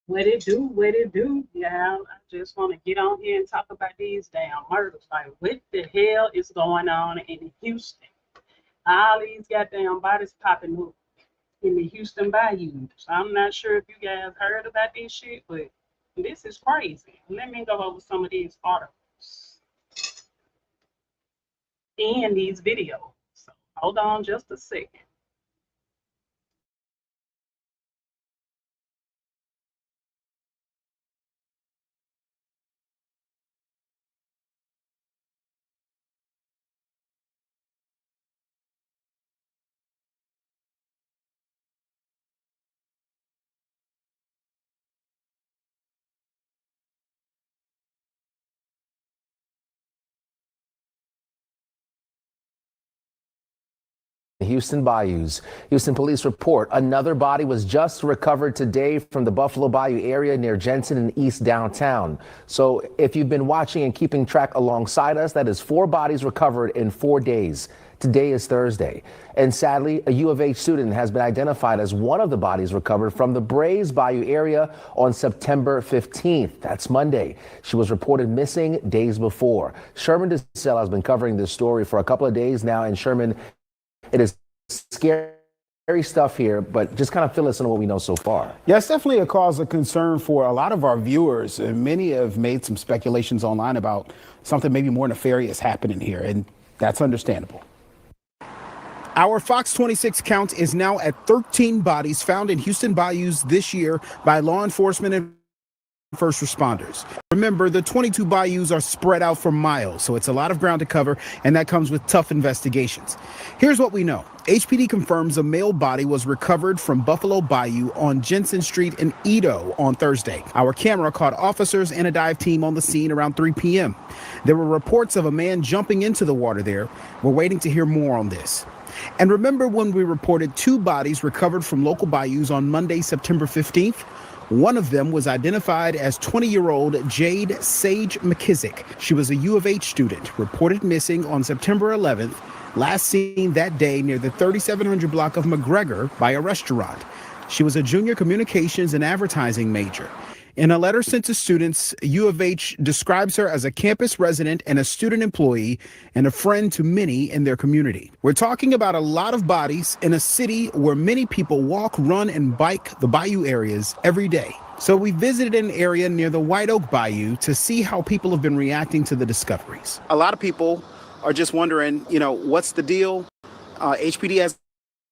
What it do? What it do? Yeah, I just want to get on here and talk about these damn murders. Like, what the hell is going on in Houston? All these goddamn bodies popping up in the Houston Bayous. I'm not sure if you guys heard about this shit, but this is crazy. Let me go over some of these articles and these videos. So hold on just a second. Houston Bayous. Houston police report another body was just recovered today from the Buffalo Bayou area near Jensen and East downtown. So if you've been watching and keeping track alongside us, that is 4 bodies recovered in 4 days. Today is Thursday. And sadly, a U of H student has been identified as one of the bodies recovered from the Brays Bayou area on September 15th. That's Monday. She was reported missing days before. Sherman DeSell has been covering this story for a couple of days now. And Sherman, it is scary stuff here, but just kind of fill us in on what we know so far. Yeah, it's definitely a cause of concern for a lot of our viewers. And many have made some speculations online about something maybe more nefarious happening here, and that's understandable. Our Fox 26 count is now at 13 bodies found in Houston Bayous this year by law enforcement and first responders. Remember, the 22 bayous are spread out for miles, so it's a lot of ground to cover, and that comes with tough investigations. Here's what we know. HPD confirms a male body was recovered from Buffalo Bayou on Jensen Street in Edo on Thursday. Our camera caught officers and a dive team on the scene around 3 p.m. There were reports of a man jumping into the water there. We're waiting to hear more on this. And remember when we reported 2 bodies recovered from local bayous on Monday, September 15th? One of them was identified as 20-year-old Jade Sage McKissick. She was a U of H student, reported missing on September 11th, last seen that day near the 3700 block of McGregor by a restaurant. She was a junior communications and advertising major. In a letter sent to students, U of H describes her as a campus resident and a student employee and a friend to many in their community. We're talking about a lot of bodies in a city where many people walk, run, and bike the bayou areas every day. So we visited an area near the White Oak Bayou to see how people have been reacting to the discoveries. A lot of people are just wondering, what's the deal? HPD hasn't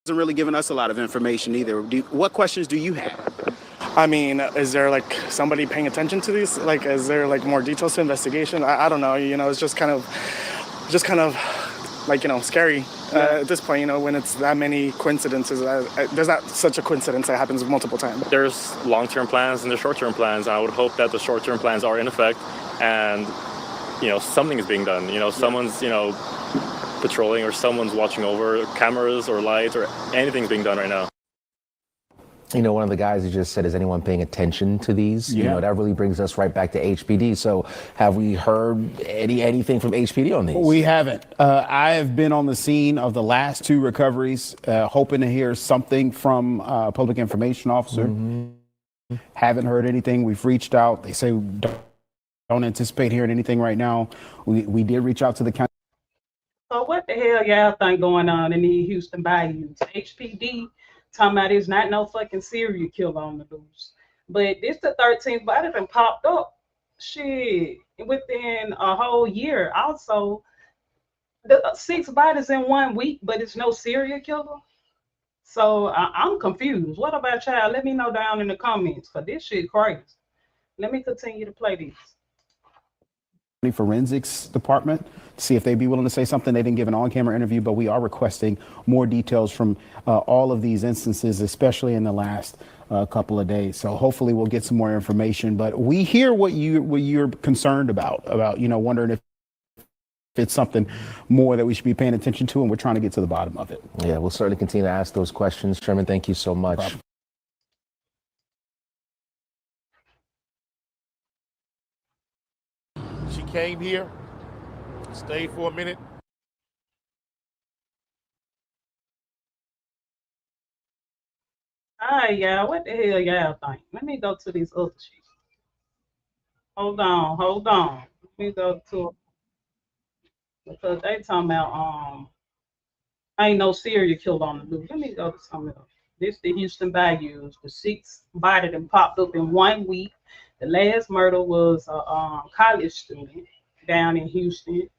really given us a lot of information either. What questions do you have? I mean, is there somebody paying attention to these? Is there more details to investigation? I don't know. It's just kind of scary at this point. When it's that many coincidences. There's not such a coincidence that happens multiple times. There's long-term plans and there's short-term plans. I would hope that the short-term plans are in effect, and something is being done. Someone's patrolling or someone's watching over cameras or lights or anything's being done right now. One of the guys who just said, is anyone paying attention to these? Yeah. That really brings us right back to HPD. So have we heard anything from HPD on these? We haven't. I have been on the scene of the last 2 recoveries, hoping to hear something from a public information officer. Mm-hmm. Haven't heard anything. We've reached out. They say don't anticipate hearing anything right now. We did reach out to the county. So what the hell y'all think going on in the Houston Bayous? HPD talking about there's not no fucking serial killer on the loose. But this the 13th body that popped up. Shit, within a whole year. Also, the 6 bodies in 1 week, but it's no serial killer. So I'm confused. What about y'all? Let me know down in the comments, because this shit crazy. Let me continue to play this. Forensics department to see if they'd be willing to say something. They didn't give an on-camera interview, but we are requesting more details from all of these instances, especially in the last couple of days. So hopefully we'll get some more information. But we hear what you're concerned about wondering if it's something more that we should be paying attention to, and we're trying to get to the bottom of it. Yeah, we'll certainly continue to ask those questions. Sherman, thank you so much. No problem. She came here, stayed for a minute. All right, y'all. What the hell y'all think? Let me go to this other shit. Hold on, hold on. Let me go to because they talking about ain't no serial killer on the loose. Let me go to something else. This the Houston Bayous. The sixth body that popped up in 1 week. The last murder was a college student down in Houston.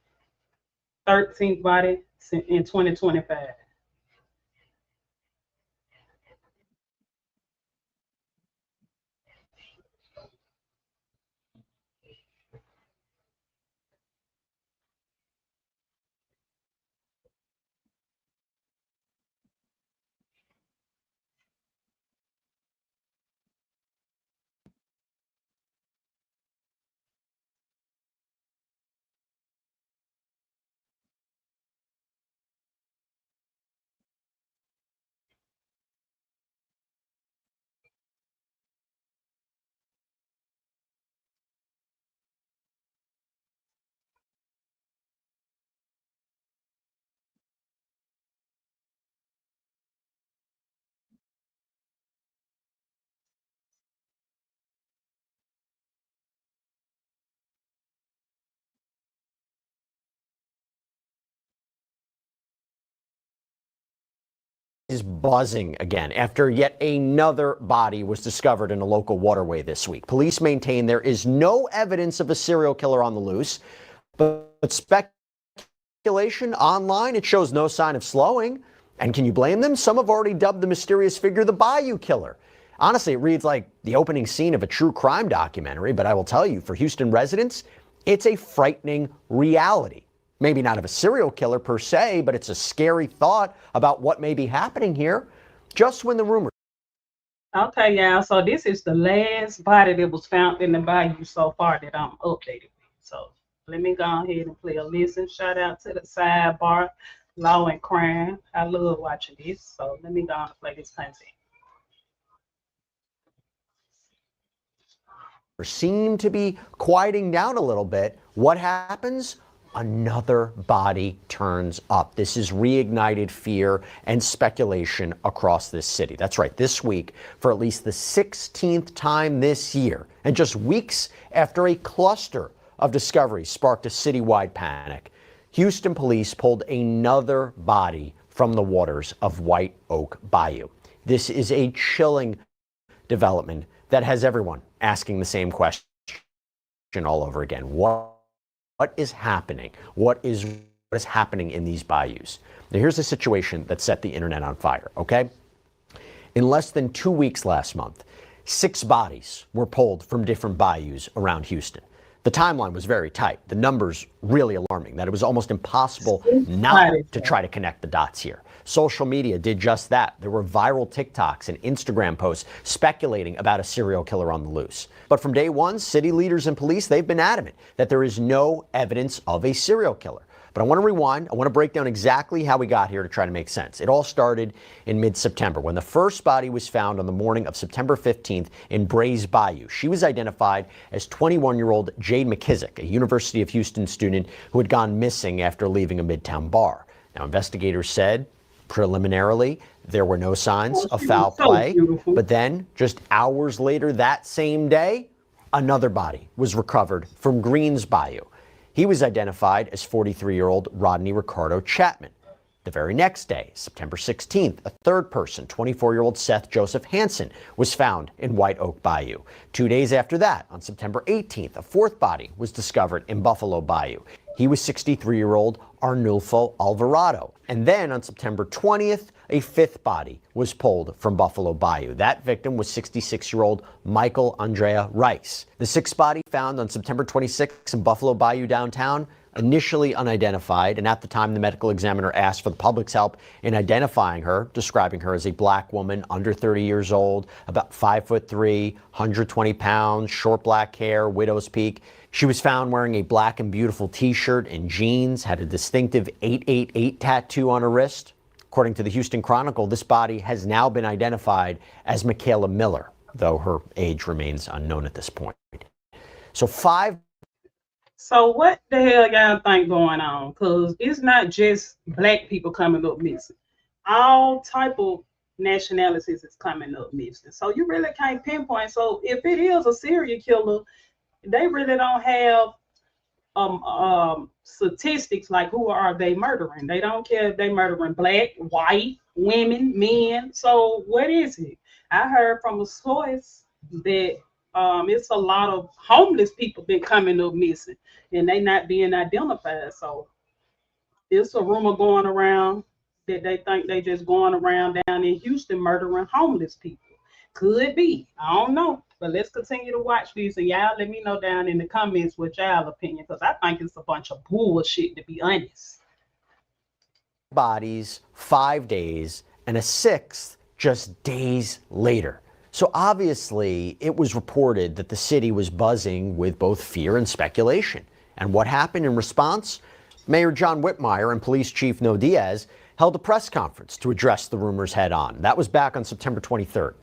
13th body in 2025. Is buzzing again after yet another body was discovered in a local waterway this week. Police maintain there is no evidence of a serial killer on the loose, but speculation online, it shows no sign of slowing. And can you blame them? Some have already dubbed the mysterious figure the Bayou Killer. Honestly, it reads like the opening scene of a true crime documentary, but I will tell you, for Houston residents, it's a frightening reality. Maybe not of a serial killer per se, but it's a scary thought about what may be happening here just when the rumors. Okay, y'all. So this is the last body that was found in the bayou so far that I'm updated with. So let me go ahead and play a listen. Shout out to the sidebar, law and crime. I love watching this. So let me go and play this content. Seem to be quieting down a little bit. What happens? Another body turns up. This is reignited fear and speculation across this city. That's right, this week, for at least the 16th time this year, and just weeks after a cluster of discoveries sparked a citywide panic, Houston police pulled another body from the waters of White Oak Bayou. This is a chilling development that has everyone asking the same question all over again. What is happening? What is happening in these bayous? Now, here's a situation that set the internet on fire, okay? In less than 2 weeks last month, 6 bodies were pulled from different bayous around Houston. The timeline was very tight. The numbers really alarming, that it was almost impossible not to try to connect the dots here. Social media did just that. There were viral TikToks and Instagram posts speculating about a serial killer on the loose. But from day one, city leaders and police, they've been adamant that there is no evidence of a serial killer. But I want to rewind. I want to break down exactly how we got here to try to make sense. It all started in mid-September when the first body was found on the morning of September 15th in Brays Bayou. She was identified as 21-year-old Jade McKissick, a University of Houston student who had gone missing after leaving a Midtown bar. Now, investigators said preliminarily there were no signs of foul play, but then just hours later that same day, another body was recovered from Greens Bayou. He was identified as 43-year-old Rodney Ricardo Chapman. The very next day, September 16th, a third person, 24-year-old Seth Joseph Hansen, was found in White Oak Bayou. 2 days after that, on September 18th, a fourth body was discovered in Buffalo Bayou. He was 63-year-old Arnulfo Alvarado. And then on September 20th, a fifth body was pulled from Buffalo Bayou. That victim was 66-year-old Michael Andrea Rice. The sixth body found on September 26th in Buffalo Bayou downtown, initially unidentified, and at the time the medical examiner asked for the public's help in identifying her, describing her as a black woman under 30 years old, about 5'3", 120 pounds, short black hair, widow's peak. She was found wearing a black and beautiful t-shirt and jeans, had a distinctive 888 tattoo on her wrist. According to the Houston Chronicle, this body has now been identified as Michaela Miller, though her age remains unknown at this point. So what the hell y'all think going on? Because it's not just black people coming up missing. All type of nationalities is coming up missing. So you really can't pinpoint. So if it is a serial killer, they really don't have statistics like who are they murdering. They don't care if they murdering black, white, women, men. So what is it? I heard from a source that it's a lot of homeless people been coming up missing and they not being identified. So it's a rumor going around that they think they just going around down in Houston murdering homeless people. Could be. I don't know. But let's continue to watch these and y'all let me know down in the comments what y'all opinion, because I think it's a bunch of bullshit, to be honest. Bodies, 5 days, and a sixth just days later. So obviously, it was reported that the city was buzzing with both fear and speculation. And what happened in response? Mayor John Whitmire and Police Chief No Diaz held a press conference to address the rumors head on. That was back on September 23rd.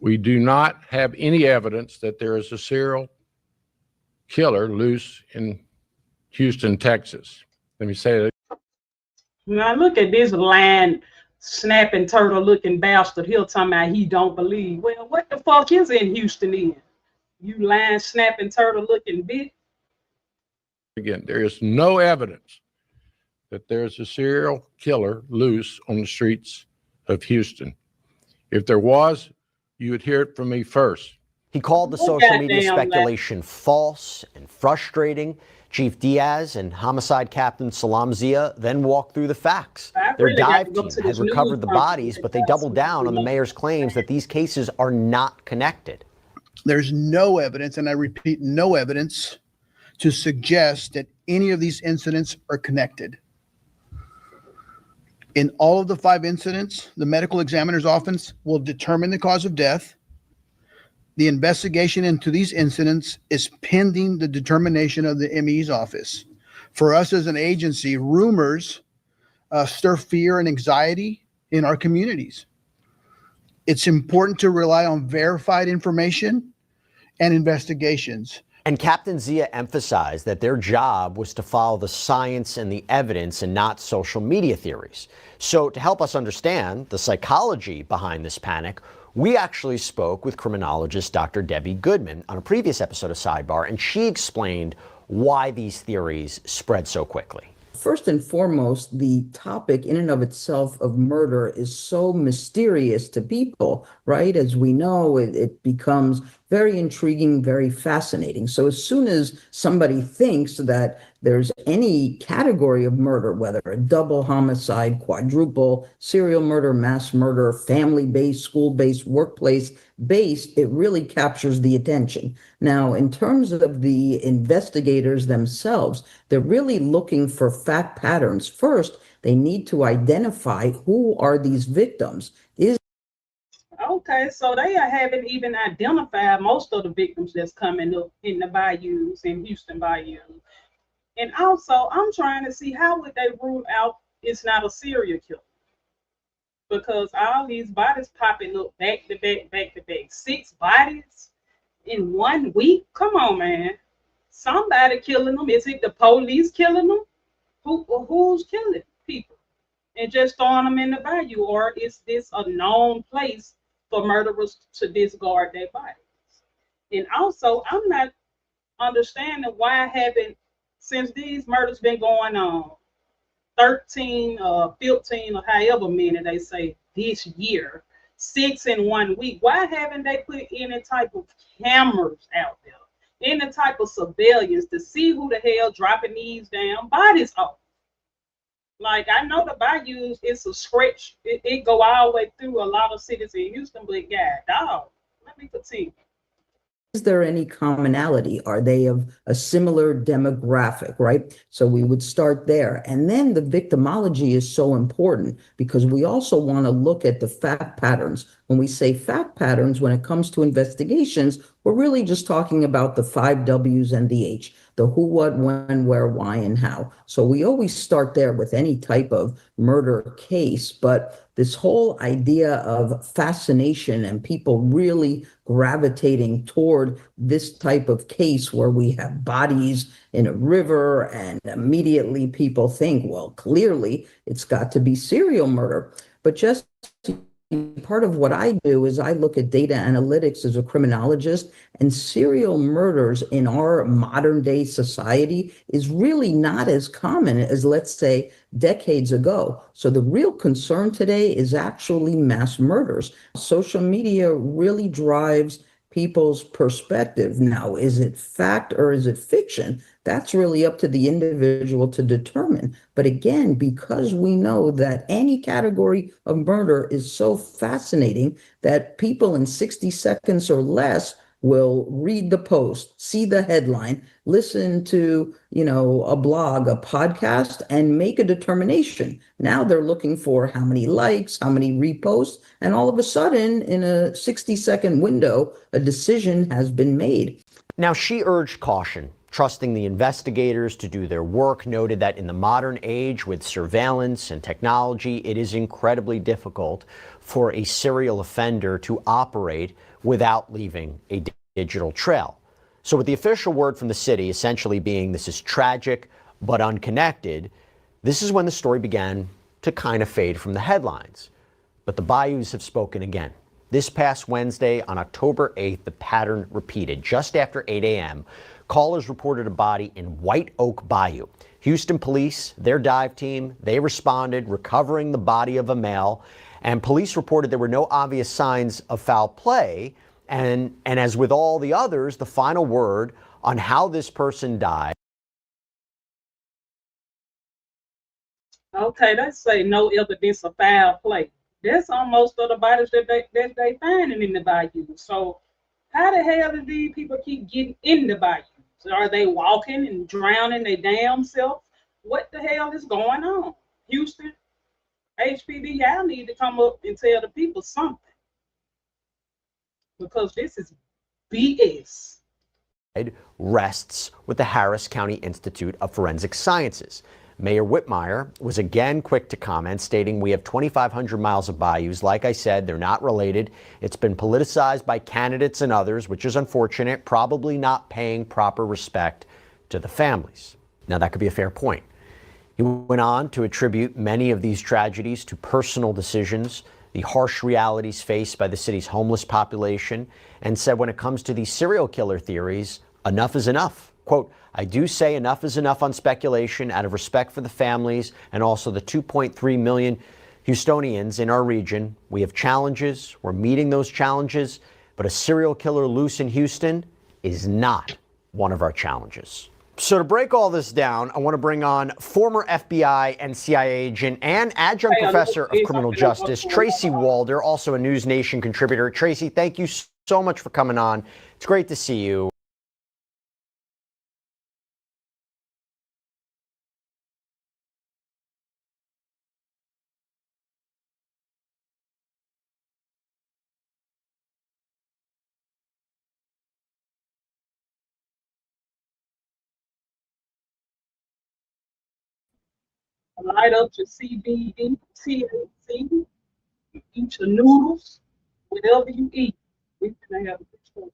We do not have any evidence that there is a serial killer loose in Houston, Texas. Let me say that. Now look at this land snapping turtle looking bastard. He'll talking about he don't believe. Well, what the fuck is in Houston then? You land snapping turtle looking bitch. Again, there is no evidence that there's a serial killer loose on the streets of Houston. If there was, you would hear it from me first. He called the social media speculation false and frustrating. Chief Diaz and Homicide Captain Salam Zia then walked through the facts. Their dive team had recovered the bodies, but they doubled down on the mayor's claims that these cases are not connected. There's no evidence, and I repeat, no evidence to suggest that any of these incidents are connected. In all of the 5 incidents, the medical examiner's office will determine the cause of death. The investigation into these incidents is pending the determination of the ME's office. For us as an agency, rumors stir fear and anxiety in our communities. It's important to rely on verified information and investigations. And Captain Zia emphasized that their job was to follow the science and the evidence and not social media theories. So to help us understand the psychology behind this panic, we actually spoke with criminologist Dr. Debbie Goodman on a previous episode of Sidebar, and she explained why these theories spread so quickly. First and foremost, the topic in and of itself of murder is so mysterious to people, right? As we know, it becomes very intriguing, very fascinating. So as soon as somebody thinks that there's any category of murder, whether a double homicide, quadruple, serial murder, mass murder, family-based, school-based, workplace-based, it really captures the attention. Now, in terms of the investigators themselves, they're really looking for fact patterns. First, they need to identify who are these victims. Okay, so they haven't even identified most of the victims that's coming up in the bayous, in Houston Bayou. And also, I'm trying to see how would they rule out it's not a serial killer? Because all these bodies popping up back to back, back to back. 6 bodies in 1 week? Come on, man. Somebody killing them. Is it the police killing them? Who's killing people? And just throwing them in the bayou? Or is this a known place for murderers to discard their bodies? And also, I'm not understanding why haven't, since these murders been going on 13 or 15 or however many they say this year, 6 in 1 week, why haven't they put any type of cameras out there, any type of surveillance to see who the hell dropping these damn bodies off? Like, I know the bayous, it's a stretch. It go all the way through a lot of cities in Houston, but God, dog, let me continue. Is there any commonality? Are they of a similar demographic, right? So we would start there. And then the victimology is so important because we also want to look at the fact patterns. When we say fact patterns, when it comes to investigations, we're really just talking about the 5 W's and the H, the who, what, when, where, why, and how. So we always start there with any type of murder case, but this whole idea of fascination and people really gravitating toward this type of case where we have bodies in a river and immediately people think, well, clearly it's got to be serial murder. But just part of what I do is I look at data analytics as a criminologist, and serial murders in our modern day society is really not as common as, let's say, decades ago. So the real concern today is actually mass murders. Social media really drives people's perspective. Now, is it fact or is it fiction? That's really up to the individual to determine. But again, because we know that any category of murder is so fascinating that people in 60 seconds or less will read the post, see the headline, listen to, a blog, a podcast, and make a determination. Now they're looking for how many likes, how many reposts, and all of a sudden, in a 60-second window, a decision has been made. Now, she urged caution, trusting the investigators to do their work, noted that in the modern age with surveillance and technology, it is incredibly difficult for a serial offender to operate without leaving a digital trail. So with the official word from the city essentially being this is tragic but unconnected, this is when the story began to kind of fade from the headlines. But the Bayous have spoken again. This past Wednesday, on October 8th, the pattern repeated. Just after 8 a.m., callers reported a body in White Oak Bayou. Houston police, their dive team, they responded, recovering the body of a male, and police reported there were no obvious signs of foul play. And as with all the others, the final word on how this person died. Okay, they say no evidence of foul play. That's on most of the bodies that they finding in the bayou. So how the hell do these people keep getting in the bayou? So are they walking and drowning their damn self? What the hell is going on? Houston, HPD, y'all need to come up and tell the people something. Because this is BS. Rests with the Harris County Institute of Forensic Sciences. Mayor Whitmire was again quick to comment, stating we have 2,500 miles of bayous. Like I said, they're not related. It's been politicized by candidates and others, which is unfortunate, probably not paying proper respect to the families. Now, that could be a fair point. He went on to attribute many of these tragedies to personal decisions, the harsh realities faced by the city's homeless population, and said when it comes to these serial killer theories, enough is enough. Quote, I do say enough is enough on speculation out of respect for the families and also the 2.3 million Houstonians in our region. We have challenges. We're meeting those challenges. But a serial killer loose in Houston is not one of our challenges. So to break all this down, I want to bring on former FBI and CIA agent and adjunct professor of criminal justice, Tracy Walder, also a News Nation contributor. Tracy, thank you so much for coming on. It's great to see you. Light up your CBD, THC, eat your noodles, whatever you eat. We can have a good story.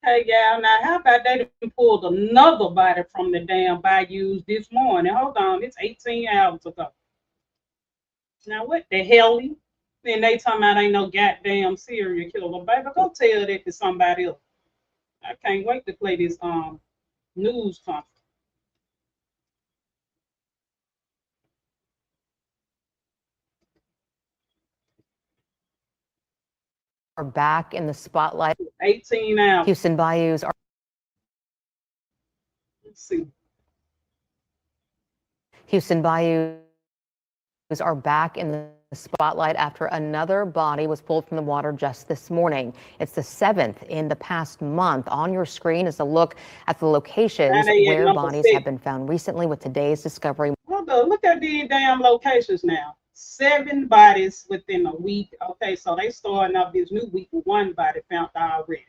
Hey, yeah, now how about they done pulled another body from the damn bayous this morning? Hold on, it's 18 hours ago. Now what the Helly? Then they talking about ain't no goddamn serial killer. Baby, go tell that to somebody else. I can't wait to play this news conference. Are back in the spotlight. 18 hours. Houston Bayous are. Let's see. Houston Bayous are back in the spotlight after another body was pulled from the water just this morning. It's the 7th in the past month. On your screen is a look at the locations where bodies have been found recently with today's discovery. Hold on, look at these damn locations now. 7 bodies within a week. Okay, so they starting off this new week with 1 body found already.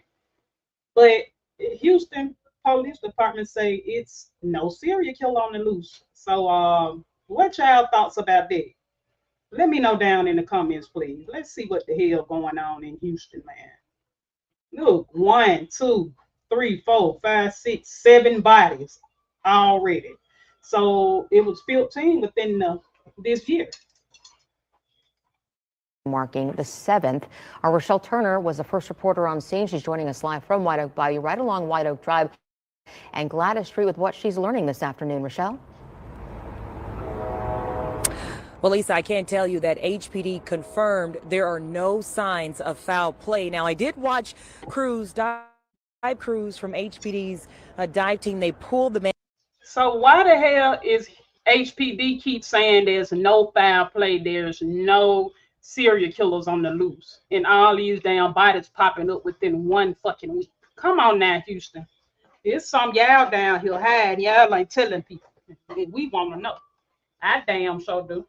But Houston Police Department say it's no serial killer on the loose. So what y'all thoughts about that? Let me know down in the comments, please. Let's see what the hell going on in Houston, man. Look, 1, 2, 3, 4, 5, 6, 7 bodies already. So it was 15 within this year. Marking the 7th. Our Rochelle Turner was the first reporter on scene. She's joining us live from White Oak Bayou, right along White Oak Drive and Gladys Street with what she's learning this afternoon. Rochelle? Well, Lisa, I can tell you that HPD confirmed there are no signs of foul play. Now, I did watch dive crews from HPD's dive team. They pulled the man. So why the hell is HPD keep saying there's no foul play, there's no serial killers on the loose, and all these damn bodies popping up within 1 fucking week? Come on now, Houston. There's some y'all down here hiding. Y'all ain't telling people. We want to know. I damn sure do.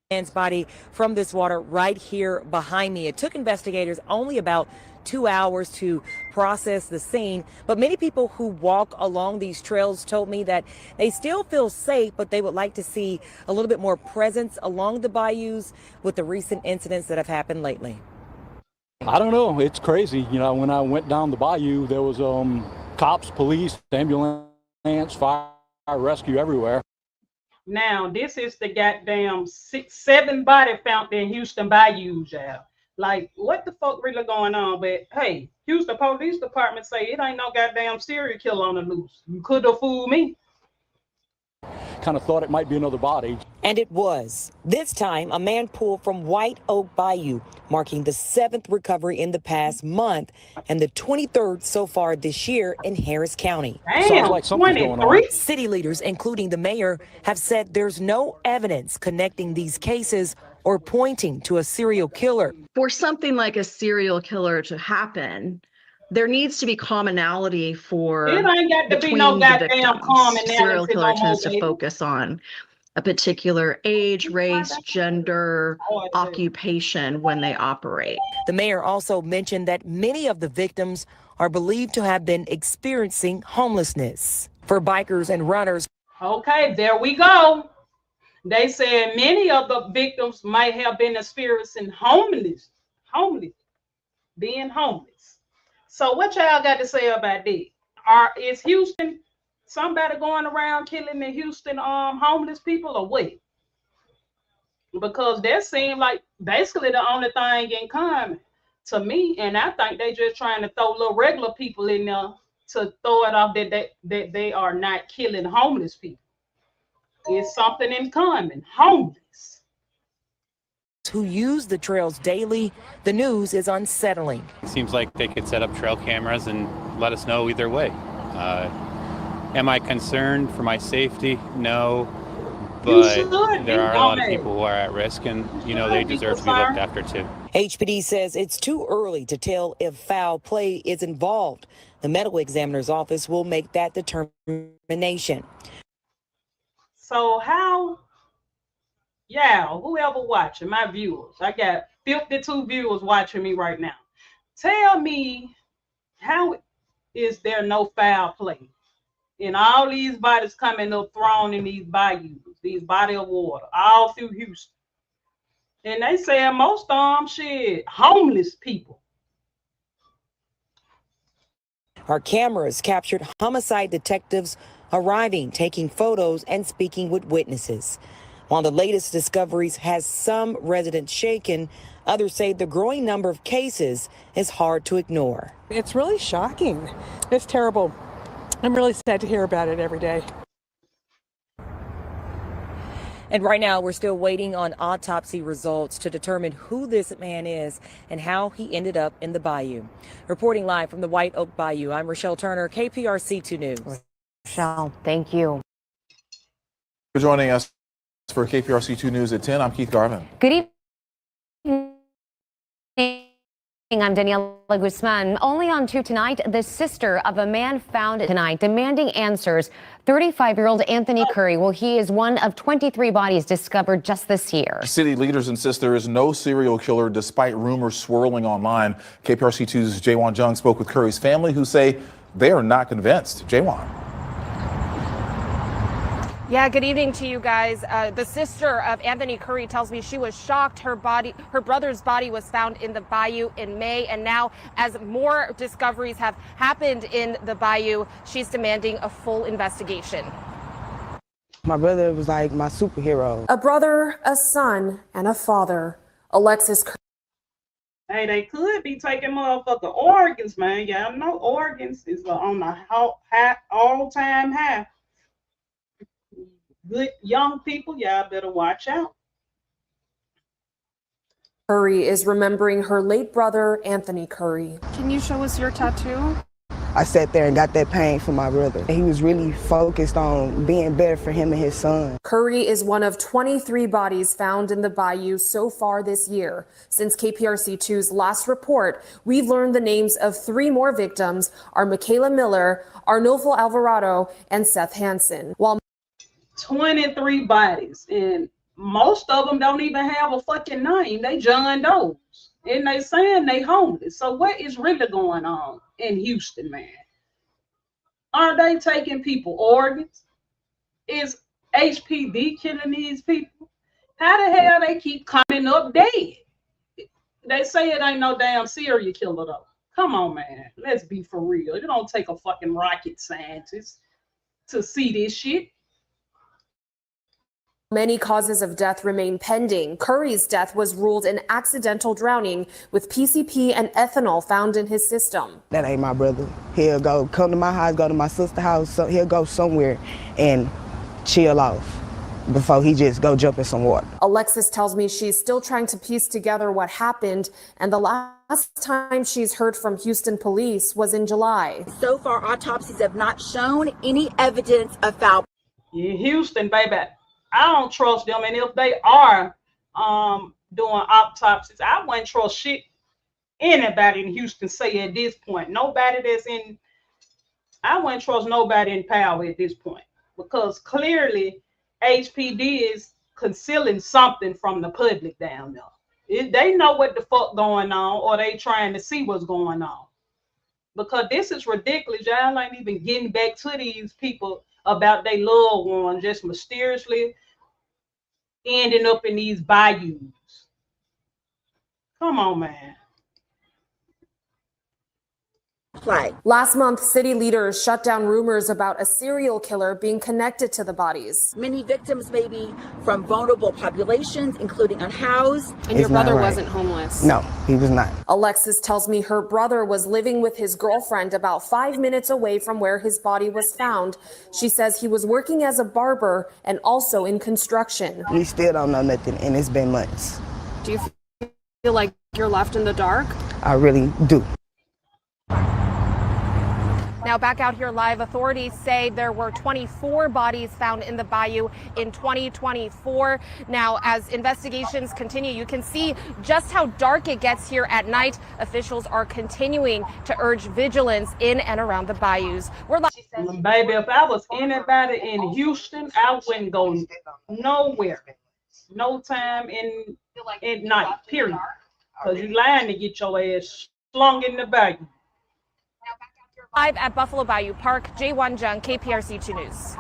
Man's body from this water right here behind me. It took investigators only about 2 hours to process the scene, but many people who walk along these trails told me that they still feel safe, but they would like to see a little bit more presence along the bayous with the recent incidents that have happened lately. I don't know. It's crazy. You know, when I went down the bayou, there was cops, police, ambulance, fire, rescue everywhere. Now, this is the goddamn 7 body found in Houston Bayous, y'all. Like, what the fuck really going on? But hey, Houston Police Department say it ain't no goddamn serial killer on the loose. You could have fooled me. Kind of thought it might be another body. And it was. This time, a man pulled from White Oak Bayou, marking the 7th recovery in the past month and the 23rd so far this year in Harris County. Damn, sounds like something's going on. City leaders, including the mayor, have said there's no evidence connecting these cases or pointing to a serial killer. For something like a serial killer to happen, there needs to be commonality for It ain't got to be between no the goddamn victims. commonality. Serial killer no tends more, to focus on a particular age, race, gender, occupation when they operate. The mayor also mentioned that many of the victims are believed to have been experiencing homelessness. For bikers and runners. Okay, there we go. They said many of the victims might have been experiencing being homeless. So what y'all got to say about that? Is Houston somebody going around killing the Houston homeless people or what? Because that seemed like basically the only thing in common to me, and I think they just trying to throw little regular people in there to throw it off that they are not killing homeless people. It's something in common, homeless. Who use the trails daily, the news is unsettling. It seems like they could set up trail cameras and let us know either way. Am I concerned for my safety? No, but there are a lot of people who are at risk, and they deserve to be looked after too. HPD says it's too early to tell if foul play is involved. The medical examiner's office will make that determination. So whoever watching, my viewers, I got 52 viewers watching me right now. Tell me, how is there no foul play in all these bodies coming up thrown in these bayous, these body of water, all through Houston? And they say most homeless people. Our cameras captured homicide detectives arriving, taking photos, and speaking with witnesses. While the latest discoveries has some residents shaken, others say the growing number of cases is hard to ignore. It's really shocking. It's terrible. I'm really sad to hear about it every day. And right now, we're still waiting on autopsy results to determine who this man is and how he ended up in the bayou. Reporting live from the White Oak Bayou, I'm Rochelle Turner, KPRC 2 News. Rochelle, thank you. For joining us for KPRC 2 News at 10, I'm Keith Garvin. Good evening. I'm Daniela Guzman. Only on 2 tonight, the sister of a man found tonight demanding answers. 35-year-old Anthony Curry. Well, he is one of 23 bodies discovered just this year. City leaders insist there is no serial killer despite rumors swirling online. KPRC 2's Jaewon Jung spoke with Curry's family, who say they are not convinced. Jaewon. Yeah, good evening to you guys. The sister of Anthony Curry tells me she was shocked her brother's body was found in the bayou in May. And now, as more discoveries have happened in the bayou, she's demanding a full investigation. My brother was like my superhero. A brother, a son, and a father. Alexis Curry. Hey, they could be taking motherfucking organs, man. Yeah, I know organs is on the all-time high. Good young people, y'all better watch out. Curry is remembering her late brother, Anthony Curry. Can you show us your tattoo? I sat there and got that pain for my brother. He was really focused on being better for him and his son. Curry is one of 23 bodies found in the bayou so far this year. Since KPRC2's last report, we've learned the names of 3 more victims are Michaela Miller, Arnulfo Alvarado, and Seth Hansen. While 23 bodies, and most of them don't even have a fucking name. They John Doe's, and they saying they homeless. So what is really going on in Houston, man? Are they taking people organs? Is HPD killing these people? How the hell they keep coming up dead? They say it ain't no damn serial killer though. Come on, man. Let's be for real. It don't take a fucking rocket scientist to see this shit. many causes of death remain pending. Curry's death was ruled an accidental drowning with PCP and ethanol found in his system. That ain't my brother. He'll come to my house, go to my sister's house, so he'll go somewhere and chill off before he just go jump in some water. Alexis tells me she's still trying to piece together what happened, and the last time she's heard from Houston police was in July. So far, autopsies have not shown any evidence of foul. In Houston, baby, I don't trust them, and if they are doing autopsies, I wouldn't trust shit anybody in Houston say at this point. Nobody that's in, I wouldn't trust nobody in power at this point, because clearly HPD is concealing something from the public down there. They know what the fuck going on, or they trying to see what's going on, because this is ridiculous. Y'all ain't even getting back to these people about their loved ones just mysteriously ending up in these bayous. Come on, man. Last month, city leaders shut down rumors about a serial killer being connected to the bodies. Many victims may be from vulnerable populations, including unhoused. And your brother wasn't homeless? No, he was not. Alexis tells me her brother was living with his girlfriend about 5 minutes away from where his body was found. She says he was working as a barber and also in construction. We still don't know nothing, and it's been months. Do you feel like you're left in the dark? I really do. Now back out here live, authorities say there were 24 bodies found in the bayou in 2024. Now, as investigations continue, you can see just how dark it gets here at night. Officials are continuing to urge vigilance in and around the bayous. We're Baby, if I was anybody in Houston, I wouldn't go nowhere. No time at night, period. Because you're lying to get your ass slung in the bayou. Live at Buffalo Bayou Park, Jaewon Jung, KPRC 2 News.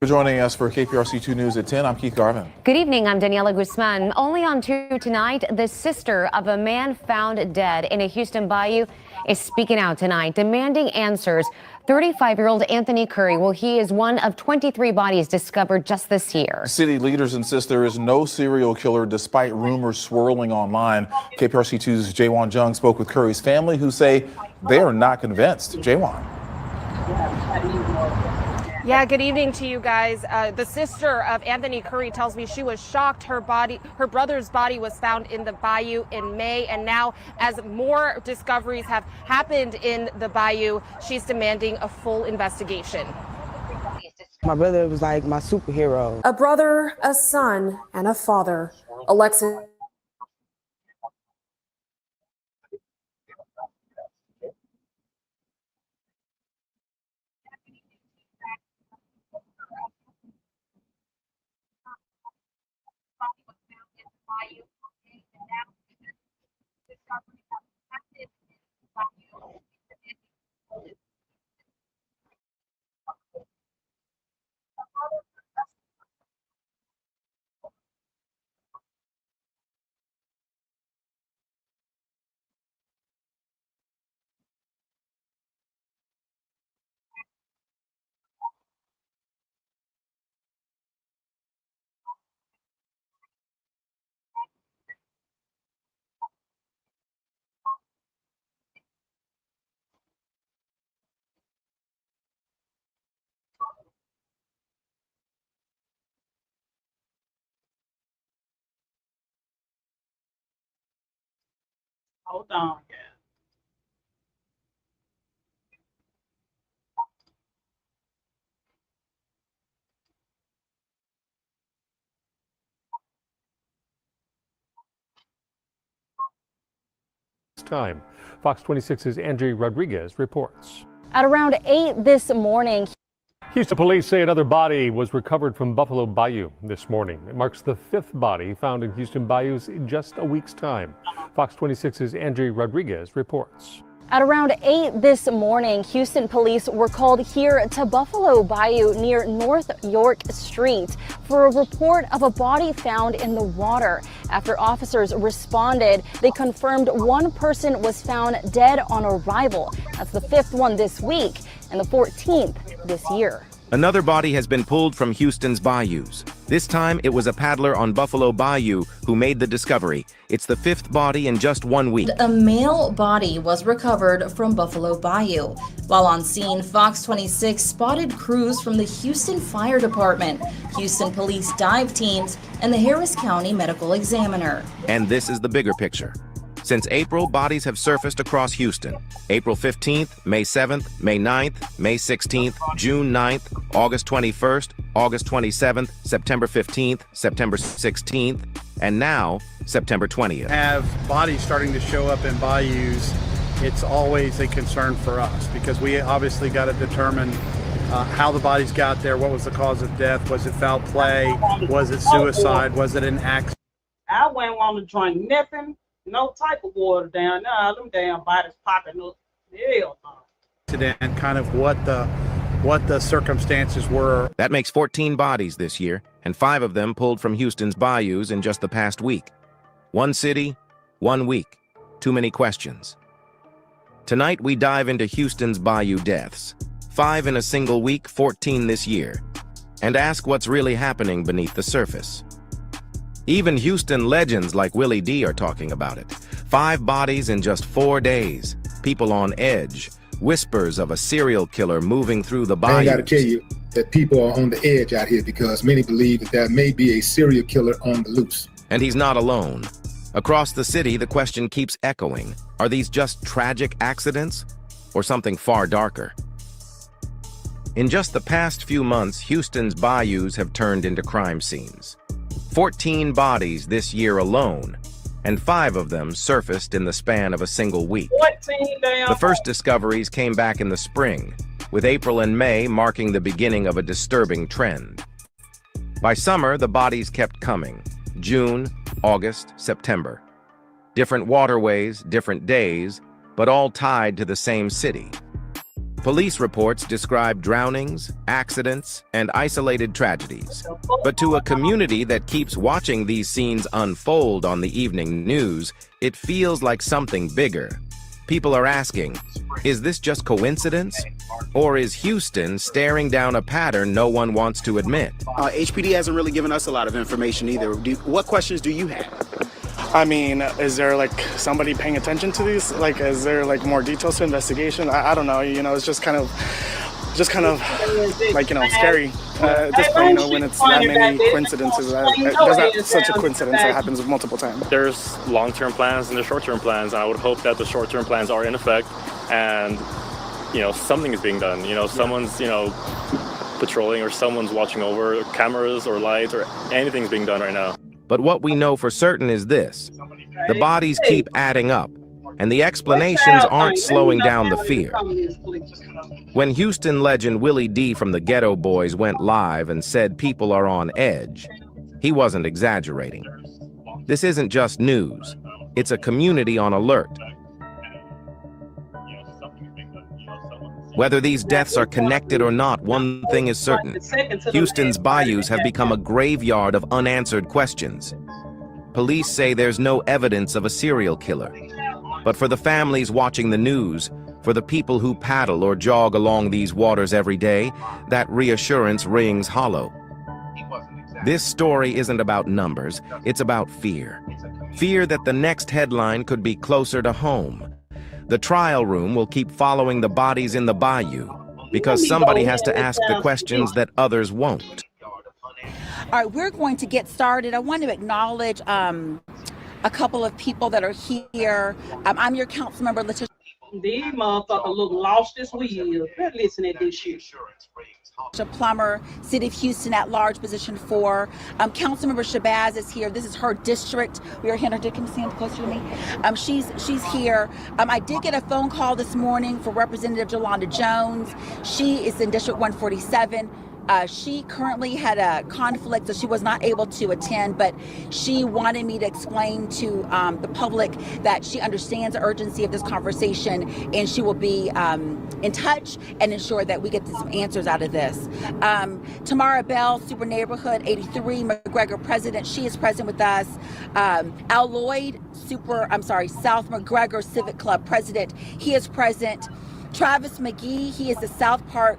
For joining us for KPRC 2 News at 10, I'm Keith Garvin. Good evening, I'm Daniela Guzman. Only on 2 tonight, the sister of a man found dead in a Houston bayou is speaking out tonight, demanding answers. 35-year-old Anthony Curry, well, he is one of 23 bodies discovered just this year. City leaders insist there is no serial killer despite rumors swirling online. KPRC 2's Jaewon Jung spoke with Curry's family, who say they are not convinced. Jaewon. Yeah, good evening to you guys. The sister of Anthony Curry tells me she was shocked her brother's body was found in the bayou in May. And now, as more discoveries have happened in the bayou, she's demanding a full investigation. My brother was like my superhero. A brother, a son, and a father. Alexis. Hold on, guys. Time. Fox 26's Andrew Rodriguez reports. At around 8 this morning, Houston police say another body was recovered from Buffalo Bayou this morning. It marks the 5th body found in Houston Bayous in just a week's time. Fox 26's Andrew Rodriguez reports. At around 8 this morning, Houston police were called here to Buffalo Bayou near North York Street for a report of a body found in the water. After officers responded, they confirmed one person was found dead on arrival. That's the 5th one this week and the 14th this year. Another body has been pulled from Houston's bayous. This time, it was a paddler on Buffalo Bayou who made the discovery. It's the 5th body in just 1 week. A male body was recovered from Buffalo Bayou. While on scene, Fox 26 spotted crews from the Houston Fire Department, Houston Police dive teams, and the Harris County Medical Examiner. And this is the bigger picture. Since April, bodies have surfaced across Houston. April 15th, May 7th, May 9th, May 16th, June 9th, August 21st, August 27th, September 15th, September 16th, and now September 20th. Have bodies starting to show up in bayous, it's always a concern for us because we obviously got to determine how the bodies got there, what was the cause of death, was it foul play, was it suicide, was it an accident? I wouldn't want to drink nothing. No type of water down there. Them damn bodies popping up. Hell no. And kind of what the circumstances were. That makes 14 bodies this year, and 5 of them pulled from Houston's bayous in just the past week. 1 city, 1 week. Too many questions. Tonight, we dive into Houston's bayou deaths. 5 in a single week, 14 this year. And ask what's really happening beneath the surface. Even Houston legends like Willie D are talking about it. 5 bodies in just 4 days. People on edge. Whispers of a serial killer moving through the bayous. I got to tell you that people are on the edge out here because many believe that there may be a serial killer on the loose. And he's not alone. Across the city, the question keeps echoing. Are these just tragic accidents or something far darker? In just the past few months, Houston's bayous have turned into crime scenes. 14 bodies this year alone, and 5 of them surfaced in the span of a single week. The first discoveries came back in the spring, with April and May marking the beginning of a disturbing trend. By summer, the bodies kept coming. June, August, September. Different waterways, different days, but all tied to the same city. Police reports describe drownings, accidents, and isolated tragedies. But to a community that keeps watching these scenes unfold on the evening news, it feels like something bigger. People are asking, is this just coincidence? Or is Houston staring down a pattern no one wants to admit? HPD hasn't really given us a lot of information either. What questions do you have? I mean, is there like somebody paying attention to these? Like, is there like more details to investigation? I don't know. You know, it's just kind of like, you know, scary at this point. You know, when it's that many coincidences, there's not such a coincidence that happens multiple times. There's long-term plans and there's short-term plans, and I would hope that the short-term plans are in effect, and you know, something is being done. You know, someone's, you know, patrolling, or someone's watching over cameras or lights, or anything's being done right now. But what we know for certain is this: the bodies keep adding up, and the explanations aren't slowing down the fear. When Houston legend Willie D from the Ghetto Boys went live and said people are on edge, he wasn't exaggerating. This isn't just news, it's a community on alert. Whether these deaths are connected or not, one thing is certain: Houston's bayous have become a graveyard of unanswered questions. Police say there's no evidence of a serial killer. But for the families watching the news, for the people who paddle or jog along these waters every day, that reassurance rings hollow. This story isn't about numbers, it's about fear. Fear that the next headline could be closer to home. The trial room will keep following the bodies in the bayou because somebody has to ask the questions that others won't. All right, we're going to get started. I want to acknowledge a couple of people that are here. I'm your council member, Letitia. These motherfuckers look lost as we is. They're listening to this shit. Plummer, City of Houston at large, position 4. Councilmember Shabazz is here. This is her district. We are here. Can you stand closer to me? She's here. I did get a phone call this morning for Representative Jolanda Jones. She is in District 147. She currently had a conflict, so she was not able to attend, but she wanted me to explain to the public that she understands the urgency of this conversation, and she will be in touch and ensure that we get some answers out of this. Tamara Bell, Super Neighborhood 83, McGregor President, she is present with us. Al Lloyd, South McGregor Civic Club President, he is present. Travis McGee, he is the South Park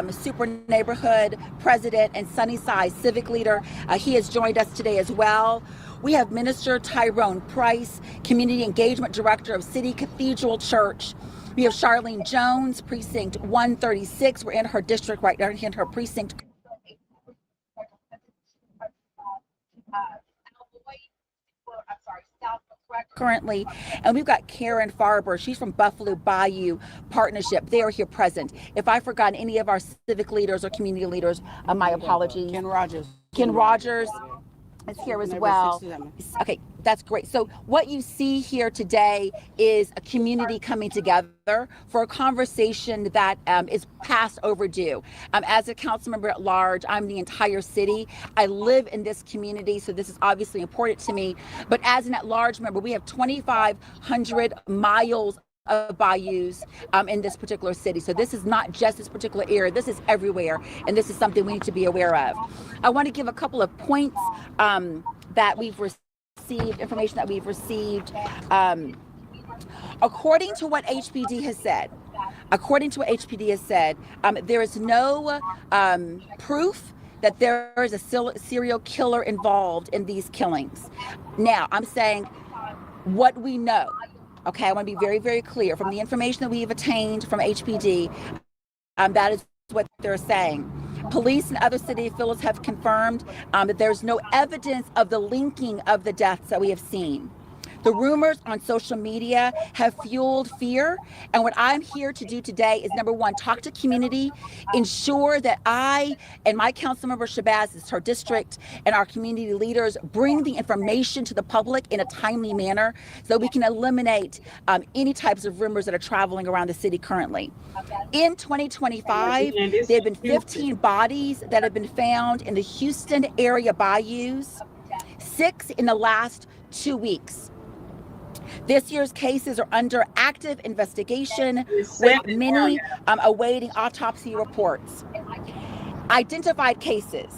Super Neighborhood President and Sunnyside Civic Leader. He has joined us today as well. We have Minister Tyrone Price, Community Engagement Director of City Cathedral Church. We have Charlene Jones, Precinct 136. We're in her district right now, in her precinct. Currently, and we've got Karen Farber. She's from Buffalo Bayou Partnership. They are here present. If I've forgotten any of our civic leaders or community leaders, my apologies. Ken Rogers. Ken Rogers is here as well. Okay, that's great. So what you see here today is a community coming together for a conversation that is past overdue. As a council member at large, I'm the entire city. I live in this community, so this is obviously important to me. But as an at-large member, we have 2,500 miles of bayous in this particular city. So this is not just this particular area, this is everywhere, and this is something we need to be aware of. I want to give a couple of points that we've received, information that we've received. According to what HPD has said, there is no proof that there is a serial killer involved in these killings. Now, I'm saying what we know. Okay, I want to be very, very clear. From the information that we've attained from HPD, that is what they're saying. Police and other city officials have confirmed that there's no evidence of the linking of the deaths that we have seen. The rumors on social media have fueled fear. And what I'm here to do today is, number one, talk to community, ensure that I and my council member Shabazz, is her district, and our community leaders bring the information to the public in a timely manner so we can eliminate any types of rumors that are traveling around the city currently. In 2025, there have been 15 bodies that have been found in the Houston area bayous, 6 in the last 2 weeks. This year's cases are under active investigation, It's with 74, many yeah. awaiting autopsy reports. Identified cases.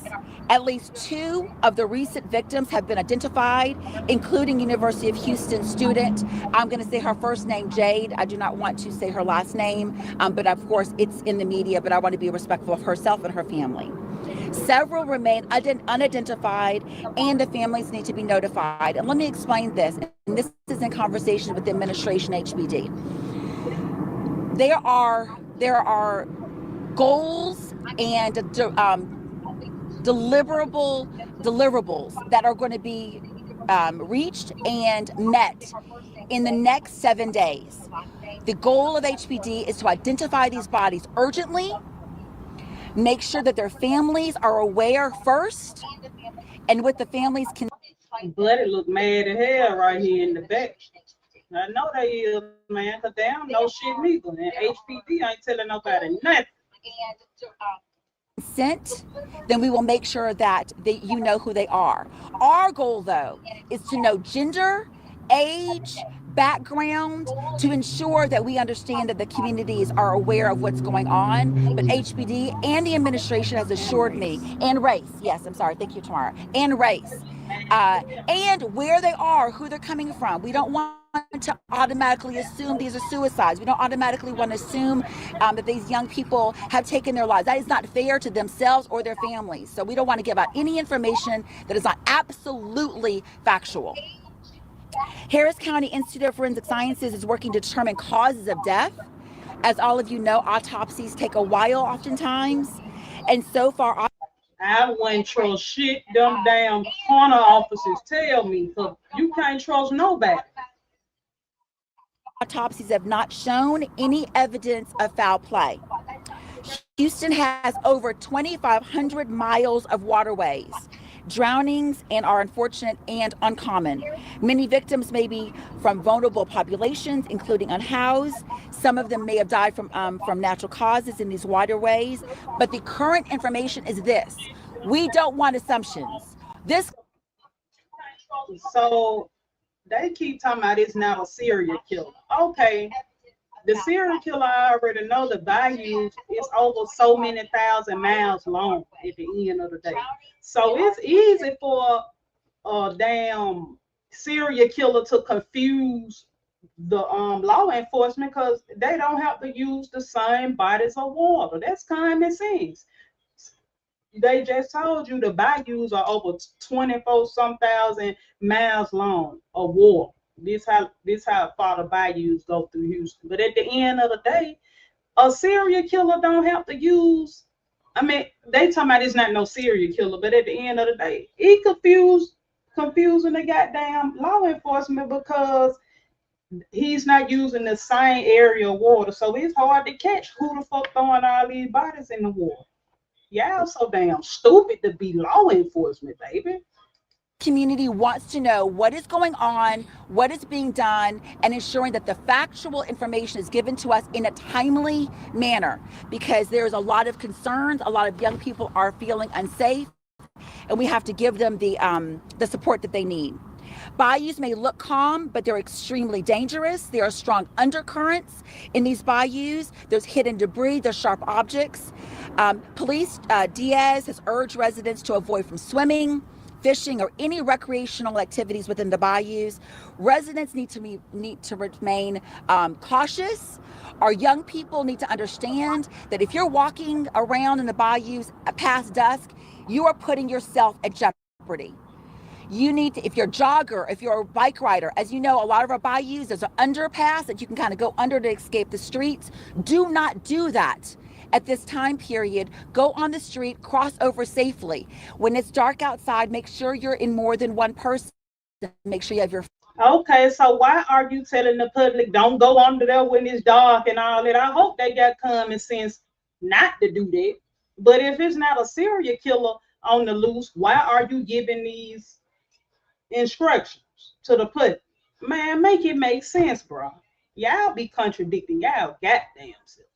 At least 2 of the recent victims have been identified, including University of Houston student. I'm going to say her first name, Jade. I do not want to say her last name, but of course it's in the media, but I want to be respectful of herself and her family. Several remain unidentified, and the families need to be notified. And let me explain this, and this is in conversation with the administration, HBD. There are goals and deliverables that are going to be reached and met in the next 7 days. The goal of HPD is to identify these bodies urgently, make sure that their families are aware first, and with the families can. Buddy look mad as hell right here in the back. I know they is, man, because they don't know shit neither. And HPD ain't telling nobody nothing. Consent, then we will make sure that you know who they are. Our goal, though, is to know gender, age, background, to ensure that we understand that the communities are aware of what's going on. But HPD and the administration has assured me, and race, yes, I'm sorry, thank you, Tamara, and race, and where they are, who they're coming from. We don't want to automatically assume these are suicides. We don't automatically want to assume that these young people have taken their lives. That is not fair to themselves or their families. So we don't want to give out any information that is not absolutely factual. Harris County Institute of Forensic Sciences is working to determine causes of death. As all of you know, autopsies take a while oftentimes. And so far, I wouldn't trust shit them damn corner officers tell me, because you can't trust nobody. Autopsies have not shown any evidence of foul play. Houston has over 2,500 miles of waterways. Drownings are unfortunate and uncommon. Many victims may be from vulnerable populations, including unhoused. Some of them may have died from natural causes in these waterways. But the current information is this: we don't want assumptions. So they keep talking about it's not a serial killer. Okay, the serial killer, I already know the bayou is over so many thousand miles long at the end of the day. So it's easy for a damn serial killer to confuse the law enforcement, because they don't have to use the same bodies of water. That's common sense. They just told you the bayous are over 24 some thousand miles long of water. This how far the bayous go through Houston. But at the end of the day, a serial killer don't have to use. I mean, they talking about it's not no serial killer, but at the end of the day, he confusing the goddamn law enforcement, because he's not using the same area of water. So it's hard to catch who the fuck throwing all these bodies in the water. Y'all so damn stupid to be law enforcement, baby. Community wants to know what is going on, what is being done, and ensuring that the factual information is given to us in a timely manner, because there's a lot of concerns. A lot of young people are feeling unsafe, and we have to give them the support that they need. Bayous may look calm, but they're extremely dangerous. There are strong undercurrents in these bayous. There's hidden debris, there's sharp objects. Police Diaz has urged residents to avoid from swimming, fishing, or any recreational activities within the bayous. Residents need to remain cautious. Our young people need to understand that if you're walking around in the bayous past dusk, you are putting yourself at jeopardy. You need to, if you're a jogger, if you're a bike rider, as you know, a lot of our bayous, there's an underpass that you can kind of go under to escape the streets. Do not do that at this time period. Go on the street, cross over safely. When it's dark outside, make sure you're in more than one person. Make sure you have your. Okay, so why are you telling the public don't go under there when it's dark and all that? I hope they got common sense not to do that. But if it's not a serial killer on the loose, why are you giving these instructions to the public? Man, make it make sense, bro. Y'all be contradicting y'all goddamn self.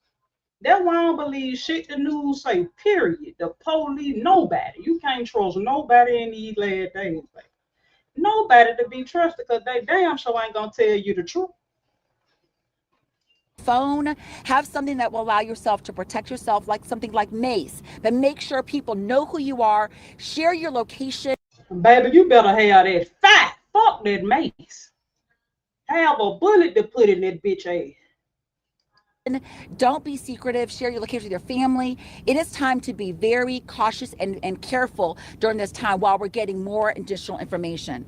That's why I don't believe shit the news say, period. The police, nobody. You can't trust nobody in these last days, baby. nobody to be trusted because they damn sure ain't gonna tell you the truth. Phone, have something that will allow yourself to protect yourself, like something like mace, but make sure people know who you are. Share your location. Baby, you better have that fat. Fuck that mace. Have a bullet to put in that bitch ass. Don't be secretive. Share your location with your family. It is time to be very cautious and careful during this time while we're getting more additional information.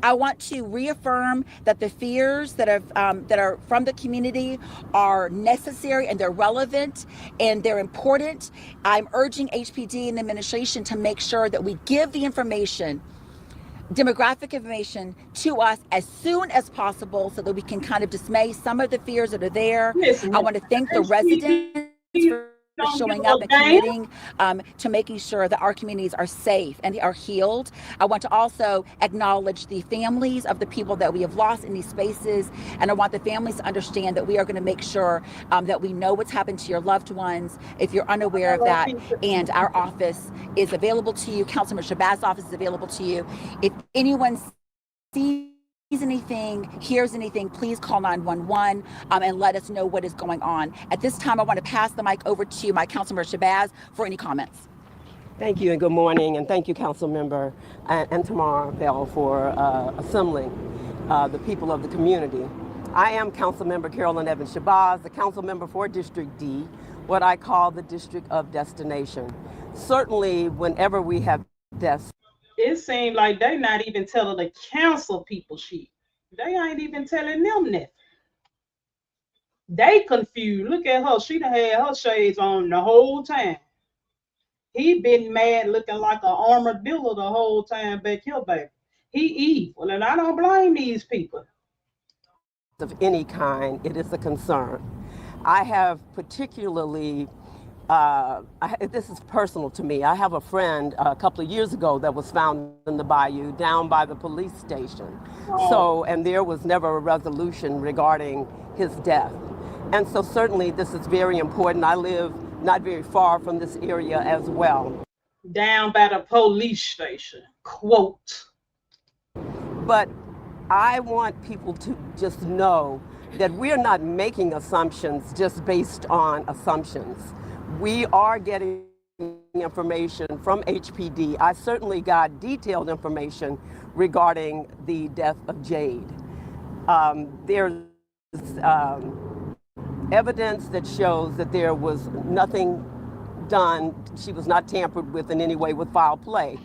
I want to reaffirm that the fears that are from the community are necessary and they're relevant and they're important. I'm urging HPD and the administration to make sure that we give the information, demographic information, to us as soon as possible so that we can kind of dismay some of the fears that are there. Listen, I want to thank the residents for showing up and committing to making sure that our communities are safe and are healed. I want to also acknowledge the families of the people that we have lost in these spaces, and I want the families to understand that we are going to make sure that we know what's happened to your loved ones if you're unaware of that, and our office is available to you. Councilman Shabazz's office is available to you. If anyone sees anything, hears anything, please call 911 and let us know what is going on. At this time, I want to pass the mic over to my Councilmember Shabazz for any comments. Thank you and good morning, and thank you, Councilmember and Tamar Bell, for assembling the people of the community. I am Councilmember Carolyn Evans Shabazz, the council member for District D, what I call the District of Destination. Certainly, whenever we have deaths, it seems like they not even telling the council people shit. They ain't even telling them nothing. They confused. Look at her. She done had her shades on the whole time. He been mad looking like an armadillo the whole time back here, baby. He evil, and I don't blame these people. of any kind, it is a concern. I have particularly this is personal to me. I have a friend a couple of years ago that was found in the bayou down by the police station. And there was never a resolution regarding his death. And so certainly this is very important. I live not very far from this area as well. Down by the police station, quote. But I want people to just know that we're not making assumptions just based on assumptions. We are getting information from HPD. I certainly got detailed information regarding the death of Jade. There's evidence that shows that there was nothing done. She was not tampered with in any way with foul play.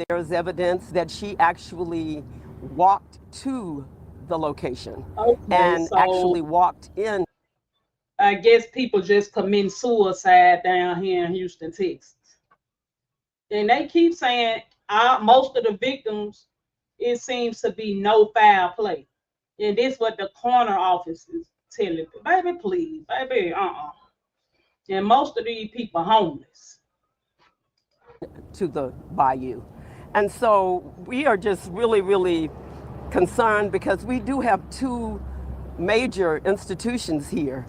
There's evidence that she actually walked to the location and actually walked in. I guess people just commit suicide down here in Houston, Texas. And they keep saying most of the victims, it seems to be no foul play. And this is what the coroner office is telling me. Baby, please, baby, And most of these people are homeless. To the bayou. And so we are just really, really concerned because we do have two major institutions here.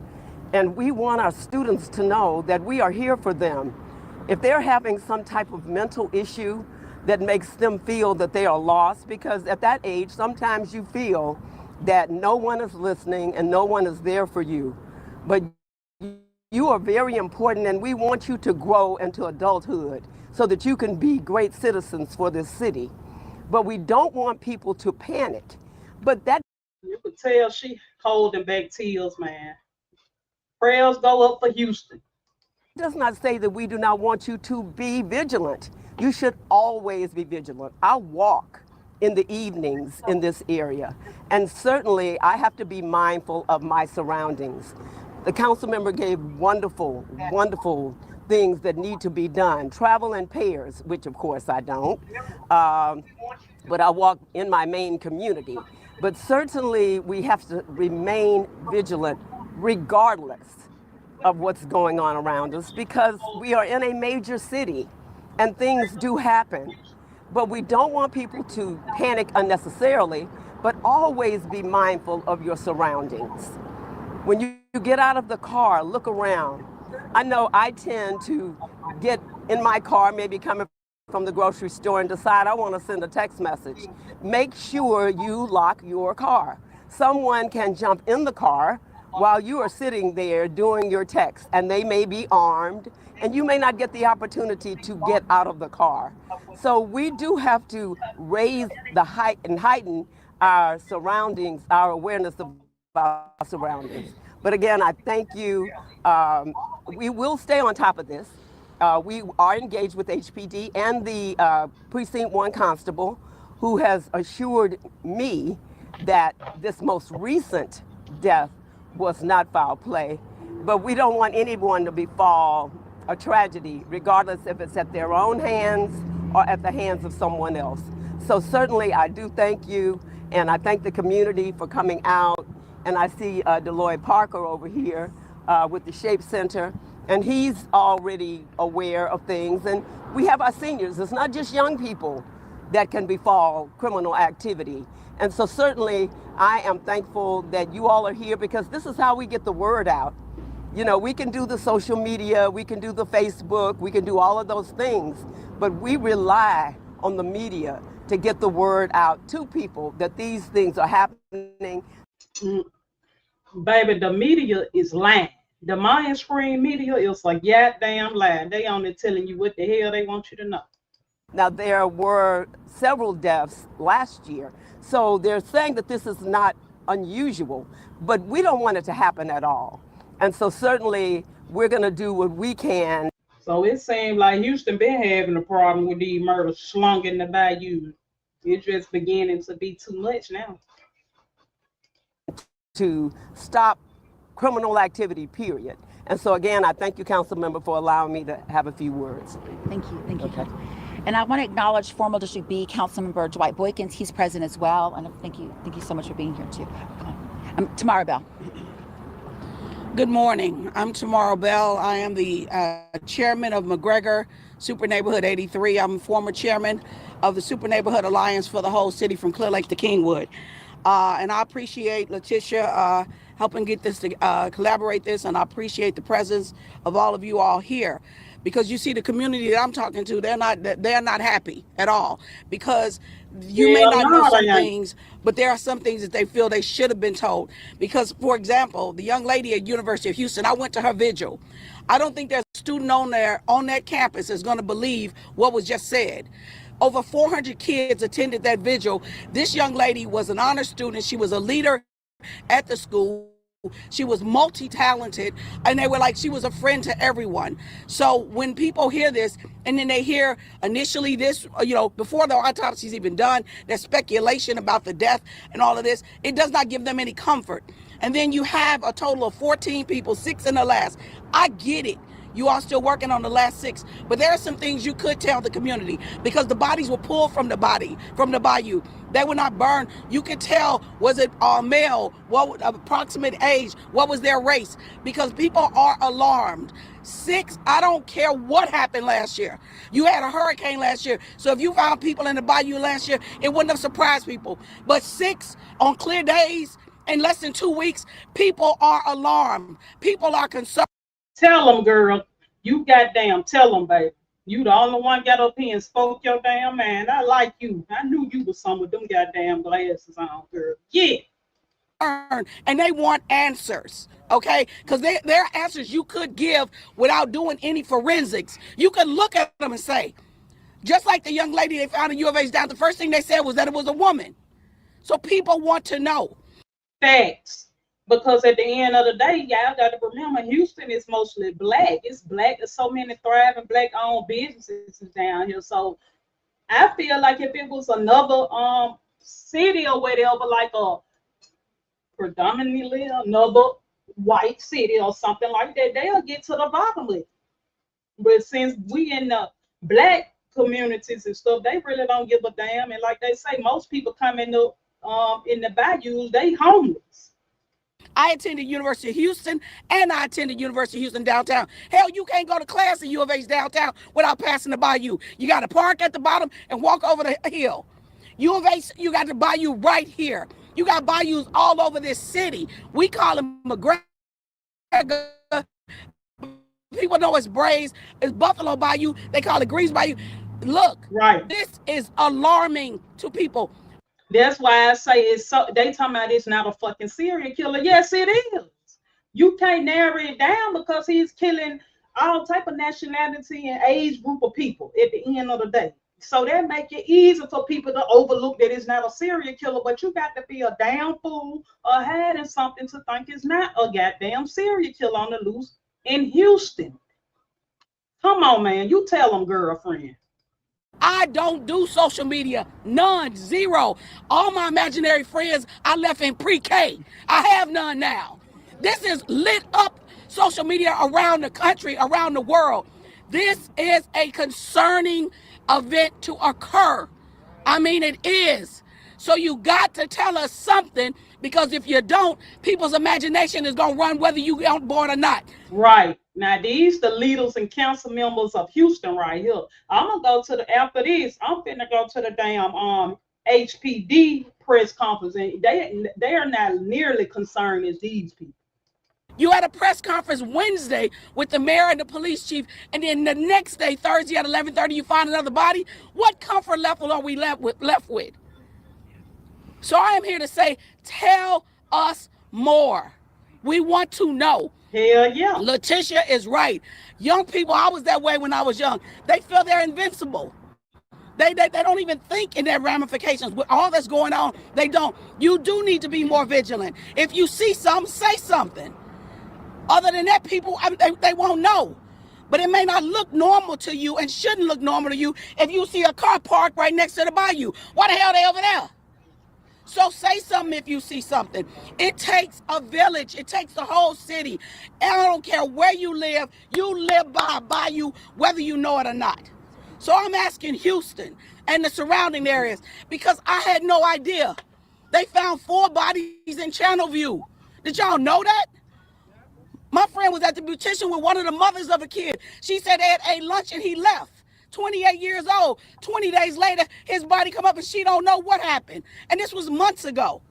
And we want our students to know that we are here for them. If they're having some type of mental issue that makes them feel that they are lost, because at that age, sometimes you feel that no one is listening and no one is there for you. But you are very important, and we want you to grow into adulthood so that you can be great citizens for this city. But we don't want people to panic. But that you could tell she holding back tears, man. Prayers go up for Houston. Does not say that we do not want you to be vigilant. You should always be vigilant. I walk in the evenings in this area, and certainly I have to be mindful of my surroundings. The council member gave wonderful, wonderful things that need to be done. Travel in pairs, which of course I don't, but I walk in my main community. But certainly we have to remain vigilant regardless of what's going on around us, because we are in a major city and things do happen. But we don't want people to panic unnecessarily, but always be mindful of your surroundings. When you get out of the car, look around. I know I tend to get in my car, maybe coming from the grocery store and decide I want to send a text message, make sure you lock your car. Someone can jump in the car while you are sitting there doing your text, and they may be armed, and you may not get the opportunity to get out of the car. So we do have to raise the height and heighten our surroundings, our awareness of our surroundings. But again, I thank you. We will stay on top of this. We are engaged with HPD and the Precinct 1 Constable, who has assured me that this most recent death was not foul play. But we don't want anyone to befall a tragedy, regardless if it's at their own hands or at the hands of someone else. So certainly I do thank you, and I thank the community for coming out. And I see Deloy Parker over here with the Shape Center, and he's already aware of things. And we have our seniors. It's not just young people that can befall criminal activity. And so certainly I am thankful that you all are here, because this is how we get the word out. You know, we can do the social media, we can do the Facebook, we can do all of those things, but we rely on the media to get the word out to people that these things are happening. Baby, the media is lying. The mainstream media is like goddamn lie. They only telling you what the hell they want you to know. Now, there were several deaths last year, so they're saying that this is not unusual, but we don't want it to happen at all. And so certainly we're going to do what we can. So it seems like Houston been having a problem with these murders slung in the bayou. It's just beginning to be too much now. To stop criminal activity, period. And so again, I thank you, Council Member, for allowing me to have a few words. Thank you. Okay. And I want to acknowledge former District B Councilmember Dwight Boykins. He's present as well. And thank you so much for being here too. Tamara Bell. Good morning. I'm Tamara Bell. I am the chairman of McGregor Super Neighborhood 83. I'm former chairman of the Super Neighborhood Alliance for the whole city from Clear Lake to Kingwood. And I appreciate Letitia helping get this to collaborate this, and I appreciate the presence of all of you all here, because you see the community that I'm talking to, they're not happy at all, because you may not know some things, but there are some things that they feel they should have been told. Because, for example, the young lady at University of Houston, I went to her vigil. I don't think there's a student on that campus that's going to believe what was just said. Over 400 kids attended that vigil. This young lady was an honor student. She was a leader at the school. She was multi-talented, and they were like, she was a friend to everyone. So when people hear this, and then they hear initially this, before the autopsy's even done, there's speculation about the death and all of this, it does not give them any comfort. And then you have a total of 14 people, 6 in the last. I get it. You are still working on the last 6, but there are some things you could tell the community, because the bodies were pulled from the bayou. They were not burned. You could tell, was it male, what approximate age, what was their race, because people are alarmed. 6, I don't care what happened last year. You had a hurricane last year, so if you found people in the bayou last year, it wouldn't have surprised people. But 6 on clear days in less than 2 weeks, people are alarmed. People are concerned. Tell them, girl. You goddamn tell them, baby. You the only one got up here and spoke your damn man. I like you. I knew you was some with them goddamn glasses on, girl. Yeah. And they want answers, okay? Because there are answers you could give without doing any forensics. You could look at them and say, just like the young lady they found in U of H down, the first thing they said was that it was a woman. So people want to know. Facts. Because at the end of the day, y'all got to remember, Houston is mostly black. It's black. There's so many thriving black-owned businesses down here. So I feel like if it was another city or whatever, like a predominantly another white city or something like that, they'll get to the bottom of it. But since we in the black communities and stuff, they really don't give a damn. And like they say, most people coming up in the bayous, they homeless. I attended University of Houston, and I attended University of Houston downtown. Hell, you can't go to class at U of H downtown without passing the bayou. You got to park at the bottom and walk over the hill. U of H, you got the bayou right here. You got bayous all over this city. We call them McGregor. People know it's Braves. It's Buffalo Bayou. They call it Grease Bayou. Look, Right. this is alarming to people. That's why I say it's so. They talking about it's not a fucking serial killer. Yes, it is. You can't narrow it down because he's killing all type of nationality and age group of people at the end of the day. So that make it easy for people to overlook that it's not a serial killer, but you got to be a damn fool or hiding something to think it's not a goddamn serial killer on the loose in Houston. Come on, man. You tell them, girlfriend. I don't do social media. None. Zero. All my imaginary friends I left in pre-K. I have none now. This is lit up social media around the country, around the world. This is a concerning event to occur. I mean, it is. So you got to tell us something, because if you don't, people's imagination is going to run whether you get on board or not. Right. Now, these the leaders and council members of Houston right here. I'm going to go to the, after this, I'm finna go to the damn HPD press conference. And they are not nearly concerned as these people. You had a press conference Wednesday with the mayor and the police chief, and then the next day, Thursday at 11:30, you find another body. What comfort level are we left with? So I am here to say, tell us more. We want to know. Hell yeah. Letitia is right. Young people, I was that way when I was young. They feel they're invincible. They don't even think in their ramifications. With all that's going on, they don't. You do need to be more vigilant. If you see something, say something. Other than that, people, they won't know. But it may not look normal to you and shouldn't look normal to you if you see a car parked right next to the bayou. Why the hell are they over there? So say something if you see something. It takes a village. It takes the whole city. And I don't care where you live by a bayou, whether you know it or not. So I'm asking Houston and the surrounding areas, because I had no idea. They found 4 bodies in Channelview. Did y'all know that? My friend was at the beautician with one of the mothers of a kid. She said they had ate lunch and he left. 28 years old. 20 days later, his body come up and she don't know what happened. And this was months ago.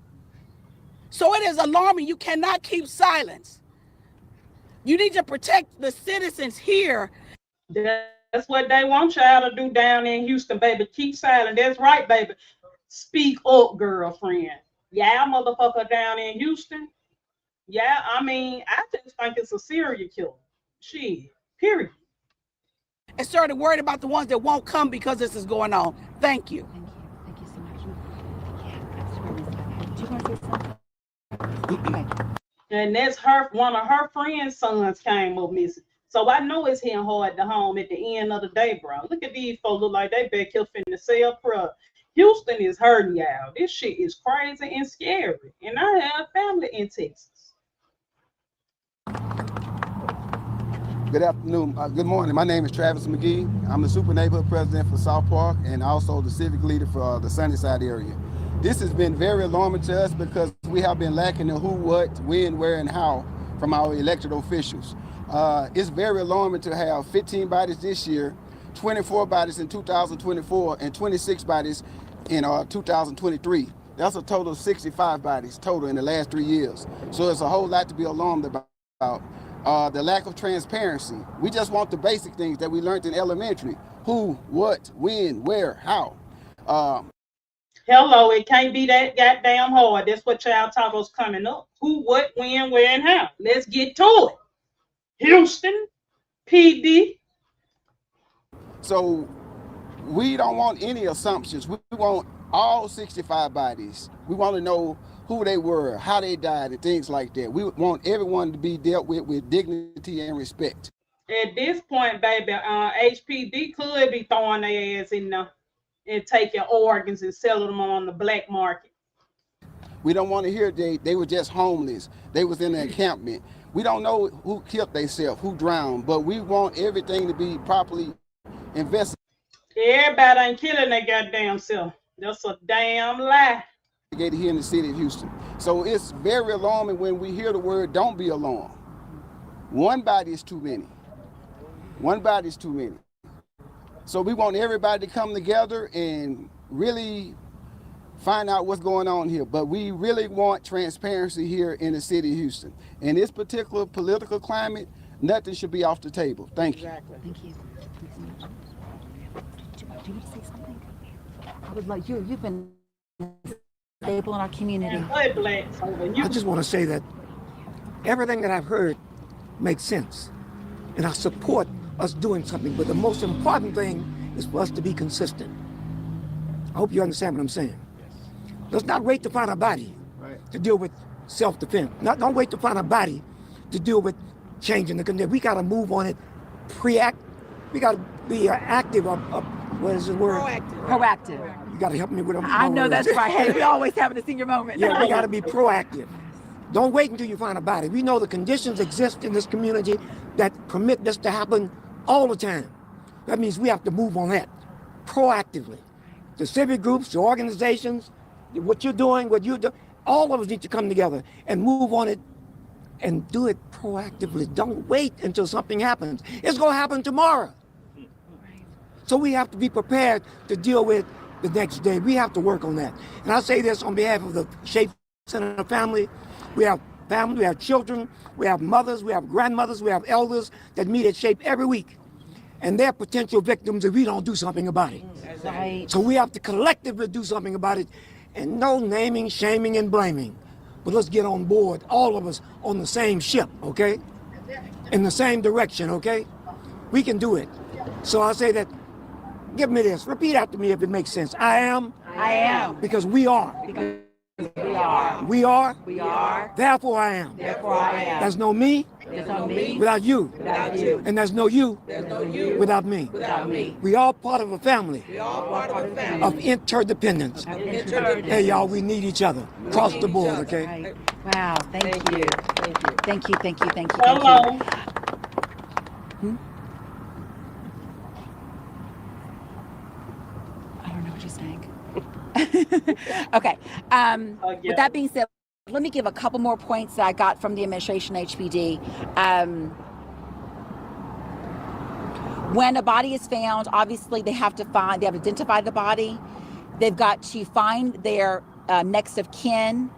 So it is alarming. You cannot keep silence. You need to protect the citizens here. That's what they want y'all to do down in Houston, baby. Keep silent. That's right, baby. Speak up, girlfriend. Yeah, motherfucker down in Houston. Yeah, I mean, I just think it's a serial killer. Shit, period. And started worried about the ones that won't come because this is going on. Thank you. Thank you so much. Yeah, do you want to say something? Okay. And that's one of her friend's sons came up missing. So I know it's hitting hard to home at the end of the day, bro. Look at these folks, look like they back here finna sell pro. Houston is hurting y'all. This shit is crazy and scary. And I have family in Texas. Good afternoon. Good morning. My name is Travis McGee. I'm the super neighborhood president for South Park and also the civic leader for the Sunnyside area. This has been very alarming to us because we have been lacking the who, what, when, where, and how from our elected officials. It's very alarming to have 15 bodies this year, 24 bodies in 2024, and 26 bodies in 2023. That's a total of 65 bodies total in the last 3 years. So it's a whole lot to be alarmed about. The lack of transparency. We just want the basic things that we learned in elementary. Who, what, when, where, how. Hello, it can't be that goddamn hard. That's what y'all taught us coming up. Who, what, when, where, and how. Let's get to it. Houston, PD. So we don't want any assumptions. We want all 65 bodies. We want to know who they were, how they died, and things like that. We want everyone to be dealt with dignity and respect. At this point, baby, HPD could be throwing their ass in there and taking organs and selling them on the black market. We don't want to hear they were just homeless. They was in an encampment. We don't know who killed themselves, who drowned, but we want everything to be properly investigated. Everybody ain't killing their goddamn self. That's a damn lie. Here in the city of Houston. So it's very alarming when we hear the word don't be alarmed. One body is too many. One body is too many. So we want everybody to come together and really find out what's going on here. But we really want transparency here in the city of Houston. In this particular political climate, nothing should be off the table. Thank you. Exactly. Thank you. Do you want to say something? I would like you've been stable in our community. I just want to say that everything that I've heard makes sense. And I support us doing something. But the most important thing is for us to be consistent. I hope you understand what I'm saying. Let's not wait to find a body to deal with self-defense. Don't wait to find a body to deal with changing the condition. We got to move on it. We got to be active. What is the word? Proactive. You got to help me with them. I know that's right. Hey, we always having a senior moment. Yeah, we got to be proactive. Don't wait until you find a body. We know the conditions exist in this community that permit this to happen all the time. That means we have to move on that proactively. The civic groups, the organizations, what you're doing, what you do, all of us need to come together and move on it and do it proactively. Don't wait until something happens. It's going to happen tomorrow. So we have to be prepared to deal with the next day. We have to work on that. And I say this on behalf of the Shape Center family. We have family, we have children, we have mothers, we have grandmothers, we have elders that meet at Shape every week. And they're potential victims if we don't do something about it. Right. So we have to collectively do something about it. And no naming, shaming, and blaming. But let's get on board, all of us on the same ship, okay? In the same direction, okay? We can do it. So I say that, give me this. Repeat after me if it makes sense. I am. I am. Because we are. Because we are. We are. We are. Therefore I am. Therefore I am. There's no me. There's no me. Without you. Without you. And there's no you. There's no you. Without me. Without me. We all part of a family. We all part of a family. Of interdependence. Hey y'all, we need each other. Across the board, okay? Right. Wow, thank you. Thank you. Hello. I don't know what you're saying. Okay. With that being said, let me give a couple more points that I got from the administration HPD. When a body is found, obviously they have to identify the body. They've got to find their next of kin.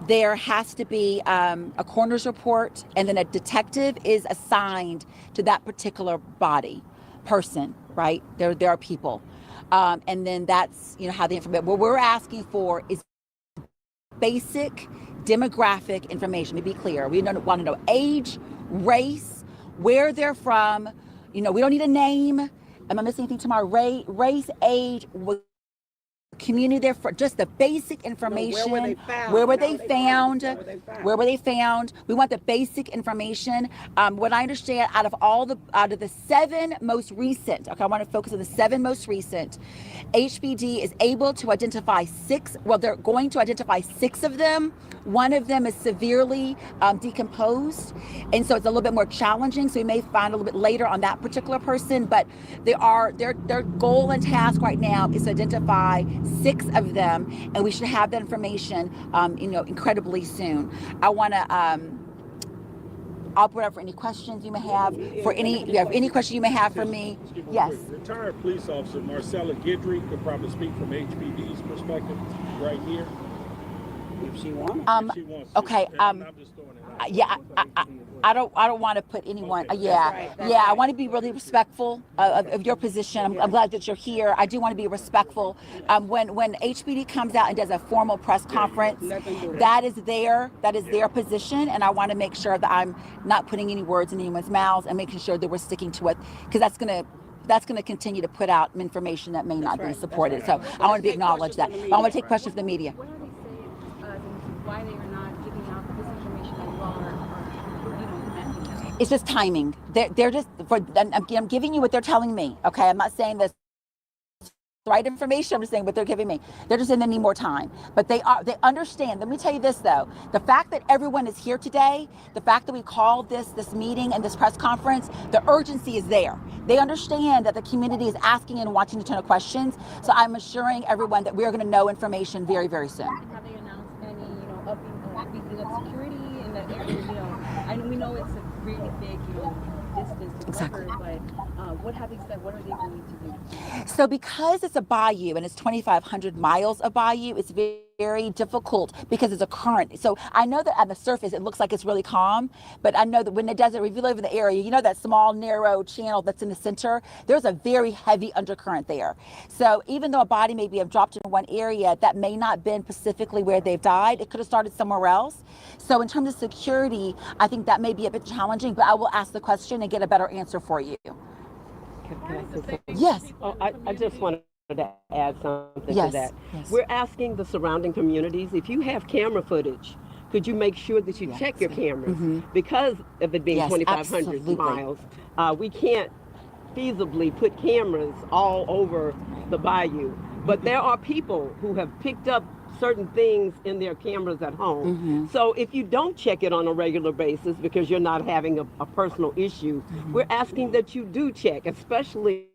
There has to be a coroner's report, and then a detective is assigned to that particular person, right? There are people. And then that's, how the information, what we're asking for is basic demographic information. To be clear, we want to know age, race, where they're from. We don't need a name. Am I missing anything tomorrow? Race, age, community they're from, just the basic information. Where were they found? Where were they found? We want the basic information. What I understand, out of the 7 most recent, okay, I want to focus on the 7 most recent. HPD is able to identify 6. Well, they're going to identify 6 of them. One of them is severely decomposed, and so it's a little bit more challenging. So we may find a little bit later on that particular person, but their goal and task right now is to identify 6 of them, and we should have that information, incredibly soon. I want to. I'll put up for any questions you may have. If you have any question you may have for me, yes. Retired police officer Marcella Guidry could probably speak from HPD's perspective right here. If she wants. Okay. I'm just throwing it out. I don't want to put anyone. I want to be really respectful of your position. I'm glad that you're here. I do want to be respectful. When HPD comes out and does a formal press conference, that is their position, and I want to make sure that I'm not putting any words in anyone's mouths and making sure that we're sticking to it, because that's going to continue to put out information that may not be supported. So I want to acknowledge that. I want to take questions from the media. Why they are not giving out this information that you all are It's just timing. They're just I'm giving you what they're telling me. Okay, I'm not saying this the right information. I'm just saying what they're giving me. They're just saying they need more time. But they understand. Let me tell you this though: the fact that everyone is here today, the fact that we called this meeting and this press conference, the urgency is there. They understand that the community is asking and wanting a ton of questions. So I'm assuring everyone that we are going to know information very, very soon. Have they announced any, beefing up security in that area? I know we know it's a really big, distance to cover, but What have they said? What are they going to do? So because it's a bayou and it's 2,500 miles of bayou, it's very difficult because it's a current. So I know that on the surface it looks like it's really calm, but I know that when it doesn't, if you live in the area, you know that small narrow channel that's in the center, there's a very heavy undercurrent there. So even though a body may be dropped in one area, that may not have been specifically where they've died. It could have started somewhere else. So in terms of security, I think that may be a bit challenging, but I will ask the question and get a better answer for you. Can I say something? Yes. Oh, I just wanted to add something Yes, to that. yes. We're asking the surrounding communities, if you have camera footage, could you make sure that you check your cameras? Because of it being Yes, 2,500 absolutely. miles, we can't feasibly put cameras all over the bayou. But there are people who have picked up certain things in their cameras at home. So if you don't check it on a regular basis because you're not having a personal issue, we're asking that you do check, especially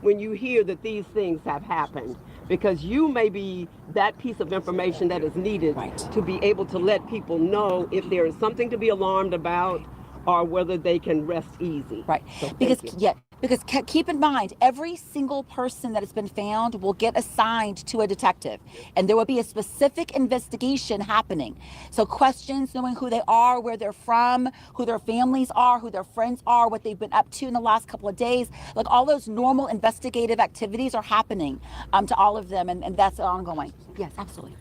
when you hear that these things have happened, because you may be that piece of information that is needed to be able to let people know if there is something to be alarmed about or whether they can rest easy. Right. So Because thank you. yeah, because keep in mind, every single person that has been found will get assigned to a detective, and there will be a specific investigation happening. So questions, knowing who they are, where they're from, who their families are, who their friends are, what they've been up to in the last couple of days, like all those normal investigative activities are happening to all of them, and that's ongoing. Yes, absolutely.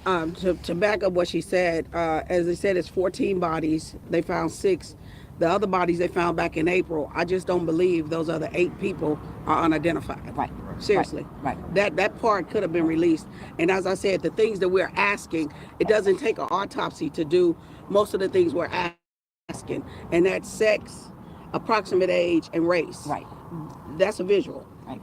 To back up what she said, as they said, it's 14 bodies. They found 6. The other bodies they found back in April, I just don't believe those other 8 people are unidentified. Right. Seriously. Right. That part could have been released. And as I said, the things that we're asking, it doesn't take an autopsy to do most of the things we're asking. And that's sex, approximate age, and race. Right. That's a visual. Right.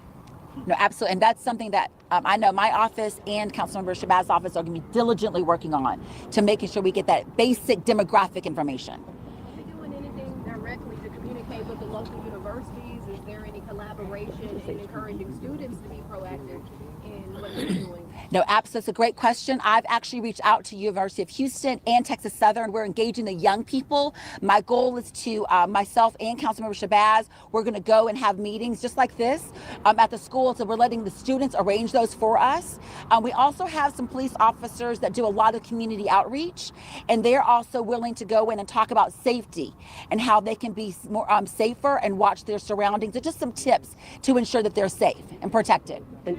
No, absolutely. And that's something that I know my office and Councilmember Shabazz's office are going to be diligently working on to making sure we get that basic demographic information. Are they doing anything directly to communicate with the local universities? Is there any collaboration in encouraging students to be proactive in what they're doing? No, absolutely. It's a great question. I've actually reached out to University of Houston and Texas Southern. We're engaging the young people. My goal is to, myself and Councilmember Shabazz, we're going to go and have meetings just like this at the school. So we're letting the students arrange those for us. We also have some police officers that do a lot of community outreach, and they're also willing to go in and talk about safety and how they can be more safer and watch their surroundings. And just some tips to ensure that they're safe and protected. And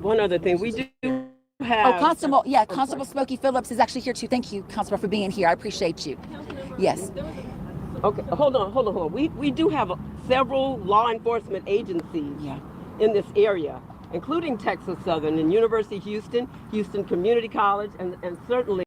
one other thing, we do have... Constable Smokey Phillips is actually here too. Thank you, Constable, for being here. I appreciate you. Yes. Okay, hold on. We do have several law enforcement agencies in this area, including Texas Southern and University of Houston, Houston Community College, and certainly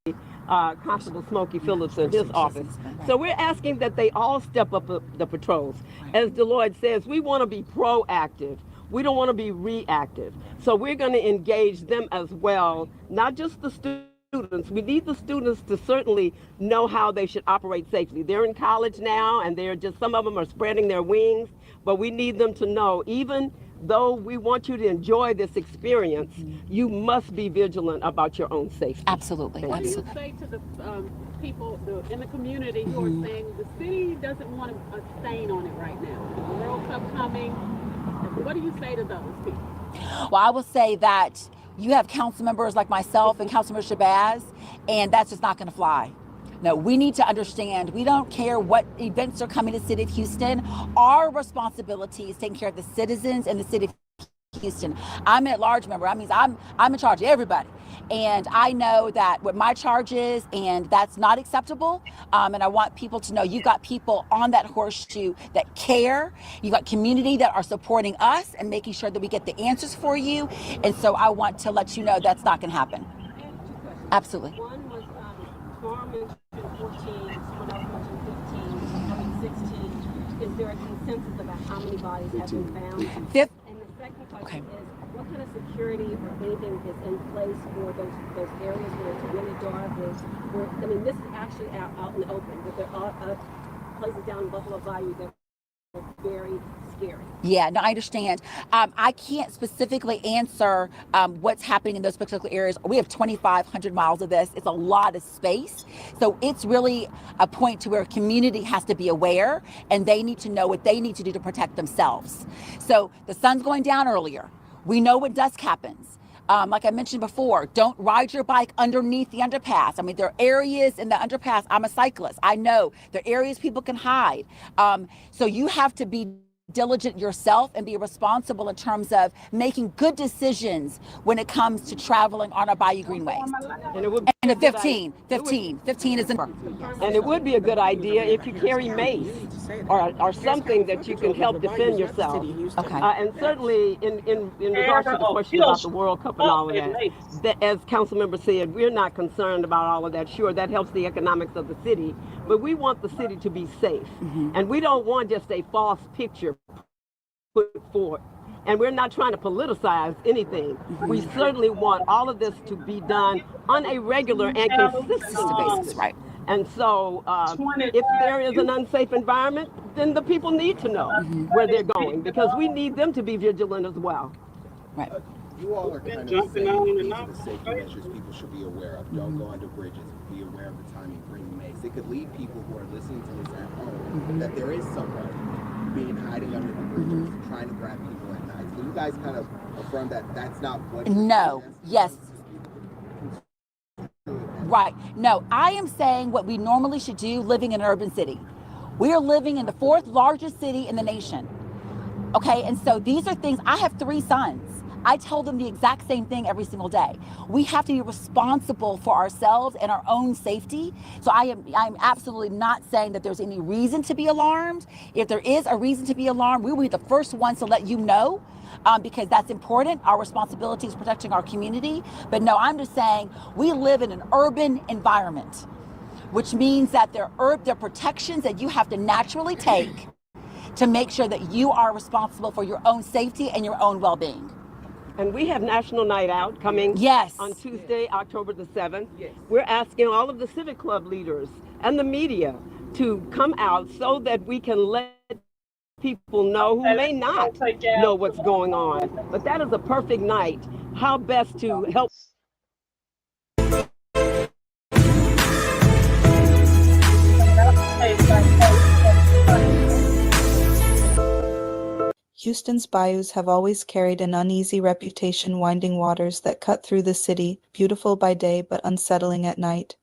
Constable Smokey Phillips and his office. So we're asking that they all step up the patrols. As Deloitte says, we want to be proactive. We don't want to be reactive. So we're going to engage them as well, not just the students. We need the students to certainly know how they should operate safely. They're in college now, and some of them are spreading their wings, but we need them to know, even though we want you to enjoy this experience, you must be vigilant about your own safety. Absolutely. What do you say to the people in the community who are saying the city doesn't want a stain on it right now? The World Cup coming. What do you say to those people? Well, I will say that you have council members like myself and Councilmember Shabazz, and that's just not going to fly. No, we need to understand, we don't care what events are coming to the city of Houston. Our responsibility is taking care of the citizens and the city of Houston. I'm an at-large member. That means I'm in charge of everybody. And I know that what my charge is, and that's not acceptable. And I want people to know you've got people on that horseshoe that care. You've got community that are supporting us and making sure that we get the answers for you. And so I want to let you know that's not going to happen. Absolutely. One was Storm mentioned 14, someone else mentioned 15, 16. Is there a consensus about how many bodies have been found? Fifth. And the second question is, what kind of security or anything is in place for those areas where it's really dark? This is actually out in the open, but there are places down in Buffalo Bayou that are very scary. Yeah, no, I understand. I can't specifically answer what's happening in those particular areas. We have 2,500 miles of this. It's a lot of space. So it's really a point to where a community has to be aware and they need to know what they need to do to protect themselves. So the sun's going down earlier. We know when dusk happens. Like I mentioned before, don't ride your bike underneath the underpass. I mean, there are areas in the underpass. I'm a cyclist. I know there are areas people can hide. So you have to be diligent yourself and be responsible in terms of making good decisions when it comes to traveling on our Bayou Greenways. And it would be And a the good 15 is in. And it would be a good idea if you carry mace or something that you can help defend yourself. Okay. And certainly in regards to the question about the World Cup and all of that, as council member said, we're not concerned about all of that. Sure, that helps the economics of the city, but we want the city to be safe. And we don't want just a false picture put forward. And we're not trying to politicize anything. We certainly want all of this to be done on a regular and consistent basis. Right. And so if there is an unsafe environment, then the people need to know where they're going because we need them to be vigilant as well. Right. You all are kind of saying these are the safety measures people should be aware of. Don't go under bridges. Be aware of the timing. Bring mace. It could lead people who are listening to this at home that there is somebody being hiding under the bridges, trying to grab people at night. So you guys kind of affirm that that's not what. No. Yes. Right. No, I am saying what we normally should do living in an urban city. We are living in the 4th largest city in the nation. Okay, and so these are things, I have 3 sons. I tell them the exact same thing every single day. We have to be responsible for ourselves and our own safety. So I'm absolutely not saying that there's any reason to be alarmed. If there is a reason to be alarmed, we will be the first ones to let you know. Because that's important. Our responsibility is protecting our community. But no, I'm just saying we live in an urban environment, which means that there are protections that you have to naturally take to make sure that you are responsible for your own safety and your own well-being. And we have National Night Out coming on Tuesday, October the 7th. We're asking all of the Civic Club leaders and the media to come out so that we can let people know who may not know what's going on. But that is a perfect night. How best to help. Houston's bayous have always carried an uneasy reputation, winding waters that cut through the city, beautiful by day but unsettling at night.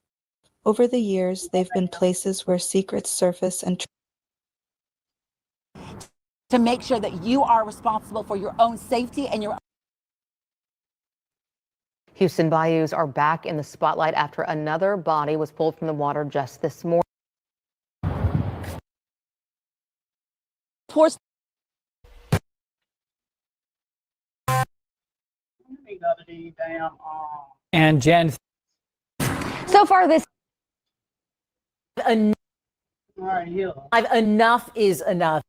Over the years, they've been places where secrets surface and to make sure that you are responsible for your own safety and your. Houston Bayous are back in the spotlight after another body was pulled from the water just this morning. And Jen. So far this enough is enough.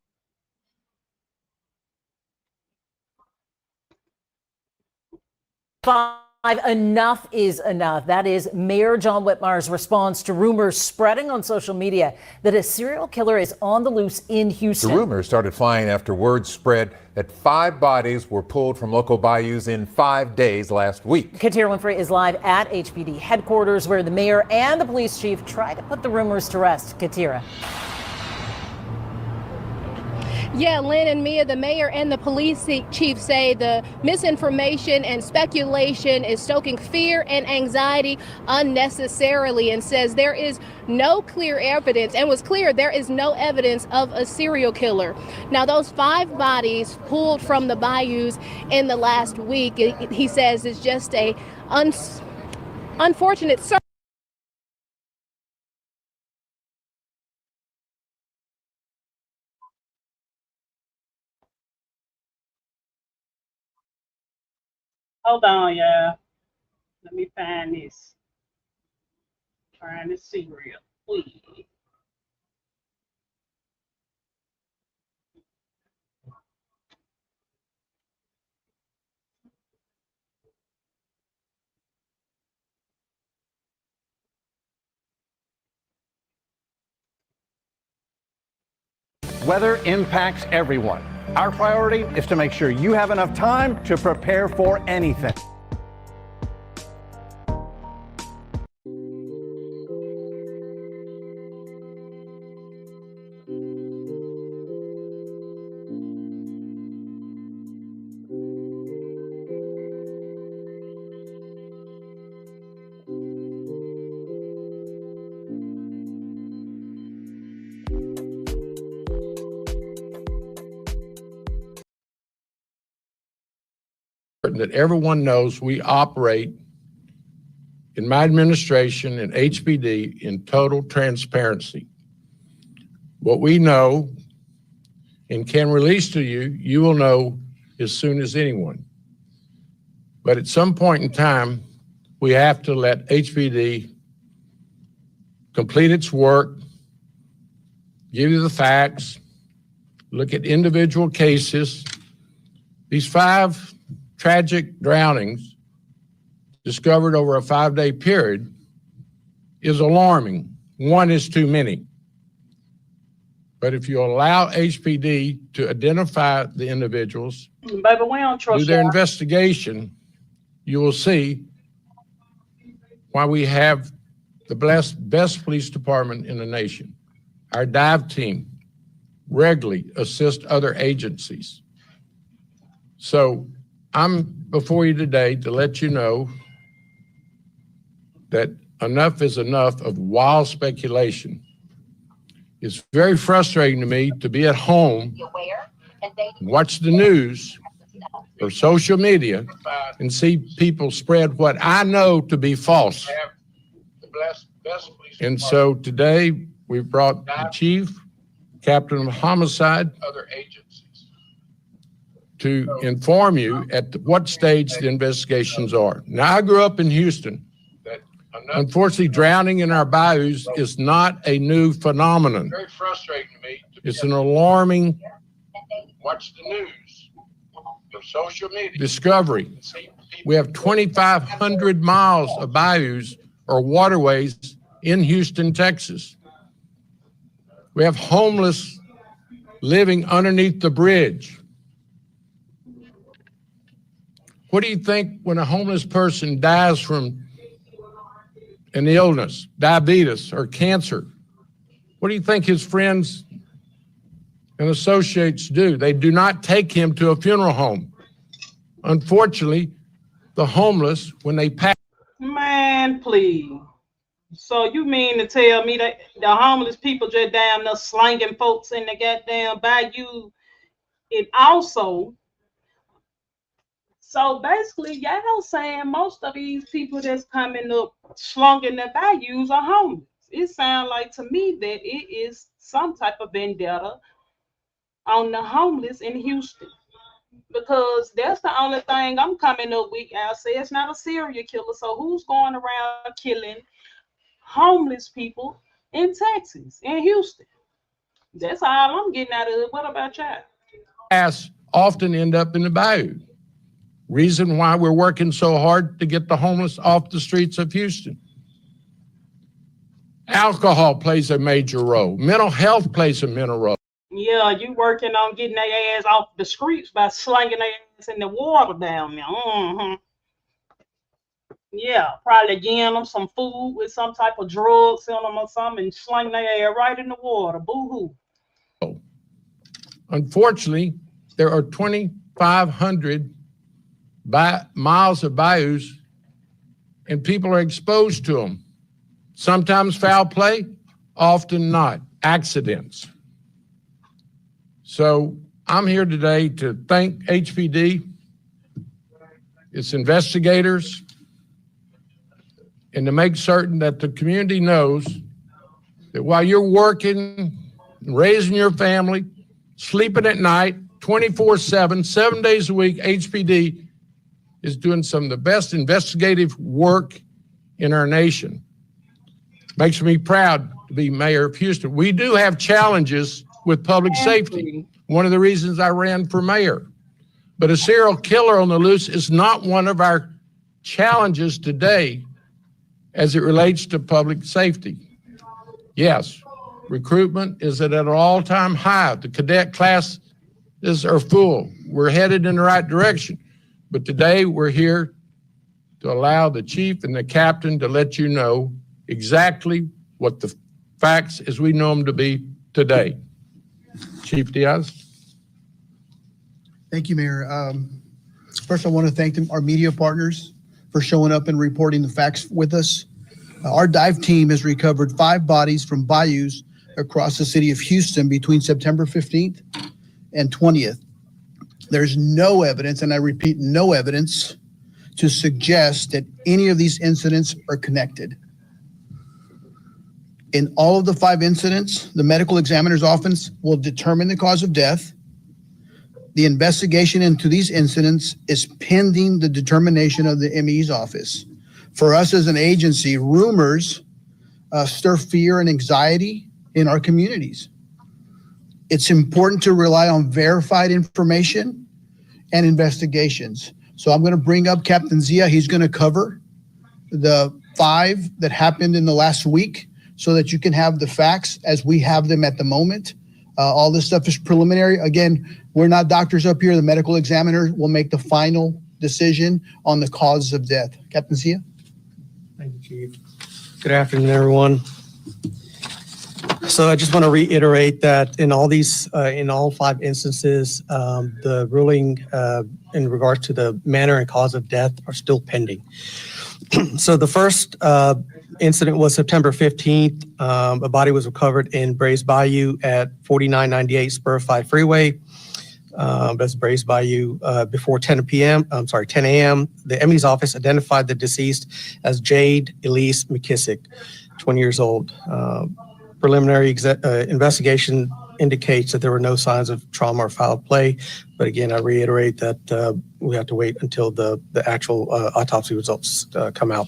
Enough is enough. That is Mayor John Whitmire's response to rumors spreading on social media that a serial killer is on the loose in Houston. The rumors started flying after word spread that 5 bodies were pulled from local bayous in 5 days last week. Katira Winfrey is live at HPD headquarters where the mayor and the police chief try to put the rumors to rest. Katira. Yeah, Lynn and Mia, the mayor and the police chief say the misinformation and speculation is stoking fear and anxiety unnecessarily, and says there is no clear evidence, and was clear there is no evidence of a serial killer. Now, those 5 bodies pulled from the bayous in the last week, he says, is just a unfortunate circumstance. Hold on, y'all. Let me find this. Trying to see real quick. Weather impacts everyone. Our priority is to make sure you have enough time to prepare for anything. That everyone knows we operate in my administration and HPD in total transparency. What we know and can release to you, you will know as soon as anyone. But at some point in time, we have to let HPD complete its work, give you the facts, look at individual cases. These 5 tragic drownings discovered over a 5-day period is alarming. One is too many. But if you allow HPD to identify the individuals, Baby, we don't trust do their y'all. investigation, you will see why we have the best police department in the nation. Our dive team regularly assists other agencies. So I'm before you today to let you know that enough is enough of wild speculation. It's very frustrating to me to be at home, watch the news or social media, and see people spread what I know to be false. And so today we brought the chief, captain of homicide, to inform you at what stage the investigations are. Now, I grew up in Houston. Unfortunately, drowning in our bayous is not a new phenomenon. Very frustrating to me. It's an alarming watch the news or social media discovery. We have 2,500 miles of bayous or waterways in Houston, Texas. We have homeless living underneath the bridge. What do you think when a homeless person dies from an illness, diabetes, or cancer? What do you think his friends and associates do? They do not take him to a funeral home. Unfortunately, the homeless, when they pass. Man, please. So you mean to tell me that the homeless people just damn near slanging folks in the goddamn bayou? It also, so basically, y'all saying most of these people that's coming up slunging the bayous are homeless. It sounds like to me that it is some type of vendetta on the homeless in Houston, because that's the only thing I'm coming up with. I'll say it's not a serial killer. So who's going around killing homeless people in Texas, in Houston? That's all I'm getting out of it. What about y'all? Often end up in the bayou. Reason why we're working so hard to get the homeless off the streets of Houston. Alcohol plays a major role. Mental health plays a major role. Yeah, you working on getting their ass off the streets by slinging their ass in the water down there. Yeah, probably getting them some food with some type of drugs in them or something and sling their ass right in the water. Boo-hoo. Unfortunately, there are 2,500 miles of bayous, and people are exposed to them. Sometimes foul play, often not. Accidents. So I'm here today to thank HPD, its investigators, and to make certain that the community knows that while you're working, raising your family, sleeping at night, 24/7, 7 days a week, HPD is doing some of the best investigative work in our nation. Makes me proud to be mayor of Houston. We do have challenges with public safety. One of the reasons I ran for mayor. But a serial killer on the loose is not one of our challenges today as it relates to public safety. Yes, recruitment is at an all-time high. The cadet class are full. We're headed in the right direction. But today we're here to allow the chief and the captain to let you know exactly what the facts as we know them to be today. Chief Diaz. Thank you, Mayor. First, I want to thank our media partners for showing up and reporting the facts with us. Our dive team has recovered 5 bodies from bayous across the city of Houston between September 15th and 20th. There's no evidence, and I repeat, no evidence to suggest that any of these incidents are connected. In all of the 5 incidents, the medical examiner's office will determine the cause of death. The investigation into these incidents is pending the determination of the ME's office. For us as an agency, rumors stir fear and anxiety in our communities. It's important to rely on verified information and investigations. So I'm going to bring up Captain Zia. He's going to cover the 5 that happened in the last week so that you can have the facts as we have them at the moment. All this stuff is preliminary. Again, we're not doctors up here. The medical examiner will make the final decision on the cause of death. Captain Zia? Thank you, Chief. Good afternoon, everyone. So I just want to reiterate that in all 5 instances, the ruling in regards to the manner and cause of death are still pending. So the first incident was September 15th. A body was recovered in Brays Bayou at 4998 Spur 5 Freeway. That's Brays Bayou before 10 a.m. The ME's office identified the deceased as Jade Elise McKissick, 20 years old. Preliminary investigation indicates that there were no signs of trauma or foul play. But again, I reiterate that we have to wait until the actual autopsy results come out.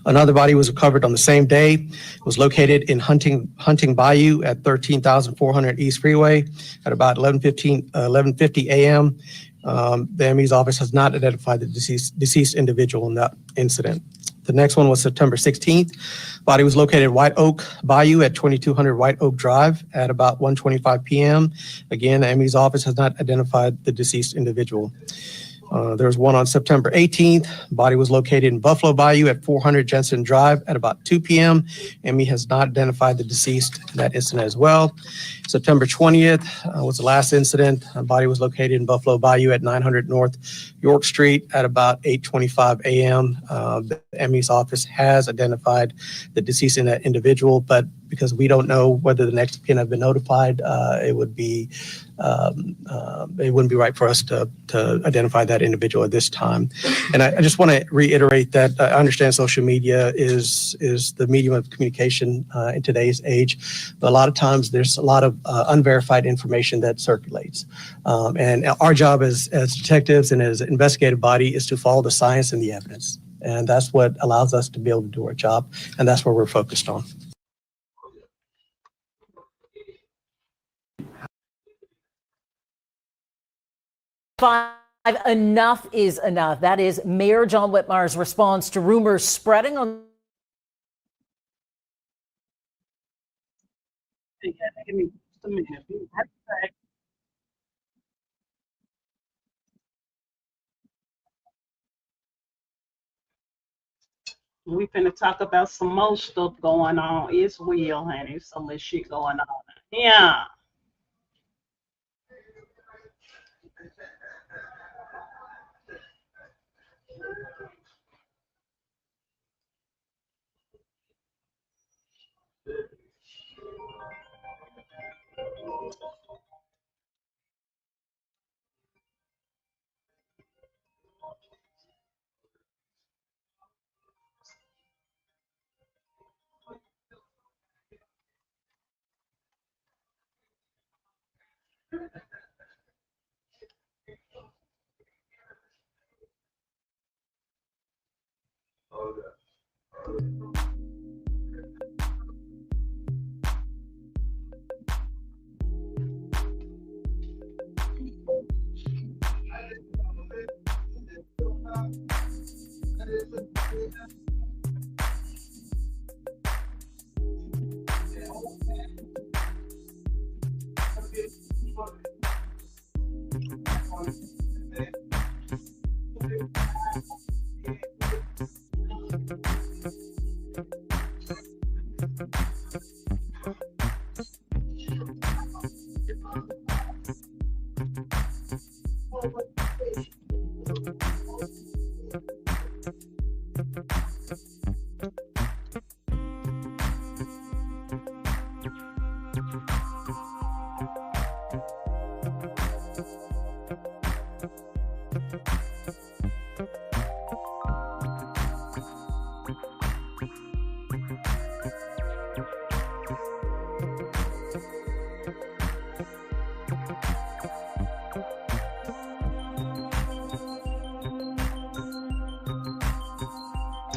Another body was recovered on the same day. It was located in Hunting Bayou at 13,400 East Freeway at about 11:50 a.m. The ME's office has not identified the deceased individual in that incident. The next one was September 16th. Body was located at White Oak Bayou at 2200 White Oak Drive at about 1:25 p.m. Again, the ME's office has not identified the deceased individual. There was one on September 18th. Body was located in Buffalo Bayou at 400 Jensen Drive at about 2 p.m. ME has not identified the deceased in that incident as well. September 20th was the last incident. Body was located in Buffalo Bayou at 900 North York Street at about 8:25 a.m. The ME's office has identified the deceased in that individual, but because we don't know whether the next of kin have been notified, it wouldn't be right for us to identify that individual at this time. And I just want to reiterate that I understand social media is the medium of communication in today's age, but a lot of times there's a lot of unverified information that circulates. And our job as detectives and as an investigative body is to follow the science and the evidence. And that's what allows us to be able to do our job. And that's what we're focused on. Enough is enough. That is Mayor John Whitmire's response to rumors spreading on. Give me just a minute. Be right back. We finna talk about some more stuff going on. It's real, honey. So much shit going on. Yeah.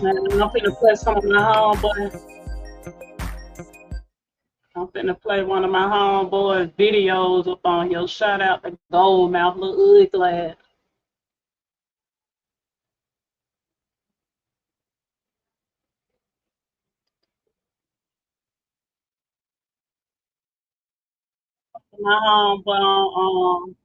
Man, I'm finna play some of my homeboy. I'm finna play one of my homeboys' videos up on here. Shout out to Goldmouth, little ugly. My homeboy,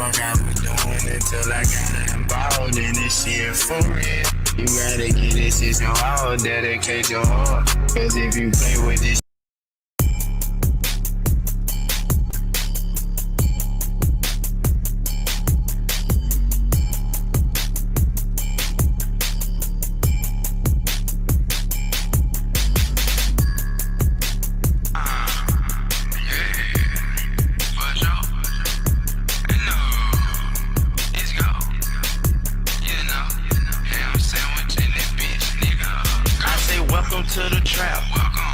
walk, I was doing it till I got involved in this shit for real. You gotta get this shit so hard, dedicate your heart. Cause if you play with this to the trap,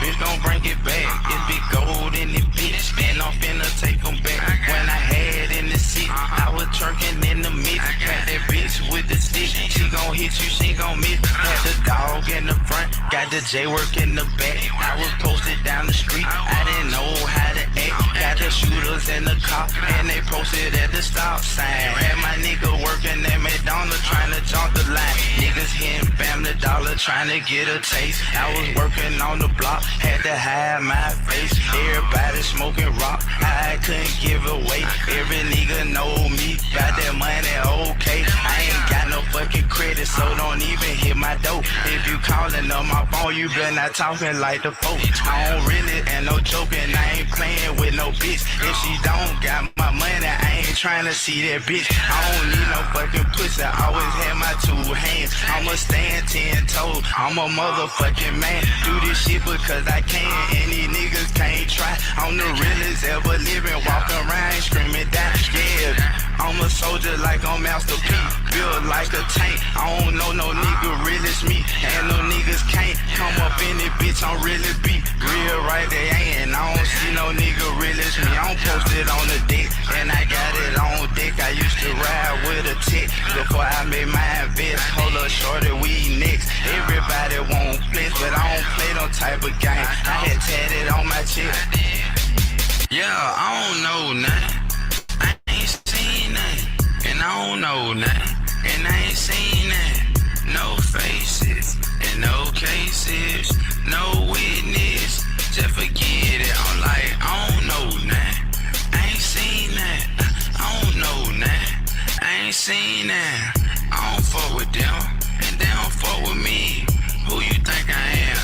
bitch don't bring it back. It's big gold in it, bitch, and I'm finna take them back. When I had in the seat, I was twerking in the mix. Had that bitch with the stick, she gon' hit you, she gon' miss. Had the dog in the front, got the J work in the back. I was posted down the street, I didn't know how to act. Got the shooters in the car, and they posted at the stop sign. Had my nigga working at McDonald's, trying to jump the line. Niggas hitting Family Dollar, trying to get a taste. I was working on the block, had to hide my face. Everybody smoking rock, I couldn't give away. Every nigga know me, got that money, okay. I ain't got no fucking credit, so don't even hit my door. If you calling on my phone, you better not talking like the folks. I don't really, and no joking, I ain't playing with no bitch. If she don't got my money, I ain't trying to see that bitch. I don't need no fucking pussy, I always have my two hands. I'ma stand 10 toes, I'm a motherfucking man. Do this shit because I can, and these niggas can't try. I'm the realest ever living, walk around screaming down. Yeah, I'm a soldier like I'm Master P, built like a tank. I don't know no nigga real as me, and no niggas can't come up in it, bitch. I'm really be real right they ain't. I don't see no nigga real as me. I'm posted on the dick, and I got it on deck. I used to ride with a tick before I made my invest. Hold up, shorty, we next. Everybody won't flex, but I don't play no type of game. I had tatted on my chest. Yeah, I don't know nothing. I ain't seen nothing, and I don't know nothing, and I ain't seen nothing. No faces, and no cases, no witness. Just forget it. I'm like, I don't know nothing. I ain't seen that. I don't know nothing. I ain't seen that. I don't fuck with them, and they don't fuck with me. Who you think I am?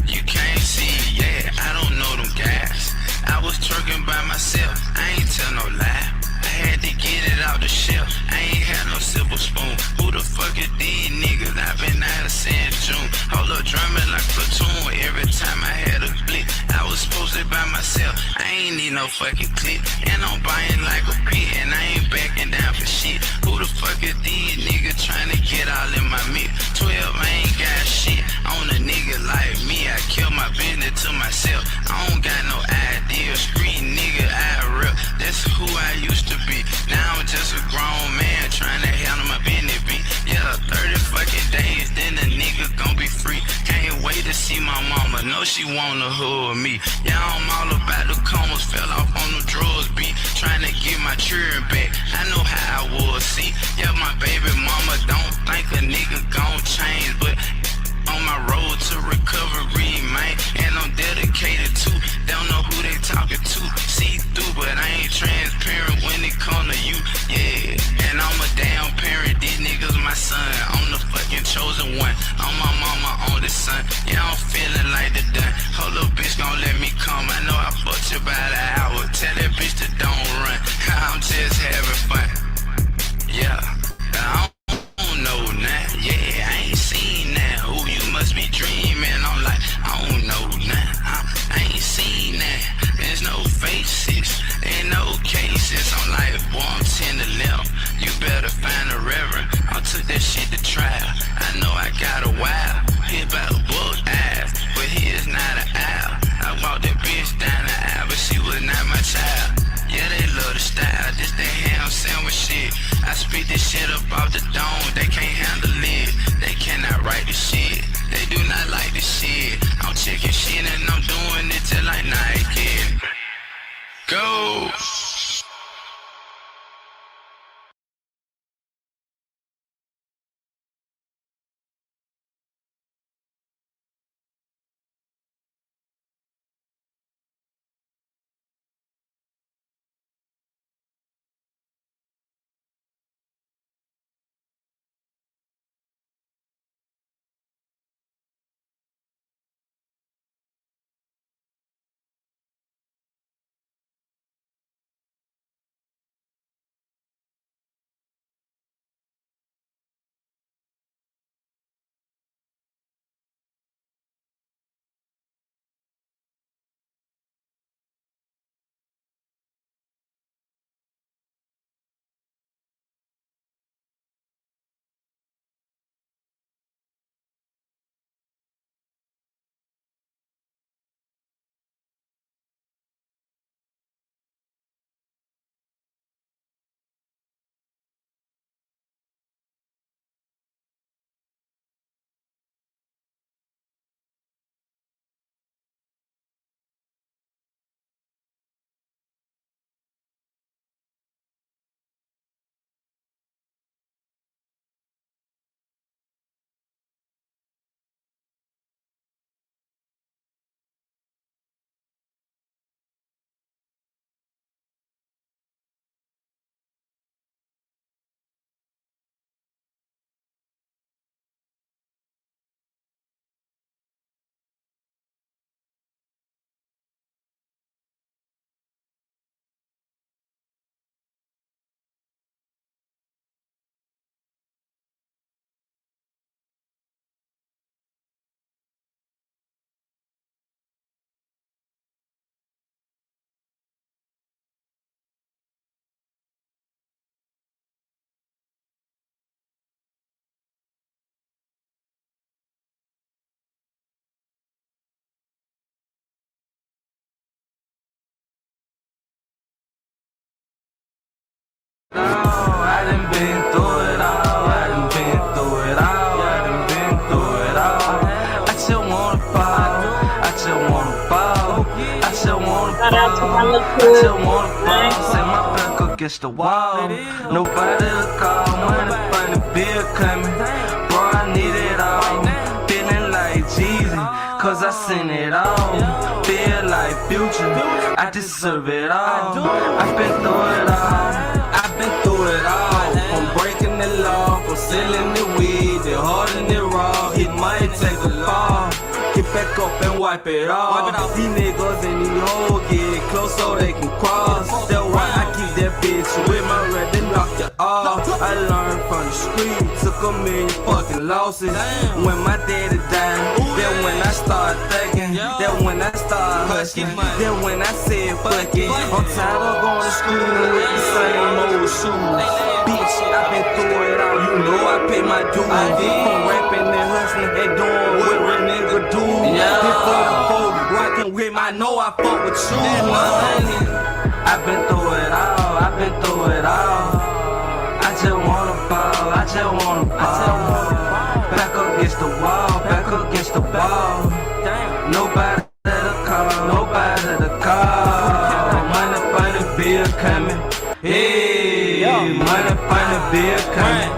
You can't see, yeah, I don't know them guys. I was twerking by myself, I ain't tell no lie. I had to get it out the shelf, I ain't had no silver spoon. Who the fuck is these niggas? I've been out of San June. Hold up, drumming like platoon. Every time I had a clip, I was posted by myself. I ain't need no fucking clip, and I'm buying like a pit, and I ain't backing down for shit. Who the fuck is these niggas trying to get all in my mix? 12, I ain't got shit on a nigga like me. I kill my business to myself. I don't got no idea. Street nigga, I rep. That's who I used to be. Now I'm just a grown man trying to handle my business beat. Yeah, 30 fucking days, then the nigga gon' be free. Can't wait to see my mama. Know she wanna hug me. Yeah, I'm all about the comas. Fell off on the drugs beat. Trying to get my children back. I know how I was. See, yeah, my baby mama don't think a nigga gon' change, but on my road to recovery, man, and I'm dedicated to. Don't know who they talking to. See through, but I ain't transparent when it come to you. Yeah, and I'm a damn parent. These niggas my son. I'm the fucking chosen one. I'm my mama on the son. Yeah, I'm feeling like the done. Hold up, bitch, gon' let me come. I know I fucked you about an hour. Tell that bitch to don't run. I'm just having fun. Yeah, I don't know now. Yeah, I ain't seen that. Who you must be dreaming? I'm like, I don't know now. I ain't seen that. There's no faces, ain't no cases. I'm like, boy, I'm 10 to left. You better find a reverend. I took that shit to trial. I know I got a while. He about to book eyes, but he is not an owl. I walked that bitch down the aisle, but she was not my child. Yeah, they love the style, this they ham sandwich shit. I speak this shit up off the dome, they can't handle it. They cannot write the shit, they do not like the shit. I'm checking shit and I'm doing it till like Nike. Go! I done been through it all. I done been through it all. I done been through it all. I just wanna ball. I just wanna ball. I just wanna Shout out to my ball. little I just cousin. wanna ball. Set my back against the wall. Nobody to call. Money from the bill coming. Bro, I need it all. Feeling like Jesus, cause I seen it all. Feel like Future, I deserve it all. I've been through it all. I've been through it all. From breaking the law, from selling the weed, the hard and the raw. It might take a fall. Get back up and wipe it off. These niggas and these hoes get close so they can cross. That's why I keep that bitch with my red to knock you off. I learned from the street, took a million fucking losses. When my daddy died, then when I started thinking, then when I started hustling, then when I said fuck it, I'm tired of going to school with the same old shoes. Bitch, I been through it all, you know I pay my dues. From rapping and hustling and doing what a nigga do. Before the folk rockin' with my, I know I fuck with you. I've been through it all, I've been through it all. I just wanna ball, I just wanna ball. Back up against the wall, back up against the wall. Nobody to call, nobody to call. Money for the bill coming. Hey, money for the bill coming.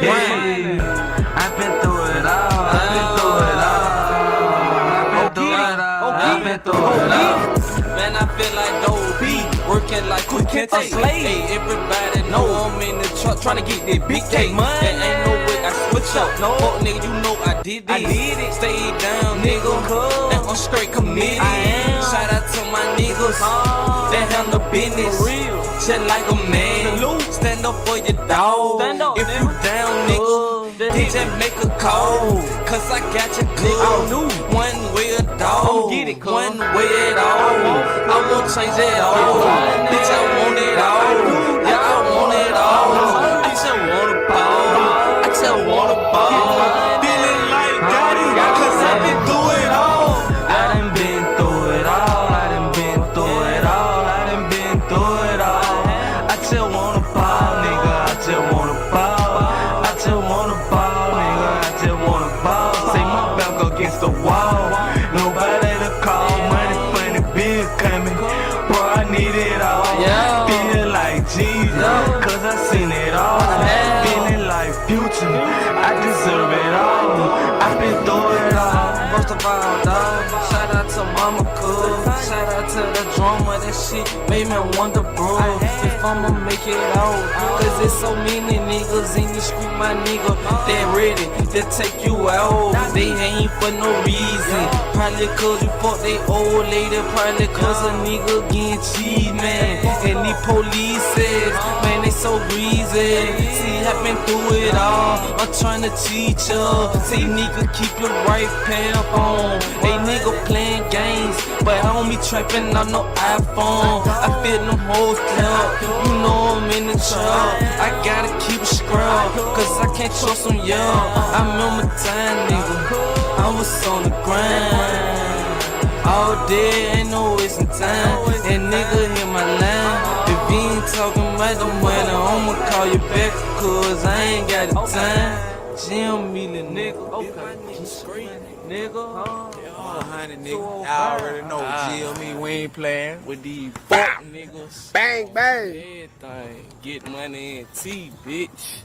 Hey, I've been through it all, I've been through it all. I've been through it all, I've been through it all. Man, I feel like Doe B, working like Quick Kente. Hey, everybody know I'm in the truck trying to get that big cake. There ain't no way I switch up. No, fuck nigga, you know I did it. Stay down, nigga. And I'm straight committed. Shout out to my niggas that handle business. Shit like a man. Stand up for your dog. If you down, nigga, then just make a call. Cause I got you good. One way a dog. One way at all. I won't change it all. Bitch, I want it all. Yeah, I want it all. I just wanna ball. I just wanna ball. Feeling like got it, cause I been through it all. I done been through it all. I done been through it all. I done been through it all. I just wanna ball, nigga. I just wanna ball. I just wanna ball, nigga. I just wanna ball. Say my back against the wall. Nobody to call. Money for the bill coming. Bro, I need it all. Feeling like Jesus, cause I seen it all. Feeling like Future, I deserve it all. I've been through it all. First of all, dog, shout out to Mama Cool. Shout out to the drummer, that shit made me wonder, bro, if I'ma make it out. Cause there's so many niggas in the street, my nigga, they ready to take you out. They ain't for no reason. Probably cause you fuck they old lady. Probably cause a nigga getting cheese, man. And these police says, man, they so greasy. See, I've been through it all. I'm trying to teach ya. See, nigga, keep your right pair on. Hey, nigga playing games, but I don't be trapping on no iPhone. I feel them hoes club. You know I'm in the trap. I gotta keep a scrub, cause I can't trust them, yeah. I remember time, nigga, I was on the grind. All day, ain't no wasting time. And nigga, hear my line. If you ain't talking about the money, I'ma call you back, cause I ain't got the time. Jim me the nigga, nigga. Honey, nigga, y'all already know. Jill me, we ain't playing with these fuck niggas. Bang, bang. Everything. Get money and tea, bitch.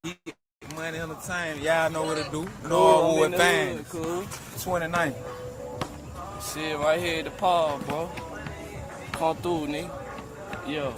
Get money on the time. Y'all know what to do. No more fans. 29. Shit, right here at the park, bro. Come through, nigga. Yeah.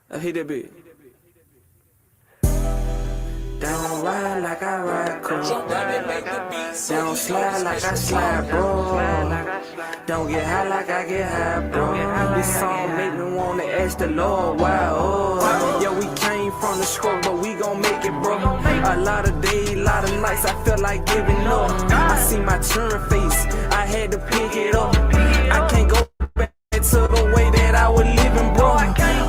I hit that bit. Don't ride like I ride, cool. Don't slide like I slide, bro. Don't get high like I get high, bro. This song make me wanna ask the Lord why, oh. Yeah, we came from the struggle, but we gon' make it, bro. A lot of days, a lot of nights, I felt like giving up. I see my turn face, I had to pick it up. I can't go back to the way that I was living, bro.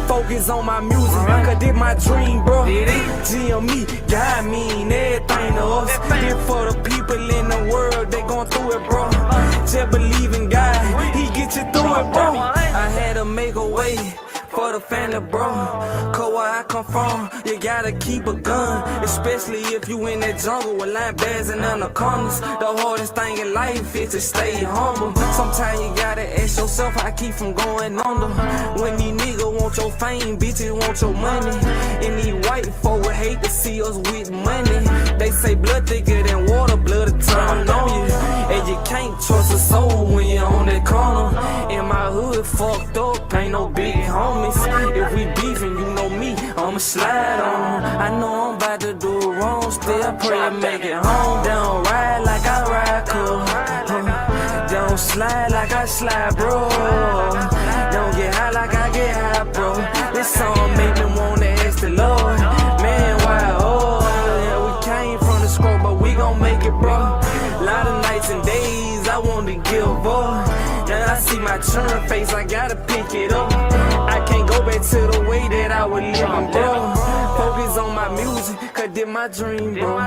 Focus on my music, cause this my dream, bro. GME, God mean everything to us. This for the people in the world, they gon' through it, bro. Just believe in God, He get you through it, bro. I had to make a way for the family, bro. Cause where I come from, you gotta keep a gun. Especially if you in that jungle with line bears and anacondas. The hardest thing in life is to stay humble. Sometimes you gotta ask yourself how I keep from going under. When these niggas want your fame, bitches want your money. And these white folk would hate to see us with money. They say blood thicker than water, blood will turn on you. And you can't trust a soul when you're on that corner. In my hood, fucked up, ain't no big homies. If we beefing, you know me, I'ma slide on. I know I'm about to do wrong, still pray to make it home. Don't ride like I ride, cool. Don't slide like I slide, bro. Don't get high like I get high, bro. This song make me wanna ask the Lord, man, why, oh. Yeah, we came from the scroll, but we gon' make it, bro. Lot of nights and days I want to give up. Now I see my turn face, I gotta pick it up. I can't go back to the way that I was living, bro. Focus on my music, cause this my dream, bro.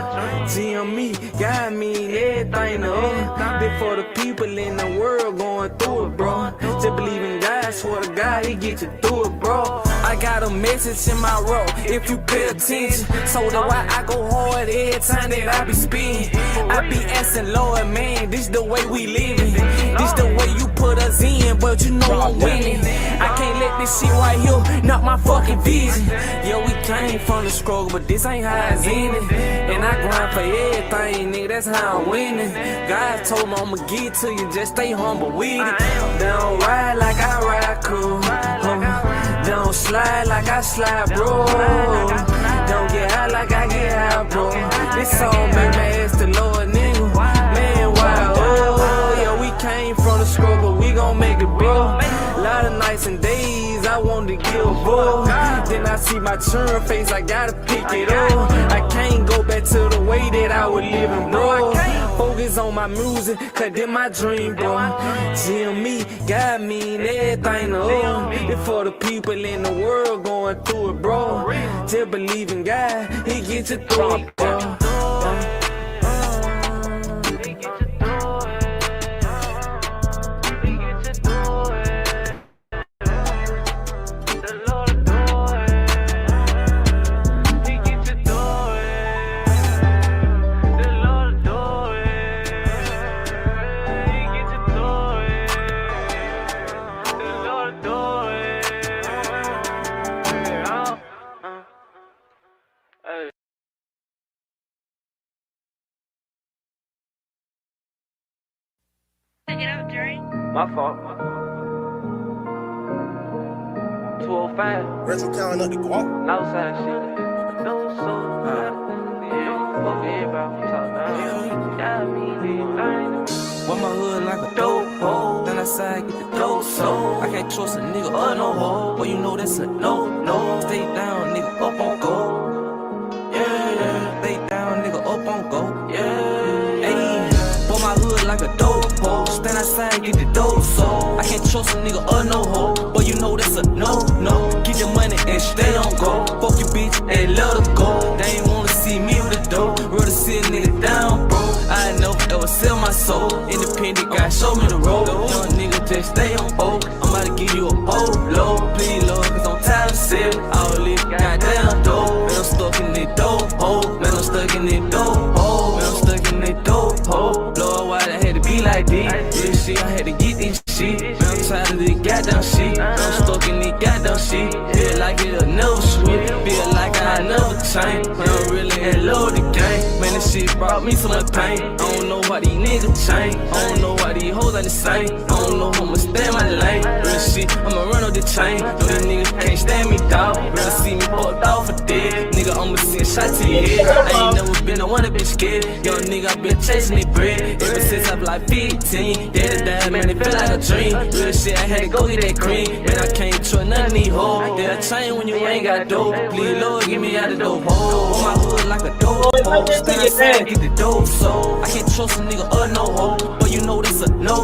GME, God mean everything to us. This for the people in the world going through it, bro. Just believe in God, swear to God, He get you through it, bro. I got a message in my road, if you pay attention. So that's why I go hard every time that I be spinning. I be asking Lord, man, this the way we living. This the way you put us in, but you know I'm winning. I can't let this shit right here knock my fucking vision. Yeah, we came from the struggle, but this ain't how it's ending. And I grind for everything, nigga, that's how I'm winning. God told me I'ma get to you, just stay humble with it. Don't ride like I ride, cool. Don't slide like I slide, bro. Don't get high like I get high, bro. This song make me ask the Lord, nigga, man, why, oh. Yeah, we came from the struggle, we gon' make it, bro. Lot of nights and days I want to give up. Then I see my turn face, I gotta pick it up. I can't go back to the way that I was living, bro. Focus on my music, cause this my dream, bro. GME, God mean everything to us. It's for the people in the world going through it, bro. Just believe in God, He get you through it, bro. My fault. 205. Retro counting up the guap. Outside shit. No soul. Yeah. Fuck everybody talk about. Yeah, me, want my hood like a dope hole. Then I side get the dope so. I can't trust a nigga or no hoe. But you know that's a no. Stay down, nigga, up on go. Yeah. Stay down, nigga, up on go. Yeah. Hey. Want my hood like a dope hole. Stand outside, get the dope so. I can't trust a nigga or no hoe. But you know that's a no. Get your money and stay on go. Fuck your bitch and let her go. They ain't wanna see me with the dope. Rather sit a nigga down, bro. I never ever sell my soul. Independent guy, show me the road. Young nigga, just stay on hold. I'm about to give you a whole load. Please, Lord, cause I'm tired of selling all this goddamn dope. Man, I'm stuck in this dope hole. Man, I'm stuck in this dope hole. Man, I'm stuck in this dope hole. Lord, why I had to be like this? Real shit, I had to get this shit. Man, I'm tired of this goddamn shit. Man, I'm stuck in this goddamn shit. Feel like it'll never switch. Feel like I never change. Man, I'm really in love the game. Man, this shit brought me so much pain. I don't know why these niggas change. I don't know why these hoes ain't the same. I don't know how I'ma stay in my lane. Real shit, I'ma run up the chain. Know these niggas can't stand me, dawg. Rather see me fucked off for dead. Nigga, I'ma send shot to your head. I ain't never been the one that been scared. Young nigga, I been chasing the bread. Ever since I was like 15. Daddy died, man, it felt like a dream. Real shit, I had to go get that cream. Man, I can't trust none of these hoes. They'll change when you ain't got dope. Please, Lord, get me out the dope hole. On my hood like a dope hole. Stand outside, get the dope sold. I can't trust a nigga or no hoe. But you know that's a no.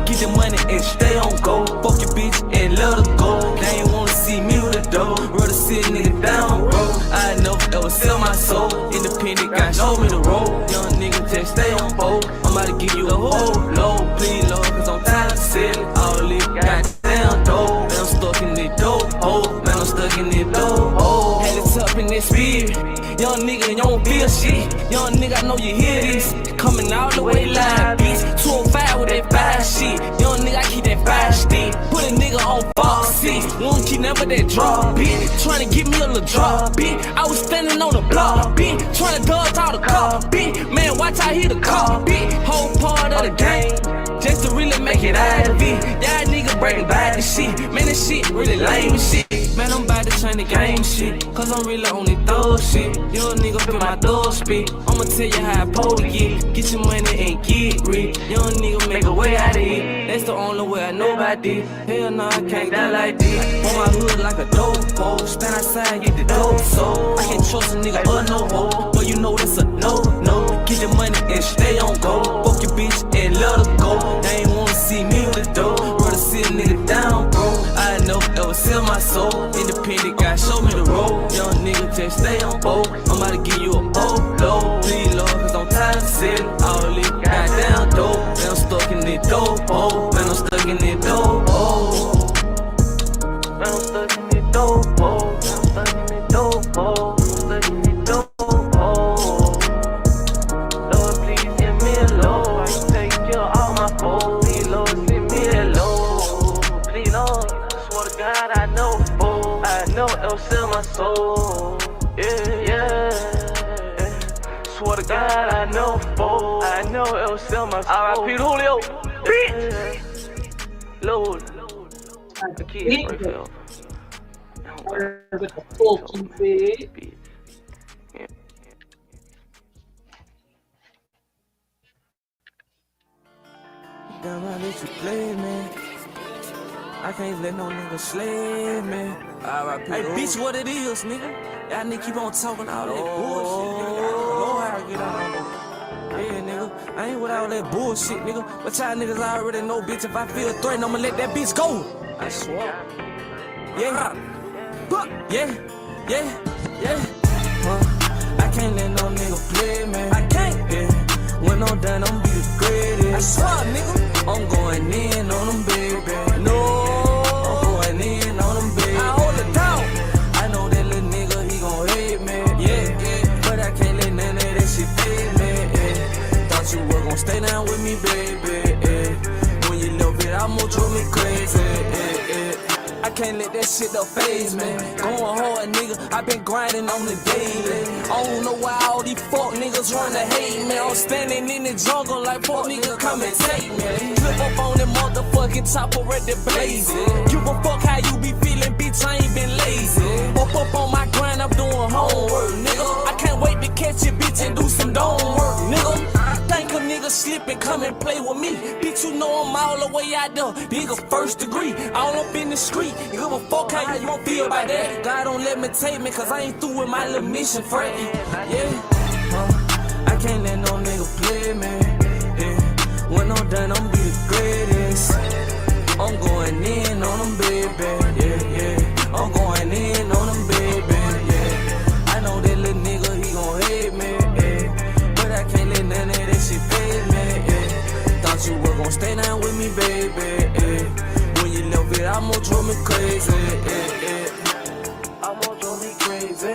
Get the money and stay on go. Fuck your bitch and let her go. They ain't wanna see me with a dough. Rather sit a nigga down, bro. I never ever sell my soul. Independent guy, show me the road. Young nigga just stay on board. I'm about to give you a whole low. Please, Lord, cause I'm tired of selling all this goddamn dope. Man, I'm stuck in this dope hole. Man, I'm stuck in this dope hole. Had it up in this spirit. Young nigga, you don't feel shit. Young nigga, I know you hear this. Coming all the way live, bitch. 205 with that 5 shit. Young nigga, I keep that 5 stick. Put a nigga on box 6. Won't keep never that drop, bitch. Tryna give me a little drop, bitch. I was standing on the block, bitch. Tryna dodge all the car, bitch. Man, watch out here the car, bitch. Whole part of the game. Just to really make it out of it. Y'all nigga breaking bad this shit. Man, this shit really lame as shit. Man, I'm about to change the game shit. Cause I'm really on this thug shit. Young nigga feel my thug spit. I'ma tell you how I supposed to get. Get your money and get rich. Young nigga make a way out of it. That's the only way I know about this. Hell no, I can't die like this. On my hood like a dope hole. Stand outside, get the dope sold. I can't trust a nigga or no hoe. But you know that's a no. Get your money and stay on go. Fuck your bitch and let her go. They ain't wanna see me with the dough. Rather sit a nigga down, bro. I never ever sell my soul. Independent guy, show me the road. Young nigga, just stay on board. I'm about to give you a low. Please, Lord, cause I'm tired of selling all this goddamn dope. Man, I'm stuck in this dope hole. Man, I'm stuck in this dope hole. Man, I'm stuck in this dope hole. Man, I'm stuck in this dope hole. I'm stuck in this dope hole. Lord, please give me a low. I can take care of all my foes. Please, Lord, send me that low. Please, Lord, I swear to God, I know. I know it'll sell my soul. Yeah. Swear to God, I know it'll sell my soul. R.I.P. Julio, bitch. Lord, the kids break up. With the full bitch. Damn, I let you play me. I can't let no nigga slay me. Hey, bitch, what it is, nigga? Y'all nigga keep on talking all that bullshit, nigga. Lord, how I get on. Yeah, nigga. I ain't with all that bullshit, nigga. But y'all niggas already know, bitch. If I feel threatened, I'ma let that bitch go. I swear. Yeah. I can't let no nigga play me. I can't. Yeah. When I'm done, I'm be the greatest. I swear, nigga. I'm going in on them, baby. No. I'm going in on them, baby. I hold it down. I know that little nigga, he gon' hate me. Yeah. But I can't let none of that shit fade me. Thought you were gon' stay down with me, baby. When you love it, I'ma drive me crazy. I can't let that shit up phase me. Going hard, nigga, I been grinding on the daily. I don't know why all these fuck niggas wanna hate me. I'm standing in the jungle like fuck nigga come and take me. Flip up on that motherfucking top already blazing. Give a fuck how you be feeling, bitch, I ain't been lazy. Up on my grind, I'm doing homework, nigga. I can't wait to catch you, bitch, and do some dome work, nigga. Think a nigga slip and come and play with me. Bitch, you know I'm all the way out there. Nigga, first degree, all up in the street. Give a fuck how you gon' feel about that. God don't let me take me, cause I ain't through with my little mission, Fred. Yeah, I can't let no nigga play me. Yeah, when I'm done, I'm be the greatest. I'm going in on them, baby. Yeah. I'm going in on them, baby. Yeah, I know that little nigga, he gon' hate me. Yeah, but I can't let none of that shit fade me. Yeah, thought you were gon' stay down with me, baby. Yeah. You love it, I'ma drive me crazy. I'ma drive me crazy.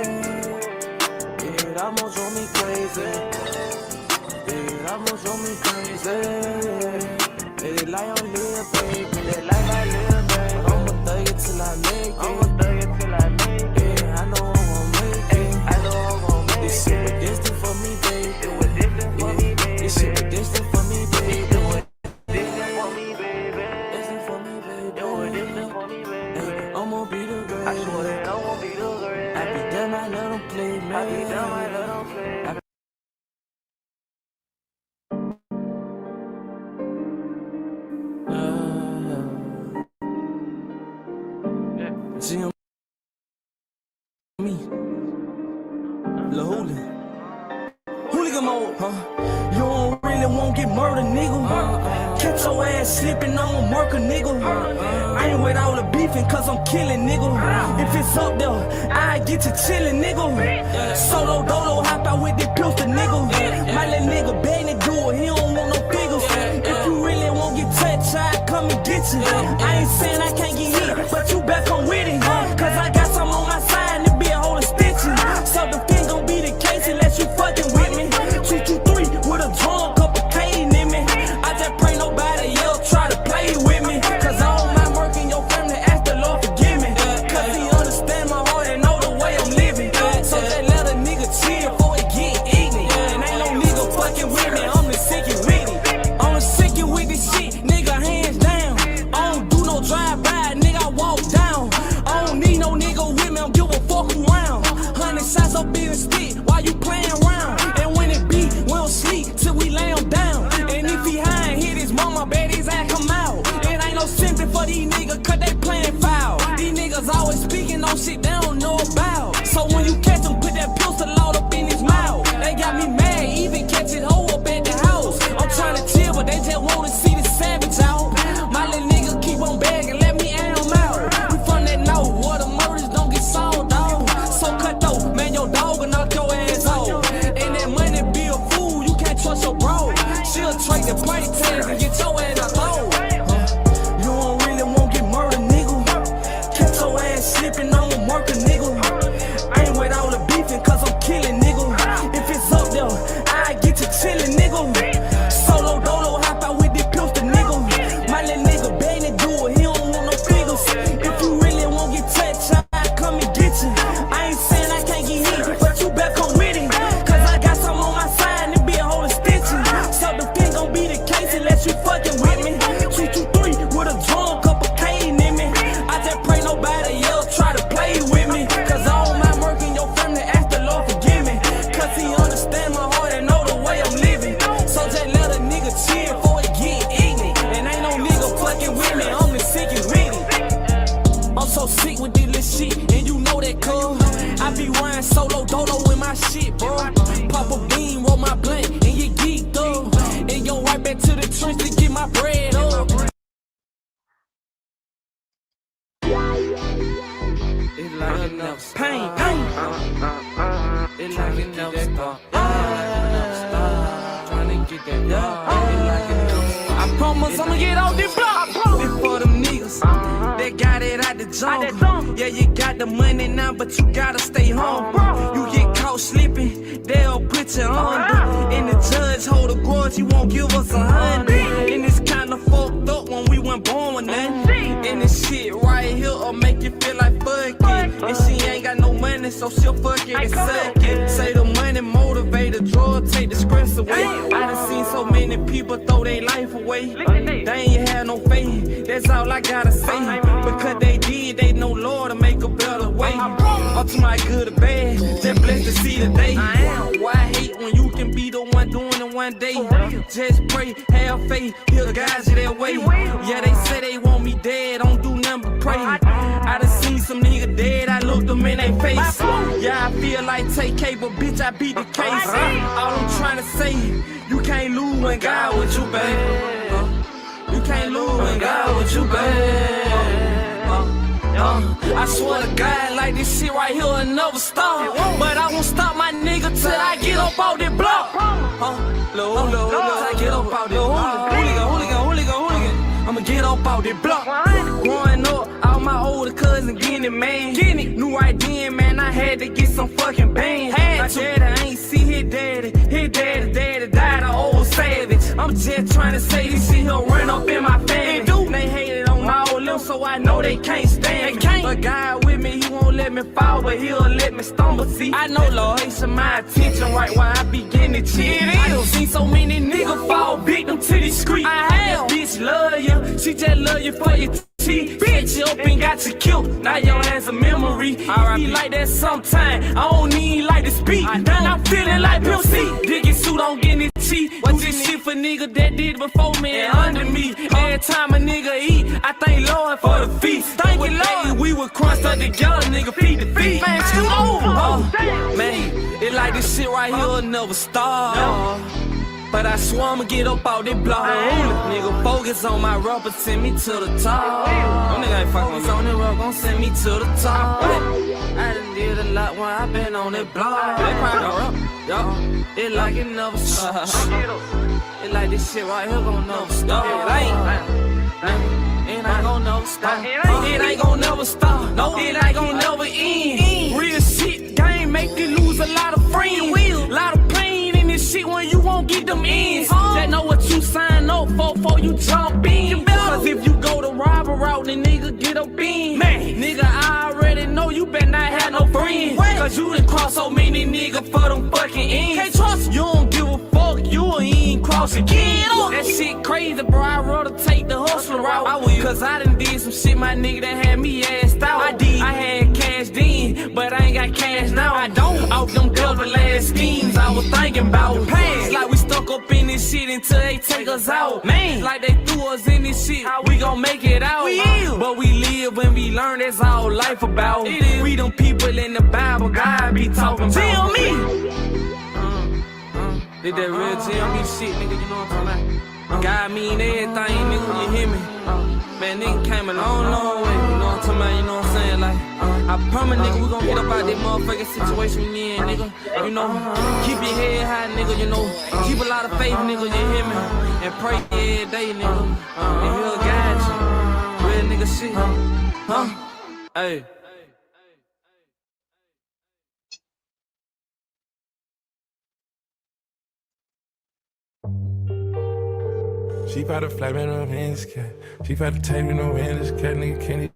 Yeah, I'ma drive me crazy. Yeah, I'ma drive me crazy. They lie on live, baby. They life I live, baby. I'ma thug it till I make it. Yeah, I know I'm gon' make it. This shit was destined for me, baby. This shit was destined for me, baby. Destined for me, baby. Destined for me, baby. then I let them play, man. See me, Lil Hooligan mode, huh? You don't really won't get murdered, nigga. Catch your ass slipping on murker, nigga. I ain't with all the beefing, cause I'm killing, nigga. If it's up there, I get to chillin', nigga. Solo dolo, hop out with the pistol, nigga. My little nigga begging to do it, he don't want no figures. If you really won't get touched, I come and get you. I ain't saying I can't get hit, but you better come with it. Cause I got some on my side and it be a whole stitching. So the thing gon' be the case unless you fucking with me. 223 with a drum, couple cane in me. I just pray nobody else try to play with me. Cause I don't mind working your family, ask the Lord forgive me. Cause he understand my heart and know the way I'm living. So just let a nigga chill before it get ignorant. And ain't no nigga fucking with me, I'm the sickest with it. I'm the sickest with this shit, nigga, hands down. I don't do no drive-by, nigga, I walk down. I don't need no nigga with me, I'm give a fuck around. 100 shots up in the stick while you playing around. And when it be, we don't sleep till we lay him down. And if he high and hit his mama, bet his ass come out. It ain't no sympathy for these niggas, cause they playing foul. These niggas always speaking on shit they don't know about. So when you catch them, put that pistol load up in his mouth. They got me mad, even catch it hoe up at the house. I'm trying to chill, but they just wanna see the savage out. My little niggas keep on begging, let me air them out. We from that note, where the murders don't get solved, dog. So cut though, man, your dog will knock your ass off. And that money be a fool, you can't trust your bro. She'll trade the price tags and get your ass a load. You don't really won't get murdered, nigga. Catch your ass slipping on a worker, nigga. I ain't with all the beefing, cause I'm killing, nigga. If it's up there, I get to chillin', nigga. Solo dolo, hop out with the pistol, nigga. My little nigga begging to do it, he don't want no figures. If you really won't get touched, I come and get you. I ain't saying I can't get hit, but you better come with it. Cause I got some on my side and it be a whole stitching. So the thing gon' be the case unless you fucking with me. 223 with a drum, couple cane in me. I just pray nobody else try to play with me. Cause I don't mind working your family, ask the Lord forgive me. Cause he understand my heart and know the way I'm living. So just let a nigga chill before it get ignorant. And ain't no nigga fucking with me, I'm the sickest with it. I'm so sick with this little shit, and you know that, cuz I be riding solo dolo with my shit, bro. Pop a bean, roll my blunt, and you geeked up. And go right back to the trench to get my bread up. It's like it never stop. Pain. It's like it never stop. Trying to get that I promise I'ma get off this block. This for them niggas that got it out the jungle. Yeah, you got the money now, but you gotta stay home. You get caught slipping, they'll put you under. And the judge hold a grudge, he won't give us 100. And it's kinda fucked up when we weren't born with nothing. And this shit right here'll make you feel like fuck it. And she ain't got no money, so she'll fuck it and suck it. Say the money motivate the drug, take the stress away. I done seen so many people throw their life away. They ain't had no faith, that's all I gotta say. Because they did, they know Lord to make a better way. Up to my good or bad, just blessed to see the day. Why hate when you can be the one doing it one day? Just pray, have faith, he'll guide you that way. Yeah, they say they want me dead, don't do nothing but pray. I done seen some nigga dead, I looked them in their face. Yeah, I feel like TK, but bitch, I beat the case. All I'm trying to say, you can't lose when God with you, baby. You can't lose when God with you, baby. I swear to God, like this shit right here will never stop. But I won't stop my nigga till I get up out this block. Till I get up out this block. Hooligan. I'ma get up out this block. Growing up, all my older cousins getting it, man. Knew right then, man, I had to get some fucking bang. My daddy ain't see his daddy. His daddy died an old savage. I'm just trying to say this shit, he'll run up in my family. They hated on all them, so I know they can't stand me. But God with me, he won't let me fall, but he'll let me stumble. See, I know Lord ain't my attention right while I begin to chill. I done seen so many niggas fall victim to the street. I have. Bitch love you, she just love you for your T. Bitch, you up and got you killed. Now your ass a memory. Be like that sometime. I don't need like to speak. Now I'm feeling like Pimp C. Digging suit on getting cheap. Do this shit for nigga that did before me and under me. Every time a nigga eat, I thank Lord for the feast. Thank you, Lord. We were crushed up together, nigga, feed the feet. Man, scoot over. Man, it like this shit right here will never stop. But I swear I'ma get up out this block. Nigga, focus on my rubber, send me to the top. Them nigga ain't focus on the rubber, gon' send me to the top. I done did a lot when I been on that block. It like it never stop. It like this shit right here gon' never stop. It ain't gon' never stop. It ain't gon' never stop. No, it ain't gon' never end. Real shit, game make you lose a lot of friends. Lot of pain in this shit when you won't get them ends. That know what you sign up for before you jump in. Cause if you go the robber route, then nigga get up in. Man, nigga, I already know you better not have no friends. Cause you done cross so many niggas for them fucking ends. Can't trust you, don't give a fuck, you ain't cross again. That shit crazy, bro, I rather take the hustler route. Cause I done did some shit, my nigga, that had me assed out. I had cash then, but I ain't got cash now. I don't. Off them double ass schemes I was thinking about. Past like we stuck up in this shit until they take us out. Man, like they threw us in this shit, we gon' make it out. But we live when we learn, that's all life about. We them people in the Bible, God be talking about. Tell me. Did that real GMB shit, nigga, you know what I'm talking about? God mean everything, nigga, you hear me? Man, nigga came a long, long way, you know what I'm talking about, you know what I'm saying? Like, I promise, nigga, we gon' get up out this motherfucking situation we in, nigga. You know, keep your head high, nigga, you know. Keep a lot of faith, nigga, you hear me? And pray every day, nigga. And he'll guide you. Real nigga shit, huh? Hey. She about to fly me no in this cat. She about to take me no in this cat, nigga can't.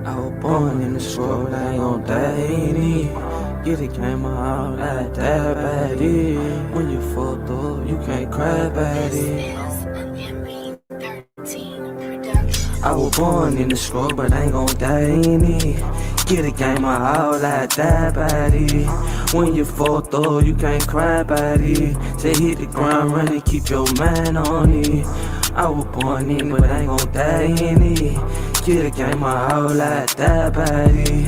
I was born in the struggle, but I ain't gon' die in it. Get the game out like that, baby. When you fucked up, you can't cry about it. I was born in the struggle, but I ain't gon' die in it. Get a game out like that, baby. When you fucked up, you can't cry about it. Just hit the ground running, keep your mind on it. I was born in it, but I ain't gon' die in it. Get a game out like that, baby.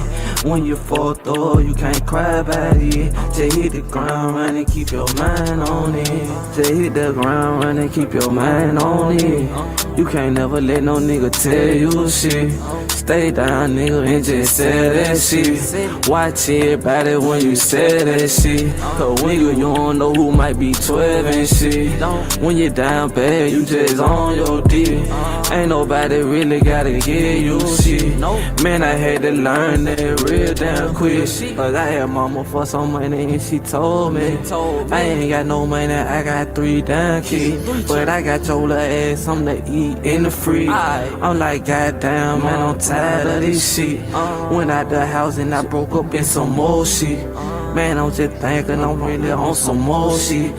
When you fucked up, you can't cry about it. Just hit the ground running, keep your mind on it. Just hit the ground running, keep your mind on it. You can't never let no nigga tell you shit. Stay down, nigga, and just say that shit. Watch everybody when you say that shit. Cause when you don't know who might be 12 and shit. When you down bad, you just on your dick. Ain't nobody really gotta give you shit. Man, I had to learn that real damn quick. Cause I had mama for some money and she told me I ain't got no money, I got 3 damn kids. But I got your little ass something to eat in the fridge. I'm like, goddamn, man, I'm tired of this shit. Went out the house and I broke up in some more shit. Man, I'm just thinking I'm really on some more shit.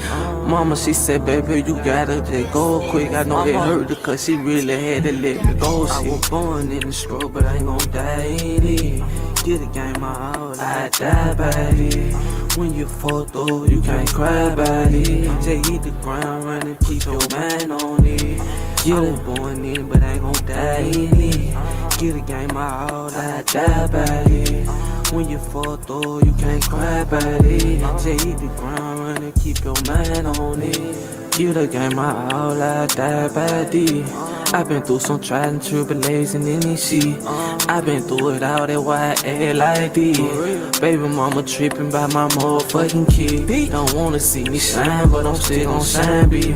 Mama, she said, baby, you gotta just go quick. I know it hurt her cause she really had to let me go. I was born in the struggle, but I ain't gon' die in it. Get a game out, I die by it. When you fucked up, you can't cry about it. Just hit the ground running, keep your mind on it. Get it born in, but I ain't gon' die in it. Get a game out, I die by it. When you fucked up, you can't cry about it. Just hit the ground running, keep your mind on it. Give the game my all, I die by D. I've been through some trials and tribulations in this shit. I've been through it all, that why I act like this. Baby mama tripping by my motherfucking kid. Don't wanna see me shine, but I'm still gon' shine, B.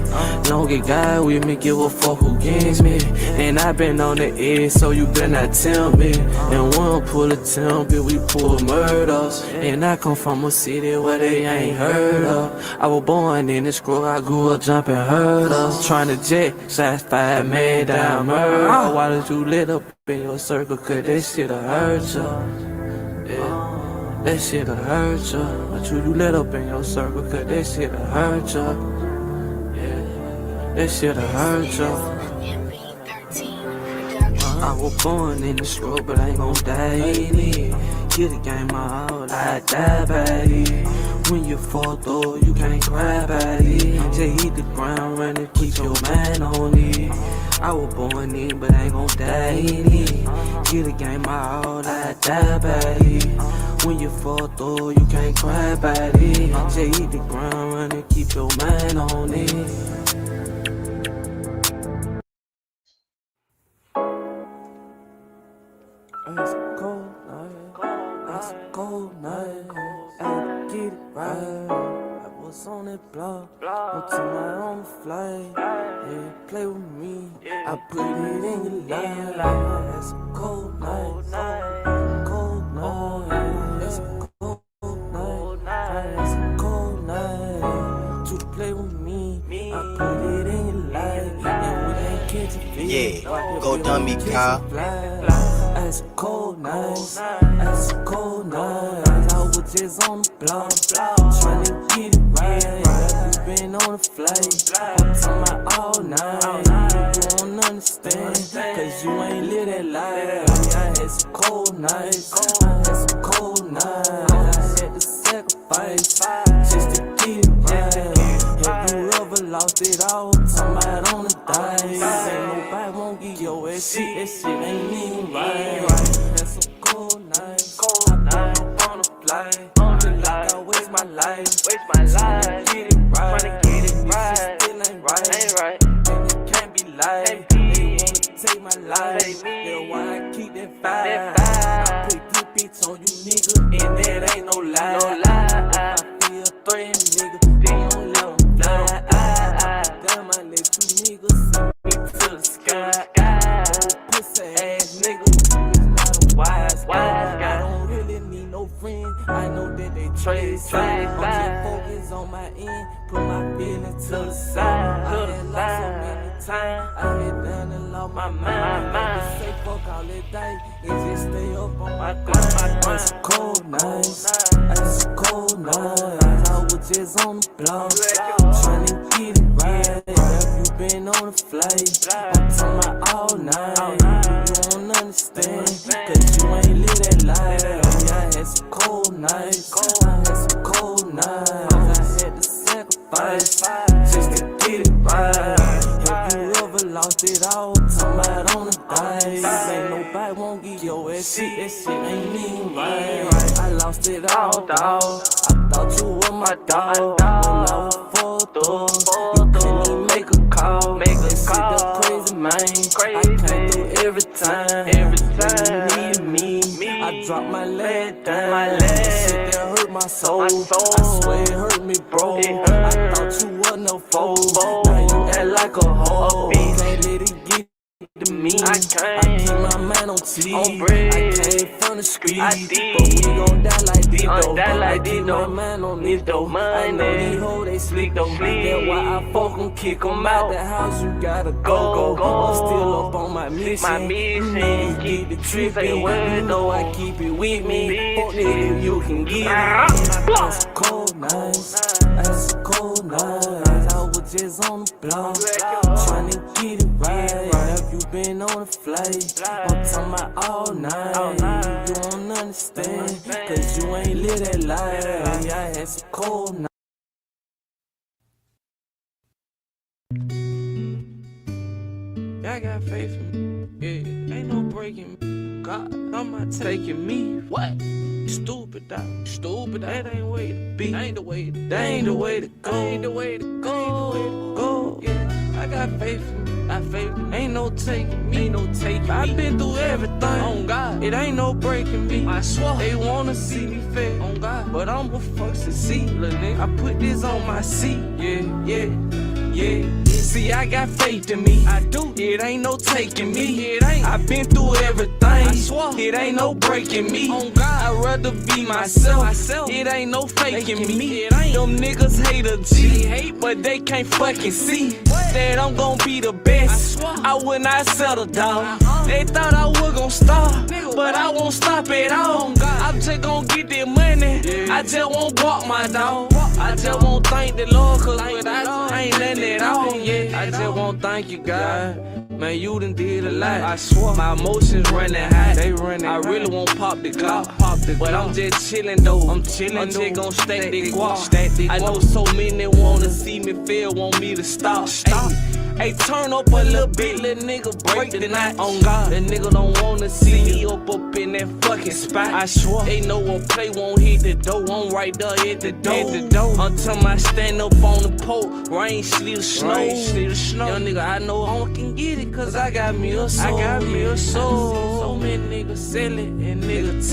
Long as God with me, give a fuck who against me. And I've been on the edge, so you better not tell me. And we don't pull a temper, we pull murders. And I come from a city where they ain't heard of. I was born in the screw, I grew up jumping hurdles. Trying to jet, shots fired, man down murder. Why did you lit up in your circle? Cause that shit'll hurt you. Yeah, that shit'll hurt you. But you lit up in your circle, cause that shit'll hurt you. Yeah, that shit'll hurt you. I was born in the screw, but I ain't gon' die in it. Get the game my all, I die by it. When you fall through, you can't cry about it. Just hit the ground running, keep your mind on it. I was born in, but I ain't gon' die in it. Get the game my all, I die by it. When you fall through, you can't cry about it. Just hit the ground running, keep your mind on it. It's a cold night, it's a cold night, I get it right. I was on that block, until my own flight. Yeah, play with me, I put it in your life. It's a cold night, cold night, it's a cold night, it's a cold night. You play with me, I put it in your life. And we ain't catching feelings. Yeah, go dummy, Kyle. It's a cold night, it's a cold night. I was just on the block, trying to get it right. You been on the flight, I'm talking about all night. You don't understand, cause you ain't live that life. I had some cold nights, I had some cold nights. I had to sacrifice, just to get it right. Have you ever lost it all, talking about on the dice? Ain't nobody won't give your ass shit, that shit ain't even right. That's some cold nights, I'm on a flight. Feel like I waste my life, trying to get it right. Still ain't right, and it can't be life. They wanna take my life, that's why I keep that fire. I put good bitch on you nigga, and that ain't no lie. If I feel threatened, nigga, don't let them fly. I put down my let you niggas see me to the sky. Oh, pussy ass nigga, it's not a wise guy. I don't really need no friends, I know that they trade sides. I'm just focused on my end, put my feelings to the side. I had lost so many times, I had done and lost my mind. I say fuck all that day, and just stay up on my grind. It's a cold night, it's a cold night. I was just on the block, trying to get it right. Have you been on the flight? I'm talking about all night. You don't understand, cause you ain't live that life. I had some cold nights, I had some cold nights. I had to sacrifice, just to get it right. Have you ever lost it all, talking about on the dice? Ain't nobody won't give your ass shit, that shit ain't even right. I lost it all, dawg. I thought you were my dog, when I was fucked up. You couldn't even make a call, that shit that crazy, man. I came through every time you needed me. I dropped my leg down, shit that hurt my soul. I swear it hurt me, bro. I thought you was no foe, now you act like a hoe. Can't let it get to me. I keep my mind on T. I came from the street, but we gon' die like this though. I keep my mind on this though. I know these hoes they slick though. That's why I fuck 'em, kick 'em out the house. You gotta go. I'm still up on my mission. Niggas keep it trippin'. You know I keep it with me. Fuck nigga, you can get it. It's a cold night, it's a cold night. I was just on the block, trying to get it right. Have you been on a flight? I'm talking about all night. You don't understand, cause you ain't live that life. I had some cold nights. I got faith in me. Yeah, ain't no breaking me. God, I'm not taking me. What? Stupid dog. Stupid. That ain't way to be. That ain't the way. That ain't the way to go. Ain't the way to go. Yeah, I got faith in me. I faith. Ain't no taking me. Ain't no taking me. I've been through everything. On God, it ain't no breaking me. I swear they wanna see me fail. On God, but I'm a fuck succeed. I put this on my seat. Yeah. See, I got faith in me. I do. It ain't no taking me. It ain't. I've been through everything. I swear. It ain't no breaking me. On God, I'd rather be myself. It ain't no faking me. It ain't. Them niggas hate a G, but they can't fucking see that I'm gon' be the best. I will not settle down. They thought I was gon' stop, but I won't stop at all. I'm just gon' get that money. I just won't walk my dog. I just won't thank the Lord, cause without I ain't nothing at all. Yeah, I just won't thank you, God. Man, you done did a lot. I swear my emotions running high. They running. I really won't pop the clock, but I'm just chillin' though. I'm just gon' stack the guap. I know so many wanna see me fail, want me to stop. Hey, turn up a little bit, little nigga, break the night. On God, the nigga don't wanna see me up in that fucking spot. I swear, they know a play won't hit the door. I'm right there at the door. Until I stand up on the pole, rain, sleet, snow. Young nigga, I know I can get it, cause I got me a soul. So many niggas sell it, and nigga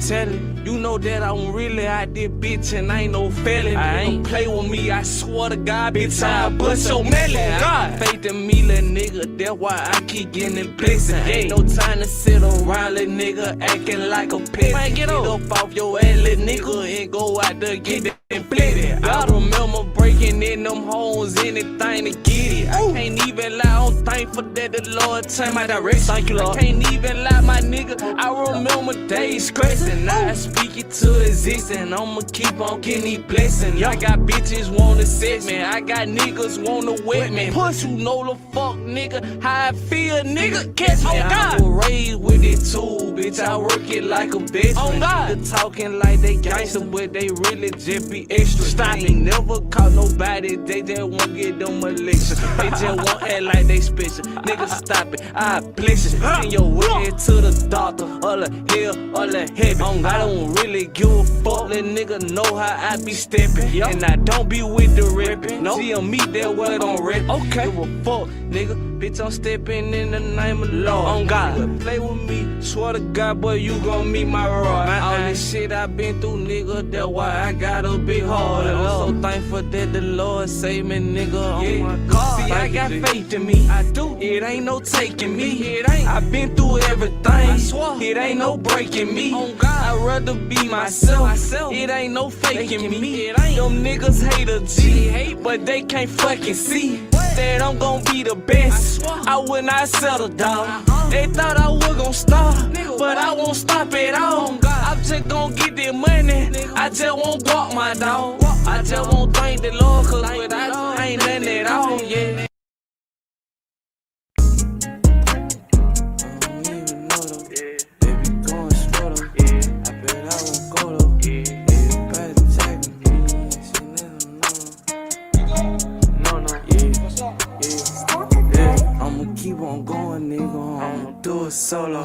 tell it. You know that I'm really out there, bitch, and I ain't no felon. I ain't play with me, I swear to God, bitch, I bust your melon. God, faith in me, little nigga, that's why I keep getting blessings. Ain't no time to sit around, little nigga, acting like a pet. Man, get up off your ass, little nigga, and go out there, get it and blitted. I remember breaking in them holes, anything to get it. I can't even lie, I'm thankful that the Lord turned my direction. Thank you, Lord. I can't even lie, my nigga, I remember days stressing. I speak it to existence, I'ma keep on getting these blessings. I got bitches wanna set me, I got niggas wanna wet me. Push, you know the fuck, nigga, how I feel, nigga, catch me. I was raised with it too, bitch, I work it like a bitch. Nigga talking like they gangster, but they really just be extra. Stop it, never caught nobody, they just won't get them election. They just won't act like they special. Nigga, stop it, I bless you. Send your way to the doctor, or the hell, or the heaven. I don't really give a fuck, let nigga know how I be stepping. And I don't be with the ripping. See them meet that word on rip. Okay. Give a fuck, nigga. Bitch, I'm stepping in the name of the Lord. On God. You play with me, swear to God, boy, you gon' meet my rod. All this shit I been through, nigga, that's why I got a big heart. And I'm so thankful that the Lord saved me, nigga. Oh my God. See, I got faith in me. I do. It ain't no taking me. It ain't. I been through everything. I swear. It ain't no breaking me. On God. I'd rather be myself. It ain't no faking me. It ain't. Them niggas hate a G, but they can't fucking see that I'm gon' be the best. I will not settle down. They thought I was gon' stop, but I won't stop at all. I'm just gon' get that money. I just won't walk my dog. I just won't thank the Lord, cause without I ain't nothing at all. Yeah. Keep on going, nigga, I'ma do it solo.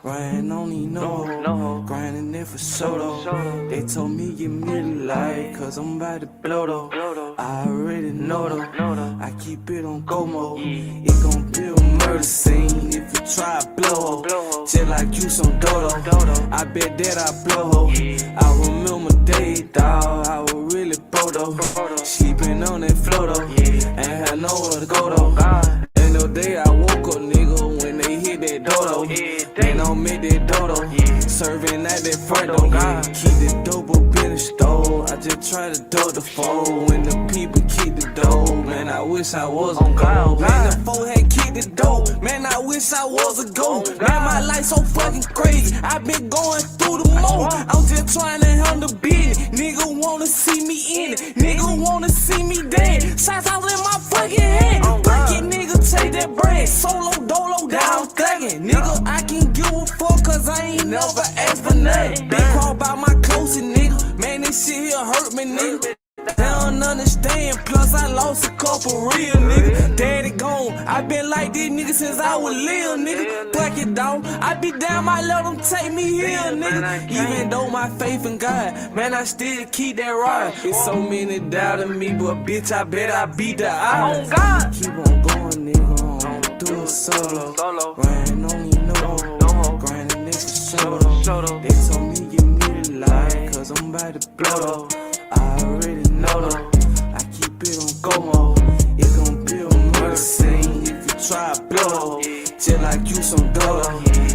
Riding on these no, grinding it for solo. They told me give me the light, cause I'm about to blow though. I already know though, I keep it on go mode. It gon' be a murder scene if you try to blow ho. Just like you some dodo, I bet that I blow ho. I remember day, dawg, I was really bodo. Sleeping on that floor though, ain't had nowhere to go though. No day I woke up, nigga, when they hit that dodo. They don't make that dodo. Serving at that front door. Keep the dope up in the store. I just try to dope the phone. When the people keep the dope, man, I wish I was a gold. Man, the foe had kicked the dope. Man, I wish I was a gold. Man, my life so fucking crazy. I been going through the mold. I'm just trying to handle the business. Nigga wanna see me in it. Nigga wanna see me dead. Shots out in my fucking head. Break it, nigga, take that bread. Solo dolo down thuggin'. Nigga, I can give a fuck cause I ain't never asked for nothing. They crawl by my closest, nigga. Man, this shit here hurt me, nigga. They don't understand. Plus, I lost a couple real niggas. Daddy gone. I been like this nigga since I was little, nigga. Black it down. I be down, I let them take me here, nigga. Even though my faith in God, man, I still keep that ride. It's so many doubting me, but bitch, I bet I beat the odds. Oh God. Keep on going, nigga. I'm do it solo. Riding on you, no. Grinding niggas solo. They told me give me the light, cause I'm about to blow though. I already know though. I keep it on go mode. It gon' be a murder scene if you try to blow. Just like you some dodo.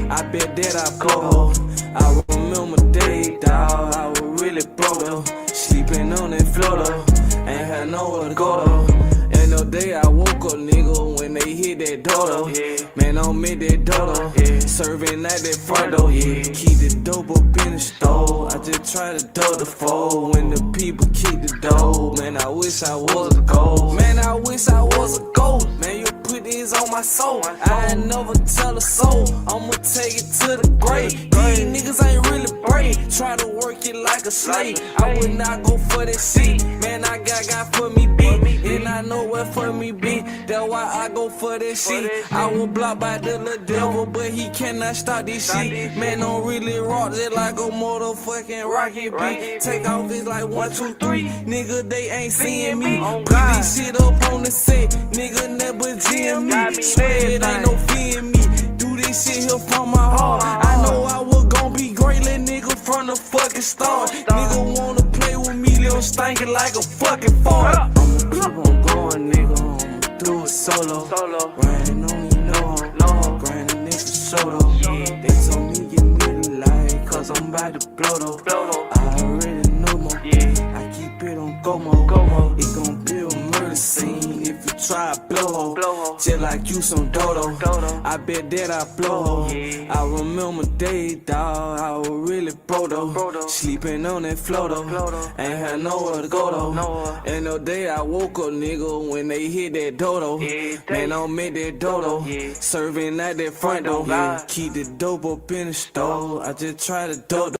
I bet that I blow. I remember day, dawg. I was really broke though. Sleeping on that floor though. Ain't had nowhere to go though. And no day I woke up, nigga, when they hit that door though. Man, don't make that door though. Serving at that front door, yeah. Keep the dope up in the store. I just try to do the fold when the people keep the dough. Man, I wish I was a gold. Man, I wish I was a gold. Man, you put this on my soul. I ain't never tell a soul. I'ma take it to the grave. These niggas ain't really brave. Try to work it like a slave. I would not go for that shit. Man, I got for me beat. And I know what for me be. That's why I go for that shit. I was blocked by the little devil, but he cannot stop this shit. Man, don't really rock it like a motherfucking rocket beat. Take off this like 1, 2, 3. Nigga, they ain't seeing me. Put this shit up on the set. Nigga, never GM me. Swear it ain't no fear in me. Do this shit here from my heart. I know I was gon' be great, little nigga, from the fucking start. Nigga wanna play with me, little stinking like a fucking fart. I'ma keep on going, nigga. I'ma do it solo. Riding on you, no. Grinding niggas solo. They told me give me the light, cause I'm about to blow though. I already know more. I keep it on go mode. It gon' be a murder scene if you try to blow. Just like you some dodo. I bet that I blow. I remember day, dawg. I was really broke though. Sleeping on that floor though. Ain't had nowhere to go though. And no day I woke up, nigga, when they hit that dodo. Man, don't make that dodo. Serving at that front door. Keep the dope up in the store. I just try to dodo.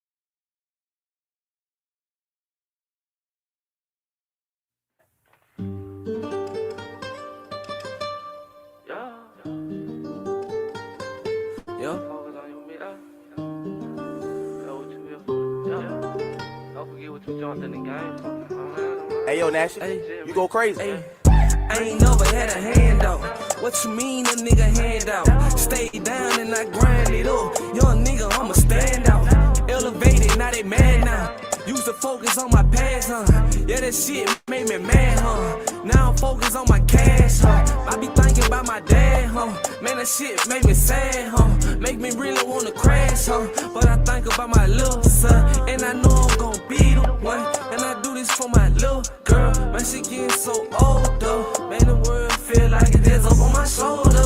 Hey yo, Nash, you go crazy. I ain't never had a handout. What you mean a nigga handout? Stay down and I grind it up. Young nigga, I'ma stand out. Elevated, now they mad now. Used to focus on my past, huh? Yeah, that shit made me mad, huh? Now I'm focused on my cash, huh? I be thinking about my dad, huh? Man, that shit made me sad, huh? Make me really wanna crash, huh? But I think about my little son, and I know I'm gon' be the one. And I do this for my little girl. Man, she getting so old, though. Man, the world feel like it is up on my shoulder.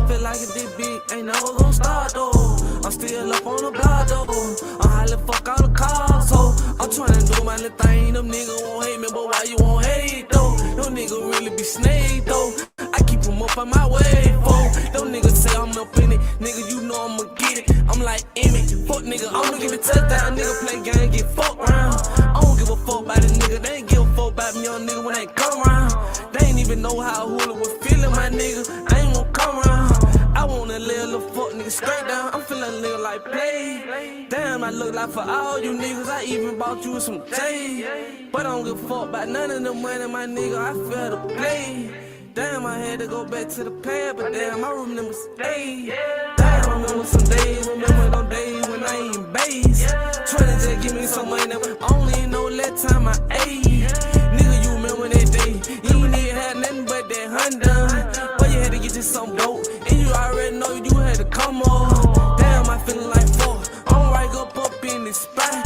Feel like it this big, ain't never gon' start, though. I'm still up on the block, though. I'm hollering fuck all the cars, so I'm tryna do my little thing. Them niggas won't hate me, but why you won't hate, though? Them niggas really be snake, though. I keep them up on my way, folks. Them niggas say I'm up in it. Nigga, you know I'ma get it. I'm like Emmett. Fuck nigga, I'ma give it touchdown. Nigga play game, get fucked round. I don't give a fuck about the nigga. They ain't give a fuck about me, young nigga, when they come round. They ain't even know how Hula was feeling, my nigga. I ain't gon' come round. I wanna lay a little fuck nigga straight down. I'm feeling a little like play. Damn, I look like for all you niggas. I even bought you some J. But I don't give a fuck about none of the money, my nigga. I feel to play. Damn, I had to go back to the pad, but damn, I remember some days. Damn, I remember some days. Remember them days when I ain't base. Tryna just give me some money. I only know that time I ate. Nigga, you remember that day? You ain't even had nothing but that Honda. But you had to get you some dope. And you already know you had to come on. Damn, I feeling like fuck. I'm right up in this spot.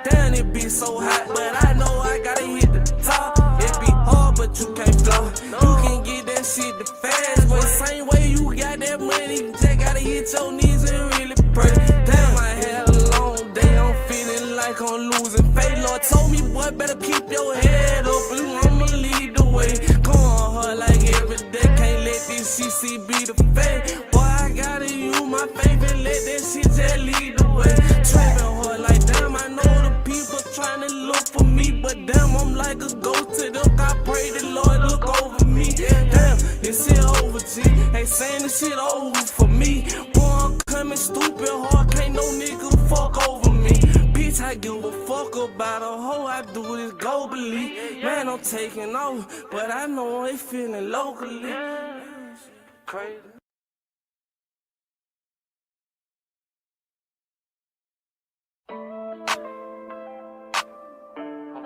Damn, it be so hot, but I know I gotta hit the top. It be hard, but you can't flaw. You can get that shit the fast way. Same way you got that money, you just gotta hit your knees and really pray. Damn, I had a long day. I'm feeling like I'm losing faith. Lord told me, boy, better keep your head up. I'ma lead the way. Come on, hard like every day. Can't let this CC be the fate. Boy, I gotta use my faith and let that shit just lead the way. Trapping hard like damn, I know the people trying to look for me, but damn, I'm like a ghost to them this shit over for me. Boy, I'm coming stupid hard, can't no nigga fuck over me. Bitch, I give a fuck about a hoe, I do this globally. Man, I'm taking off, but I know they feeling locally. Crazy.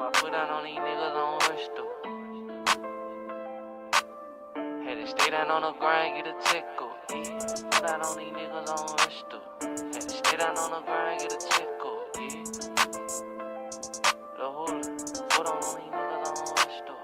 I put down on these niggas on rush though. Had to stay down on the grind, get a tickle. Yeah. Put down on these niggas on rush though. Had to stay down on the grind, get a tickle. Yeah. The whole put on these niggas on rush though.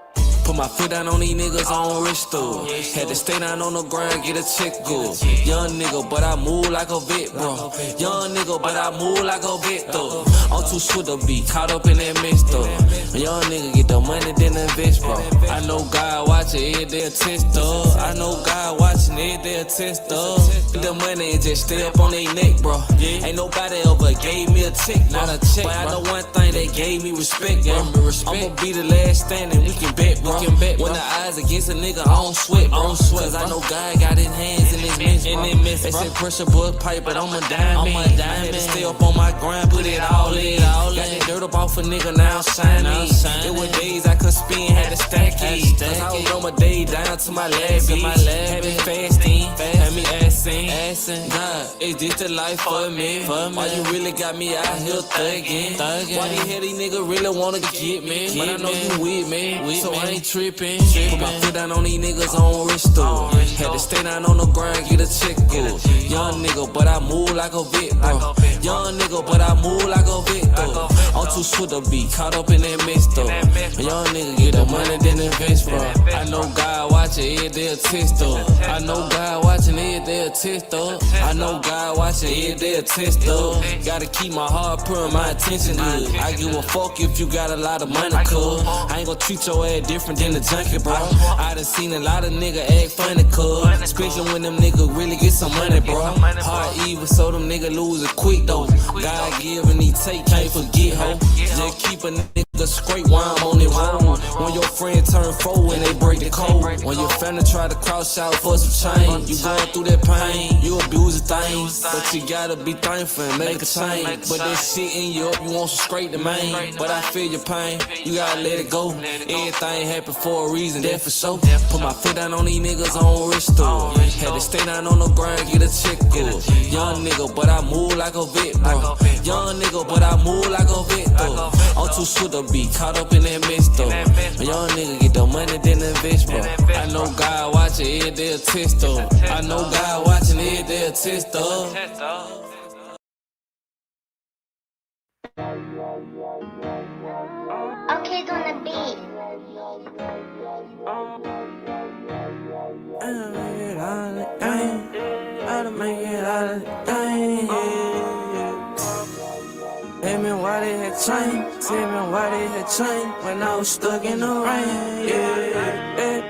Put my foot down on these niggas on wrist though. Had to stay down on the grind, get a check go. Young nigga, but I move like a vet, bro. Young nigga, but I move like a vet though. I'm too swift to be caught up in that mess though. Young nigga get the money, then invest, bro. I know God watching every day a test though. I know God watching every day a test though. Get the money and just stay up on their neck, bro. Ain't nobody ever gave me a check, not a check. But I know one thing, they gave me respect, bro. I'ma be the last standing, we can bet, bro. When the eyes against a nigga, I don't sweat, bro. Cause I know God got his hands in his mess, bro. They say pressure bud pipe, but I'm a diamond. I had to stay up on my grind, put it all in. Got that dirt up off a nigga, now I'm shining. It was days I could spin, had to stack it. Cause I was on my day down to my lab, had me fasting, had me assin'. God, is this the life for me? Why you really got me out here thuggin'? Why these heady niggas really wanna get me? But I know you with me, so I ain't trippin'. Put my foot down on these niggas on wrist though. Had to stay down on the grind, get a check go. Young nigga, but I move like a vet, bro. Young nigga, but I move like a vet though. I'm too swift to be caught up in that mess though. Young nigga get the money, then invest, bro. I know God watching every day a test though. I know God watching every day a test though. I know God watching every day a test though. Gotta keep my heart pure and my attention good. I give a fuck if you got a lot of money, cuz I ain't gon' treat your ass different than the junkie, bro. I done seen a lot of niggas act funny, cuz especially when them niggas really get some money, bro. Heart evil, so them niggas lose it quick though. God give and he take, can't forget, ho. Just keep a nigga straight while I'm on it road. When your friend turn foe and they break the code. When your family try to cross out for some change, you going through that pain, you abuse the things, but you gotta be thankful and make a change. But that shit in you up, you want some straight to main. But I feel your pain, you gotta let it go. Everything happen for a reason, that for sure. Put my foot down on these niggas on wrist though. Had to stay down on the grind, get a check go. Young nigga, but I move like a vet, bro. Young nigga, but I move like a vet though. I'm too swift to be caught up in that mess though. Young nigga get the money, then invest, bro. I know God watching every day a test though. I know God watching every day a test though. Okay, on the beat. Tell me why they had changed, tell me why they had changed when I was stuck in the rain, yeah.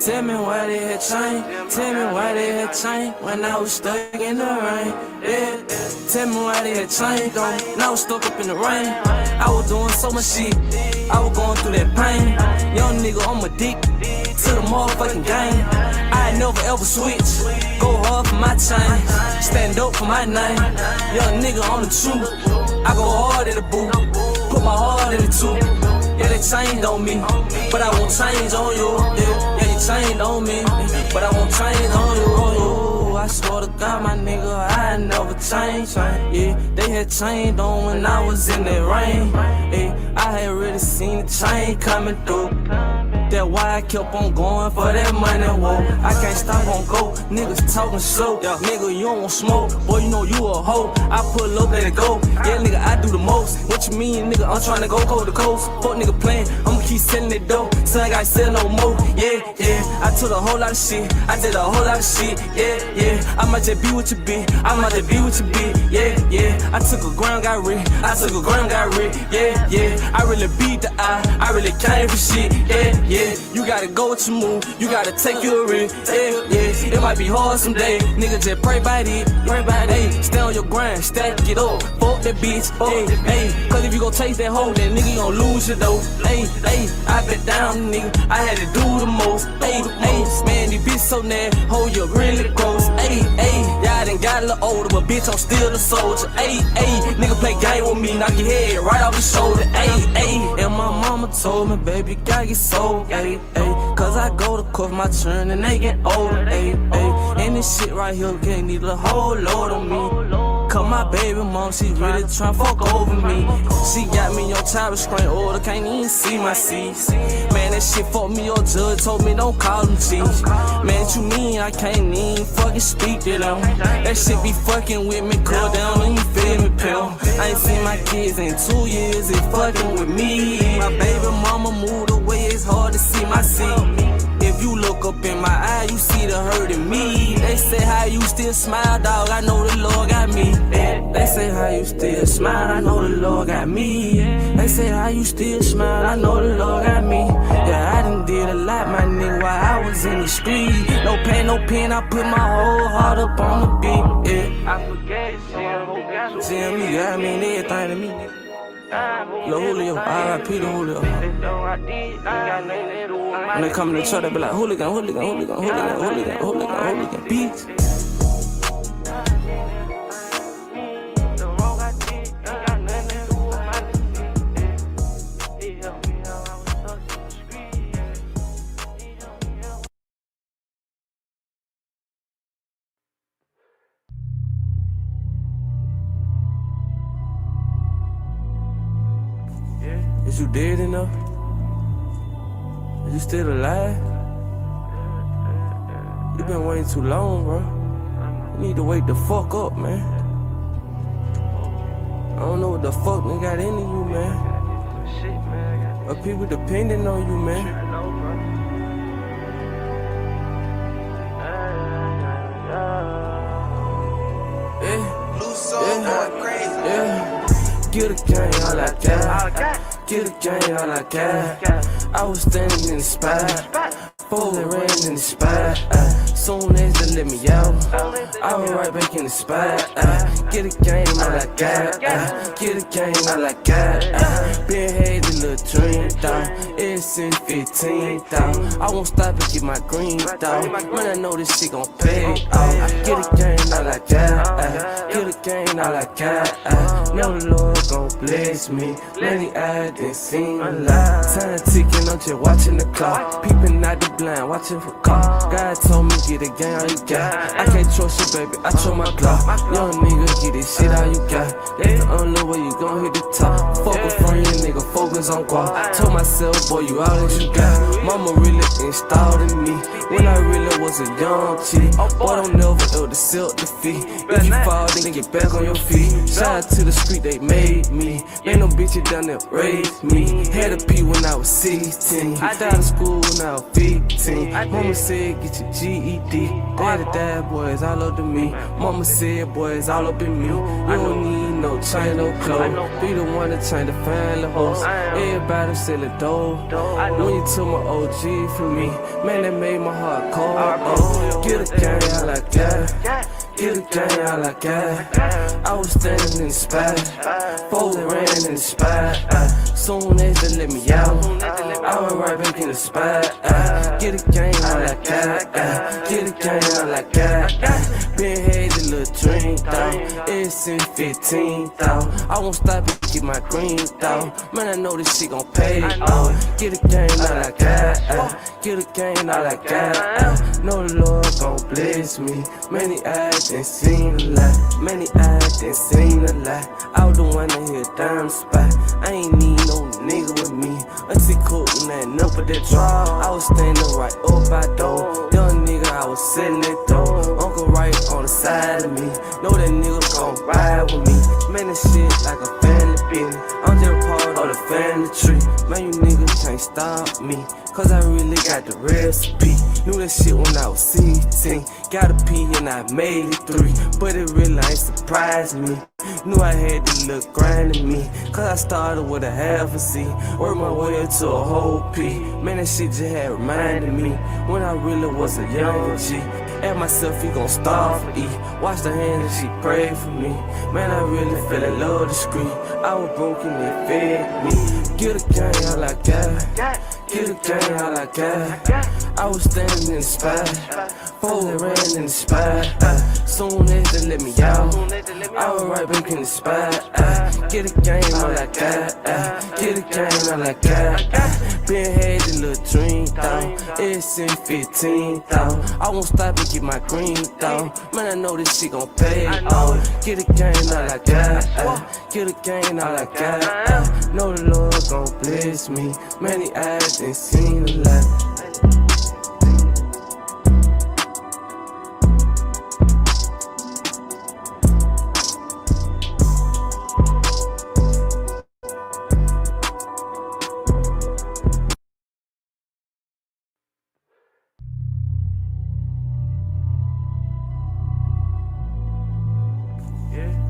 Tell me why they had changed, tell me why they had changed when I was stuck in the rain, yeah. Tell me why they had changed when I was stuck up in the rain. I was doing so much shit, I was going through that pain. Young nigga, I'm addicted to the motherfucking game. I never ever switch, go hard for my chain, stand up for my name. Young nigga on the truth, I go hard in the boot, put my heart in the tube. Yeah, they changed on me, but I won't change on you. Yeah, you changed on me, but I won't change on you. I swear to God, my nigga, I never changed. Yeah, they had changed on when I was in that rain. Yeah, I had really seen the change coming through. That's why I kept on going for that money, whoa. I can't stop on go, niggas talking slow. Yeah. Nigga, you don't want smoke, boy, you know you a hoe. I pull up, let it go, yeah, nigga, I do the most. What you mean, nigga, I'm tryna go coast to coast. Fuck nigga playing, I'ma keep selling it dope. So I gotta sell no more, yeah, yeah. I took a whole lot of shit, I did a whole lot of shit, yeah, yeah. I might just be what you be, I might just be what you be, yeah, yeah. I took a gram, got rich, I took a gram, got rich, yeah, yeah. I really beat the eye, I really came for shit, yeah, yeah. You gotta go with your move, you gotta take your risk. Yeah, it might be hard someday. Nigga, just pray by it, hey, stay on your grind, stack it up, fuck that bitch, hey, cause if you gon' chase that hoe, then nigga, you gon' lose your dough, hey, I bet down, nigga, I had to do the most, hey, man, these bitches so nasty, hold you really gross, hey, y'all done got a little older, but bitch, I'm still a soldier, hey, nigga play game with me, knock your head right off your shoulder, hey, and my mama told me, baby, gotta get sold, hey, cause I go to court my turn and they get older, hey, and this shit right here can't need a whole load on me. Cause my baby mom, she really tryna fuck over me. She got me on child restraint order, can't even see my C's. Man, that shit fucked me up, judge told me don't call them G's. Man, what you mean I can't even fucking speak to them? That shit be fucking with me, cool down and you feel me, pill. I ain't seen my kids in 2 years, they fucking with me. My baby mama moved away, it's hard to see my seat. If you look up in my eye, you see the hurt in me. They say how you still smile, dog, I know the Lord got me. They say how you still smile, I know the Lord got me. They say how you still smile, I know the Lord got me. Yeah, I done did a lot, my nigga, while I was in the street. No pain, no pen, I put my whole heart up on the beat. Yeah. I forget, see me, yeah, I mean everything to me. Lil Julio, R.I.P. to Julio. When they come in the church, they be like, hooligan, bitch. Is you dead enough? Is you still alive? You been waiting too long, bro. You need to wake the fuck up, man. I don't know what the fuck they got into you, man. But people depending on you, man. Yeah. Get a gang all I got. Get a gang all I got. I was standing in the spot. Fool that ran in the spot. Soon as they let me out, I was right back in the spot. Get a game all I got. Get a game all I got. Been had a little dream, dawg. Ever since 15, dawg. I won't stop and get my green, dawg. Man, I know this shit gon' pay. Get a game all I got. Get a game all I got. Know the Lord gon' bless me. Many eyes done seen a lot. Time ticking, I'm just watching the clock. Peeping out the blind, watching for call. God told me get a gang all you got. I can't trust you, baby, I trust my Glock. Young nigga, get this shit all you got. That's the only way you gon' hit the top. Fuck a friend, nigga, focus on guap. Told myself, boy, you all that you got. Mama really installed in me when I really was a young chick. Boy, don't never ever silk the feet. If you fall, then get back on your feet. Shout out to the street, they made me. Ain't no bitches down there raised me. Had a P when I was 16. Got out of school when I was 15. Mama said, get your GED. Daddy died, boys all up to me. Mama said, boys all up in me. You don't need no chain, no clothes. Be the one that trying to find the host. Everybody selling dough. When you took my OG from me, man, that made my heart cold. Oh, get a gang all I got. Get a gang all I got. I was standing in the spot. Folks that ran in the spot. Soon as they let me out, I went right back in the spot. Get a gang all I got. Get a gang all I got. Been had a little dream, dawg. Ever since 15, dawg. I won't stop and get my green, dawg. Man, I know this shit gon' pay, dawg. Get a gang all I got. Get a gang all I got. Know the Lord gon' bless me. Many eyes done seen a lot. Many eyes done seen a lot. I was the one that hit down the spot. I ain't need no nigga with me. Until cooking that number that draw. I was standing right up by door. Young nigga, I was sitting that door. Uncle right on the side of me. Know that nigga gon' ride with me. Man, this shit like a family business. I'm just part of the family tree. Man, you niggas can't stop me. Cause I really got the recipe. Knew that shit when I was 16. Got a P and I made it 3. But it really ain't surprised me. Knew I had to look grind in me, cause I started with a half a C, worked my way up to a whole P. Man, that shit just had reminded me when I really was a young G. Ask myself, you gon' starve for E. Watch the hand and she prayed for me. Man, I really fell in love discreet. I was broken and fed me. Get a gang all I got. Get a gang all I got. I was standing in the spot. Foes that ran in the spot. Soon as they let me out, I was right back in the spot. Get a gang all I got. Get a gang all I got. Been had the little dream down. It's in 15 down. I won't stop and get my green down. Man, I know this shit gon' pay off. Get a gang all I got. Get a gang all I got. Know the Lord gon' bless me. Many eyes ain't seen a lot.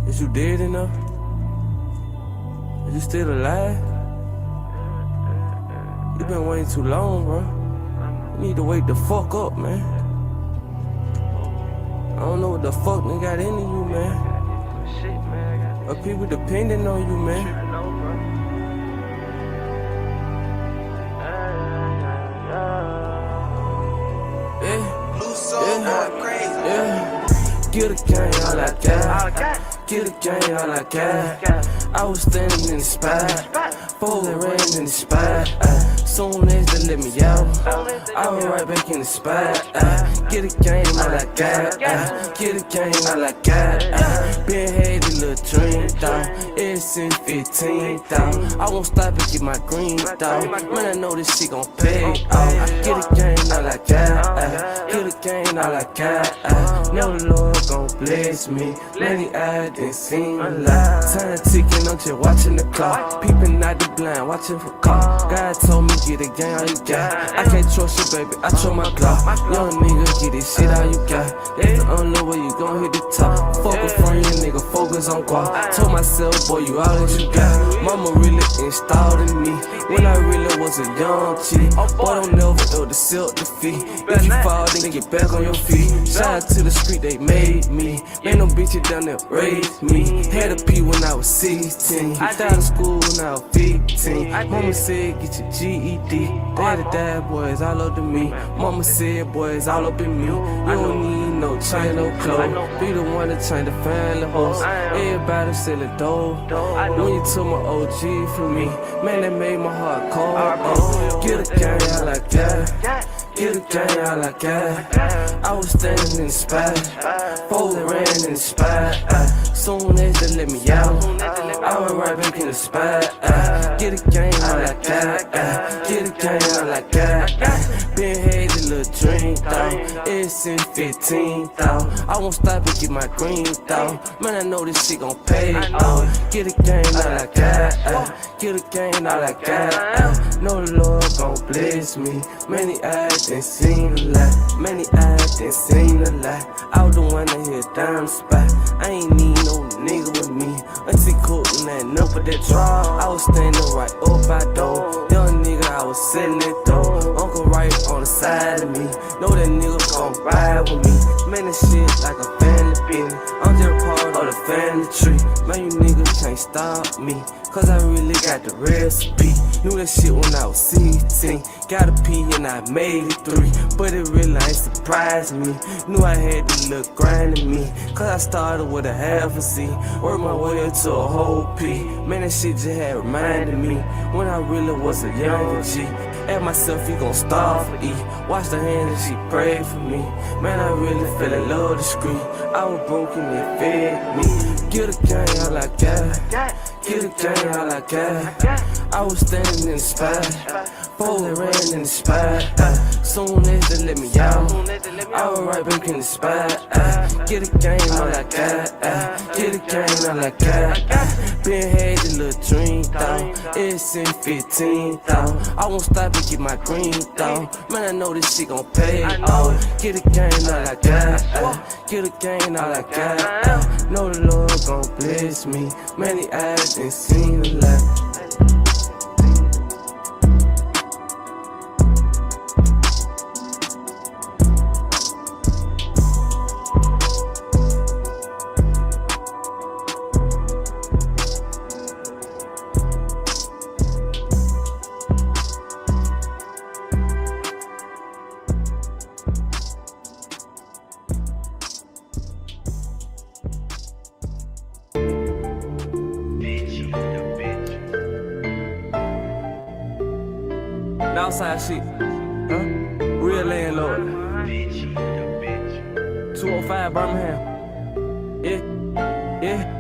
Is you dead enough? Are you still alive? You been waiting too long, bro. You need to wake the fuck up, man. I don't know what the fuck they got into you, man. But people depending on you, man. Yeah. Get a gang all I got. Get a gang all I got. I was standing in the spot. Foes that ran in the spot. Soon as they let me out, I was right back in the spot. Get a gang all I got. Get a gang all I got. Been had a little dream down. It's in 15 down. I won't stop and get my green down. Man, I know this shit gon' pay off. Get a gang all I got. Get a gang all I got. Know the Lord gon' bless me. Many eyes didn't seen a lot. Time ticking, I'm just watching the clock. Peeping out the blind, watching for call. God told me get a gang all you got. I can't trust you, baby, I trust my Glock. Young nigga, get this shit all you got. That's the only way you gon' hit the top. Focus from you, nigga, focus on guap. Told myself, boy, you all that you got. Mama really installed in me when I really was a young chick. Boy, don't never know the silk defeat. If you fall, then get back on your feet. Shout out to the street, they made me. Ain't no bitches down there raised me. Had a P when I was 16. Out of school when I was 15. Mama said, get your GED. Daddy died, boys all up to me. Mama said, boys all up in me. You don't need no chain, no clothes. Be the one that train the family host. Everybody selling dough. When you took my OG from me, man, that made my heart cold. Get a gang all I got. Get a gang all I got. I was standing in the spot. Foes that ran in the spot. Soon as they let me out, I was right back in the spot. Get a gang all I got. Get a gang all I got. Been had a little dream down. It's in 15 down. I won't stop and get my green down. Man, I know this shit gon' pay off. Get a gang all I got. Get a gang all I got. Know the Lord gon' bless me. Many eyes didn't seen a lot. Many eyes didn't seen a lot. I was the one that hit down the spot. I ain't need no nigga with me. Auntie cooking that number that draw. I was standing right up by door. Young nigga, I was sitting it though. Uncle right on the side of me. Know that nigga gon' ride with me. Man, this shit like a family business. I'm just part of the family tree. Man, you niggas can't stop me. Cause I really got the recipe. Knew that shit when I was 16. Got a P and I made it 3. But it really ain't surprised me. Knew I had to look grind in me. Cause I started with a half a C. Worked my way up to a whole P. Man, that shit just had reminded me when I really was a young G. Ask myself, you gon' starve for E. Watch the hand and she prayed for me. Man, I really fell in love discreet. I was broken and fed me. Get a gang all I got. Get a gang all I got. I was standing in the spot. Foes that ran in the spot. Soon as they let me out, I was right back in the spot. Get a gang all I got. Get a gang all I got. Been had a little dream down. It's in 15 down. I won't stop and get my green down. Man, I know this shit gon' pay off. Get a gang all I got. Get a gang all I got. Know the Lord gon' bless me. Many eyes ain't seen a lot. Outside shit, huh? Real landlord. 205 Birmingham. Yeah.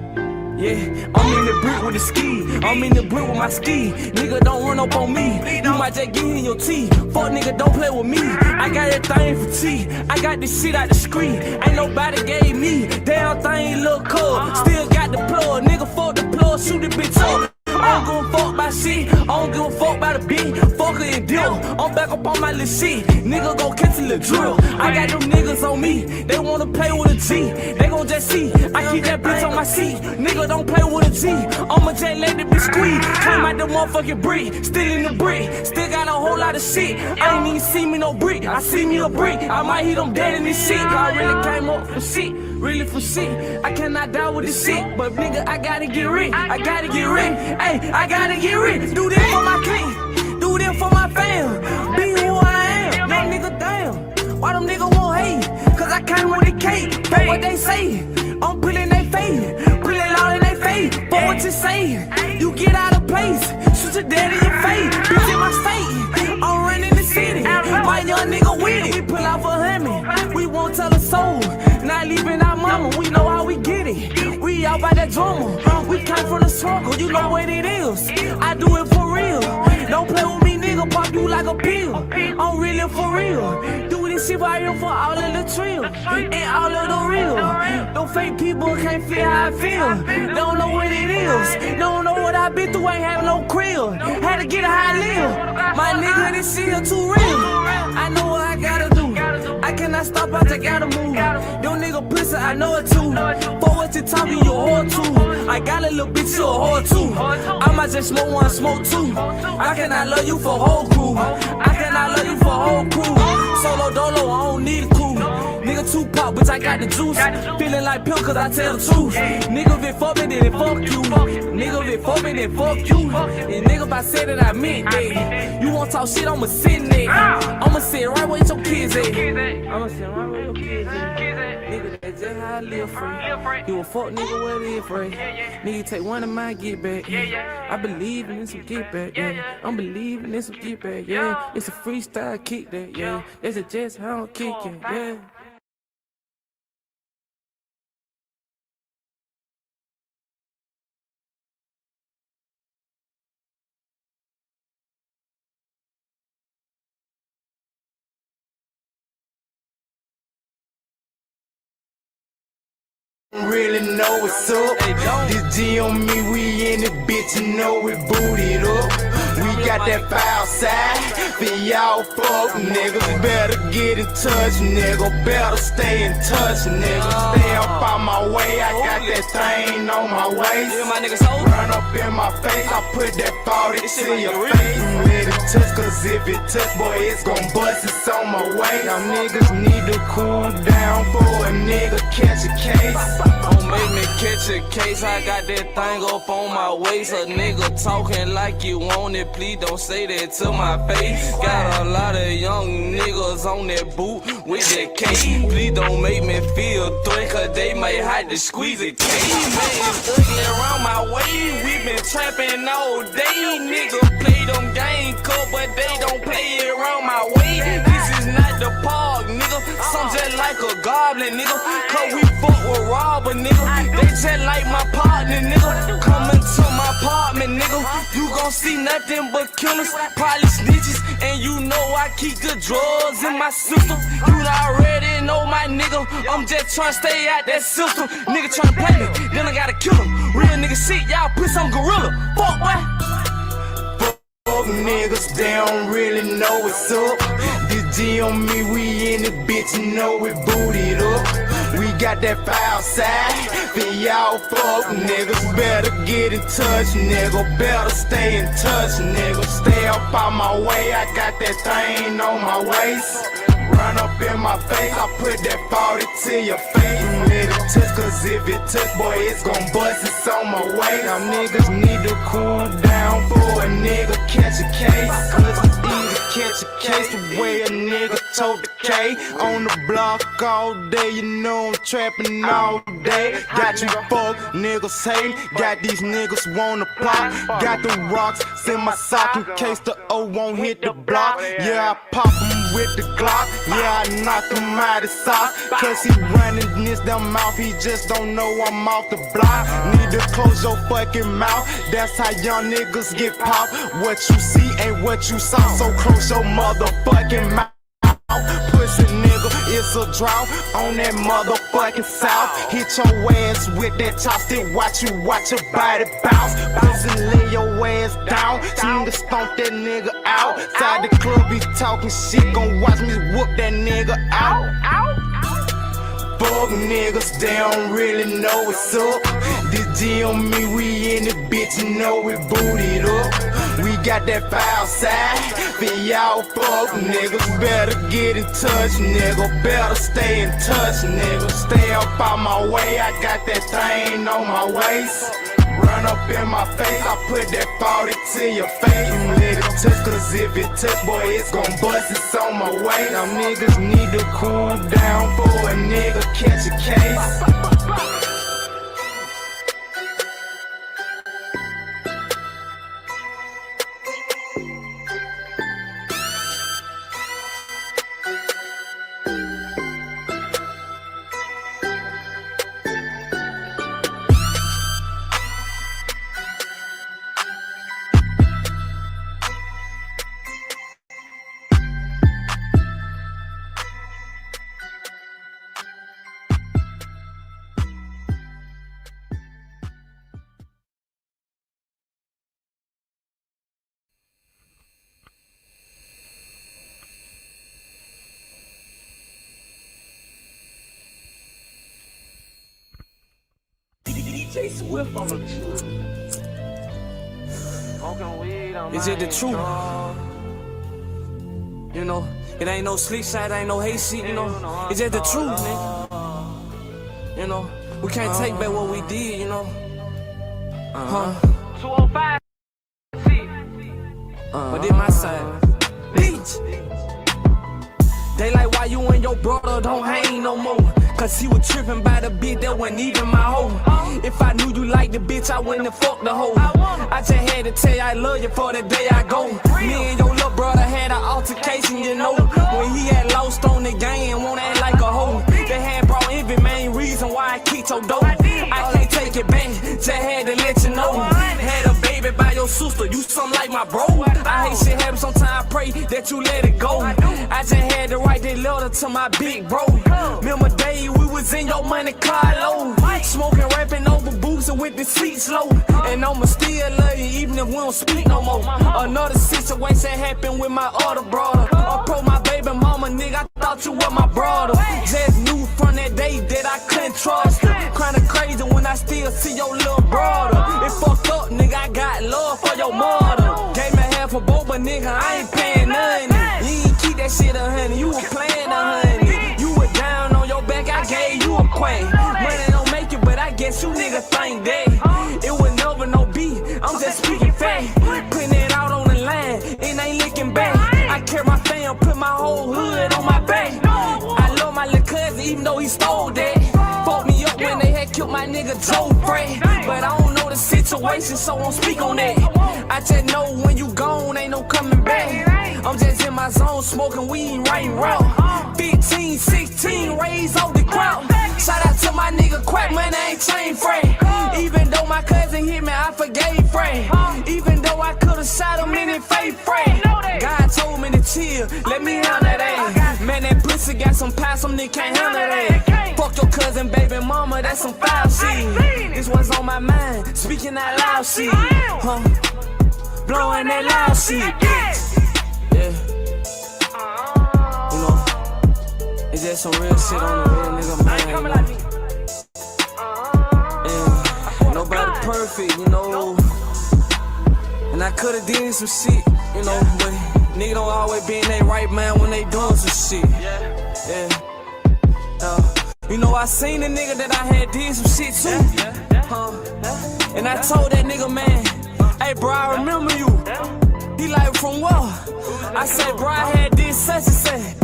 I'm in the brick with the ski. I'm in the brick with my ski. Nigga, don't run up on me. You might just get in your teeth. Fuck nigga, don't play with me. I got that thing for tea. I got this shit out the screen. Ain't nobody gave me. Damn thing look cool. Still got the plug. Nigga, fuck the plug. Shoot the bitch up. I don't give a fuck about shit. I don't give a fuck about a beat. Fuck her and deal. I'm back up on my little shit. Nigga gon' catch a little drill. I got them niggas on me. They wanna play with a G. They gon' just see. I keep that bitch on my seat. Nigga don't play with a G. I'ma just let the bitch squeeze. Came out the motherfucking brick. Still in the brick. Still got a whole lot of shit. I ain't even see me no brick. I see me a brick. I might hit them dead in this shit. I really came up for shit. Really for shit. I cannot die with this shit. But nigga, I gotta get rich. I gotta get rich. Hey, I gotta get rich. Do this for my clique. Do this for my fam. Be who I am. Young nigga, damn. Why them niggas won't hate? Cause I came with the cake. For what they say. I'm pulling they face. Pulling all in they face. For what you say. You get out of place. Shoot your dead in your face. Bitch in my state. I'm running the city. My young nigga with it. We pull out for Hemi. We won't tell a soul. Not leaving our mama, we know how we get it. We out by that drama, we came from the struggle, you know what it is. I do it for real. Don't play with me, nigga, pop you like a pill. I'm really for real. Do this shit right here for all of the trill and all of the real. Them fake people can't feel how I feel. Don't know what it is. Don't know what I've been through, ain't have no crib. Had to get a high live. My nigga, this shit here too real. I know what I gotta do. I cannot stop, I just gotta move. Yo nigga pussy, I know it too. For what you talking, you a whore too. I got a little bitch, you a whore too. I might just smoke one, smoke two. I cannot love you for whole crew. I cannot love you for whole crew. Solo dolo, I don't need a crew. Nigga too pop, bitch, I got the juice. Feeling like pill, cause I tell the truth. Nigga, if it fuck me, then it fuck you. Nigga, if it fuck me, then fuck you. And nigga, if I said that, I meant that. You won't talk shit, I'ma sit in there. I'ma sit right where your kids at. I'ma sit right where your kids at. Nigga, that's just how I live free. You a fuck nigga, what it is free. Nigga, take one of mine, get back. I believe in some get back. I'm believing in some get back. It's a freestyle kick that. It's a just how I'm kicking. Really know what's up. This G on me, we in the bitch, you know we booted up. We got that foul side for y'all fuck niggas. Better get in touch, nigga. Better stay in touch, nigga. Stay up on my way, I got that thing on my waist. Run up in my face, I put that 40 to your face. Let it touch, cause if it touch, boy, it's gon' bust, it's on my way. Now niggas need to cool down for a nigga catch a case. Don't make me catch a case, I got that thing up on my waist. A nigga talking like you want it, please don't say that to my face. Got a lot of young niggas on that boot with that case. Please don't make me feel threat, cause they might hide to squeeze a case. Man, it's ugly around my way, we been trapping all day. Niggas play them game cool, but they don't play it around my way. This is not the park, nigga, some just like a goblin, nigga. Cause we fuck with robber, nigga. They just like my partner, nigga. Come into my apartment, nigga. You gon' see nothing but killers, probably snitches. And you know I keep the drugs in my system. You already know my nigga. I'm just tryna stay out that system. Nigga tryna play me, then I gotta kill him. Real nigga shit, y'all put some gorilla. Fuck, boy. Fuck niggas, they don't really know what's up. This G on me, we in the bitch, you know we booted up. We got that foul side for y'all fuck niggas. Better get in touch, nigga. Better stay in touch, nigga. Stay up on my way, I got that thing on my waist. Run up in my face, I put that 40 to your face. Let it touch, cause if it touch, boy, it's gon' bust, it's on my way. Now niggas need to cool down for a nigga catch a case. Cause it's easy to catch a case the way a nigga told the K. On the block all day, you know I'm trapping all day. Got you fuck niggas hating, got these niggas wanna plot. Got the rocks in my sock in case the O won't hit the block. Yeah, I pop him with the Glock. Yeah, I knock him out his sock. Cause he running this damn mouth, he just don't know I'm off the block. Need to close your fucking mouth, that's how young niggas get popped. What you see ain't what you saw, so close your motherfucking mouth. Pussy nigga, it's a drought on that motherfucking south. Hit your ass with that chopstick, watch your body bounce. Pussy lay your ass down, seem to stomp that nigga out. Side the club, he talking shit, gon' watch me whoop that nigga out. Fuck niggas, they don't really know what's up. This G on me, we in the bitch, you know we booted up. We got that foul side for y'all fuck niggas. Better get in touch, nigga. Better stay in touch, nigga. Stay up on my way, I got that thing on my waist. Run up in my face, I put that 40 to your face. Let it touch, cause if it touch, boy, it's gon' bust, it's on my way. Now niggas need to cool down for a nigga catch a case. DJ Swift on the Is it the truth? You know, it ain't no sleep side, ain't no hate shit, you know. It's just the truth, nigga. You know, we can't take back what we did, you know. 205. But then my side, bitch. They like, why you and your brother don't hang no more? Cause he was tripping by the bitch that wasn't even my hoe. If I knew you liked the bitch, I wouldn't have fucked the hoe. I just had to tell you I love you for the day I go. Me and your little brother had an altercation, you know. When he had lost on the game and won't act like a hoe. They had brought envy, main reason why I kicked your door. I can't take it back, just had to let you know. Had a baby by your sister, you something like my bro. I hate shit happen, sometimes I pray that you let it go. I just had to write that letter to my big bro. Remember day we was in your money car low. Smoking, rapping over boots and with the seats low. And I'ma still love you even if we don't speak no more. Another situation happened with my other brother. I pro my baby mama, nigga, I thought you were my brother. Just knew from that day that I couldn't trust her. Kinda crazy when I still see your little brother. It fucked up, nigga, I got love for your mother. Gave me half a boat, but nigga, I ain't paying nothing. You ain't keep that shit 100, you were playing 100. You were down on your back, I gave you a quack. Money don't make it, but I guess you niggas think that. It was never no beat, I'm just speaking fact. Putting it out on the line, it ain't looking back. I carry my fam, put my whole hood on my back. I love my little cousin, even though he stole that. Fucked me up when they had killed my nigga Joe Fred. But I don't know the situation, so I won't speak on that. I just know when you gone, ain't no coming back. I'm just in my zone, smoking weed, writing rap. 15, 16, raised off the crowd. Shout out to my nigga Quack, man, I ain't chain friend. Even though my cousin hit me, I forgave friend. Even though I could've shot him in his face, friend. God told me to chill, let me handle that. Man, that pussy got some power, some nigga can't handle that. Fuck your cousin, baby mama, that's some foul shit. This one's on my mind, speaking that loud shit. Blowing that loud shit. Yeah. You know, It's just some real shit on the real nigga mind. And nobody perfect, you know. And I could've did some shit, you know, but nigga don't always be in their right mind when they doing some shit. Yeah. You know, I seen a nigga that I had did some shit too. And I told that nigga, man, hey bro, I remember you. He like, from what? I said, bro, I had did such and such.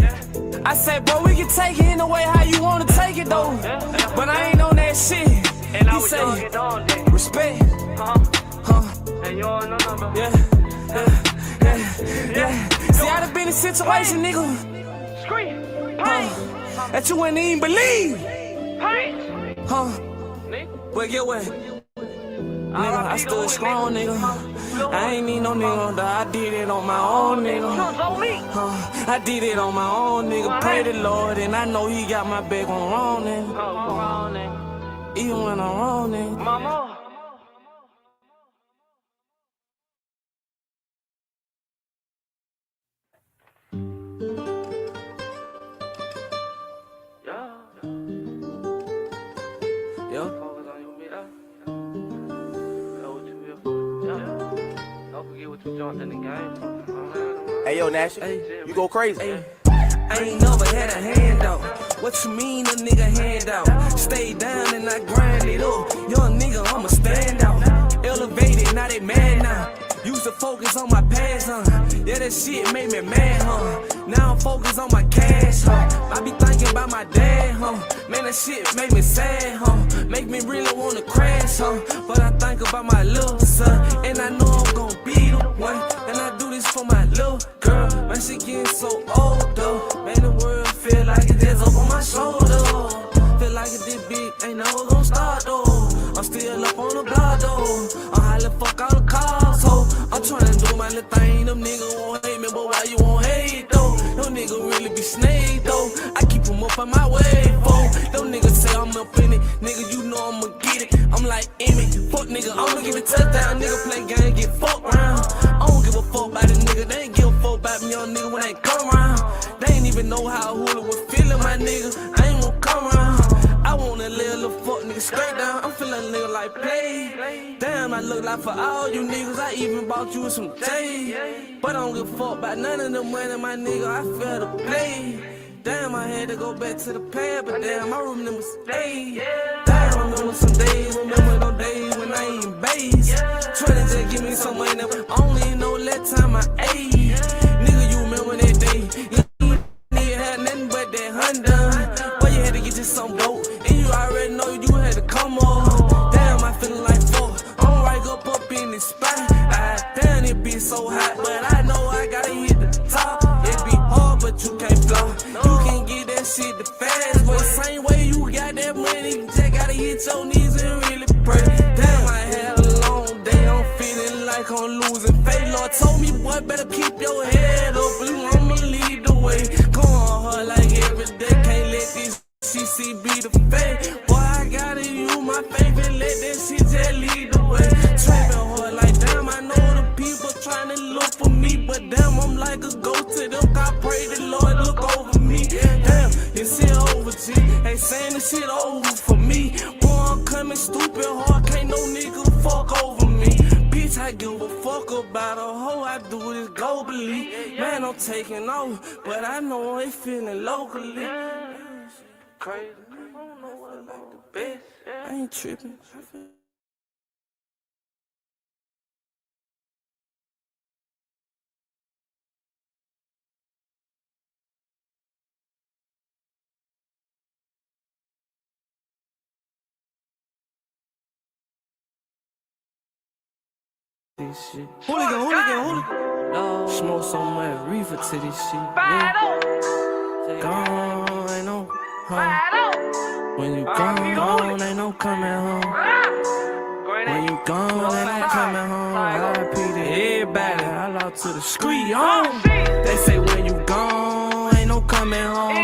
I said, bro, we can take it in the way how you wanna take it though. But I ain't on that shit. He said, respect. Yeah. See, I done been in a situation, nigga. That you wouldn't even believe. But get what? Nigga, I stood strong, nigga. I ain't need no nigga, I did it on my own, nigga. I did it on my own, nigga. Pray the Lord, and I know he got my back on wrong, nigga. Even when I'm wrong, nigga. Mama. Hey yo, Nash, you go crazy. I ain't never had a handout. What you mean a nigga handout? Stay down and I grind it up. Young nigga, I'ma stand out. Elevated, now they mad now. Used to focus on my past, yeah, that shit made me mad, Now I'm focused on my cash, I be thinking about my dad, Man, that shit made me sad, Make me really wanna crash, But I think about my little son, and I know I'm gon' be the one. And I do this for my little girl. Man, she getting so old though. Man, the world feel like it's just up on my shoulder. Feel like it this big, ain't never gon' start though. I'm still up on the block though. I'm highly fuck all the cars, ho. I'm tryna do my little thing. Them niggas won't hate me, but why you won't hate though? Them niggas really be snake though. I keep them up on my way, fo. Them niggas say I'm up in it. Nigga, you know I'ma get it. I'm like, Emmett, fuck nigga, I'ma give it touchdown. Nigga play game, get fucked round. I don't give a fuck about the nigga. They ain't give a fuck about me, young nigga, when they come round. They ain't even know how Hula was feeling, my nigga. I ain't gon' come round. I wanna lay a little fuck nigga straight down. I'm feeling a nigga like play. Damn, I look like for all you niggas. I even bought you some J. But I don't give a fuck about none of them money, my nigga. I feel the play. Damn, I had to go back to the pad, but damn, I remember stay. Damn, I remember some days, remember those days when I ain't base. Trying to just give me some money, but only know that time I ate. Nigga, you remember that day? You didn't have nothing but that Honda. But you had to get you some dope, and you already know you had to come up. Damn, I feeling like fuck. I'm right up in this spot. Damn, it be so hot, but I know I gotta hit the top. It be hard, but you can't fly. You can get that shit the fast way. Same way you got that money, you just gotta hit your knees and really pray. Damn, I had a long day. I'm feeling like I'm losing faith. Lord told me, boy, better keep your head up. Blue, I'ma lead the way. Come on, hard like every day. Can't let this CC be the fate. Boy, I gotta use my faith and let that shit just lead the way. Trapping hard like damn, I know the people trying to look for me, but damn, I'm like a ghost to them. I pray the Lord look over me. Damn, it's shit over, G. Ain't saying this shit over for me. Boy, I'm coming stupid hard, can't no nigga fuck over me. Bitch, I give a fuck about a hoe, I do this globally. Man, I'm taking off, but I know I ain't feeling locally. Crazy, I don't know what I like the best. I ain't tripping. This shit. Hooligan. Smoke so much reefer to this shit. Yeah. Gone, ain't no home. When you gone, ain't no coming home. When you gone, ain't no coming home. I repeat it, everybody, I lost to the street home. They say when you gone, ain't no coming home.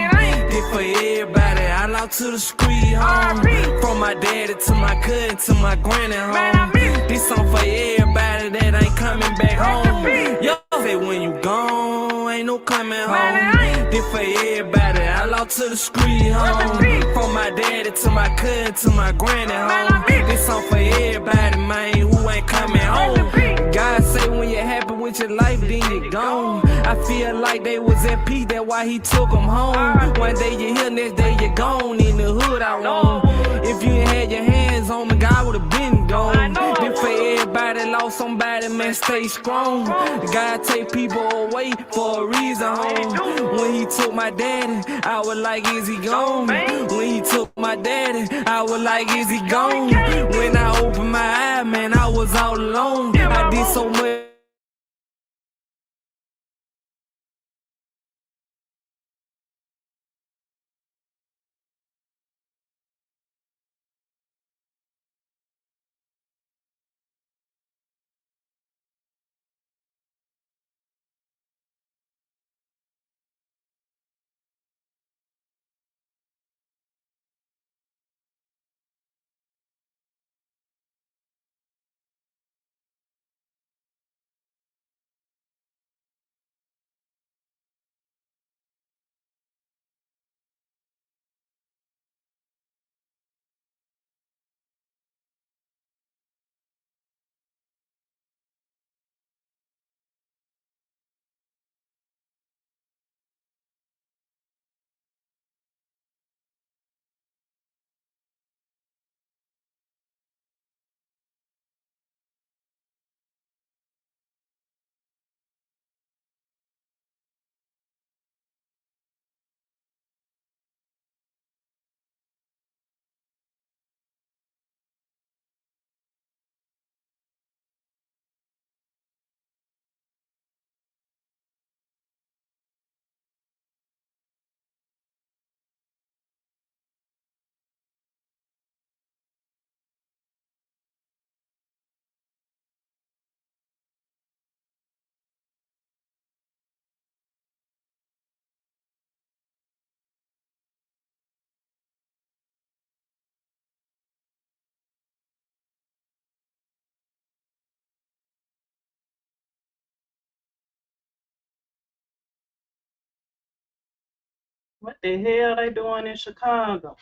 This for everybody, I lost to the street home. From my daddy to my cousin to my granny home. This song for everybody that ain't coming back home. Yo, say when you gone, ain't no coming home. This for everybody, I lost to the street home. From my daddy to my cousin to my granny home. This song for everybody, man, who ain't coming home. God say when you're happy with your life, then you gone. I feel like they was at peace, that's why he took them home. One day you here, next day you gone. In the hood I roam. If you ain't had your hands on me, God would've been gone. This for everybody lost somebody, man, stay strong. God take people away for a reason, home. When he took my daddy, I was like, is he gone? When he took my daddy, I was like, is he gone? When I opened my eye, man, I was all alone. I did so much. What the hell they doing in Chicago?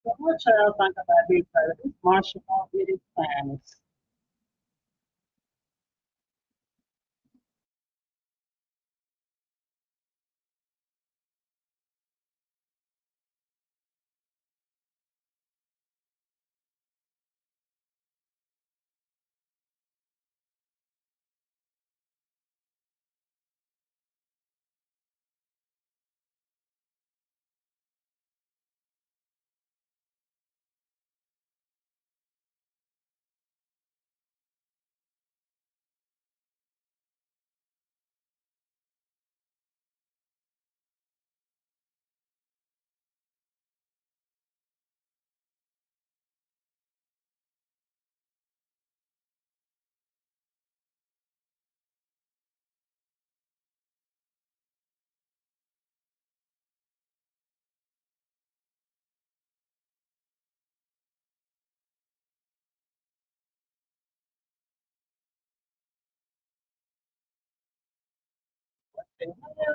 So what y'all think about this? This Marshall won't get his finals. the hell?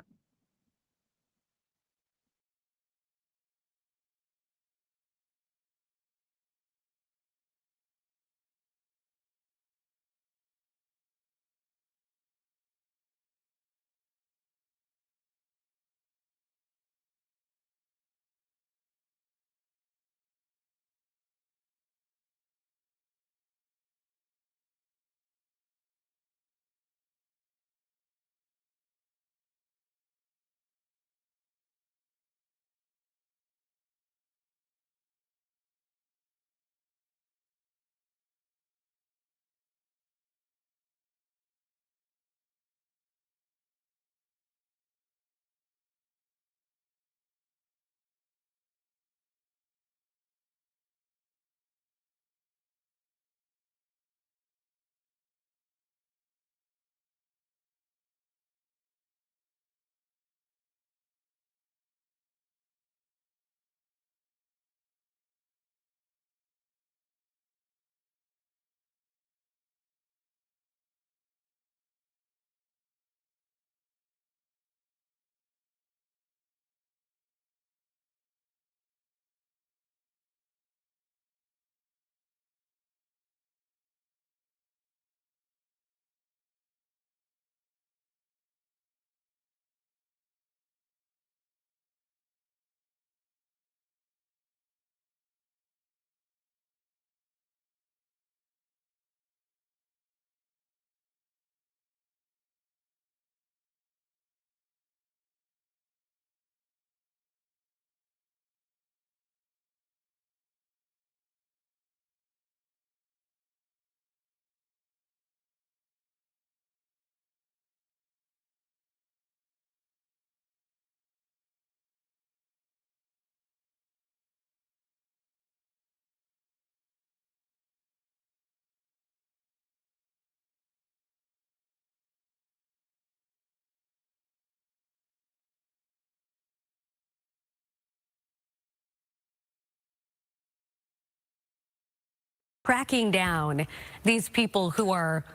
Tracking down these people who are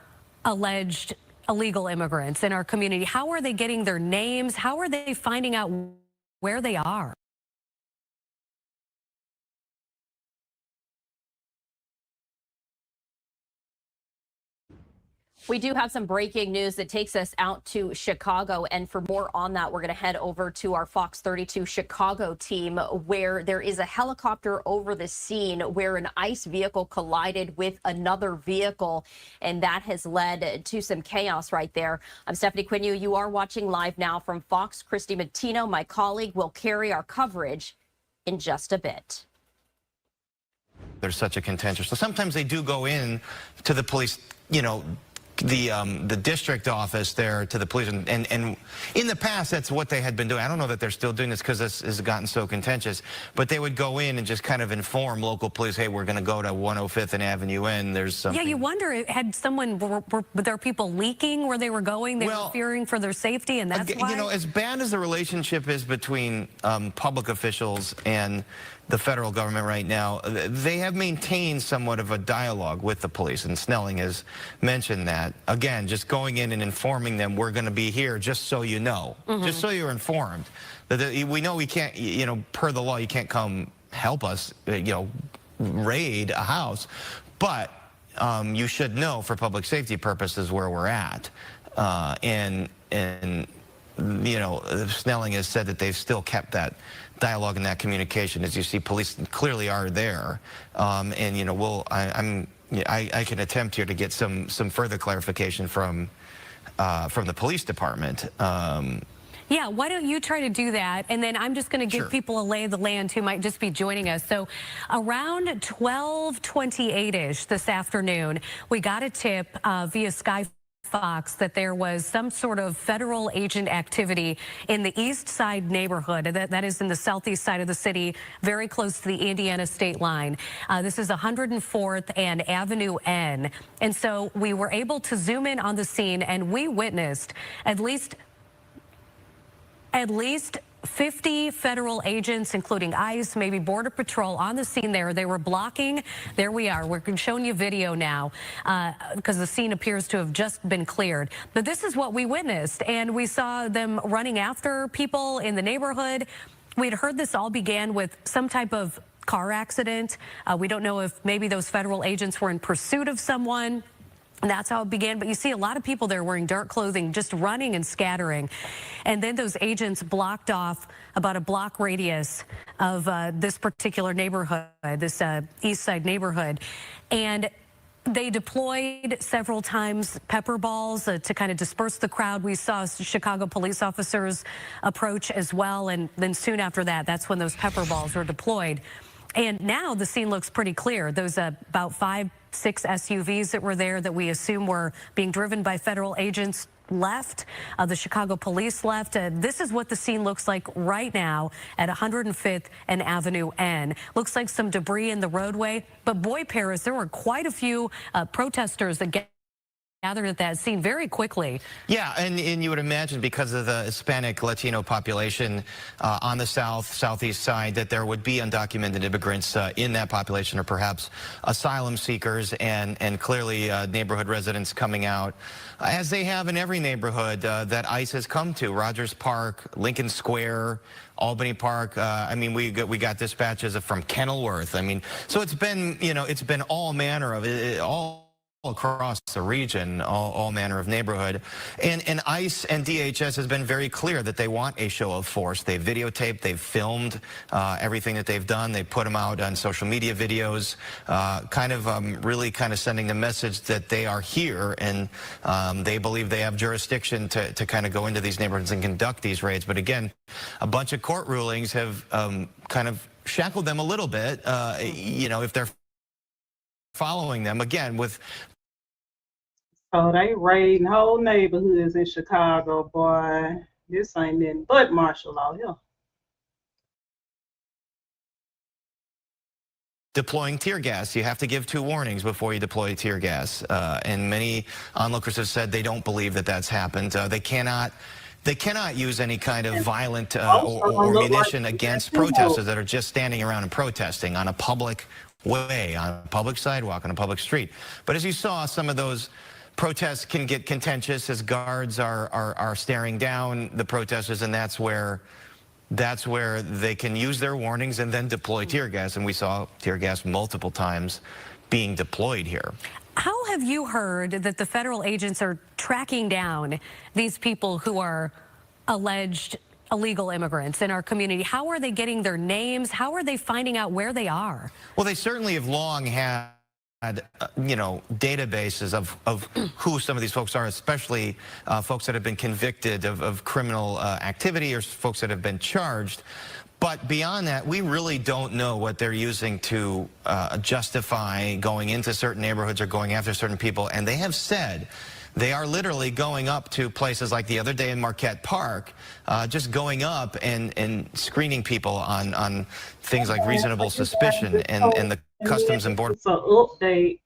alleged illegal immigrants in our community. How are they getting their names? How are they finding out where they are? We do have some breaking news that takes us out to Chicago. And for more on that, we're going to head over to our Fox 32 Chicago team, where there is a helicopter over the scene where an ICE vehicle collided with another vehicle. And that has led to some chaos right there. I'm Stephanie Quinu. You are watching live now from Fox. Christy Mattino, my colleague, will carry our coverage in just a bit. There's such a contentious. So sometimes they do go in to the police, the district office there to the police, and in the past that's what they had been doing. I don't know that they're still doing this because this has gotten so contentious, but they would go in and just kind of inform local police, hey, we're going to go to 105th and Avenue N. There's something. Yeah, you wonder, had someone, were there people leaking where they were going? They were fearing for their safety, and that's why? As bad as the relationship is between public officials and the federal government right now, they have maintained somewhat of a dialogue with the police, and Snelling has mentioned that. Again, just going in and informing them, we're going to be here just so you know, just so you're informed. We know we can't, per the law, you can't come help us, raid a house, but you should know for public safety purposes where we're at. And Snelling has said that they've still kept that dialogue and that communication. As you see, police clearly are there, and I can attempt here to get some further clarification from the police department. Yeah, why don't you try to do that? And then I'm just going to give people a lay of the land who might just be joining us. So around 12:28-ish this afternoon, we got a tip via Sky Fox that there was some sort of federal agent activity in the East Side neighborhood. That is in the southeast side of the city, very close to the Indiana state line. This is 104th and Avenue N. And so we were able to zoom in on the scene, and we witnessed at least 50 federal agents, including ICE, maybe Border Patrol, on the scene there. They were blocking. There we are. We're showing you video now because the scene appears to have just been cleared. But this is what we witnessed, and we saw them running after people in the neighborhood. We'd heard this all began with some type of car accident. We don't know if maybe those federal agents were in pursuit of someone. And that's how it began. But you see a lot of people there wearing dark clothing, just running and scattering. And then those agents blocked off about a block radius of this particular neighborhood, this East Side neighborhood. And they deployed several times pepper balls to kind of disperse the crowd. We saw Chicago police officers approach as well. And then soon after that, that's when those pepper balls were deployed. And now the scene looks pretty clear. Those about 5-6 SUVs that were there that we assume were being driven by federal agents left. The Chicago police left. This is what the scene looks like right now at 105th and Avenue N. Looks like some debris in the roadway. But boy, Paris, there were quite a few protesters that gathered at that scene very quickly. Yeah, and you would imagine because of the Hispanic Latino population on the southeast side that there would be undocumented immigrants in that population, or perhaps asylum seekers, and clearly neighborhood residents coming out, as they have in every neighborhood that ICE has come to. Rogers Park, Lincoln Square, Albany Park. I mean, we got dispatches from Kenilworth. I mean, so it's been, you know, it's been all manner of all across the region, all manner of neighborhood. And ICE and DHS has been very clear that they want a show of force. They've videotaped, they've filmed everything that they've done. They put them out on social media videos, really sending the message that they are here and they believe they have jurisdiction to kind of go into these neighborhoods and conduct these raids. But again, a bunch of court rulings have kind of shackled them a little bit, you know, if they're following them again with. Oh, they raiding whole neighborhoods in Chicago, boy. This ain't nothing but martial law here. Deploying tear gas. You have to give 2 warnings before you deploy tear gas. And many onlookers have said they don't believe that that's happened. They cannot use any kind of violent or munition against protesters that are just standing around and protesting on a public way, on a public sidewalk, on a public street. But as you saw, some of those protests can get contentious as guards are staring down the protesters, and that's where they can use their warnings and then deploy tear gas. And we saw tear gas multiple times being deployed here. How have you heard that the federal agents are tracking down these people who are alleged illegal immigrants in our community? How are they getting their names? How are they finding out where they are? Well, they certainly have long had you know, databases of who some of these folks are, especially folks that have been convicted of criminal activity or folks that have been charged. But beyond that, we really don't know what they're using to justify going into certain neighborhoods or going after certain people. And they have said they are literally going up to places like the other day in Marquette Park, just going up and screening people on things like reasonable suspicion and the Customs and Border. It's an update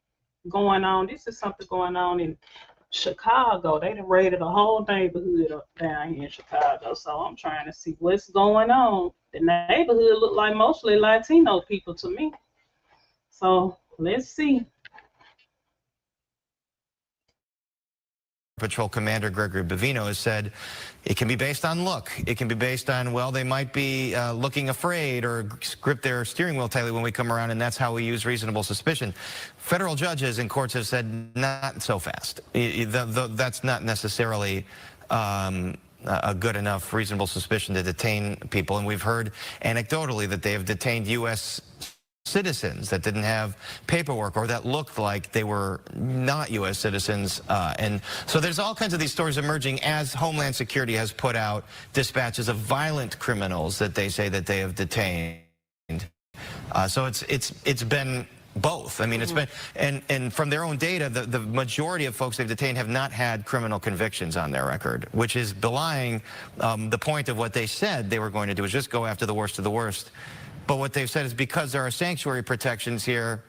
going on. This is something going on in Chicago. They done raided a whole neighborhood up down here in Chicago. So I'm trying to see what's going on. The neighborhood look like mostly Latino people to me. So let's see. Patrol Commander Gregory Bavino has said it can be based on look. It can be based on, well, they might be looking afraid or grip their steering wheel tightly when we come around, and that's how we use reasonable suspicion. Federal judges in courts have said not so fast. That's not necessarily a good enough reasonable suspicion to detain people, and we've heard anecdotally that they have detained U.S. citizens that didn't have paperwork or that looked like they were not U.S. citizens. And so there's all kinds of these stories emerging as Homeland Security has put out dispatches of violent criminals that they say that they have detained. So it's been both. I mean, it's been, and from their own data, the majority of folks they've detained have not had criminal convictions on their record, which is belying the point of what they said they were going to do, is just go after the worst of the worst. But what they've said is because there are sanctuary protections here,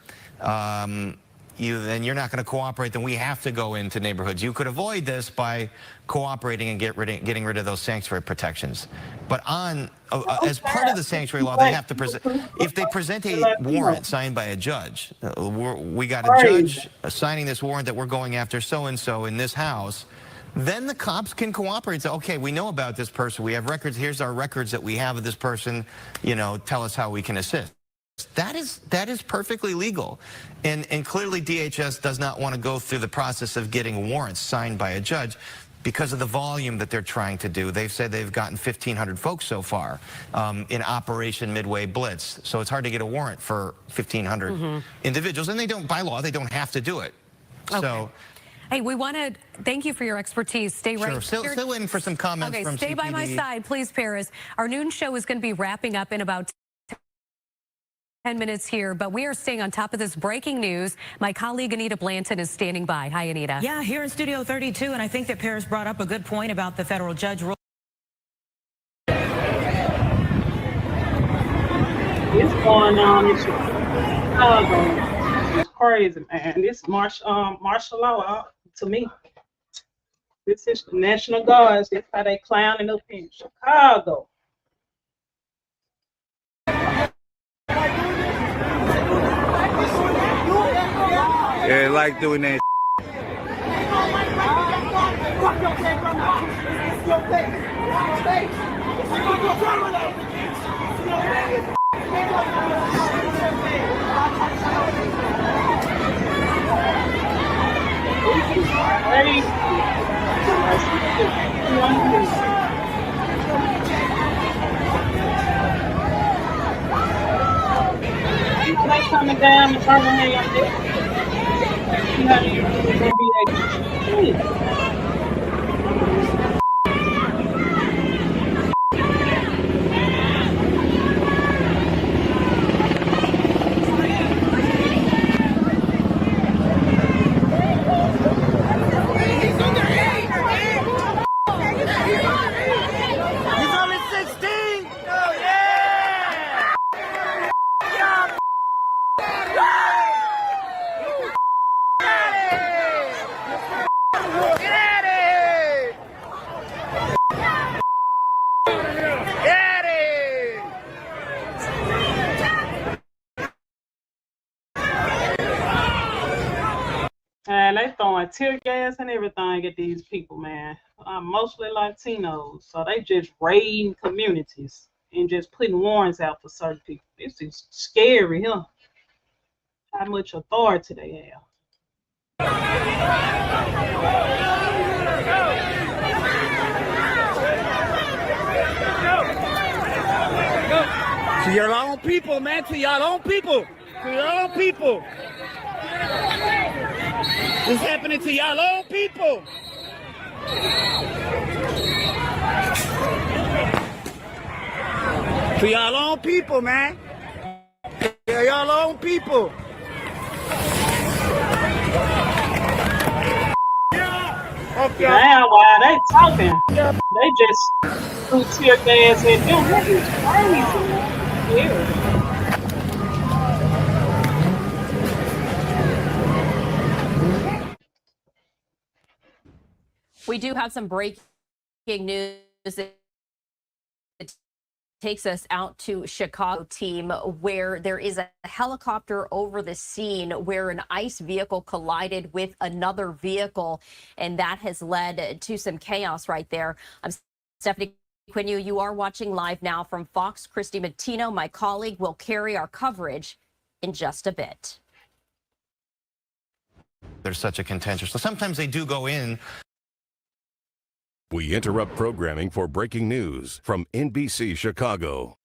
then you're not going to cooperate, then we have to go into neighborhoods. You could avoid this by cooperating and getting rid of those sanctuary protections. But as part of the sanctuary law, they have to present, if they present a warrant signed by a judge, we got a judge signing this warrant that we're going after so-and-so in this house, then the cops can cooperate and say, okay, we know about this person. We have records. Here's our records that we have of this person. You know, tell us how we can assist. That is perfectly legal. And clearly DHS does not want to go through the process of getting warrants signed by a judge because of the volume that they're trying to do. They've said they've gotten 1,500 folks so far in Operation Midway Blitz. So it's hard to get a warrant for 1,500 individuals. And they don't, by law, they don't have to do it. Okay. So. Hey, we want to thank you for your expertise. Stay right here. Still waiting for some comments from stay CPD. by my side, please, Paris. Our noon show is going to be wrapping up in about 10 minutes here, but we are staying on top of this breaking news. My colleague Anita Blanton is standing by. Hi, Anita. Yeah, here in Studio 32, and I think that Paris brought up a good point about the federal judge rule. It's going on in Chicago. It's crazy, man. This martial law, to me, this is the National Guards. That's how they clowning up in Chicago. Yeah, like doing that. They coming down and turning me up there. You know, you're gonna be like, He's only 16. Oh, yeah. and they throwing tear gas and everything at these people, man. Mostly Latinos, so they just raiding communities and just putting warrants out for certain people. This is scary, huh? How much authority they have. To your own people, man. To your own people. To your own people. This is happening to your own people. To your own people, man. To your own people. Now, while they talking, they just threw tear gas at them. That is crazy, man. Yeah. We do have some breaking news that takes us out to Chicago, team, where there is a helicopter over the scene where an ICE vehicle collided with another vehicle, and that has led to some chaos right there. I'm Stephanie Quinu. You are watching live now from Fox. Christy Mattino, my colleague, will carry our coverage in just a bit. There's such a contentious. So sometimes they do go in. We interrupt programming for breaking news from NBC Chicago.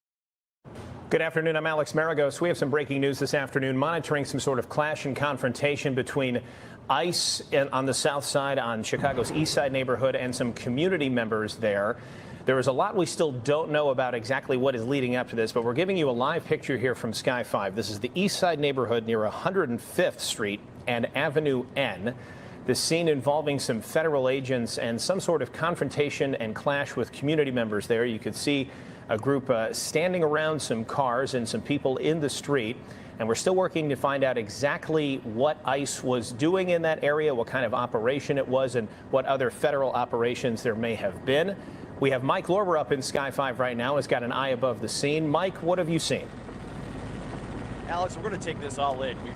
Good afternoon. I'm Alex Maragos. We have some breaking news this afternoon, monitoring some sort of clash and confrontation between ICE on the south side on Chicago's east side neighborhood and some community members there. There is a lot we still don't know about exactly what is leading up to this, but we're giving you a live picture here from Sky 5. This is the east side neighborhood near 105th Street and Avenue N. The scene involving some federal agents and some sort of confrontation and clash with community members there. You could see a group standing around some cars and some people in the street. and we're still working to find out exactly what ICE was doing in that area, what kind of operation it was, and what other federal operations there may have been. We have Mike Lorber up in Sky 5 right now. He's got an eye above the scene. Mike, what have you seen? Alex, we're going to take this all in. We've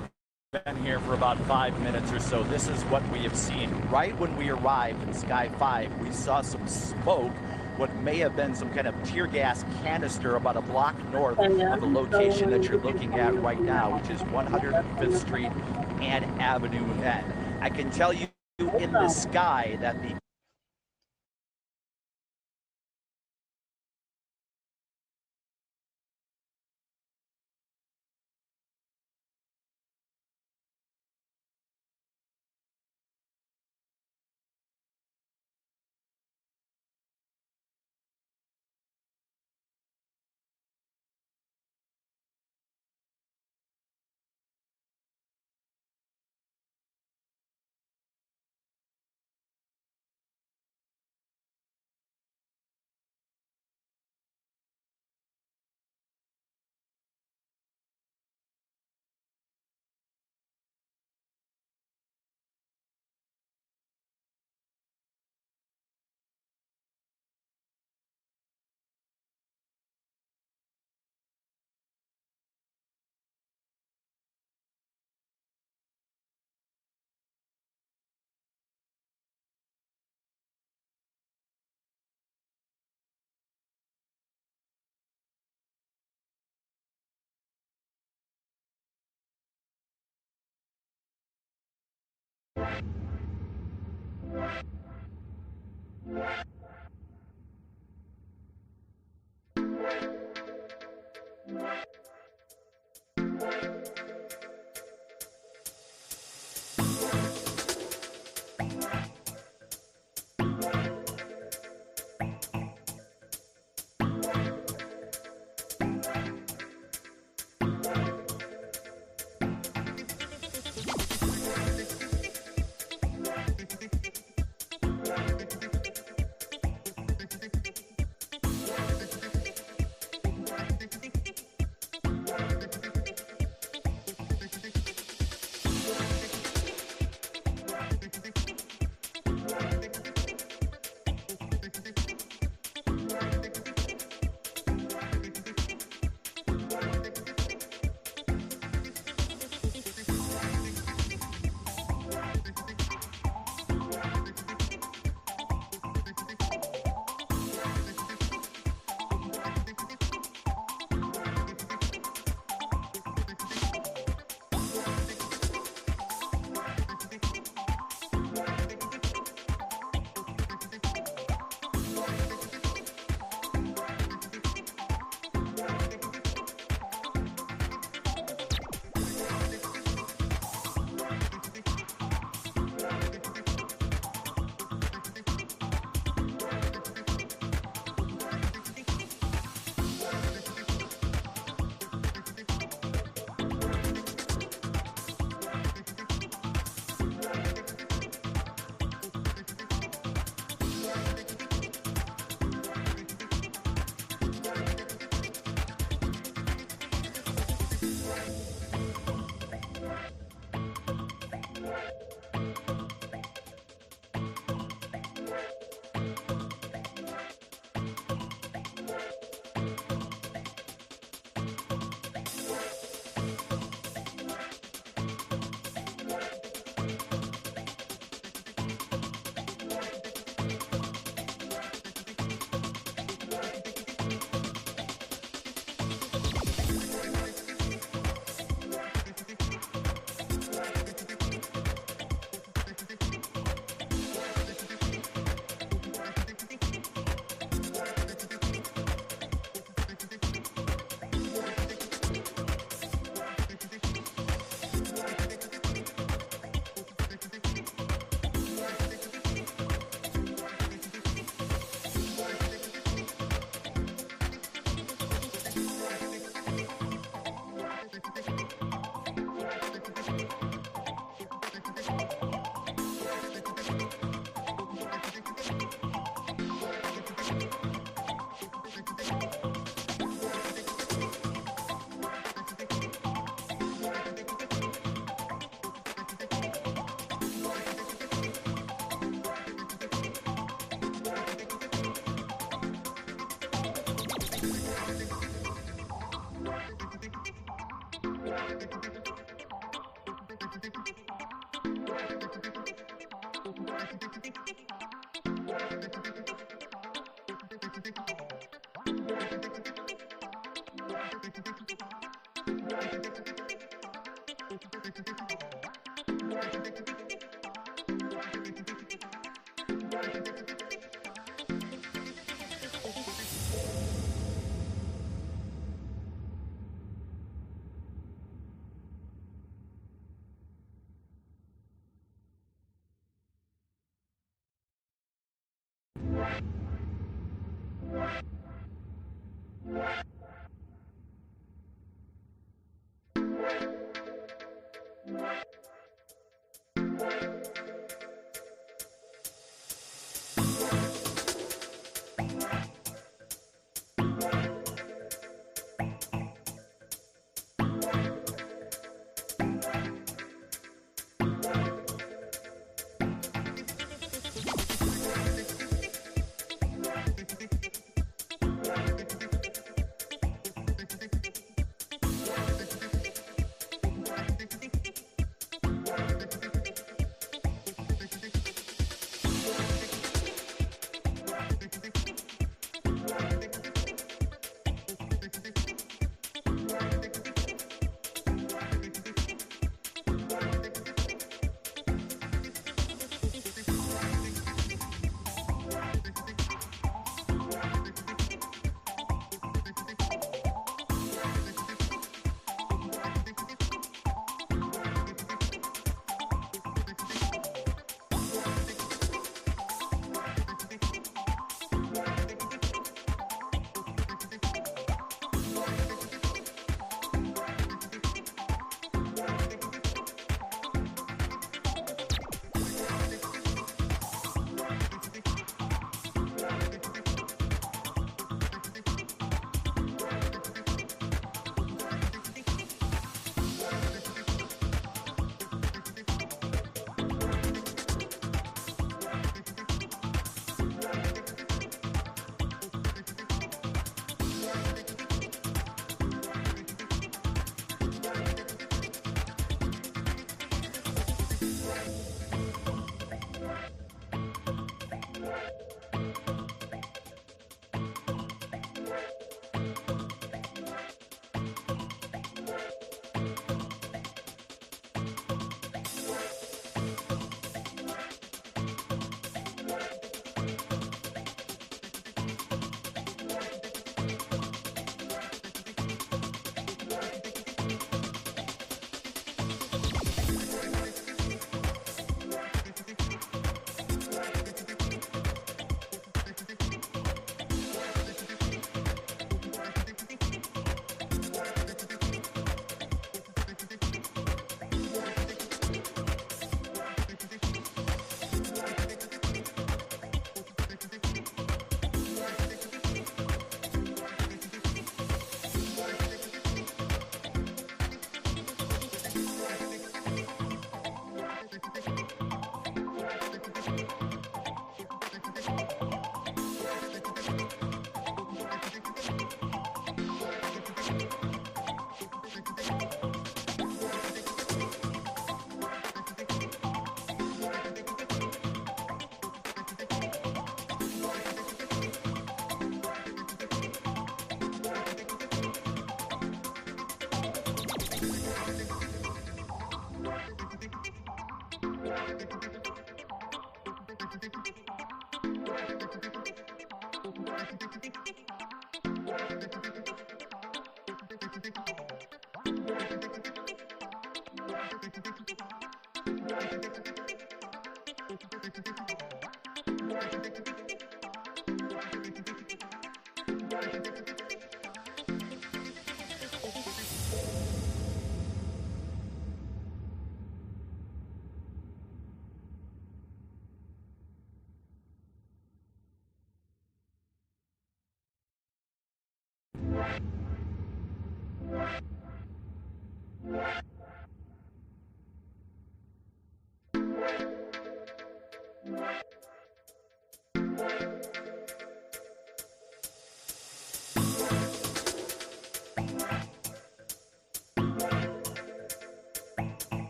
been here for about 5 minutes or so. This is what we have seen. Right when we arrived in Sky 5, we saw some smoke, what may have been some kind of tear gas canister about a block north of the location that you're looking at right now, which is 105th Street and Avenue N. I can tell you in the sky that the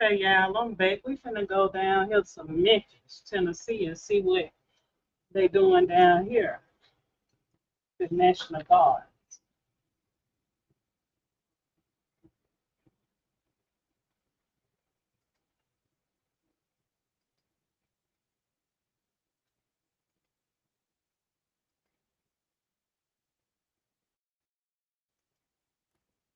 Okay, y'all, I'm back. We finna go down here to Memphis, Tennessee, and see what they doing down here. The National Guard.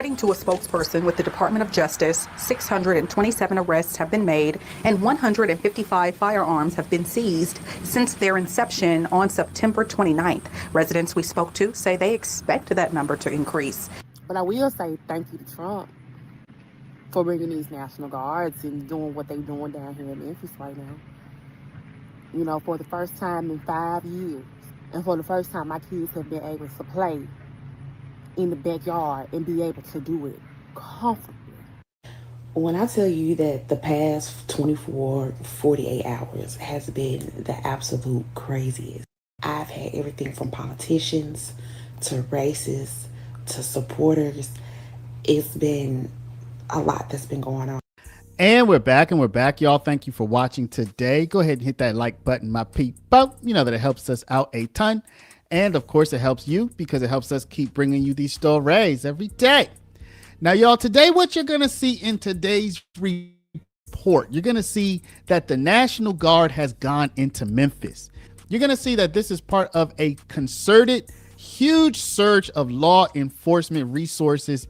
According to a spokesperson with the Department of Justice, 627 arrests have been made and 155 firearms have been seized since their inception on September 29th. Residents we spoke to say they expect that number to increase. But I will say thank you to Trump for bringing these National Guards and doing what they're doing down here in Memphis right now. You know, for the first time in 5 years, and for the first time my kids have been able to play in the backyard and be able to do it comfortably. When I tell you that the past 24, 48 hours has been the absolute craziest, I've had everything from politicians to racists to supporters. It's been a lot that's been going on. And we're back, y'all. Thank you for watching today. Go ahead and hit that like button, my people. You know that it helps us out a ton. And of course, it helps you because it helps us keep bringing you these stories every day. Now, y'all, today, what you're going to see in today's report, you're going to see that the National Guard has gone into Memphis. You're going to see that this is part of a concerted, huge surge of law enforcement resources.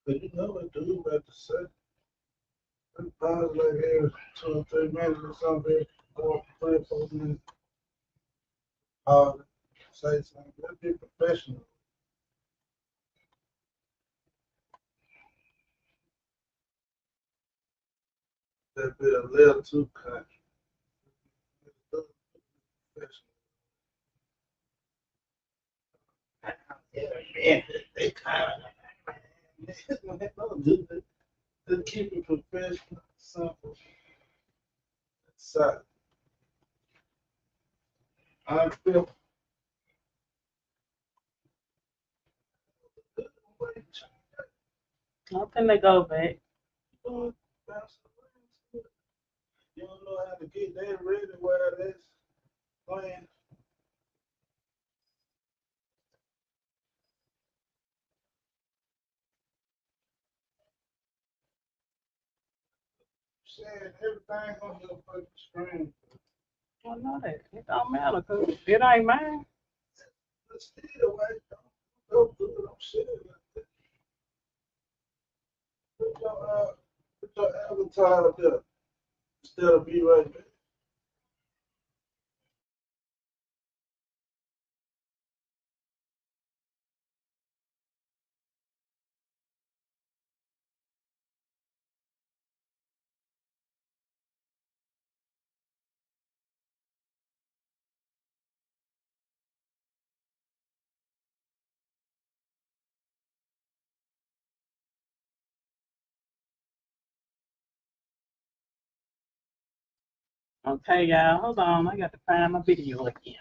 But you know what dude about to say? Pause like every 2 or 3 minutes or something, or 3 or 4 minutes. Say something. Let's be professional. That be a little too country. Yeah, they kind of don't do that. Just keep it professional, simple, solid. I feel. I'm finna go back. You don't know how to get that ready while that's playing. Saying everything on your fucking screen. I know that. It don't matter because it ain't mine. But still, like, don't do it. Don't shit it like that. Put your avatar up there instead of be right there. Okay, y'all, hold on. I got to find my video again.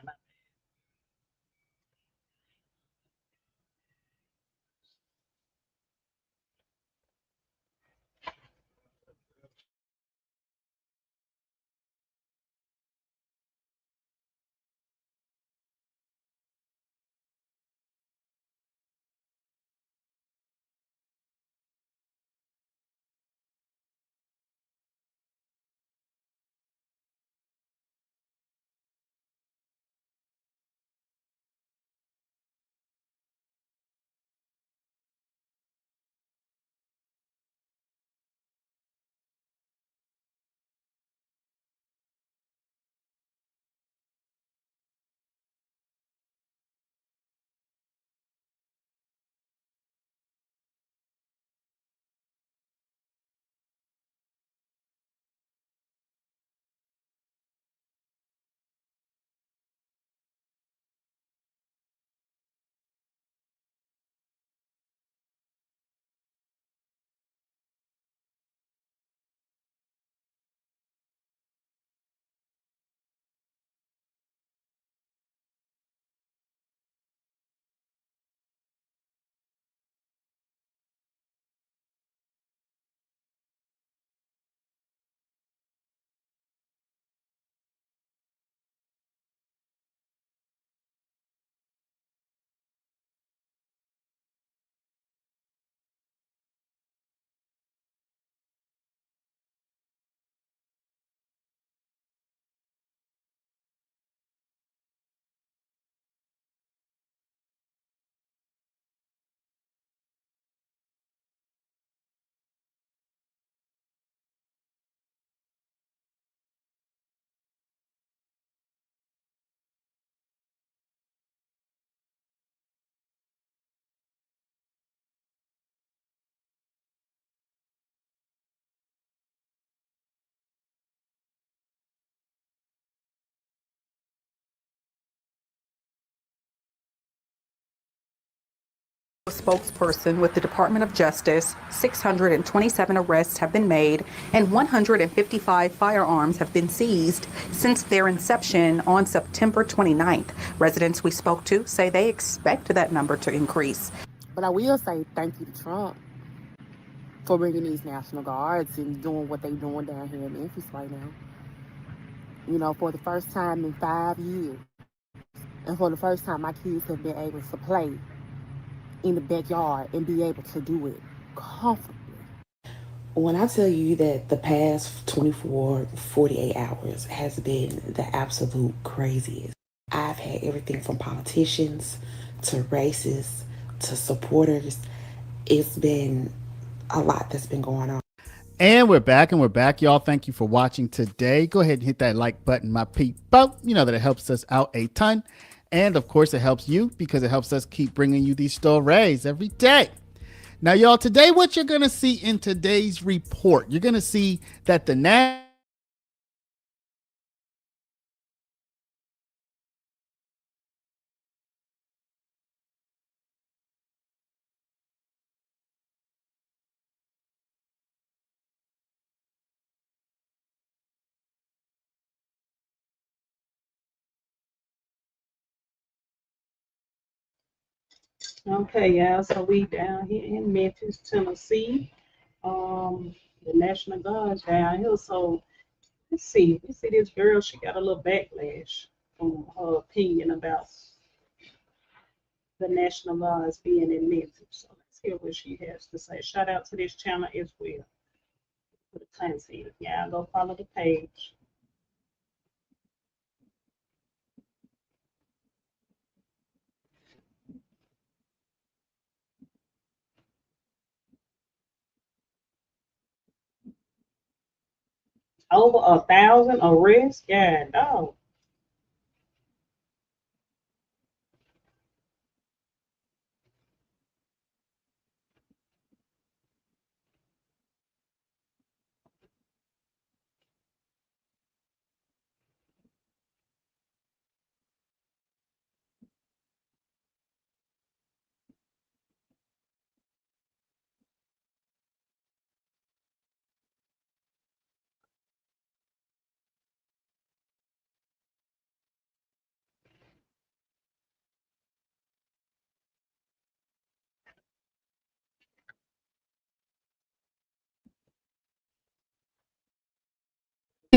spokesperson with the Department of Justice, 627 arrests have been made and 155 firearms have been seized since their inception on September 29th. Residents we spoke to say they expect that number to increase. But I will say thank you to Trump for bringing these National Guards and doing what they're doing down here in Memphis right now. You know, for the first time in 5 years, and for the first time, my kids have been able to play in the backyard and be able to do it comfortably. When I tell you that the past 24, 48 hours has been the absolute craziest, I've had everything from politicians to racists to supporters. It's been a lot that's been going on. And we're back, y'all. Thank you for watching today. Go ahead and hit that like button, my people. You know that it helps us out a ton. And of course, it helps you because it helps us keep bringing you these stories every day. Now, y'all, today, what you're going to see in today's report, you're going to see that the Okay, y'all. So we down here in Memphis, Tennessee. The National Guard's down here. So let's see. You see this girl, she got a little backlash from her opinion about the National Guards being in Memphis. So let's hear what she has to say. Shout out to this channel as well for the content. Yeah, go follow the page. Over 1,000 arrests? Yeah, dog.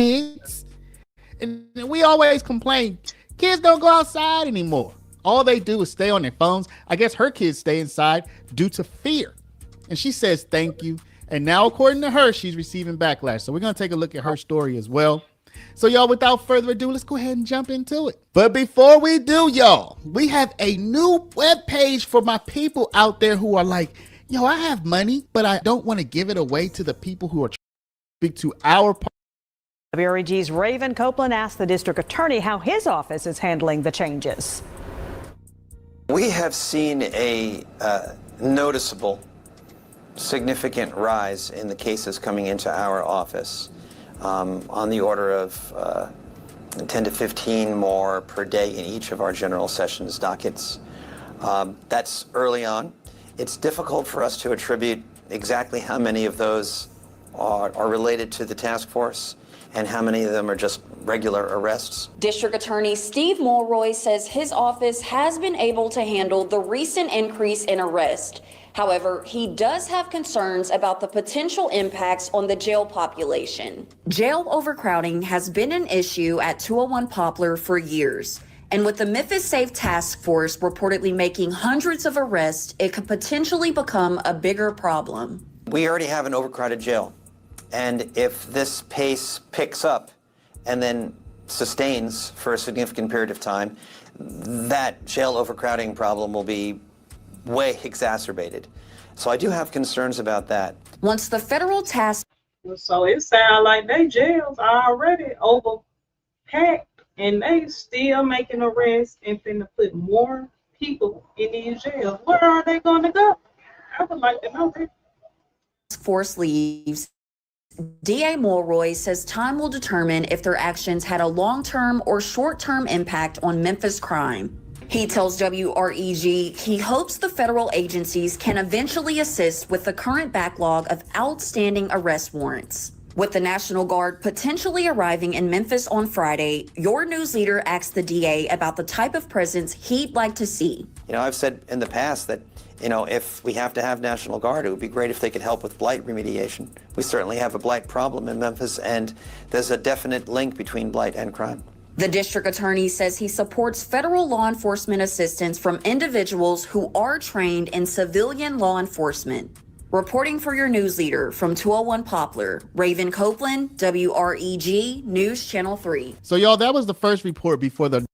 kids, and we always complain, kids don't go outside anymore. All they do is stay on their phones. I guess her kids stay inside due to fear. And she says thank you. And now, according to her, she's receiving backlash. So we're going to take a look at her story as well. So y'all, without further ado, let's go ahead and jump into it. But before we do, y'all, we have a new webpage for my people out there who are like, yo, I have money, but I don't want to give it away to the people who are trying to speak to our WREG's Raven Copeland asked the district attorney how his office is handling the changes. We have seen a noticeable, significant rise in the cases coming into our office, on the order of 10 to 15 more per day in each of our general sessions dockets. That's early on. It's difficult for us to attribute exactly how many of those are related to the task force and how many of them are just regular arrests. District Attorney Steve Mulroy says his office has been able to handle the recent increase in arrest. However, he does have concerns about the potential impacts on the jail population. Jail overcrowding has been an issue at 201 Poplar for years. And with the Memphis Safe Task Force reportedly making hundreds of arrests, it could potentially become a bigger problem. We already have an overcrowded jail. And if this pace picks up and then sustains for a significant period of time, that jail overcrowding problem will be way exacerbated. So I do have concerns about that. Once the federal task... So it sounds like they jails are already overpacked and they still making arrests and finna put more people in these jails. Where are they going to go? I would like to know that. Force leaves. DA Mulroy says time will determine if their actions had a long-term or short-term impact on Memphis crime. He tells WREG he hopes the federal agencies can eventually assist with the current backlog of outstanding arrest warrants. With the National Guard potentially arriving in Memphis on Friday, your news leader asked the DA about the type of presence he'd like to see. You know, I've said in the past that, you know, if we have to have National Guard, it would be great if they could help with blight remediation. We certainly have a blight problem in Memphis, and there's a definite link between blight and crime. The district attorney says he supports federal law enforcement assistance from individuals who are trained in civilian law enforcement. Reporting for your news leader from 201 Poplar, Raven Copeland, WREG News Channel 3. So, y'all, that was the first report before the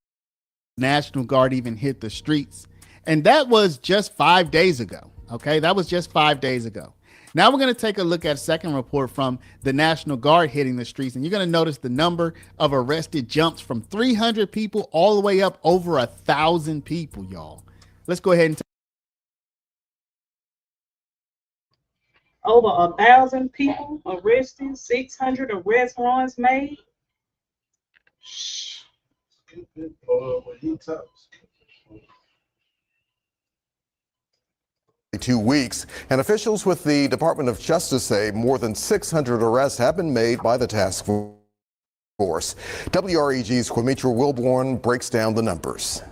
National Guard even hit the streets. And that was just 5 days ago. Okay, that was just 5 days ago. Now we're going to take a look at a second report from the National Guard hitting the streets. And you're going to notice the number of arrested jumps from 300 people all the way up over 1,000 people, y'all. Let's go ahead and over 1,000 people arrested, 600 arrest warrants made. 2 weeks, and officials with the Department of Justice say more than 600 arrests have been made by the task force. WREG's Quimitra Wilborn breaks down the numbers.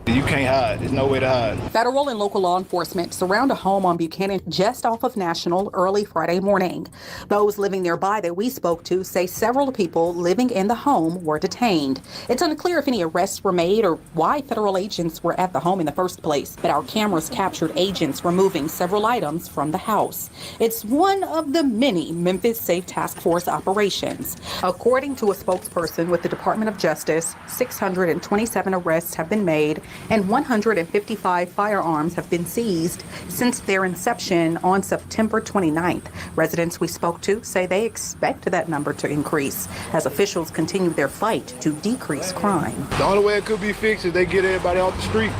You can't hide. There's no way to hide. Federal and local law enforcement surround a home on Buchanan just off of National early Friday morning. Those living nearby that we spoke to say several people living in the home were detained. It's unclear if any arrests were made or why federal agents were at the home in the first place, but our cameras captured agents removing several items from the house. It's one of the many Memphis Safe Task Force operations. According to a spokesperson with the Department of Justice, 627 arrests have been made and 155 firearms have been seized since their inception on September 29th. Residents we spoke to say they expect that number to increase as officials continue their fight to decrease crime. The only way it could be fixed is they get everybody off the street,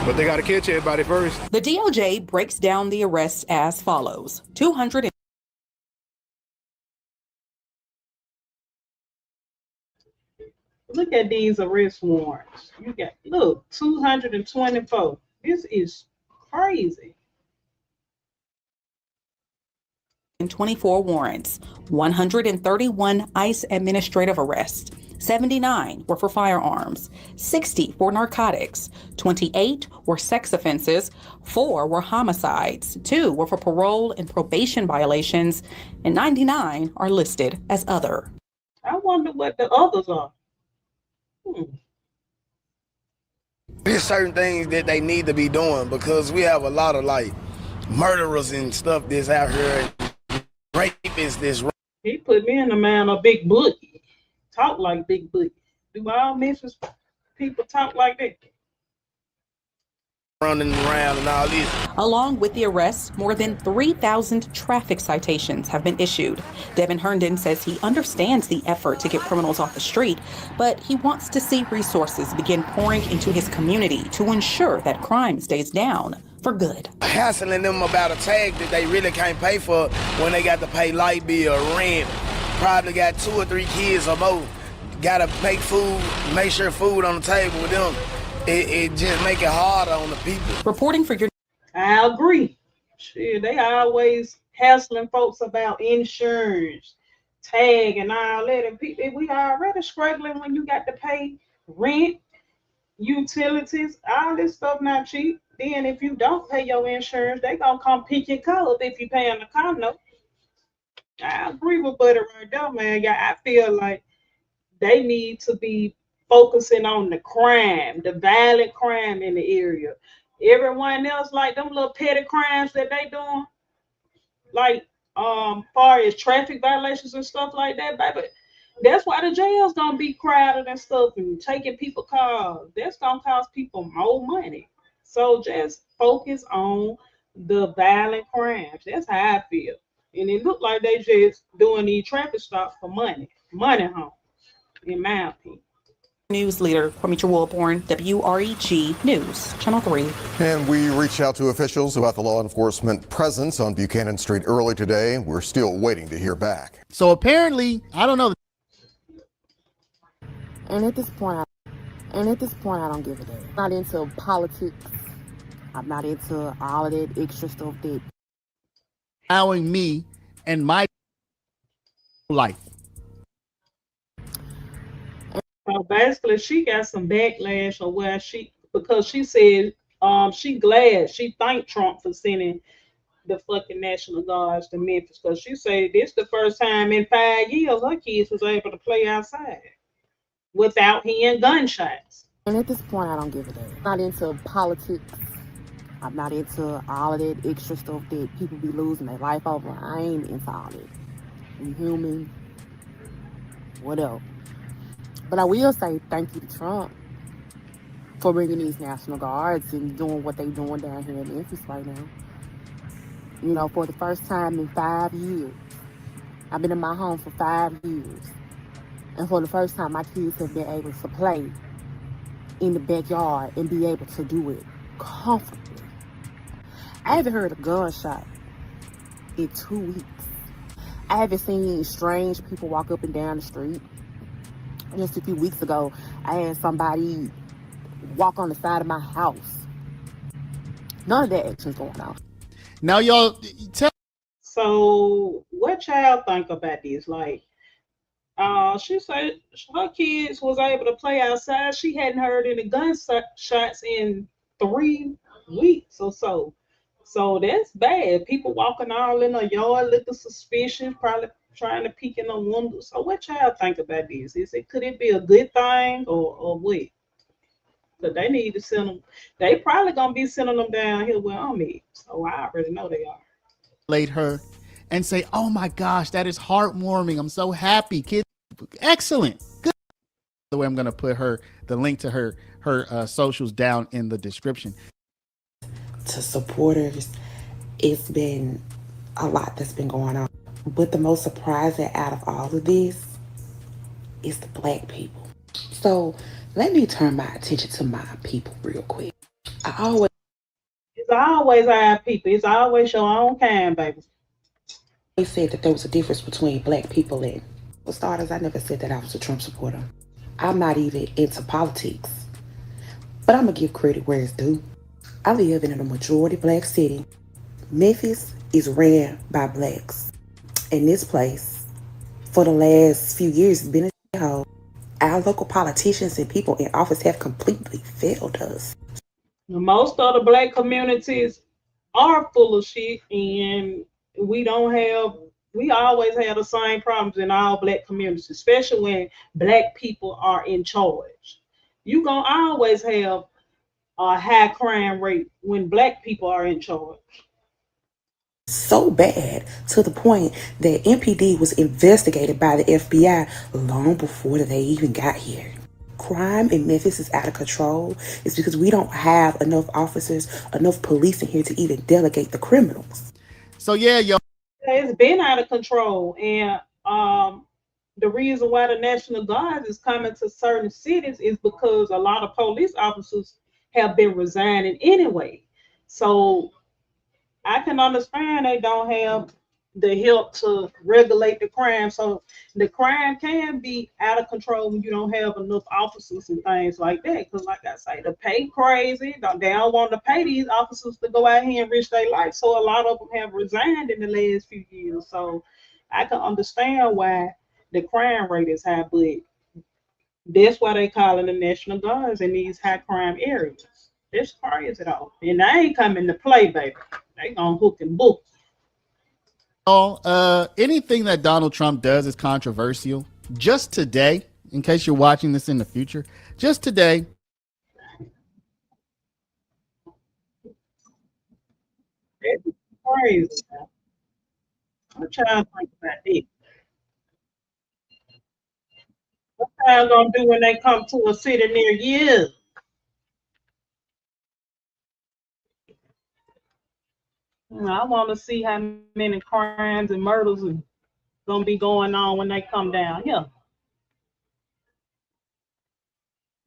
but they got to catch everybody first. The DOJ breaks down the arrests as follows. 200. Look at these arrest warrants. You got, look, 224. This is crazy. 24 warrants, 131 ICE administrative arrests, 79 were for firearms, 60 for narcotics, 28 were sex offenses, 4 were homicides, 2 were for parole and probation violations, and 99 are listed as other. I wonder what the others are. There's certain things that they need to be doing because we have a lot of like murderers and stuff that's out here, rapists that's. He put me in the man of Big Boogie. Talk like Big Boogie. Do all Memphis people talk like that? Running around and all this. Along with the arrests, more than 3,000 traffic citations have been issued. Devin Herndon says he understands the effort to get criminals off the street, but he wants to see resources begin pouring into his community to ensure that crime stays down for good. Hassling them about a tag that they really can't pay for when they got to pay light bill, rent, probably got 2 or 3 kids or more. Got to make food, make sure food on the table with them. It just make it harder on the people. Reporting for your... I agree. Shit, they always hassling folks about insurance, tag, and all that. And people, we already struggling when you got to pay rent, utilities, all this stuff not cheap. Then if you don't pay your insurance, they gonna come pick your car up if you paying the car note. I agree with Buddy right there, man. Yeah, I feel like they need to be focusing on the crime, the violent crime in the area. Everyone else, like them little petty crimes that they doing, like far as traffic violations and stuff like that, baby. That's why the jail's gonna be crowded and stuff and taking people cars. That's gonna cost people more money. So just focus on the violent crimes. That's how I feel. And it look like they just doing these traffic stops for money. Money home, in my opinion. News leader Quimitra Wilborn, WREG News, Channel 3. And we reached out to officials about the law enforcement presence on Buchanan Street early today. We're still waiting to hear back. So apparently, I don't know. And at this point, And at this point, I don't give a damn. I'm not into politics. I'm not into all of that extra stuff that allowing me and my life. So basically, she got some backlash or where because she said she glad she thanked Trump for sending the fucking National Guards to Memphis because she said this the first time in 5 years her kids was able to play outside without hearing gunshots. And at this point, I don't give a damn. I'm not into politics. I'm not into all of that extra stuff that people be losing their life over. I ain't into all that. We human, whatever. But I will say thank you to Trump for bringing these National Guards and doing what they doing down here in Memphis right now. You know, for the first time in 5 years. I've been in my home for 5 years. And for the first time, my kids have been able to play in the backyard and be able to do it comfortably. I haven't heard a gunshot in 2 weeks. I haven't seen strange people walk up and down the street. Just a few weeks ago, I had somebody walk on the side of my house. None of that action's going on. Now, y'all tell. So, what y'all think about this? Like, she said her kids was able to play outside. She hadn't heard any gunshots in 3 weeks or so. So that's bad. People walking all in a yard looking suspicious, probably trying to peek in the window. So what y'all think about this? Could it be a good thing or what? But they need to send them. They probably gonna be sending them down here where I'm at. So I already know they are. Laid her and say, "Oh my gosh, that is heartwarming. I'm so happy, kid. Excellent. Good." The way I'm gonna put the link to her socials down in the description. To supporters, it's been a lot that's been going on. But the most surprising out of all of this is the black people. So let me turn my attention to my people real quick. It's always our people. It's always your own kind, baby. They said that there was a difference between black people and, for starters, I never said that I was a Trump supporter. I'm not even into politics. But I'm going to give credit where it's due. I live in a majority black city. Memphis is ran by blacks. And this place, for the last few years, has been a hole. Our local politicians and people in office have completely failed us. Most of the black communities are full of shit, and we always have the same problems in all black communities, especially when black people are in charge. You're gonna always have a high crime rate when black people are in charge. So bad to the point that MPD was investigated by the FBI long before they even got here. Crime in Memphis is out of control. It's because we don't have enough officers, enough police in here to even delegate the criminals. So yeah, yo. It's been out of control, and the reason why the National Guard is coming to certain cities is because a lot of police officers have been resigning anyway. So I can understand they don't have the help to regulate the crime. So the crime can be out of control when you don't have enough officers and things like that. Because like I say, the pay crazy. They don't want to pay these officers to go out here and risk their life. So a lot of them have resigned in the last few years. So I can understand why the crime rate is high, but that's why they call it the National Guards in these high crime areas. That's crazy though. And they ain't coming to play, baby. They gonna hook and book. Anything that Donald Trump does is controversial. Just today, in case you're watching this in the future, just today. That's crazy. What y'all think about this? What y'all gonna do when they come to a city near you? I want to see how many crimes and murders are gonna be going on when they come down here.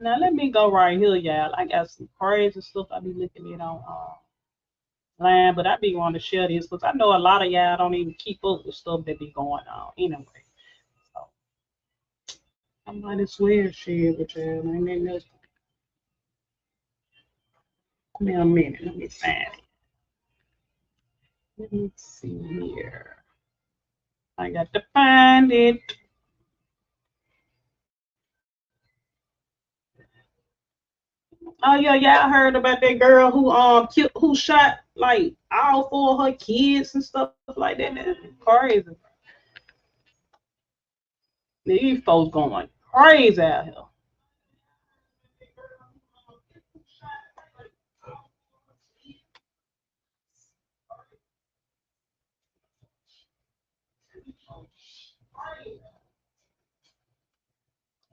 Now let me go right here, y'all. I got some crazy stuff I be looking at on line, but I be wanting to share this because I know a lot of y'all don't even keep up with stuff that be going on anyway. So I might as well share with y'all. Ain't that nothing. Give me a minute. Let me find it. Let me see here. I got to find it. Oh yeah, yeah. I heard about that girl who shot like all four of her kids and stuff like that. That's crazy. These folks going crazy out here.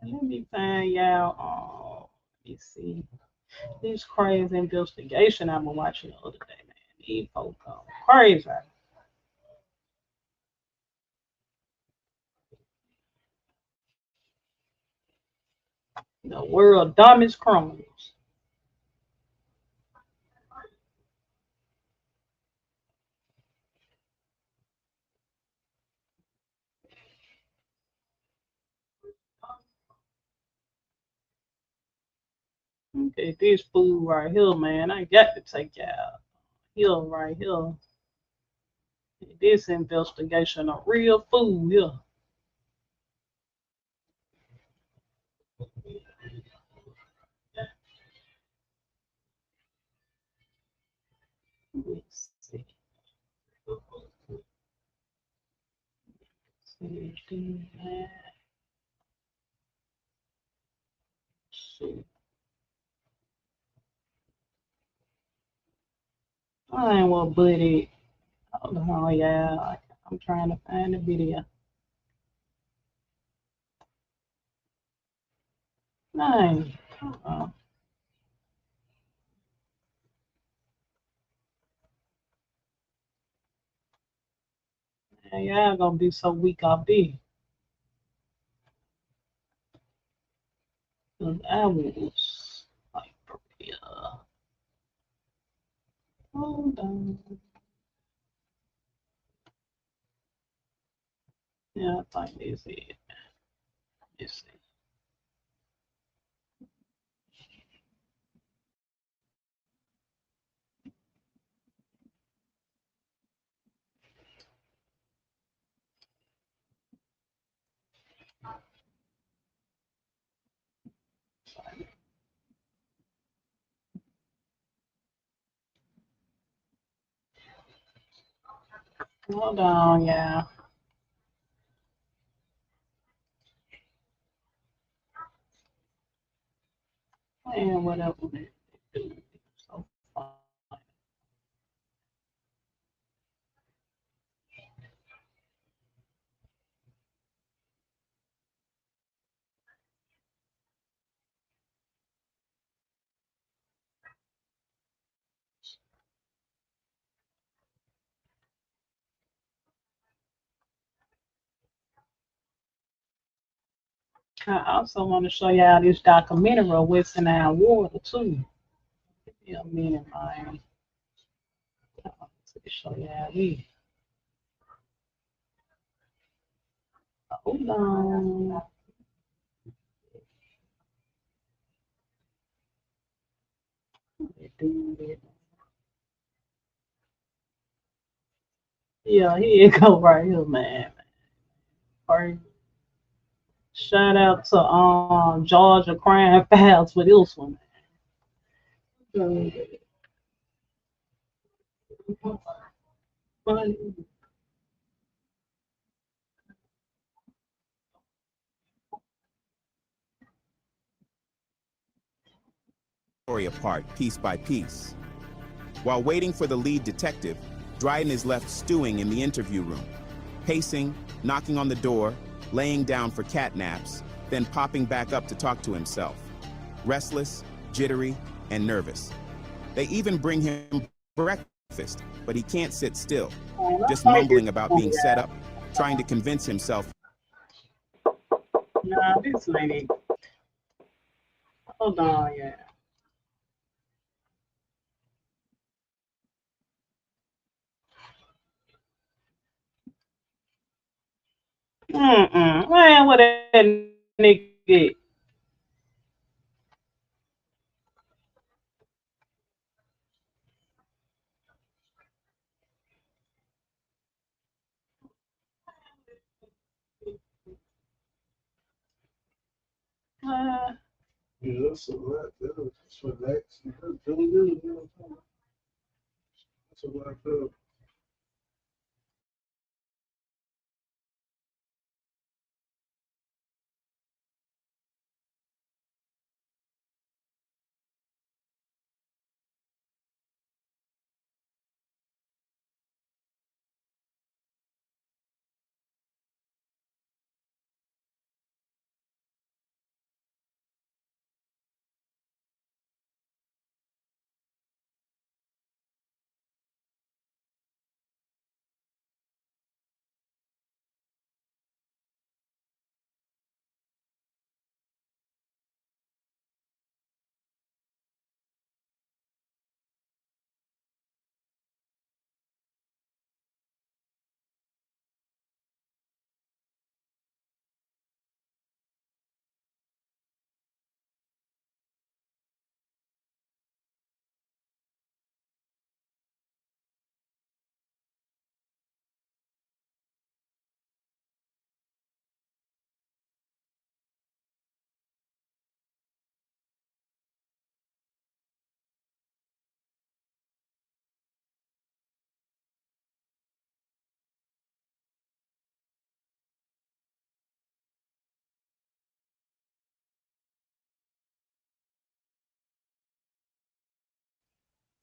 Let me find y'all. Let me see. This crazy investigation I've been watching the other day, man. These folks going crazy. The world dumbest criminals. Okay, this food right here, man. I got to take y'all here right here. This investigation of real food here. Let's see. I ain't what buddy. Hold on, yeah. I'm trying to find the video. Nice. Man, y'all gonna be so weak off this. Cause I was like, yeah. Hold on. Yeah, I think this is it. Let's see. Hold on, yeah. And whatever they do. So fun. I also want to show y'all this documentary of Western Nile Water too. Give me a minute, man. To show y'all this. Hold on. Yeah, here you go right here, man. Crazy. Shout out to Georgia Crime Files for this one. Funny. Story apart piece by piece. While waiting for the lead detective, Dryden is left stewing in the interview room, pacing, knocking on the door, laying down for cat naps, then popping back up to talk to himself. Restless, jittery, and nervous. They even bring him breakfast, but he can't sit still, just mumbling about being set up, trying to convince himself. Nah, this lady. Hold on, yeah. Man, what that nigga? Yeah, that's a lot. Just relax. That's really good. You know what I'm saying? That's a lot of.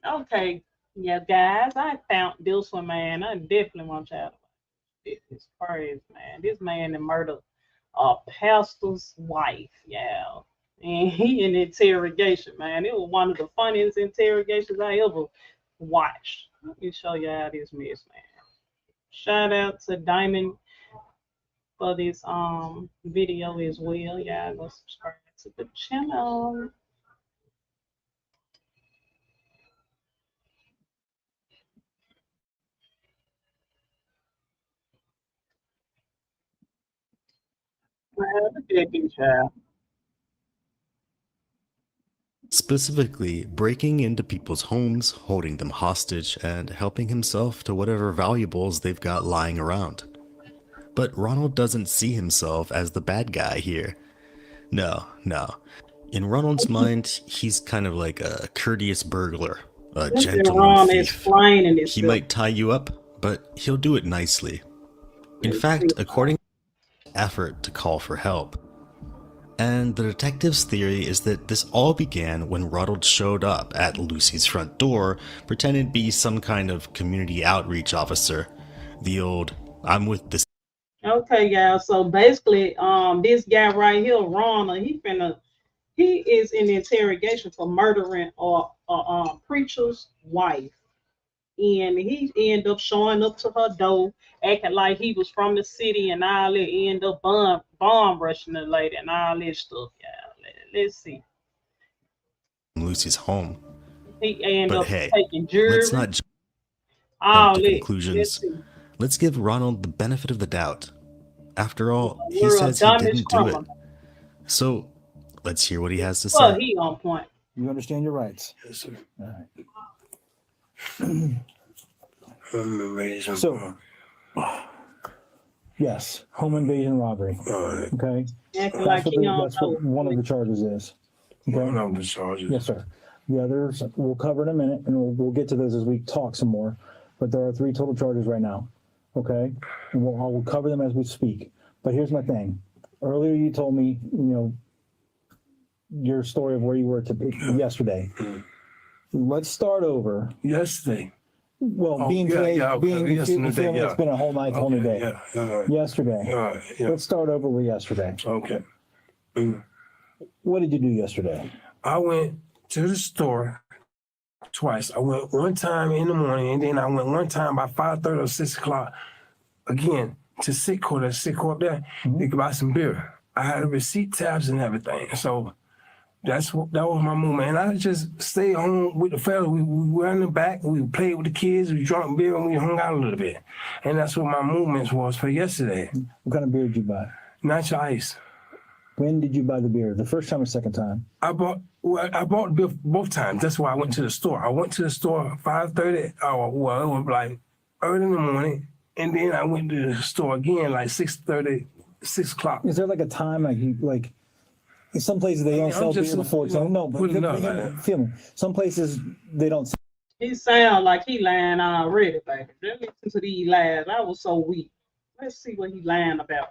Okay, yeah, guys, I found this one, man. I definitely want y'all to watch this. It's crazy, man. This man that murdered a pastor's wife, yeah. And he in interrogation, man. It was one of the funniest interrogations I ever watched. Let me show you how this mess, man. Shout out to Diamond for this video as well. Y'all go subscribe to the channel. Man, look at this child. Specifically, breaking into people's homes, holding them hostage, and helping himself to whatever valuables they've got lying around. But Ronald doesn't see himself as the bad guy here. No. In Ronald's mind, he's kind of like a courteous burglar, a gentleman thief. He might tie you up, but he'll do it nicely. In fact, according to effort to call for help. And the detective's theory is that this all began when Ronald showed up at Lucy's front door, pretending to be some kind of community outreach officer. The old, I'm with this. Okay, y'all. So basically, this guy right here, Ronald, he is in interrogation for murdering a preacher's wife, and he ended up showing up to her door, acting like he was from the city, and all that. End up bomb rushing the lady and all this stuff. Yeah, let's see. Lucy's home. He ended up hey, taking jury. let's not jump to conclusions. Let's give Ronald the benefit of the doubt. After all, he says he didn't do it. So, let's hear what he has to say. Well, he on point. You understand your rights? Yes, sir. All right. So, yes, home invasion robbery. Okay. That's what one of the charges is. Okay? One of the charges. Yes, sir. The others we'll cover in a minute, and we'll get to those as we talk some more. But there are 3 total charges right now. Okay, and we'll cover them as we speak. But here's my thing. Earlier, you told me, your story of where you were yesterday. Let's start over. Yesterday. Well, it's been a whole night, whole new day. Yesterday. Let's start over with yesterday. Okay. What did you do yesterday? I went to the store twice. I went one time in the morning, and then I went one time by 5:30 or 6 o'clock again to Sitco up there to buy some beer. I had a receipt, tabs, and everything. So that was my movement. And I just stayed home with the fellas. We were in the back, we played with the kids, we drank beer, and we hung out a little bit. And that's what my movements was for yesterday. What kind of beer did you buy? Natural ice. When did you buy the beer? The first time or second time? I bought the beer both times. That's why I went to the store. I went to the store 5:30, well, it was like early in the morning, and then I went to the store again like 6:30, 6 o'clock. Is there like a time Some places they don't sell beer before 10. No, but feel me. Some places they don't. He sound like he lying already, baby. Just listen to these lies. I was so weak. Let's see what he lying about.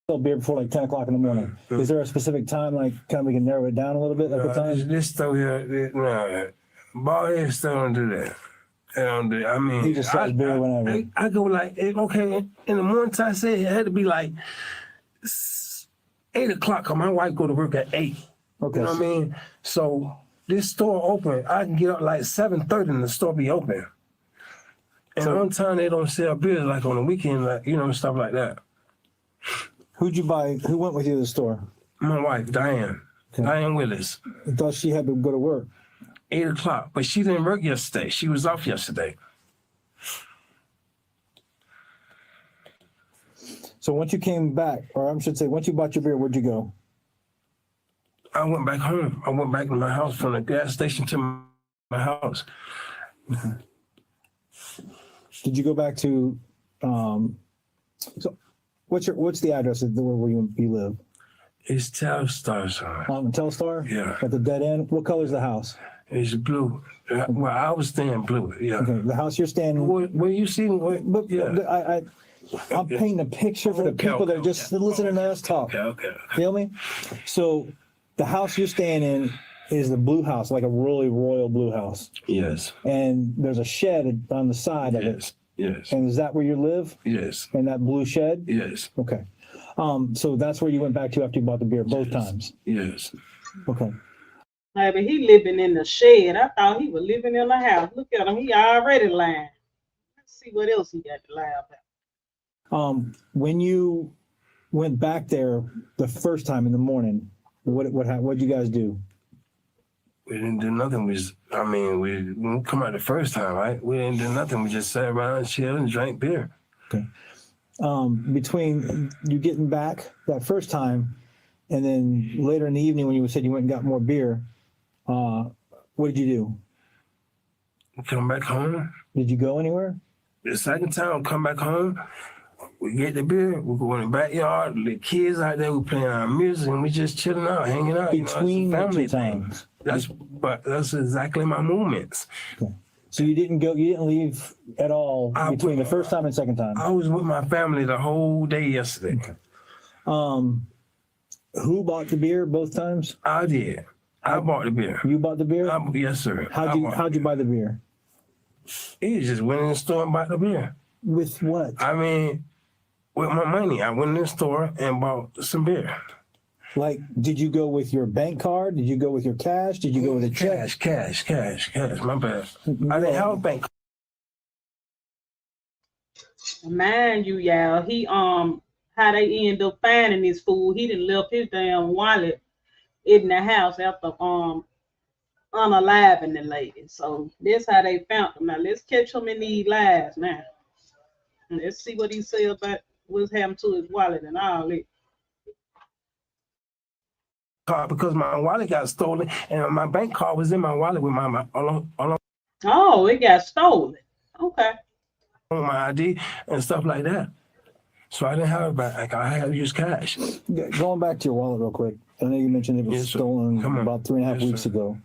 Sell beer before like 10 o'clock in the morning. Is there a specific time, like, kind of we can narrow it down a little bit? Like the time? This store here, no, ballhead store don't do that. They don't do that. I mean, He just sells beer whenever. I go like, okay, in the morning time, I say it had to be like 8 o'clock, because my wife go to work at 8. Okay. You know what I mean? So this store open, I can get up like 7:30 and the store be open. And one time they don't sell beer, like on the weekend, like, you know, stuff like that. Who'd you buy? Who went with you to the store? My wife, Diane. Okay. Diane Willis. I thought she had to go to work. 8 o'clock, but she didn't work yesterday. She was off yesterday. So once you came back, or I should say, once you bought your beer, where'd you go? I went back home. I went back to my house from the gas station to my house. Okay. Did you go back to? So, what's the address of where you live? It's Telstar, sir. Telstar? Yeah. At the dead end. What color's the house? It's blue. Well, I was staying blue. Yeah. Okay. The house you're staying. Where you see? Yeah. I'm painting a picture for the people that are just listening to us talk. Okay. Feel me? So, the house you're staying in is the blue house, like a really royal blue house. Yes. And there's a shed on the side of it. Yes. And is that where you live? Yes. In that blue shed? Yes. Okay. So that's where you went back to after you bought the beer both times? Yes. Okay. Hey, but he living in the shed. I thought he was living in the house. Look at him. He already lying. Let's see what else he got to lie about. When you went back there the first time in the morning, what'd you guys do? We didn't do nothing. We didn't come out the first time, right? We didn't do nothing. We just sat around, chilled, and drank beer. Okay. Between you getting back that first time and then later in the evening when you said you went and got more beer, what did you do? Come back home. Did you go anywhere? The second time, come back home. We get the beer, we go in the backyard, the kids out there, we playing our music, and we just chilling out, hanging out. Between the family two times. That's exactly my movements. Okay. So you didn't leave at all between the first time and second time? I was with my family the whole day yesterday. Okay. Who bought the beer both times? I did. I bought the beer. You bought the beer? Yes, sir. How'd you buy the beer? He just went in the store and bought the beer. With what? With my money. I went in the store and bought some beer. Like, did you go with your bank card? Did you go with your cash? Did you go with a check? Cash. My bad. I didn't have a bank card. Mind you, y'all, he how they end up finding this fool. He done left his damn wallet in the house after unaliving the lady. So that's how they found him. Now let's catch him in these lies now. And let's see what he said about what's happened to his wallet and all that. Card because my wallet got stolen and my bank card was in my wallet with my Oh, it got stolen. Okay. On my ID and stuff like that. So I didn't have it back. I had to use cash. Going back to your wallet real quick. I know you mentioned it was stolen about 3.5 weeks ago.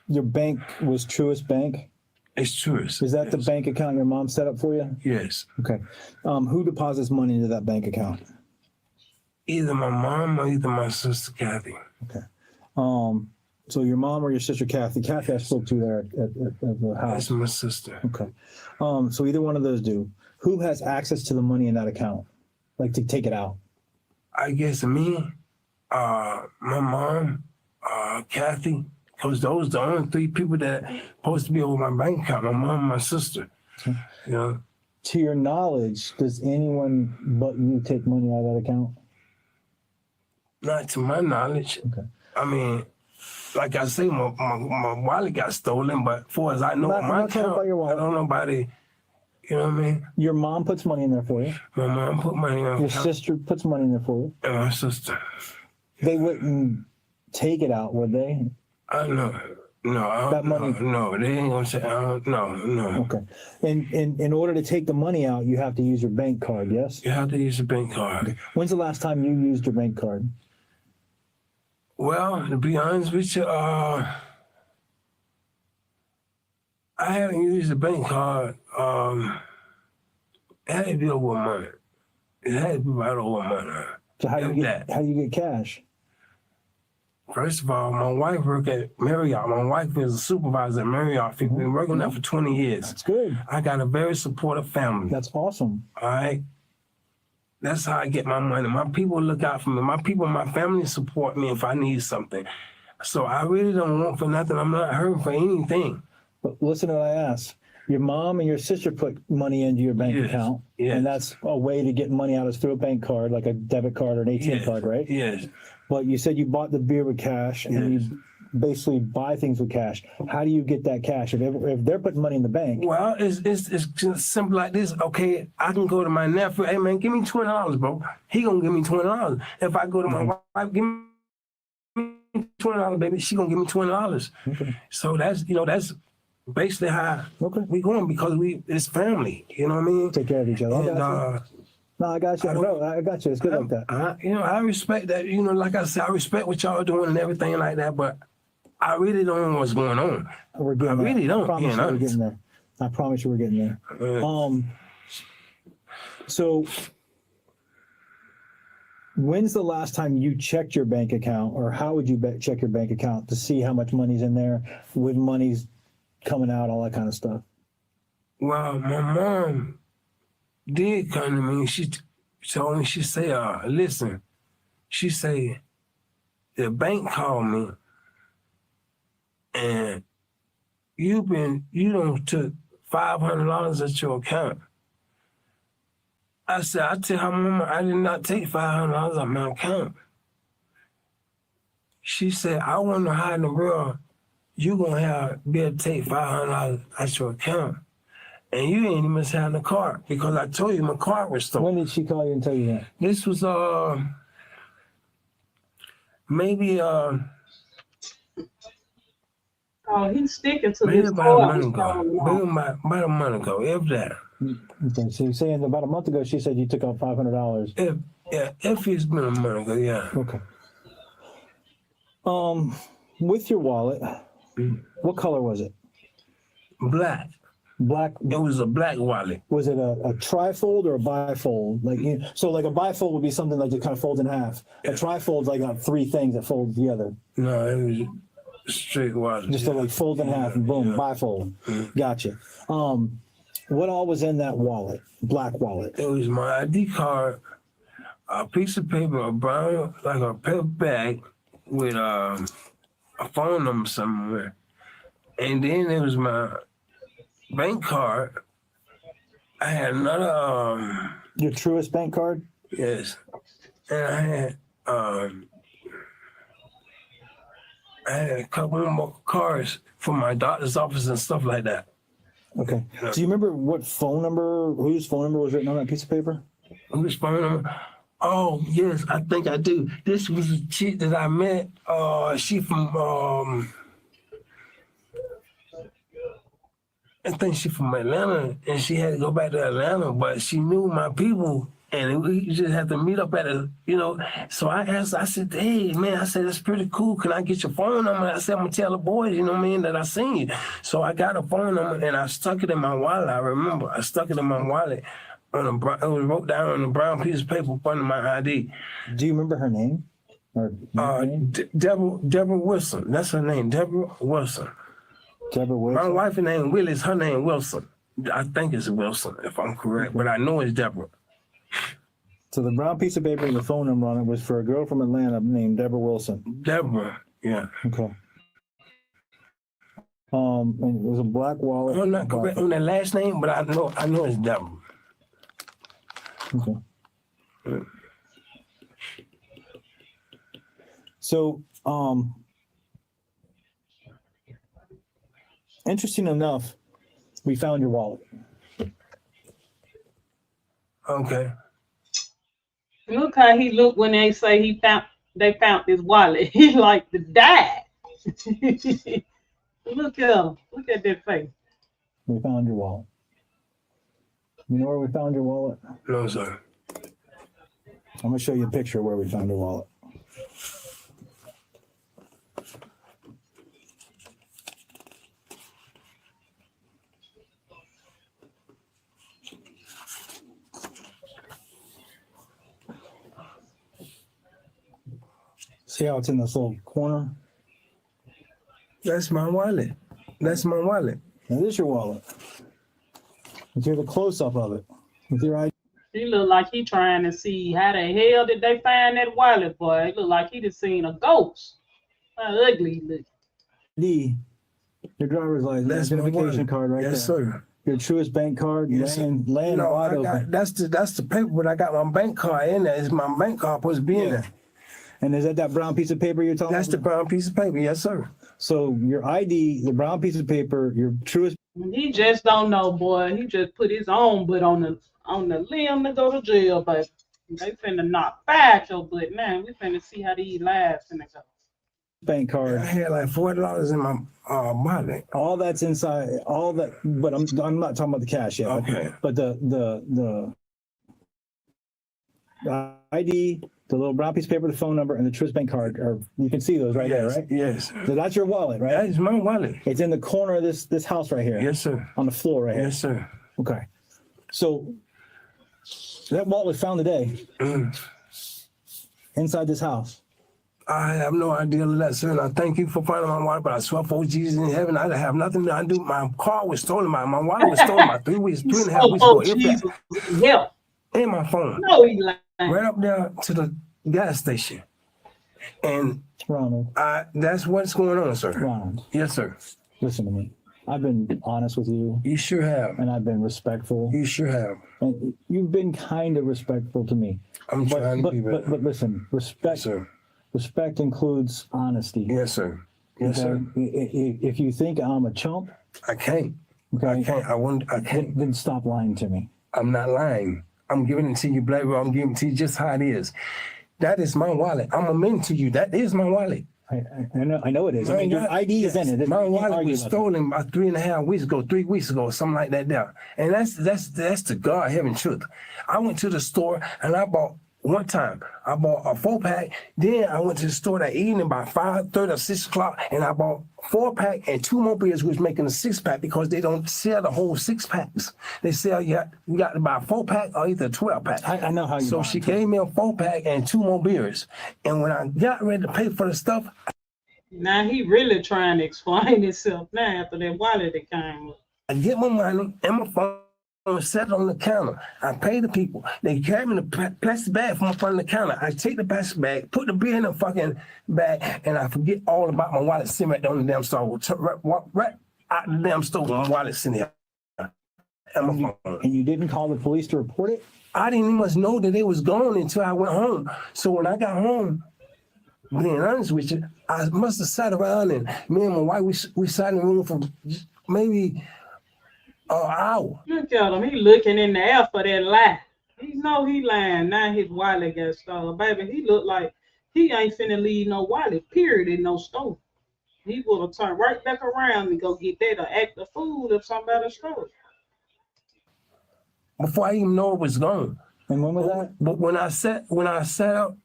Your bank was Truist Bank? It's Truist. Is that the bank account your mom set up for you? Yes. Okay. Who deposits money into that bank account? Either my mom or either my sister Kathy. Okay. So your mom or your sister Kathy? Kathy, I spoke to there at the house. That's my sister. Okay. So either one of those do. Who has access to the money in that account, like to take it out? I guess me, my mom, Kathy, because those the only 3 people that supposed to be over my bank account. My mom, and my sister. Okay. You know. To your knowledge, does anyone but you take money out of that account? Not to my knowledge. Okay. I mean, like I say, my wallet got stolen, but far as I know, my account, I don't know nobody. You know what I mean? Your mom puts money in there for you. My mom put money in. Your sister puts money in there for you. And my sister. They wouldn't take it out, would they? I know. No, that money? no, they ain't gonna say, no. Okay. And in order to take the money out, you have to use your bank card, yes? You have to use a bank card. Okay. When's the last time you used your bank card? Well, to be honest with you, I haven't used a bank card. It had to be over a month. It had to be right over a month. So how do you get cash? First of all, my wife worked at Marriott. My wife is a supervisor at Marriott. She's been working there for 20 years. That's good. I got a very supportive family. That's awesome. All right. That's how I get my money. My people look out for me. My people, my family support me if I need something. So I really don't want for nothing. I'm not hurting for anything. But listen to what I asked. Your mom and your sister put money into your bank account, and that's a way to get money out is through a bank card, like a debit card or an ATM card, right? Yes. But you said you bought the beer with cash, and you basically buy things with cash. How do you get that cash? If they're putting money in the bank? Well, it's just simple like this. Okay, I can go to my nephew. Hey man, give me $20, bro. He gonna give me $20. If I go to my wife, give me $20, baby. She gonna give me $20. Okay. So that's basically how we going because it's family. You know what I mean? Take care of each other. And, no, I got you. I got you. It's good like that. I respect that. Like I said, I respect what y'all doing and everything like that. But I really don't know what's going on. We're getting there. Really don't. I promise you we're getting there. I promise you we're getting there. So when's the last time you checked your bank account, or how would you check your bank account to see how much money's in there, when money's coming out, all that kind of stuff? Well, my mom did come to me. She told me, she said, listen, she said, the bank called me and you don't took $500 at your account. I said, I tell her, Mama, I did not take $500 out of my account. She said, I wonder how in the world you gonna be able to take $500 out your account. And you ain't even have the card because I told you my card was stolen. When did she call you and tell you that? This was maybe Oh, he's sticking to maybe this about a card. month ago. Maybe about a month ago, if that. Okay, so you're saying about a month ago she said you took out $500. If it's been a month ago, yeah. Okay. With your wallet, what color was it? Black. Black. It was a black wallet. Was it a trifold or a bifold? So like a bifold would be something like you kind of fold in half. A trifold's like got three things that fold together. No, it was a straight wallet. Just to like fold in half and boom, bifold. Gotcha. What all was in that wallet? Black wallet. It was my ID card, a piece of paper, a brown, like a paper bag with a phone number somewhere. And then there was my bank card. I had another your Truist bank card? Yes. And I had a couple more cards for my doctor's office and stuff like that. Okay. Do you remember whose phone number was written on that piece of paper? Whose phone number? Oh, yes, I think I do. This was a chick that I met. She from I think she's from Atlanta, and she had to go back to Atlanta, but she knew my people, and we just had to meet up at So I asked, I said, hey, man, I said, that's pretty cool. Can I get your phone number? I said, I'm going to tell the boys, that I seen you. So I got a phone number, and I stuck it in my wallet. I remember. I stuck it in my wallet. It was wrote down on a brown piece of paper under my ID. Do you remember her name? Deborah Wilson. That's her name, Deborah Wilson. Deborah Wilson? My wife's name Willis, her name Wilson. I think it's Wilson, if I'm correct, but I know it's Deborah. So the brown piece of paper and the phone number on it was for a girl from Atlanta named Deborah Wilson. Deborah, yeah. Okay. And it was a black wallet. I'm not correct on that last name, but I know it's Deborah. Okay. So, interesting enough, we found your wallet. Okay. Look how he looked when they say they found his wallet. He like to die. Look at him. Look at that face. We found your wallet. You know where we found your wallet? No, sir. I'm gonna show you a picture of where we found your wallet. See how it's in this little corner? That's my wallet. That's my wallet. That is your wallet. Let's hear the close-up of it. With your ID. He look like he trying to see how the hell did they find that wallet, boy. It look like he just seen a ghost. How ugly he look. ID, your driver's license, That's my identification wallet. card right there. Yes, sir. Your truest bank card, Yes, laying no, wide I got, open. that's the paper, but I got my bank card in there. It's my bank card supposed to be in there. And is that brown piece of paper you're talking That's about? the brown piece of paper, yes, sir. So your ID, the brown piece of paper, your truest. He just don't know, boy. He just put his own butt on the limb to go to jail, but they finna knock back your butt, man. We finna see how these lives finna go. Bank card. I had like $40 in my wallet. All that's inside. All that, but I'm not talking about the cash yet. Okay. But the ID, the little brown piece of paper, the phone number, and the Truist Bank card, or you can see those right there, right? Yes. So that's your wallet, right? That is my wallet. It's in the corner of this house right here. Yes, sir. On the floor right here. Yes, sir. Okay. So that wallet was found today inside this house. I have no idea of that, sir. And I thank you for finding my wallet, but I swear for Jesus in heaven, I have nothing to do. My car was stolen. My wallet was stolen about 3 weeks, 3.5 weeks ago. Jesus. Yeah. And my phone. No, he lying. Right up there to the gas station. And Ronald, that's what's going on, sir. Ronald. Yes, sir. Listen to me. I've been honest with you. You sure have. And I've been respectful. You sure have. And you've been kind of respectful to me. I'm trying to be better. But listen, respect. Sir. Respect includes honesty. Yes, sir. Yes, sir. If you think I'm a chump, I can't. Okay. I can't. I can't. Then stop lying to me. I'm not lying. I'm giving it to you, Black. I'm giving it to you just how it is. That is my wallet. I'm admitting to you. That is my wallet. I know it is. I mean, your ID is in it. My wallet was stolen about 3.5 weeks ago, 3 weeks ago, something like that there. And that's the God heaven truth. I went to the store and I bought one time. I bought a 4-pack. Then I went to the store that evening by 5:30 or 6 o'clock, and I bought 4-pack and 2 more beers, which was making a 6-pack because they don't sell the whole 6-packs. They sell you got to buy a 4-pack or either a 12-pack. I know how you. So she gave me a 4-pack and 2 more beers, and when I got ready to pay for the stuff, now he really trying to explain himself now after that wallet that came with. I get my money and my phone. Set it on the counter. I pay the people. They carry me the plastic bag from front of the counter. I take the plastic bag, put the beer in the fucking bag, and I forget all about my wallet sitting right on the damn store. Right out the damn store, my wallet sitting there. And my phone. And you didn't call the police to report it? I didn't even know that it was gone until I went home. So when I got home, being honest with you, I must have sat around and me and my wife, we sat in the room for maybe hour. Look at him. He looking in the air for that lie. He know he lying. Now his wallet got stolen. Baby, he look like he ain't finna leave no wallet, period, in no store. He would have turned right back around and go get that or act a fool if somebody stole it. Before I even know it was gone. And when was that? But when I sat up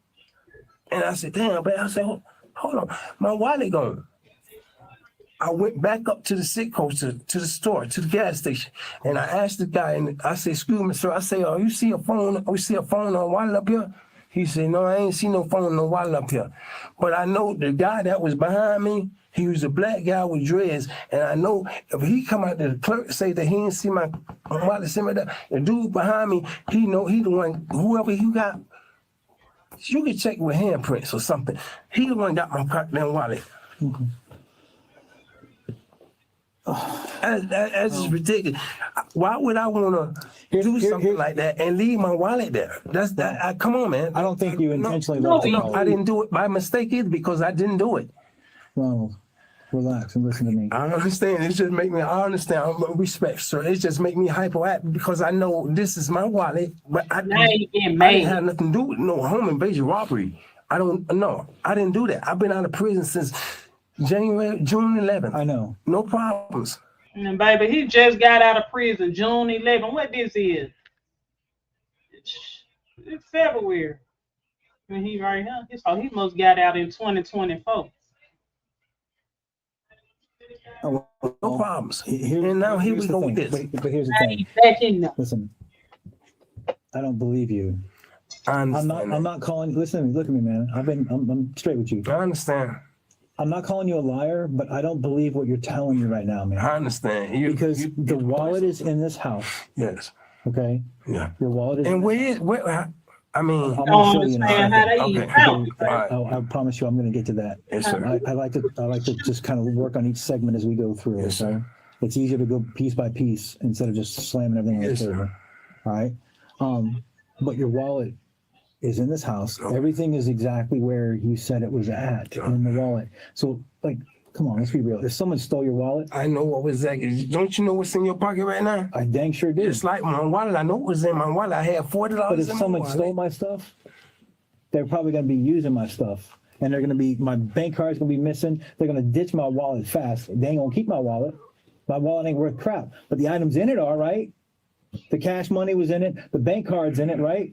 and I said, damn, but I said, hold on, my wallet gone. I went back up to the sick coach, to the store, to the gas station, and I asked the guy, and I said, excuse me, sir, I say, oh, you see a phone or wallet up here? He said, no, I ain't see no phone or wallet up here. But I know the guy that was behind me, he was a black guy with dreads, and I know if he come out to the clerk say that he didn't see my wallet, the dude behind me, he know he the one, whoever he got, you can check with handprints or something. He the one got my goddamn wallet. Mm-hmm. That's just ridiculous. Why would I want to do something like that and leave my wallet there? That's that. Come on, man. I don't think you intentionally. No, I didn't do it by mistake either because I didn't do it. Ronald, relax and listen to me. I understand. It just make me. I understand. I respect, sir. It just make me hyperactive because I know this is my wallet, but I didn't have nothing to do with no home invasion robbery. I didn't do that. I've been out of prison since June 11th. I know. No problems. And baby, he just got out of prison June 11th. What this is? It's February. And he right here. So he must got out in 2024. No problems. And now here we go with this. But here's the thing. Back in there. Listen, I don't believe you. I'm not calling. Listen to me. Look at me, man. I'm straight with you. I understand. I'm not calling you a liar, but I don't believe what you're telling me right now, man. I understand. Because the wallet is in this house. Yes. Okay. Yeah. Your wallet is. And where? I mean, I'm gonna show you now. Okay. I promise you, I'm going to get to that. Yes, sir. I like to just kind of work on each segment as we go through. Yes, sir. It's easier to go piece by piece instead of just slamming everything on the table. All right. But your wallet is in this house. Everything is exactly where you said it was at in the wallet. So, like, come on, let's be real. If someone stole your wallet, I know what was that. Don't you know what's in your pocket right now? I dang sure did. It's like my wallet. I know what was in my wallet. I had $40 But if in my someone wallet. stole my stuff, they're probably going to be using my stuff. And they're going to be, my bank card's going to be missing. They're going to ditch my wallet fast. They ain't going to keep my wallet. My wallet ain't worth crap. But the items in it are, right? The cash money was in it. The bank card's in it, right?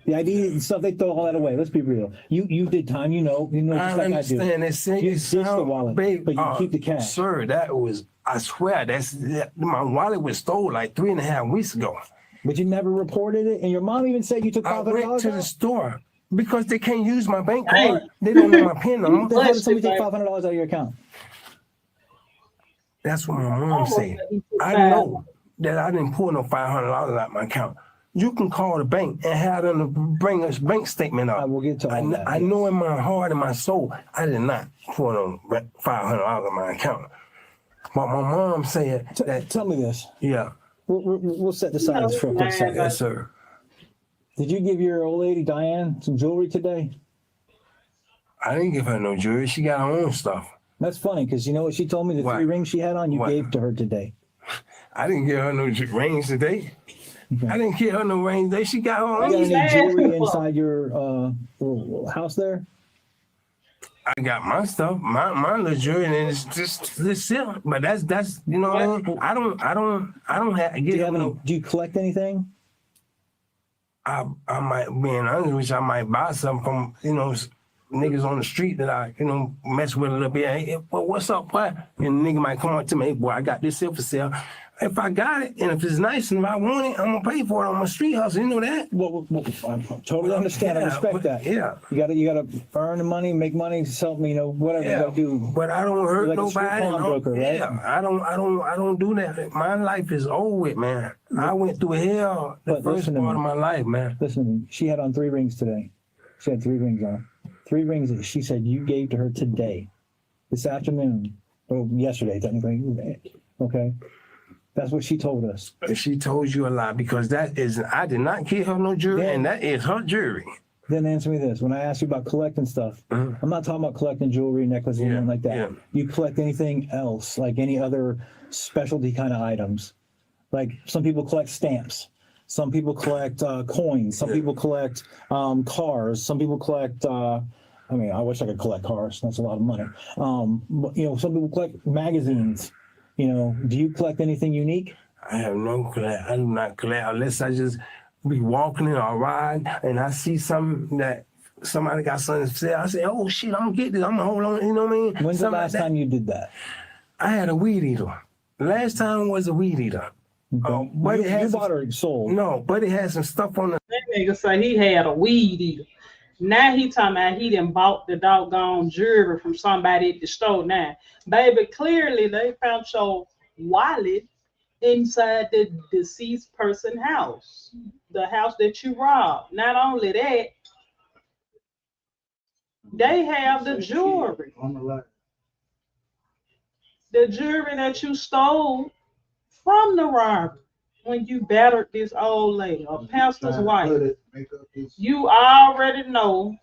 The ID and stuff, they throw all that away. Let's be real. You did time, you know just like I do. I understand. You ditched the wallet, but you keep the cash. Sir, that was, I swear, my wallet was stolen like 3.5 weeks ago. But you never reported it, and your mom even said you took $500 I went to the out? store because they can't use my bank card. They don't know my PIN number. Then how did somebody take $500 out of your account? That's what my mom said. I know that I didn't pull no $500 out of my account. You can call the bank and have them bring us bank statement up. I will get to all that. I know in my heart and my soul, I did not pull no $500 out of my account. But my mom said that. Tell me this. Yeah. We'll set this aside for a quick second. Yes, sir. Did you give your old lady Diane some jewelry today? I didn't give her no jewelry. She got her own stuff. That's funny, because you know what she told me? The 3 rings she had on, you gave to her today. I didn't give her no rings today. Okay. I didn't give her no rings today. She got her own. You got any jewelry inside your house there? I got my stuff, my little jewelry, and it's just this silk. But that's you know what I mean. I don't have. Do you collect anything? I might, being honest with you, I might buy something from niggas on the street that I mess with a little bit. Hey, well, what's up, boy? And the nigga might come up to me, hey, boy, I got this here for sale. If I got it, and if it's nice and if I want it, I'm gonna pay for it on my street hustle. You know that? Well, I totally understand. I respect that. Yeah. You gotta earn the money, make money, sell, whatever you gotta do. But I don't hurt like nobody. A street pawnbroker, right? Yeah, I don't do that. My life is over with, man. I went through hell the first part of my life, man. Listen to me. She had on 3 rings today. She had 3 rings on. 3 rings that she said you gave to her today, this afternoon, or yesterday, technically. Okay. That's what she told us. She told you a lie because I did not give her no jewelry, and that is her jewelry. Then answer me this. When I asked you about collecting stuff, I'm not talking about collecting jewelry, necklaces, anything like that. Yeah. You collect anything else, like any other specialty kind of items. Like some people collect stamps. Some people collect coins. Some people collect cars. Some people collect, I wish I could collect cars. That's a lot of money. But, some people collect magazines. Do you collect anything unique? I have no collect. I do not collect unless I just be walking in or ride and I see something that somebody got something to sell. I say, oh shit, I'm gonna get this. I'm gonna hold on. You know what I mean? When's the last time you did that? I had a weed eater. The last time was a weed eater. Okay. But you bought or sold? No, but it had some stuff on the. That nigga say he had a weed eater. Now he talking about he done bought the doggone jewelry from somebody at the store now. Baby, clearly they found your wallet inside the deceased person house. The house that you robbed. Not only that, they have the jewelry. The jewelry that you stole from the robber when you battered this old lady, a pastor's wife. You already know.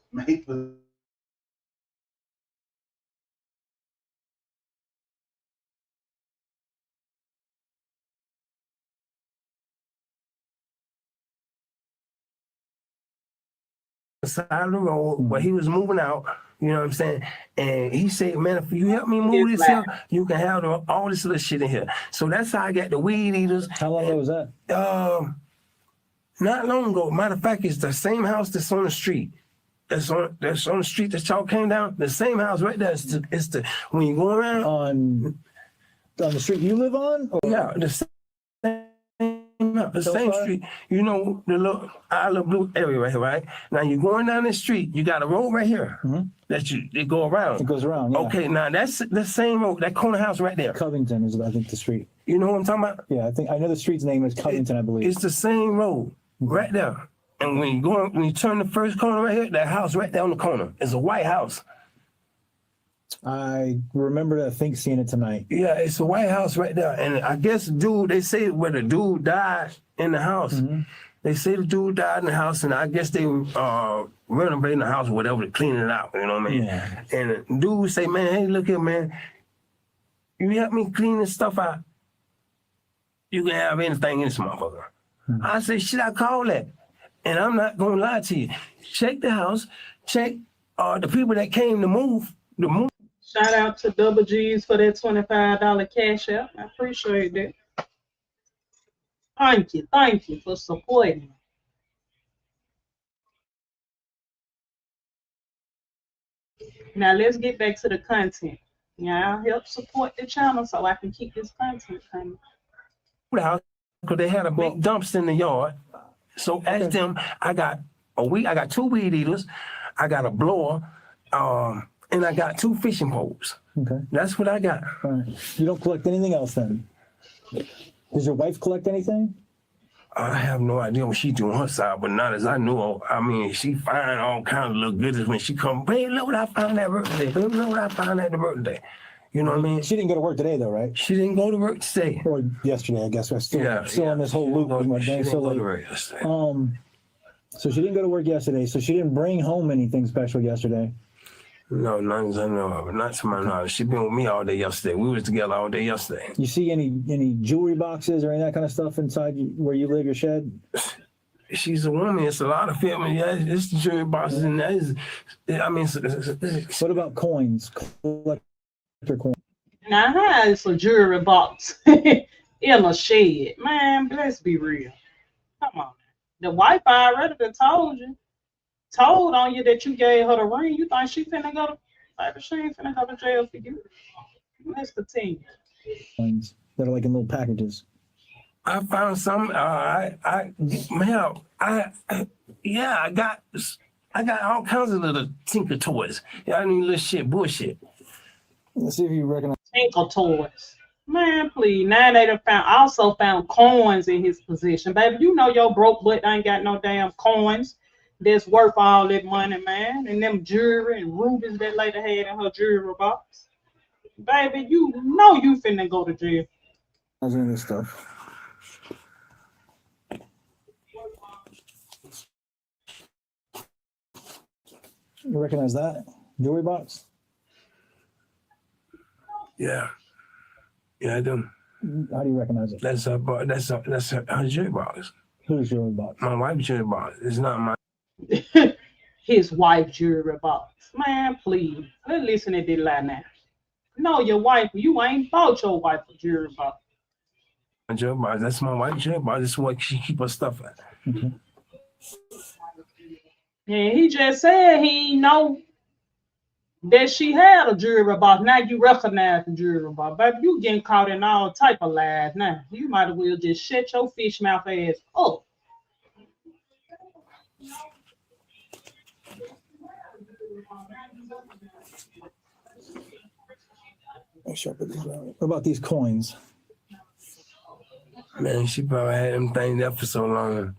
Side of the road where he was moving out. You know what I'm saying? And he said, man, if you help me move this here, you can have all this little shit in here. So that's how I got the weed eaters. How long ago was that? Not long ago. Matter of fact, it's the same house that's on the street. That's on the street that y'all came down. The same house right there. It's the when you go around on the street you live on. Or? Yeah, the same street. You know the little blue area right here, right? Now you're going down the street. You got a road right here that it go around. It goes around. Yeah. Okay, now that's the same road. That corner house right there. Covington is, I think, the street. You know what I'm talking about? Yeah, I know the street's name is Covington, I believe. It's the same road right there. And when you turn the first corner right here, that house right there on the corner is a white house. I remember, I think, seeing it tonight. Yeah, it's a white house right there. And I guess they say where the dude died in the house. They say the dude died in the house, and I guess they renovating the house or whatever to clean it out, you know what I mean? Yeah. And the dude say, man, hey, look here, man. You help me clean this stuff out, you can have anything in this motherfucker. I say, shit, I call that. And I'm not gonna lie to you. Check the house, check the people that came to move. Shout out to Double G's for that $25 cash out. I appreciate that. Thank you for supporting. Now let's get back to the content. Yeah, help support the channel so I can keep this content coming. Because they had a big dumpster in the yard. So ask them, I got 2 weed eaters, I got a blower, and I got 2 fishing poles. Okay. That's what I got. All right. You don't collect anything else then? Does your wife collect anything? I have no idea what she do on her side, but not as I know. I mean, she find all kinds of little goodies when she come. Babe, look what I found that birthday. Babe, look what I found at the birthday. You know what I mean? She didn't go to work today, though, right? She didn't go to work today. Or yesterday, I guess. I'm still on this whole loop with my day. So, so she didn't go to work yesterday. So she didn't bring home anything special yesterday. No, none as I know of. Not to my knowledge. She been with me all day yesterday. We was together all day yesterday. You see any jewelry boxes or any of that kind of stuff inside where you live, your shed? She's a woman. It's a lot of family. Yeah, it's jewelry boxes and that. I mean, what about coins? Coin. Now, how is a jewelry box in a shed? Man, let's be real. Come on. The wife already done told on you that you gave her the ring. You think she finna go to, baby, she ain't finna go to jail for you. Let's continue. Coins that are like in little packages. I found some. I got all kinds of little tinker toys. I mean, little shit, bullshit. Let's see if you recognize. Tinker toys. Man, please. Now they done also found coins in his possession. Baby, you know your broke butt ain't got no damn coins that's worth all that money, man. And them jewelry and rubies that lady had in her jewelry box. Baby, you know you finna go to jail. I was in this stuff. You recognize that? Jewelry box? Yeah. Yeah, I do. How do you recognize it? That's her jewelry box. Whose jewelry box? My wife's jewelry box. It's not my. His wife jewelry box. Man, please. Let's listen to this lie now. No, your wife, you ain't bought your wife a jewelry box. My jewelry box. That's my wife's jewelry box. That's what she keep her stuff at. Mm-hmm. And he just said he know that she had a jewelry box. Now you recognize the jewelry box. Baby, you getting caught in all type of lies now. You might as well just shut your fish mouth ass up. Make sure I put these right. What about these coins? Man, she probably had them things there for so long.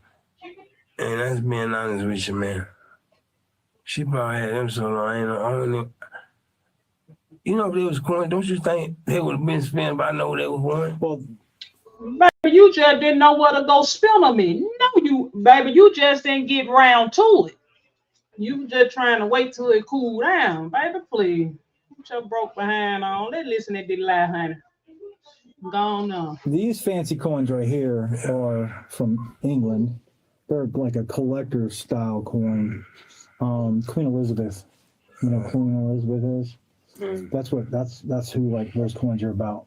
And that's being honest with you, man. She probably had them so long. I don't know. You know, if they was coins, don't you think they would have been spent by know they was one? Well, baby, you just didn't know where to go spend them in. No, baby, you just didn't get round to it. You just trying to wait till it cool down. Baby, please. Put your broke behind on. Let's listen to this lie, honey. Go on now. These fancy coins right here are from England. They're like a collector's style coin. Queen Elizabeth You know, Queen Elizabeth is. That's who like those coins are about.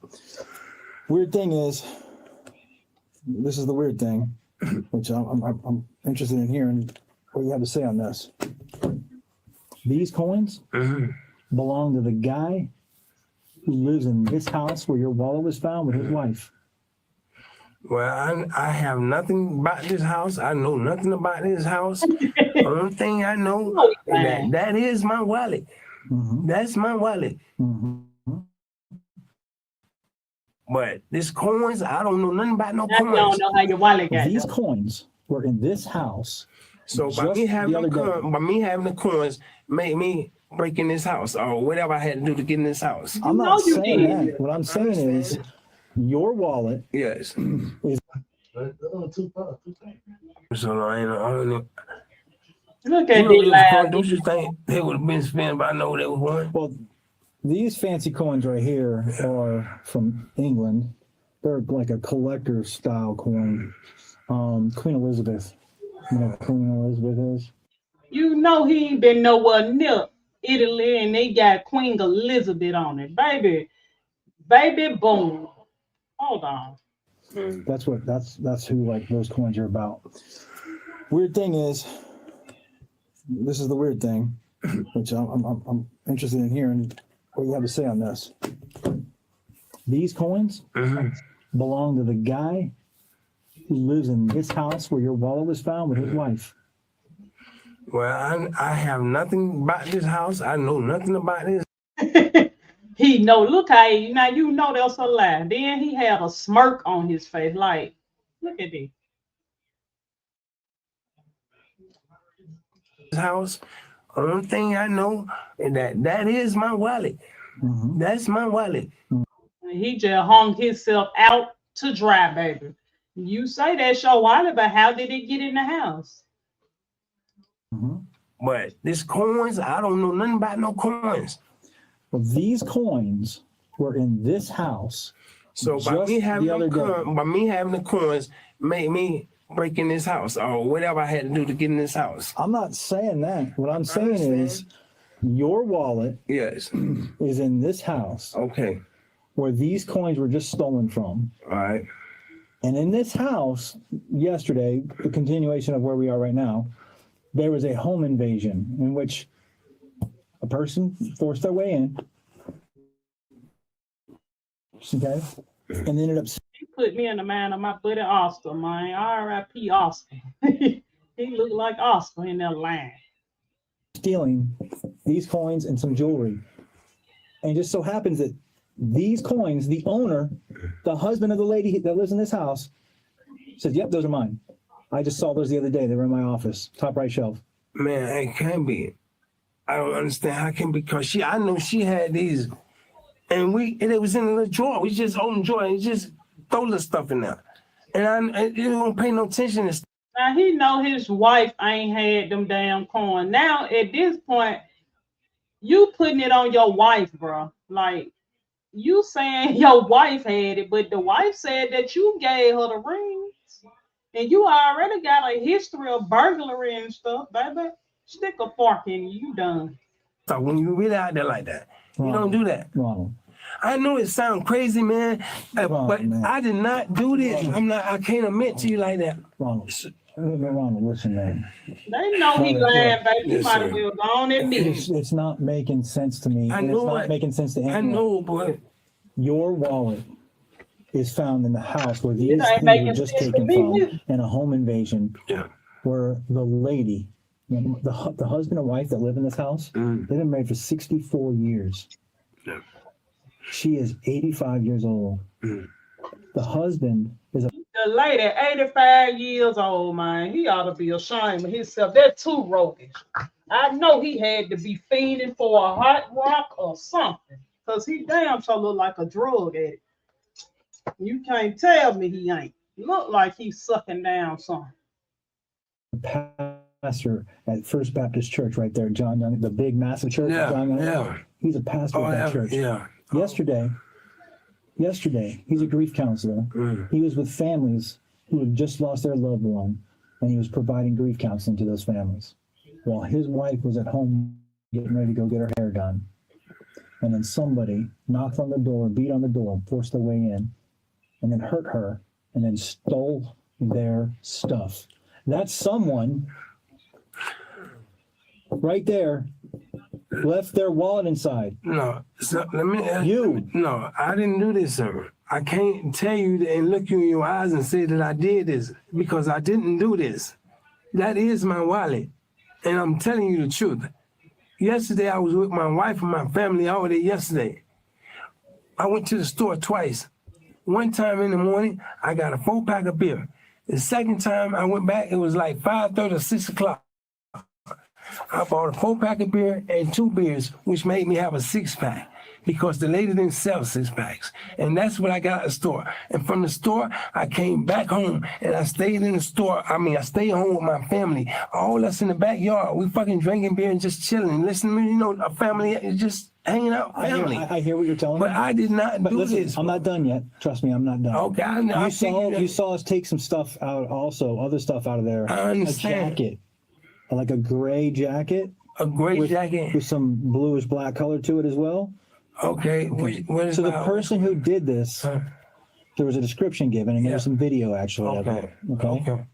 Weird thing is, this is the weird thing, which I'm interested in hearing what you have to say on this. These coins belong to the guy who lives in this house where your wallet was found with his wife. Well, I have nothing about this house. I know nothing about this house. Only thing I know is that is my wallet. That's my wallet. But these coins, I don't know nothing about no I coins. don't know how your wallet got These there. coins were in this house. So by me having the coins made me break in this house or whatever I had to do to get in this house. I'm not saying that. What I'm saying is your wallet is so I don't know. Look at these lies. Don't you think they would have been spent if I know they was one? Well, these fancy coins right here are from England. They're like a collector style coin. Queen Elizabeth. You know what Queen Elizabeth is? You know he ain't been nowhere near Italy and they got Queen Elizabeth on it. Baby boom. Hold on. That's who like those coins are about. Weird thing is, this is the weird thing, which I'm interested in hearing what you have to say on this. These coins belong to the guy who lives in this house where your wallet was found with his wife. Well, I have nothing about this house. I know nothing about this. He know, look how he, now you know that's a lie. Then he had a smirk on his face, like, look at this. House. Only thing I know is that is my wallet. That's my wallet. He just hung himself out to dry, baby. You say that's your wallet, but how did it get in the house? But these coins, I don't know nothing about no coins. Well, these coins were in this house. So by me having the coins made me break in this house or whatever I had to do to get in this house. I'm not saying that. What I'm saying is your wallet is in this house. Okay. Where these coins were just stolen from. All right. And in this house yesterday, the continuation of where we are right now, there was a home invasion in which a person forced their way in. Okay. And ended up. He put me in the mind of my buddy Oscar, man. R.I.P. Oscar. He looked like Oscar in that line. Stealing these coins and some jewelry. And it just so happens that these coins, the owner, the husband of the lady that lives in this house, says, yep, those are mine. I just saw those the other day. They were in my office, top right shelf. Man, it can't be. I don't understand how it can be, because I know she had these, and it was in the drawer. We just opened the drawer and just throw the stuff in there. And I didn't want to pay no attention to stuff. Now he know his wife ain't had them damn coins. Now at this point, you putting it on your wife, bro. Like, you saying your wife had it, but the wife said that you gave her the rings. And you already got a history of burglary and stuff, baby. Stick a fork in you done. So when you really out there like that, you don't do that. Wrong. I know it sounds crazy, man, but man. I did not do this. I can't admit to you like that. Ronald, listen, man. They know he lying, baby. You might as well go on and admit it. It's not making sense to me. I know it's not making sense to anyone. I know, boy. Your wallet is found in the house where these things were just taken from in a home invasion. Yeah. Where the lady, the husband and wife that live in this house, they've been married for 64 years. Yeah. She is 85 years old. The husband is the lady, 85 years old, man. He ought to be ashamed of himself. They're too roguish. I know he had to be fiending for a hot rock or something, because he damn sure look like a drug addict. You can't tell me he ain't. Look like he's sucking down something. Pastor at First Baptist Church right there, John Young, the big massive church. Yeah, John Young. yeah. He's a pastor at that church. Yeah. Yesterday, he's a grief counselor. He was with families who had just lost their loved one, and he was providing grief counseling to those families while his wife was at home getting ready to go get her hair done. And then somebody knocked on the door, beat on the door, forced their way in, and then hurt her, and then stole their stuff. That someone right there left their wallet inside. No, so let me. No, I didn't do this, sir. I can't tell you and look you in your eyes and say that I did this because I didn't do this. That is my wallet, and I'm telling you the truth. Yesterday, I was with my wife and my family all day yesterday. I went to the store twice. One time in the morning, I got a 4-pack of beer. The second time I went back, it was like 5:30 or 6 o'clock. I bought a 4-pack of beer and 2 beers, which made me have a 6-pack because the lady didn't sell 6-packs. And that's what I got at the store. And from the store, I came back home and I stayed in the store. I stayed home with my family. All us in the backyard, we fucking drinking beer and just chilling. Listen to me, a family just hanging out, family. I hear what you're telling me. But I did not do this. I'm not done yet. Trust me, I'm not done. Okay, you saw us take some stuff out also, other stuff out of there. I understand. A jacket. Like a gray jacket. A gray jacket. With some bluish black color to it as well. Okay. So the person who did this, there was a description given and there was some video actually of it. Okay.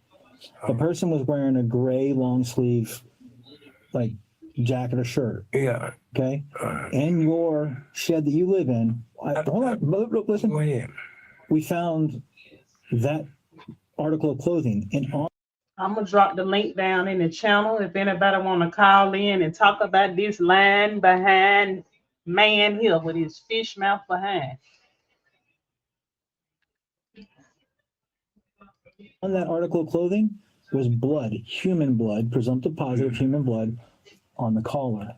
The person was wearing a gray long sleeve like jacket or shirt. Yeah. Okay. In your shed that you live in, hold on, listen. Go ahead. We found that article of clothing I'm gonna drop the link down in the channel if anybody want to call in and talk about this line behind man here with his fish mouth behind. On that article of clothing was blood, human blood, presumptive positive human blood on the collar.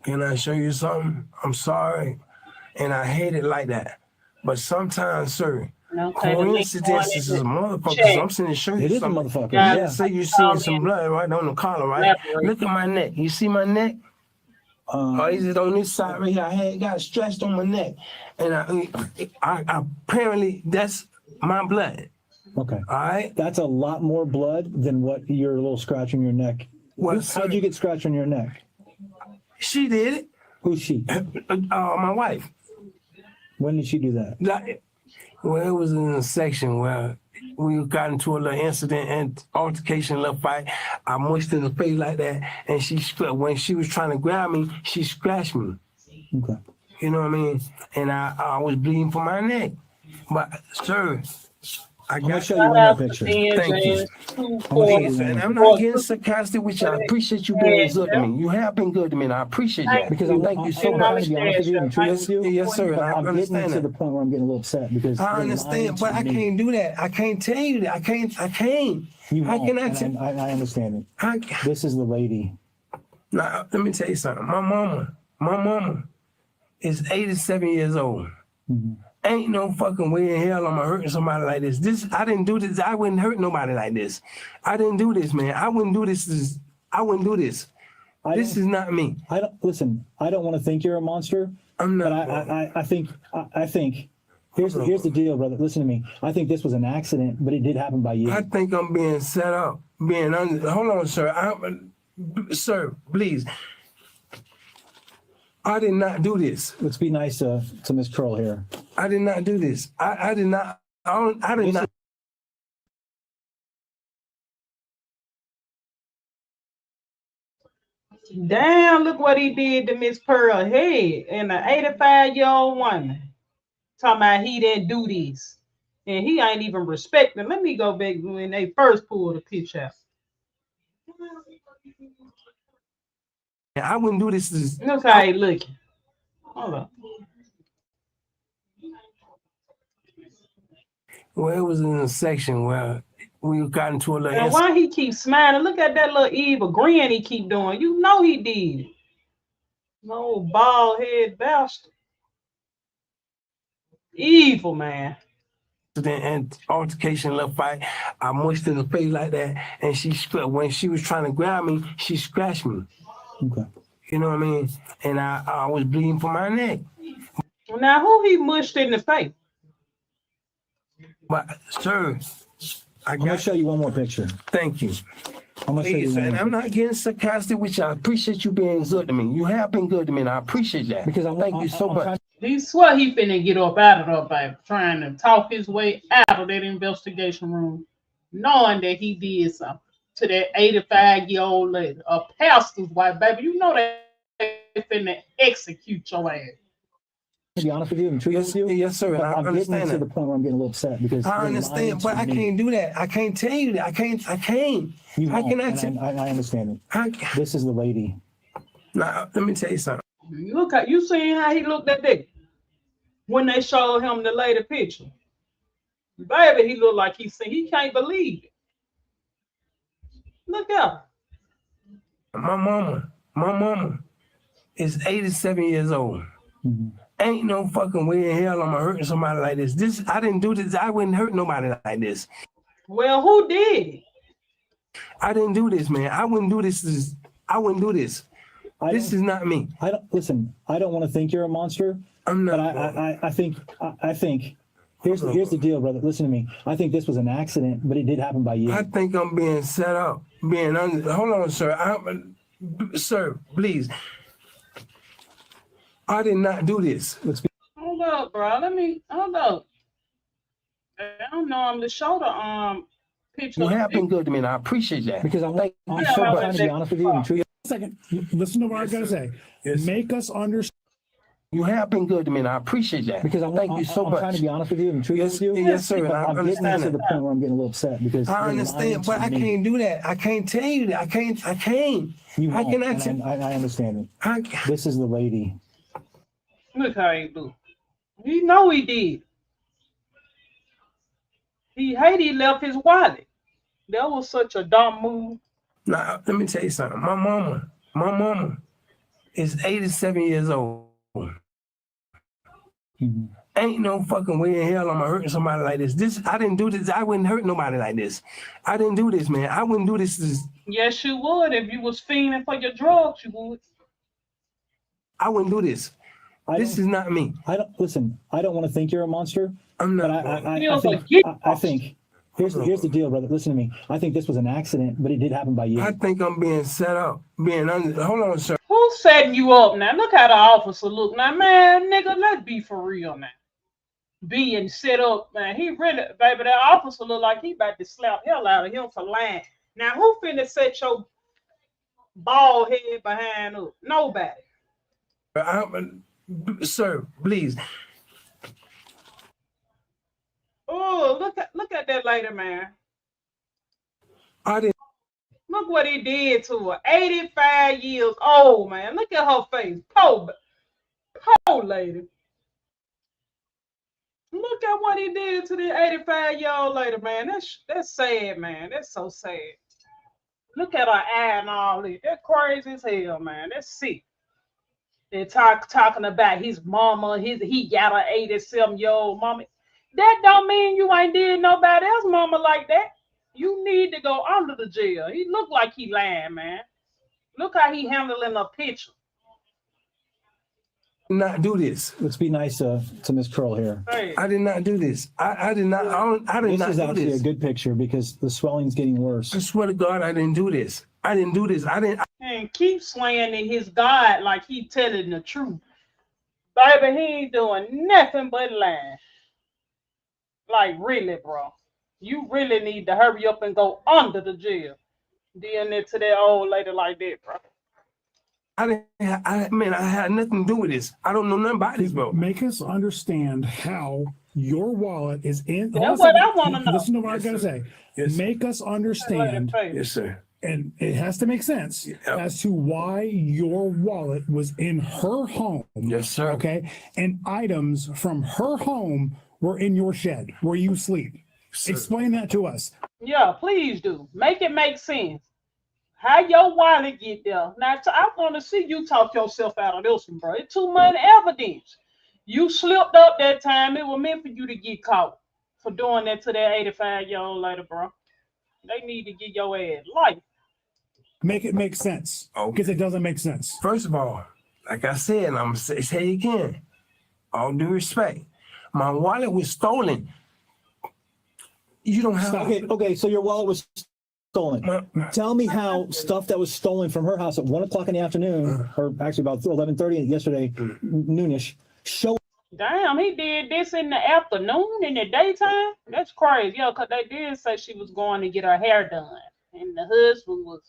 Can I show you something? I'm sorry, and I hate it like that. But sometimes, sir, coincidence is a motherfucker. So I'm sitting there showing you something. It is a motherfucker. Yeah. Say you seeing some blood right on the collar, right? Look at my neck. You see my neck? Or is it on this side right here? I had got stretched on my neck, and I apparently that's my blood. Okay. All right. That's a lot more blood than what your little scratch on your neck. How'd you get scratched on your neck? She did it. Who's she? My wife. When did she do that? Well, it was in a section where we got into a little incident and altercation, a little fight. I mushed in the face like that, and when she was trying to grab me, she scratched me. Okay. You know what I mean? And I was bleeding from my neck. But, sir, I'm going to show you one more picture. Thank you. And I'm not getting sarcastic with you. I appreciate you being good to me. You have been good to me, and I appreciate you. Because thank you so much to be honest with you and truthful with you. Yes, sir. I'm getting to the point where I'm getting a little upset because I understand, but I can't do that. I can't tell you that. I can't. I understand it. This is the lady. Now, let me tell you something. My mama is 87 years old. Mm-hmm. Ain't no fucking way in hell I'm hurting somebody like this. I didn't do this. I wouldn't hurt nobody like this. I didn't do this, man. I wouldn't do this. I wouldn't do this. This is not me. I don't want to think you're a monster. I'm not. But I think here's the deal, brother. Listen to me. I think this was an accident, but it did happen by you. I think I'm being set up. Hold on, sir. Sir, please. I did not do this. Let's be nice to Miss Curl here. I did not do this. I did not. I did not. Damn, look what he did to Miss Pearl Head and an 85-year-old woman. Talking about he didn't do this. And he ain't even respecting. Let me go back when they first pulled the pitch out. I wouldn't do this. Look how he looking. Hold on. Well, it was in a section where we got into a little. And why he keep smiling? Look at that little evil grin he keep doing. You know he did. No bald head bastard. Evil man. And altercation, little fight. I mushed in the face like that, and when she was trying to grab me, she scratched me. Okay. You know what I mean? And I was bleeding from my neck. Now who he mushed in the face? But sir, I'm gonna show you one more picture. Thank you. I'm gonna show you Please, and I'm not getting sarcastic with you. I appreciate you being good to me. You have been good to me, and I appreciate that. because Thank you so much. He swear he finna get up out of there, baby, trying to talk his way out of that investigation room, knowing that he did something to that 85-year-old lady, a pastor's wife, baby. You know they finna execute your ass. To be honest with you and truthful with you, Yes, sir. but I I'm getting understand to that. the point where I'm getting a little upset because I you're understand, lying but to I me. can't do that. I can't tell you that. I can't. You How won't, can and I understand it. This is the lady. Now, let me tell you something. Look at you seen how he looked that day when they showed him the lady picture. Baby, he looked like he can't believe it. Look out. My mama is 87 years old. Ain't no fucking way in hell I'm hurting somebody like this. I didn't do this. I wouldn't hurt nobody like this. Well, who did? I didn't do this, man. I wouldn't do this. I wouldn't do this. This is not me. I don't listen. I don't want to think you're a monster. I'm not. But I think here's the deal, brother. Listen to me. I think this was an accident, but it did happen by you. I think I'm being set up. Hold on, sir. Sir, please. I did not do this. Hold up, bro. Hold up. I don't know. I'm the shoulder picture. You have been good to me, and I appreciate that. Because I'm so trying to be honest with you and truth. Second, listen to what I gotta say. Make us understand. You have been good to me, and I appreciate that. Because I'm trying to be honest with you and truth with you. Yes, sir. But I I'm getting understand to the that. point where I'm getting a little upset because I understand, but I can't do that. I can't tell you that. I can't. You I won't, cannot. and I understand it. This is the lady. Look how he do. He know he did. He left his wallet. That was such a dumb move. Now, let me tell you something. My mama is 87 years old. Ain't no fucking way in hell I'm hurting somebody like this. I didn't do this. I wouldn't hurt nobody like this. I didn't do this, man. I wouldn't do this. Yes, you would. If you was fiending for your drugs, you would. I wouldn't do this. This is not me. I don't listen. I don't want to think you're a monster. I'm not. I think here's the deal, brother. Listen to me. I think this was an accident, but it did happen by you. I think I'm being set up. Hold on, sir. Who's setting you up now? Look how the officer look. Now, man, nigga, let's be for real now. Being set up, man. He really, baby, that officer look like he about to slap hell out of him for lying. Now, who finna set your bald head behind up? Nobody. Sir, please. Oh, look at that lady, man. I didn't. Look what he did to her. 85 years old, man. Look at her face. Poor lady. Look at what he did to the 85-year-old lady, man. That's sad, man. That's so sad. Look at her eye and all that. That's crazy as hell, man. That's sick. They're talking about his mama. He got an 87-year-old mama. That don't mean you ain't did nobody else mama like that. You need to go under the jail. He look like he lying, man. Look how he handling a picture. Not do this. Let's be nice to Miss Curl here. Hey. I did not do this. I did not. I did This not is do actually this. a good picture because the swelling's getting worse. I swear to God, I didn't do this. I didn't do this. I didn't. And keep swaying in his God like he telling the truth. Baby, he ain't doing nothing but lying. Like, really, bro. You really need to hurry up and go under the jail. Doing it to that old lady like that, bro. I had nothing to do with this. I don't know nothing about this, bro. Make us understand how your wallet is in. That's what I want to know. Listen to what I gotta say. Yes. Make us understand. Yes, sir. And it has to make sense as to why your wallet was in her home. Yes, sir. Okay. And items from her home were in your shed where you sleep. Sir. Explain that to us. Yeah, please do. Make it make sense. How your wallet get there? Now, I want to see you talk yourself out of this one, bro. It's too much evidence. You slipped up that time. It was meant for you to get caught for doing that to that 85-year-old lady, bro. They need to get your ass life. Make it make sense. Because it doesn't make sense. First of all, like I said, and I'm going to say it again, all due respect, my wallet was stolen. You don't have... Okay, so your wallet was stolen. Tell me how stuff that was stolen from her house at 1 o'clock in the afternoon, or actually about 11:30 yesterday, noonish, show. Damn, he did this in the afternoon, in the daytime? That's crazy. Yeah, because they did say she was going to get her hair done. And the husband was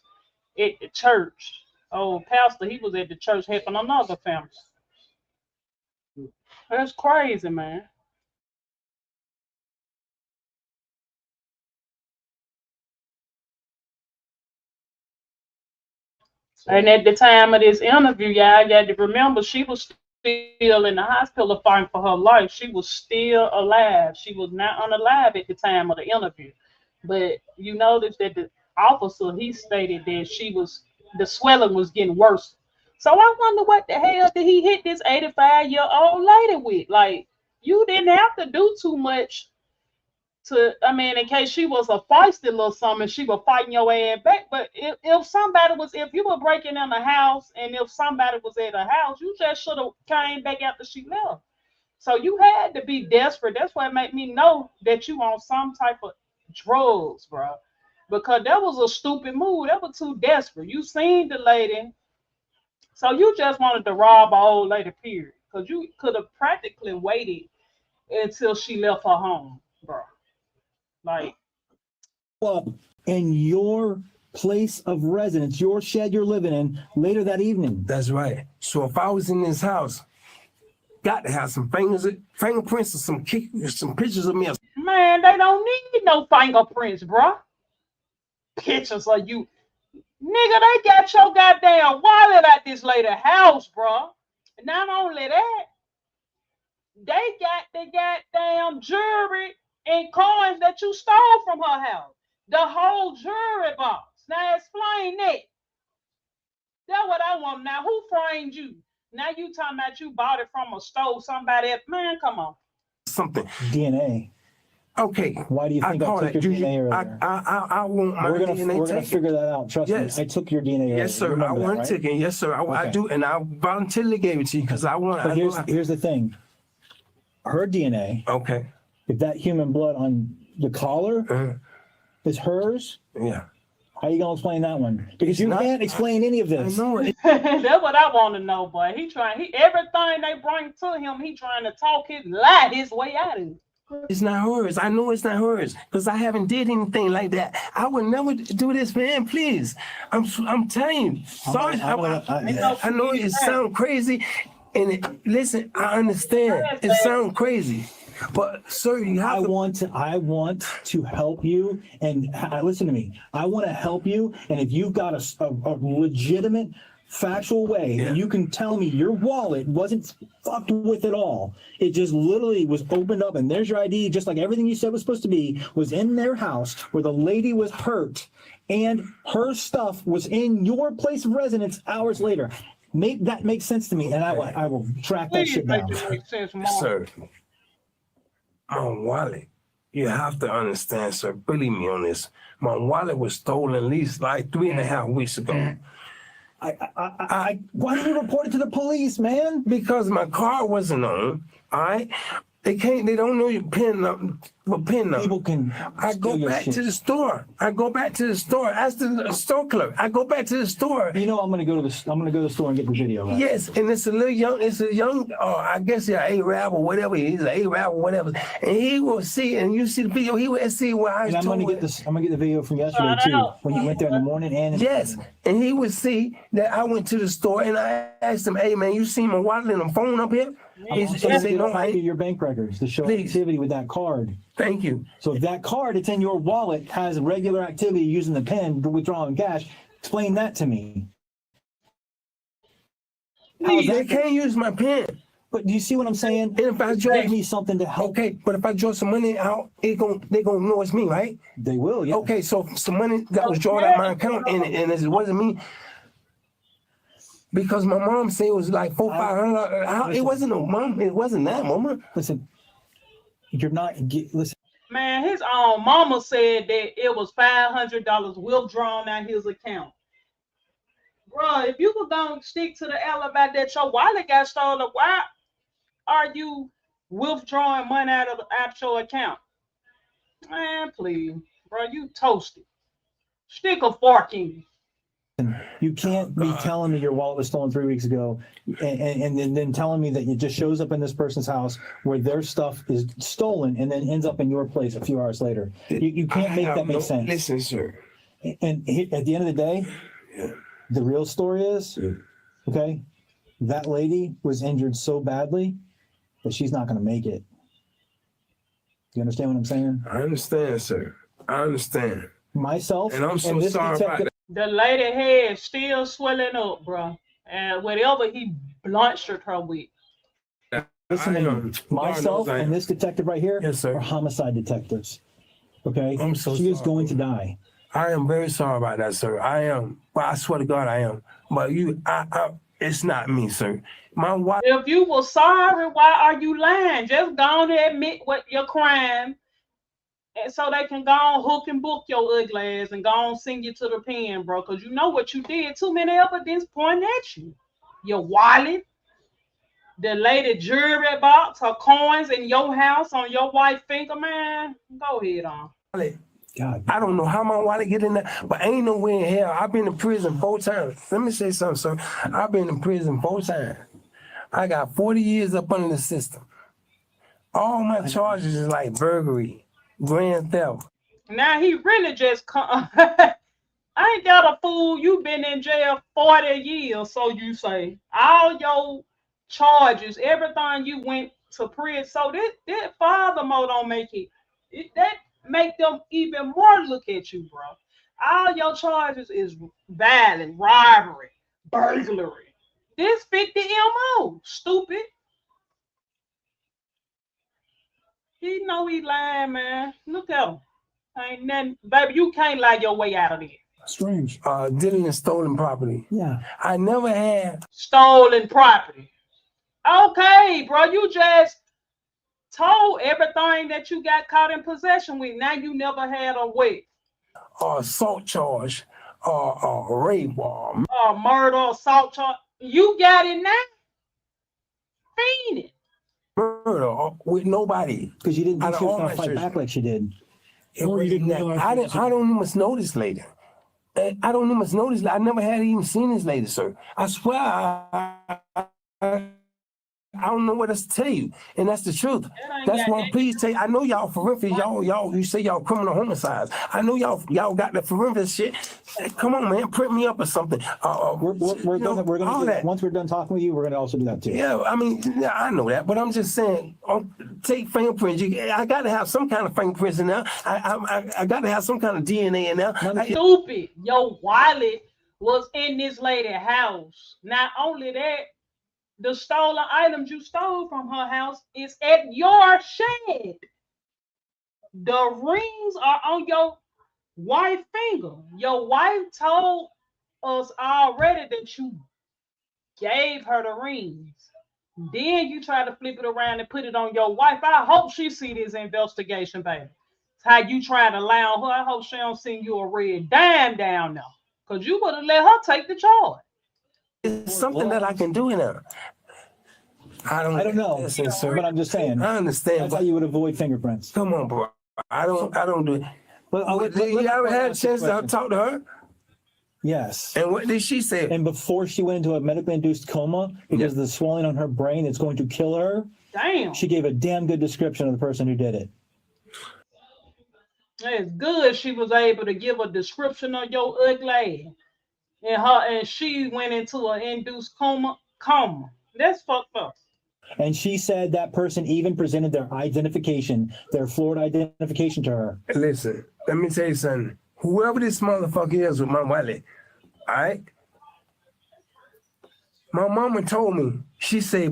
at the church. Oh, pastor, he was at the church helping another family. That's crazy, man. And at the time of this interview, y'all got to remember she was still in the hospital fighting for her life. She was still alive. She was not unalive at the time of the interview. But you notice that the officer, he stated that the swelling was getting worse. So I wonder what the hell did he hit this 85-year-old lady with? Like, you didn't have to do too much in case she was a feisty little something, she was fighting your ass back. But if you were breaking in the house and if somebody was at a house, you just should have came back after she left. So you had to be desperate. That's what made me know that you on some type of drugs, bro. Because that was a stupid move. That was too desperate. You seen the lady, so you just wanted to rob an old lady, period. Because you could have practically waited until she left her home, bro. Like, up in your place of residence, your shed you're living in, later that evening. That's right. So if I was in this house, got to have some fingerprints or some pictures of me. Man, they don't need no fingerprints, bro. Pictures of you. Nigga, they got your goddamn wallet at this lady house, bro. Not only that, they got the goddamn jewelry and coins that you stole from her house. The whole jewelry box. Now explain that. That's what I want now. Who framed you? Now you talking about you bought it from a store, somebody else. Man, come on. Something. DNA. Okay. Why do you think I took your DNA earlier? I want my DNA. We're gonna figure that out. Trust me. I took your DNA earlier. Yes, sir. I want it taken. Yes, sir. I do, and I voluntarily gave it to you because I want. But here's the thing. Her DNA. Okay. If that human blood on the collar is hers. Yeah. How you gonna explain that one? Because you can't explain any of this. I know it. That's what I want to know, boy. Everything they bring to him, he trying to talk his way out of it. It's not hers. I know it's not hers because I haven't did anything like that. I would never do this, man. Please, I'm telling you. Sorry, I know it sounds crazy, and listen, I understand. It sounds crazy. But sir, I want to help you, and listen to me. I want to help you, and if you've got a legitimate, factual way, and you can tell me your wallet wasn't fucked with at all. It just literally was opened up, and there's your ID, just like everything you said was supposed to be, was in their house where the lady was hurt, and her stuff was in your place of residence hours later. That makes sense to me, and I will track that shit down. Sir. My wallet, you have to understand, sir. Believe me on this. My wallet was stolen at least like 3.5 weeks ago. Why did you report it to the police, man? Because my car wasn't on. All right. They don't know your PIN number. People can. I go back to the store. Ask the store clerk. I go back to the store. You know, I'm gonna go to the store and get the video. Right? Yes, and it's a young. I guess he's an Arab or whatever. He's an Arab or whatever, and he will see. And you see the video. He will see where I was. I'm gonna get the video from yesterday too, when you went there in the morning and. Yes, and he would see that I went to the store and I asked him, "Hey man, you see my wallet and the phone up here?" He said, "No, I need your bank records to show activity with that card." Thank you. So if that card that's in your wallet has regular activity using the PIN for withdrawing cash, explain that to me. They can't use my PIN. But do you see what I'm saying? And if I give me something to help. Okay, but if I draw some money out, they gonna know it's me, right? They will, yeah. Okay, so some money that was drawn out my account and it wasn't me. Because my mom said it was like $400-500. It wasn't no mom. It wasn't that, mama. Listen, you're not. Listen. Man, his own mama said that it was $500 withdrawn out his account. Bro, if you were gonna stick to the alibi that your wallet got stolen, why are you withdrawing money out your account? Man, please, bro, you toasted. Stick a fork in you. You can't be telling me your wallet was stolen 3 weeks ago and then telling me that it just shows up in this person's house where their stuff is stolen and then ends up in your place a few hours later. You can't make that make sense. Listen, sir. And at the end of the day, the real story is, okay, that lady was injured so badly that she's not going to make it. You understand what I'm saying? I understand, sir. I understand. Myself and I'm so and this sorry about that. The lady head still swelling up, bro. And whatever he blunched her with. Listen to me. Myself and this detective right here are homicide detectives. Okay? I'm so she is sorry. going to die. I am very sorry about that, sir. I am. Well, I swear to God, I am. But it's not me, sir. My wife. If you were sorry, why are you lying? Just go on and admit what your crime, and so they can go on hook and book your ugly ass and go on send you to the pen, bro. Because you know what you did. Too many evidence pointing at you. Your wallet, the lady jewelry box, her coins in your house on your white finger, man. Go ahead on. God. I don't know how my wallet get in there, but ain't no way in hell. I've been in prison 4 times. Let me say something, sir. I've been in prison 4 times. I got 40 years up under the system. All my charges is like burglary, grand theft. Now he really just I ain't got a fool. You been in jail 40 years, so you say. All your charges, everything you went to prison. So that furthermore don't make that make them even more look at you, bro. All your charges is violent, robbery, burglary. This fit the MO, stupid. He know he lying, man. Look at him. Ain't nothing, baby. You can't lie your way out of there. Strange. Dealing in stolen property. Yeah. I never had stolen property. Okay, bro. You just told everything that you got caught in possession with. Now you never had a what? Assault charge, rape, murder, assault charge. You got it now. Fiend it. Murder with nobody. Because you didn't think she was going to fight back like she did. I don't even know this lady. I don't even know this lady. I never had even seen this lady, sir. I swear I don't know what else to tell you, and that's the truth. That's why please tell you. I know y'all forensic, y'all. You say y'all criminal homicides. I know y'all got the forensic shit. Hey, come on, man, print me up or something. We're gonna do that. Once we're done talking with you, we're gonna also do that too. Yeah, I mean, yeah, I know that, but I'm just saying, take fingerprints. I got to have some kind of fingerprints in there. I got to have some kind of DNA in there. Stupid. Your wallet was in this lady's house. Not only that. The stolen items you stole from her house is at your shed. The rings are on your wife's finger. Your wife told us already that you gave her the rings. Then you try to flip it around and put it on your wife. I hope she see this investigation, baby. It's how you try to lie on her. I hope she don't send you a red dime down there. Because you would have let her take the charge. It's something that I can do in there. I don't know, but I'm just saying. I understand. That's how you would avoid fingerprints. Come on, bro. I don't do it. But you ever had a chance to talk to her? Yes. And what did she say? And before she went into a medically induced coma because of the swelling on her brain that's going to kill her, damn, she gave a damn good description of the person who did it. It's good she was able to give a description of your ugly ass. And she went into an induced coma. That's fucked up. And she said that person even presented their identification, their Florida identification to her. Listen, let me tell you something. Whoever this motherfucker is with my wallet, all right? My mama told me, she say,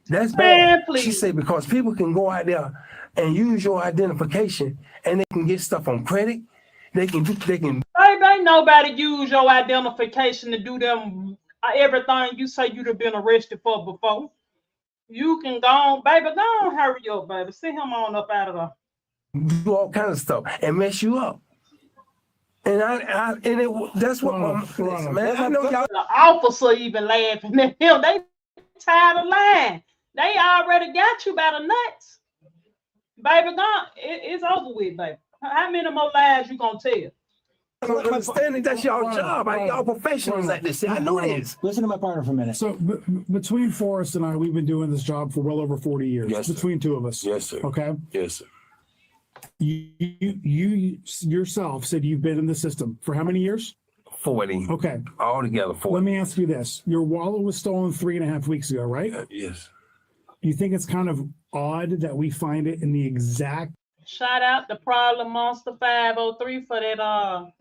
that's bad. She say, because people can go out there and use your identification and they can get stuff on credit. They can. Baby, ain't nobody use your identification to do them everything you say you'd have been arrested for before. You can go on, baby. Go on, hurry up, baby. Send him on up out of there. Do all kinds of stuff and mess you up. And that's what man. I know y'all. The officer even laughing at him. They tired of lying. They already got you by the nuts. Baby, go on. It's over with, baby. How many more lies you gonna tell? I don't understand it. That's y'all job. Y'all professionals at this. I know this. Listen to my partner for a minute. So between Forrest and I, we've been doing this job for well over 40 years. Yes, sir. Between two of us. Yes, sir. Okay. Yes, sir. You yourself said you've been in the system for how many years? 40. Okay. Altogether 40. Let me ask you this. Your wallet was stolen 3.5 weeks ago, right? Yes. You think it's kind of odd that we find it in the exact... Shout out to Problem Monster 503 for that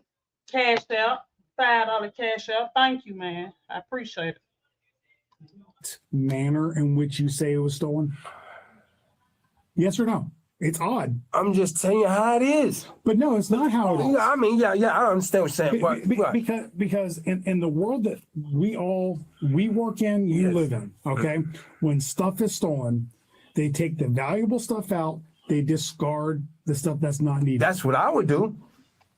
cash out, $5 cash out. Thank you, man. I appreciate it. manner in which you say it was stolen? Yes or no? It's odd. I'm just telling you how it is. But no, it's not how it is. I mean, yeah, I understand what you're saying. Because in the world that we work in, you live in, okay? When stuff is stolen, they take the valuable stuff out, they discard the stuff that's not needed. That's what I would do.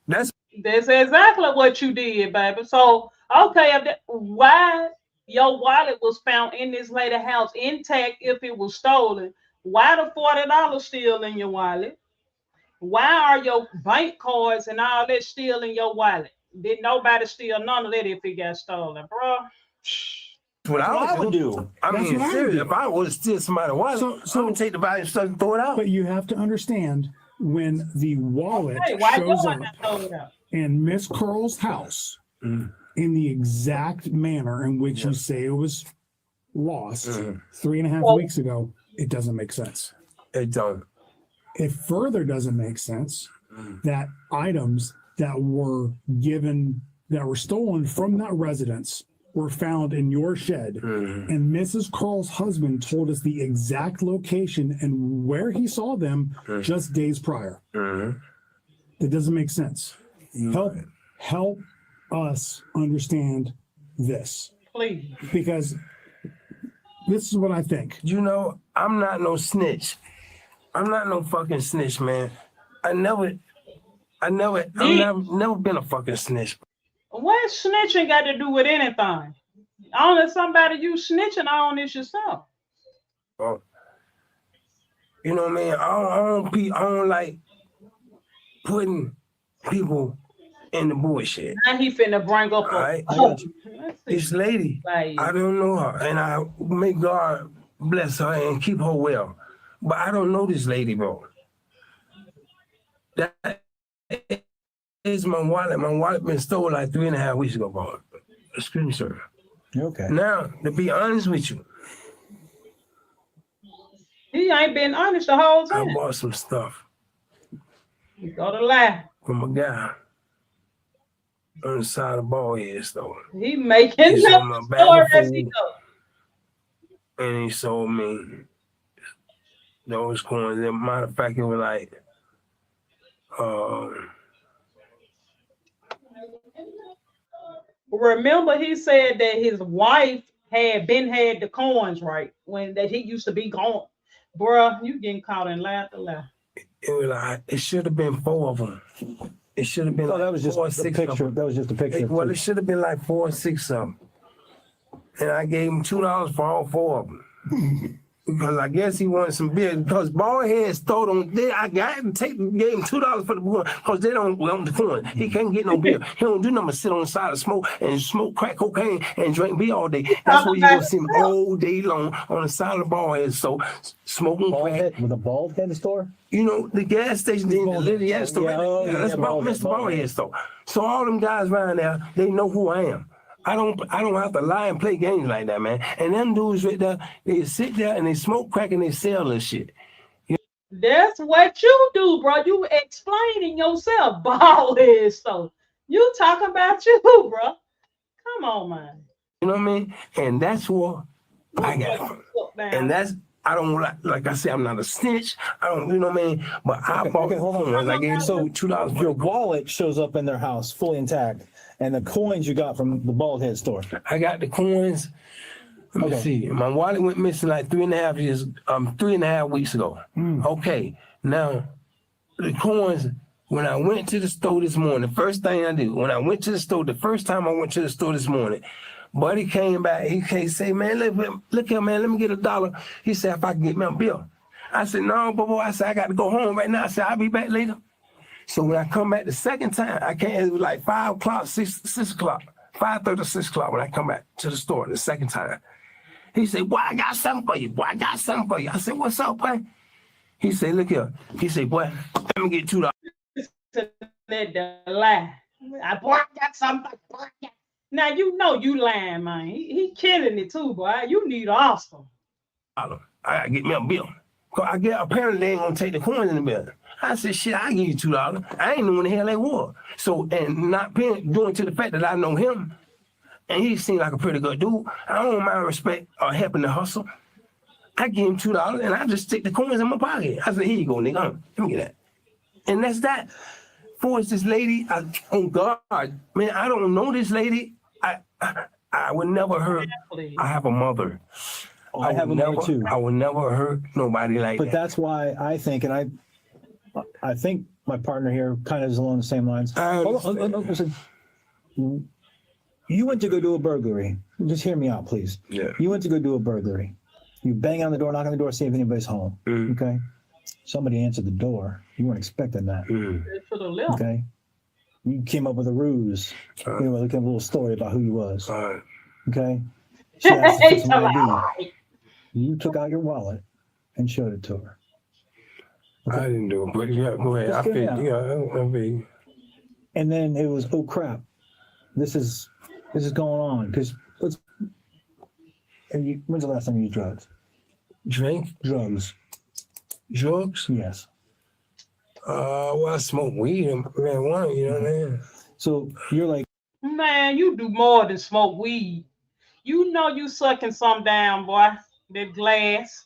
That's exactly what you did, baby. So, okay, why your wallet was found in this lady's house intact if it was stolen? Why the $40 still in your wallet? Why are your bank cards and all that still in your wallet? Did nobody steal none of that if it got stolen, bro? That's what I would do. I mean, seriously, if I was to steal somebody's wallet, so I would take the value stuff and throw it out. But you have to understand when the wallet shows up in Miss Curl's house in the exact manner in which you say it was lost 3.5 weeks ago, it doesn't make sense. It don't. It further doesn't make sense that items that were stolen from that residence were found in your shed, and Mrs. Carl's husband told us the exact location and where he saw them just days prior. That doesn't make sense. Help us understand this. Please. Because this is what I think. You know, I'm not no snitch. I'm not no fucking snitch, man. I've never been a fucking snitch. What snitching got to do with anything? Only somebody you snitching on is yourself. Oh. You know what I mean? I don't like putting people in the bullshit. Now he finna bring up this lady. I don't know her, and I may God bless her and keep her well. But I don't know this lady, bro. That is my wallet. My wallet been stolen like 3.5 weeks ago, bro. Excuse me, sir. You okay? Now, to be honest with you, he ain't been honest the whole time. I bought some stuff. You gotta lie. From a guy on the side of the ball head store. He making up my story bag as he go. And he sold me those coins. As a matter of fact, it was like remember he said that his wife had the coins right when that he used to be gone. Bruh, you getting caught in lie to lie. It was like it should have been 4 of them. It should have been like that was just 4 or the 6 picture. of them. That was just a picture. Well, it should have been like 4 or 6 of them. And I gave him $2 for all 4 of them. Because I guess he wanted some beer. Because Baldhead stole them. I got him gave him $2 for the coin because they don't want the coin. He can't get no beer. He don't do nothing but sit on the side and smoke crack cocaine and drink beer all day. That's where you're gonna see him all day long on the side of the Baldhead. So smoking crack. With a Baldhead store? You know, the gas station, the little gas store. That's about Mr. Baldhead store. So all them guys around there, they know who I am. I don't have to lie and play games like that, man. And them dudes right there, they sit there and they smoke crack and they sell this shit. That's what you do, bro. You explaining yourself, Baldhead. So you talking about you, bro. Come on, man. You know what I mean? And that's what I got from. And that's I don't like I said, I'm not a snitch. I don't, you know what I mean? But I bought hold on. I gave so $2. Your wallet shows up in their house fully intact. And the coins you got from the Baldhead store. I got the coins. Let me see. My wallet went missing like 3.5 weeks ago. Okay. Now, the coins, when I went to the store this morning, the first thing I did, when I went to the store, the first time I went to the store this morning, Buddy came back. He said, man, look here, man, let me get $1. He said, if I can get me a bill. I said, no, boy. I said, I got to go home right now. I said, I'll be back later. So when I come back the second time, I came, it was like 5 o'clock, 6 o'clock, 5:30, 6 o'clock when I come back to the store the second time. He said, boy, I got something for you. Boy, I got something for you. I said, what's up, boy? He said, look here. He said, boy, let me get $2. That lie. I got something. Now you know you lying, man. He killing it too, boy. You need an Oscar. I gotta get me a bill. Cause apparently they ain't gonna take the coins in the bill. I said, shit, I give you $2. I ain't know when the hell they were. So, and not paying, doing to the fact that I know him, and he seemed like a pretty good dude. I don't mind respect or helping to hustle. I give him $2 and I just stick the coins in my pocket. I said, here you go, nigga. Let me get that. And that's that. For this lady, oh God, man, I don't know this lady. I would never hurt. I have a mother. I have a mother too. I would never hurt nobody like that. But that's why I think, and I think my partner here kind of is along the same lines. Listen. You went to go do a burglary. Just hear me out, please. Yeah. You went to go do a burglary. You bang on the door, knock on the door, see if anybody's home. Okay. Somebody answered the door. You weren't expecting that. Okay. You came up with a ruse. Anyway, look at a little story about who you was. Okay. She asked you for some ID. You took out your wallet and showed it to her. Okay. I didn't do it, but yeah, go ahead. I feel, and then it was, oh crap, this is going on. Because when's the last time you used drugs? Drink? Drugs. Drugs? Yes. Well, I smoke weed and marijuana, you know what I mean? So you're like, man, you do more than smoke weed. You know you sucking some down, boy. That glass.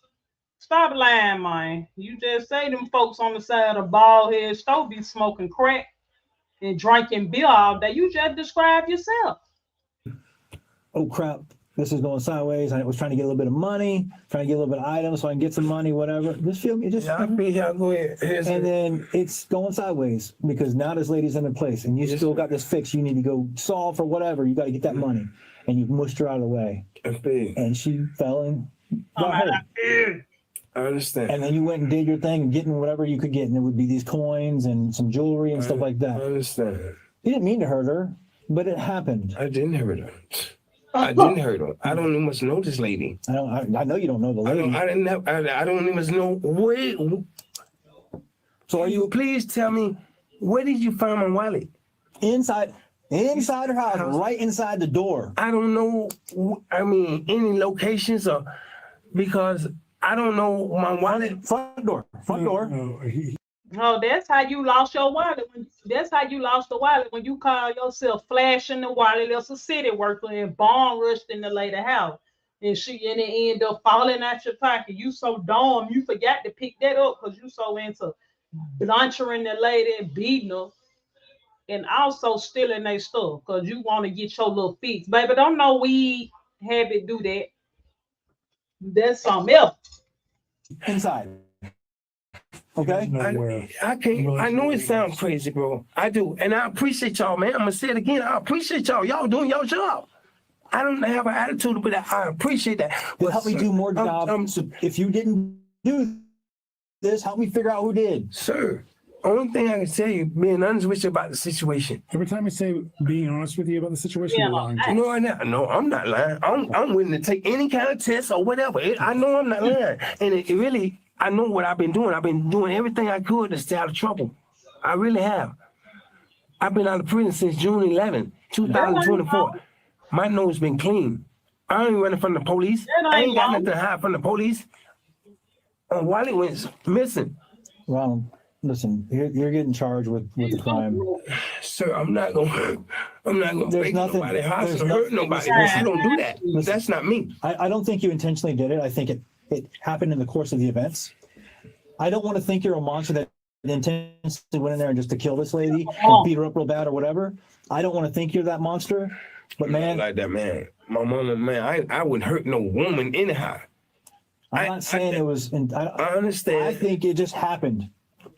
Stop lying, man. You just say them folks on the side of bald head store be smoking crack and drinking beer all day. You just described yourself. oh crap, this is going sideways. I was trying to get a little bit of money, trying to get a little bit of items so I can get some money, whatever. Just feel me. Just go ahead. And then it's going sideways because now this lady's in a place and you still got this fix you need to go solve or whatever. You got to get that money. And you mushed her out of the way. And she fell and got hurt. I understand. And then you went and did your thing, getting whatever you could get, and it would be these coins and some jewelry and stuff like that. I understand. You didn't mean to hurt her, but it happened. I didn't hurt her. I didn't hurt her. I don't much know this lady. I know you don't know the lady. I don't even know where. So are you? Please tell me, where did you find my wallet? Inside her house, right inside the door. I don't know. I mean, any locations or because I don't know my wallet. Front door. Oh, that's how you lost your wallet. That's how you lost the wallet when you call yourself flashing the wallet. There's a city worker and bomb rushed in the lady house, and it ended up falling out your pocket. You so dumb, you forgot to pick that up because you so into blunchering the lady and beating her, and also stealing their stuff because you want to get your little fix. Baby, don't know we have it do that. That's something else. Inside. Okay. I can't. I know it sounds crazy, bro. I do, and I appreciate y'all, man. I'm gonna say it again. I appreciate y'all. Y'all doing your job. I don't have an attitude, but I appreciate that. Well, help me do more jobs. If you didn't do this, help me figure out who did. Sir, only thing I can tell you, being honest with you about the situation. Every time I say being honest with you about the situation, you're lying. No, I'm not lying. I'm willing to take any kind of test or whatever. I know I'm not lying, and it really. I know what I've been doing. I've been doing everything I could to stay out of trouble. I really have. I've been out of prison since June 11, 2024. My nose been clean. I ain't running from the police. I ain't got nothing to hide from the police. While it went missing. Ronald, listen, you're getting charged with the crime. Sir, I'm not gonna make nobody hostile or hurt nobody. You don't do that. That's not me. I don't think you intentionally did it. I think it happened in the course of the events. I don't want to think you're a monster that intentionally went in there and just to kill this lady and beat her up real bad or whatever. I don't want to think you're that monster, but man. Like that, man. My mama, man, I wouldn't hurt no woman anyhow. I'm not saying it was. I understand. I think it just happened.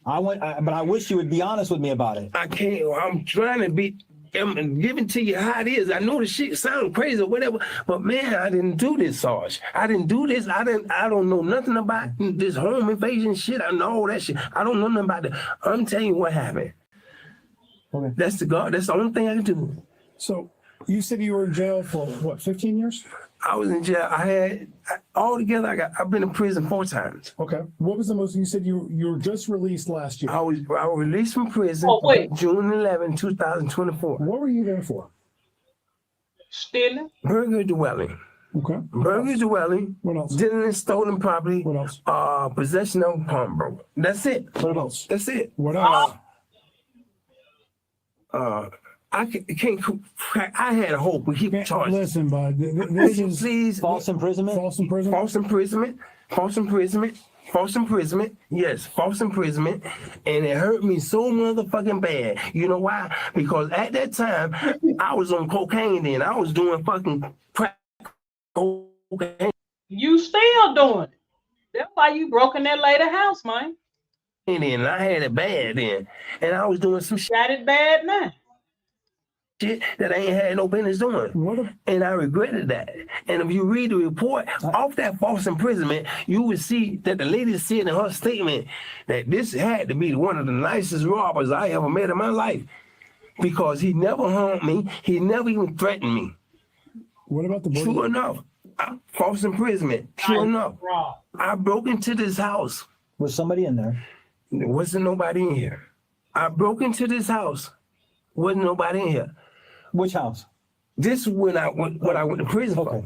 But I wish you would be honest with me about it. I can't. I'm trying to be. I'm giving to you how it is. I know the shit sounds crazy or whatever, but man, I didn't do this, Sarge. I didn't do this. I don't know nothing about this home invasion shit. I know all that shit. I don't know nothing about it. I'm telling you what happened. Okay. That's the only thing I can do. So you said you were in jail for what, 15 years? I was in jail. Altogether, I've been in prison 4 times. Okay. What was the most, you said you were just released last year. I was released from prison June 11, 2024. What were you there for? Stealing. Burglary dwelling. Okay. Burglary dwelling. What else? Dealing in stolen property. What else? Possession of pawnbroker. That's it. What else? That's it. What else? I can't crack. I had a hope. We keep charging. Listen, bud. This is please. False imprisonment. False imprisonment. False imprisonment. False imprisonment. False imprisonment. Yes, false imprisonment. And it hurt me so motherfucking bad. You know why? Because at that time, I was on cocaine then. I was doing fucking crack cocaine. You still doing it. That's why you broke in that lady house, man. And I had it bad then. And I was doing some shit. Got it bad now. Shit that I ain't had no business doing. And I regretted that. And if you read the report off that false imprisonment, you would see that the lady said in her statement that this had to be one of the nicest robbers I ever met in my life. Because he never harmed me. He never even threatened me. What about the True enough. False imprisonment. True enough. I broke into this house. Was somebody in there? There wasn't nobody in here. I broke into this house. Wasn't nobody in here. Which house? This is when I went to prison for.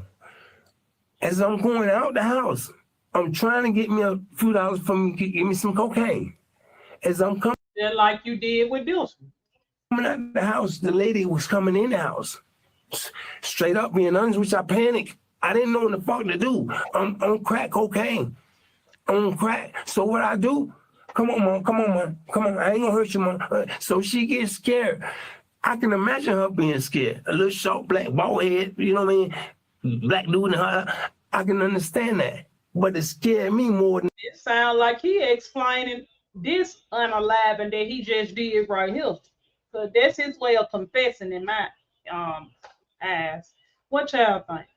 As I'm going out the house, I'm trying to get me a few dollars from give me some cocaine. As I'm coming, just like you did with Dilson. Coming out the house, the lady was coming in the house. Straight up being honest, which I panicked. I didn't know what the fuck to do. I'm on crack cocaine. I'm on crack. So what I do? Come on, Mom. Come on, Mom. Come on. I ain't gonna hurt you, Mom. So she gets scared. I can imagine her being scared. A little short, black, bald head, you know what I mean? Black dude in her. I can understand that. But it scared me more than it sounds like he explaining this unaliving that he just did right here. So that's his way of confessing in my eyes. What y'all think?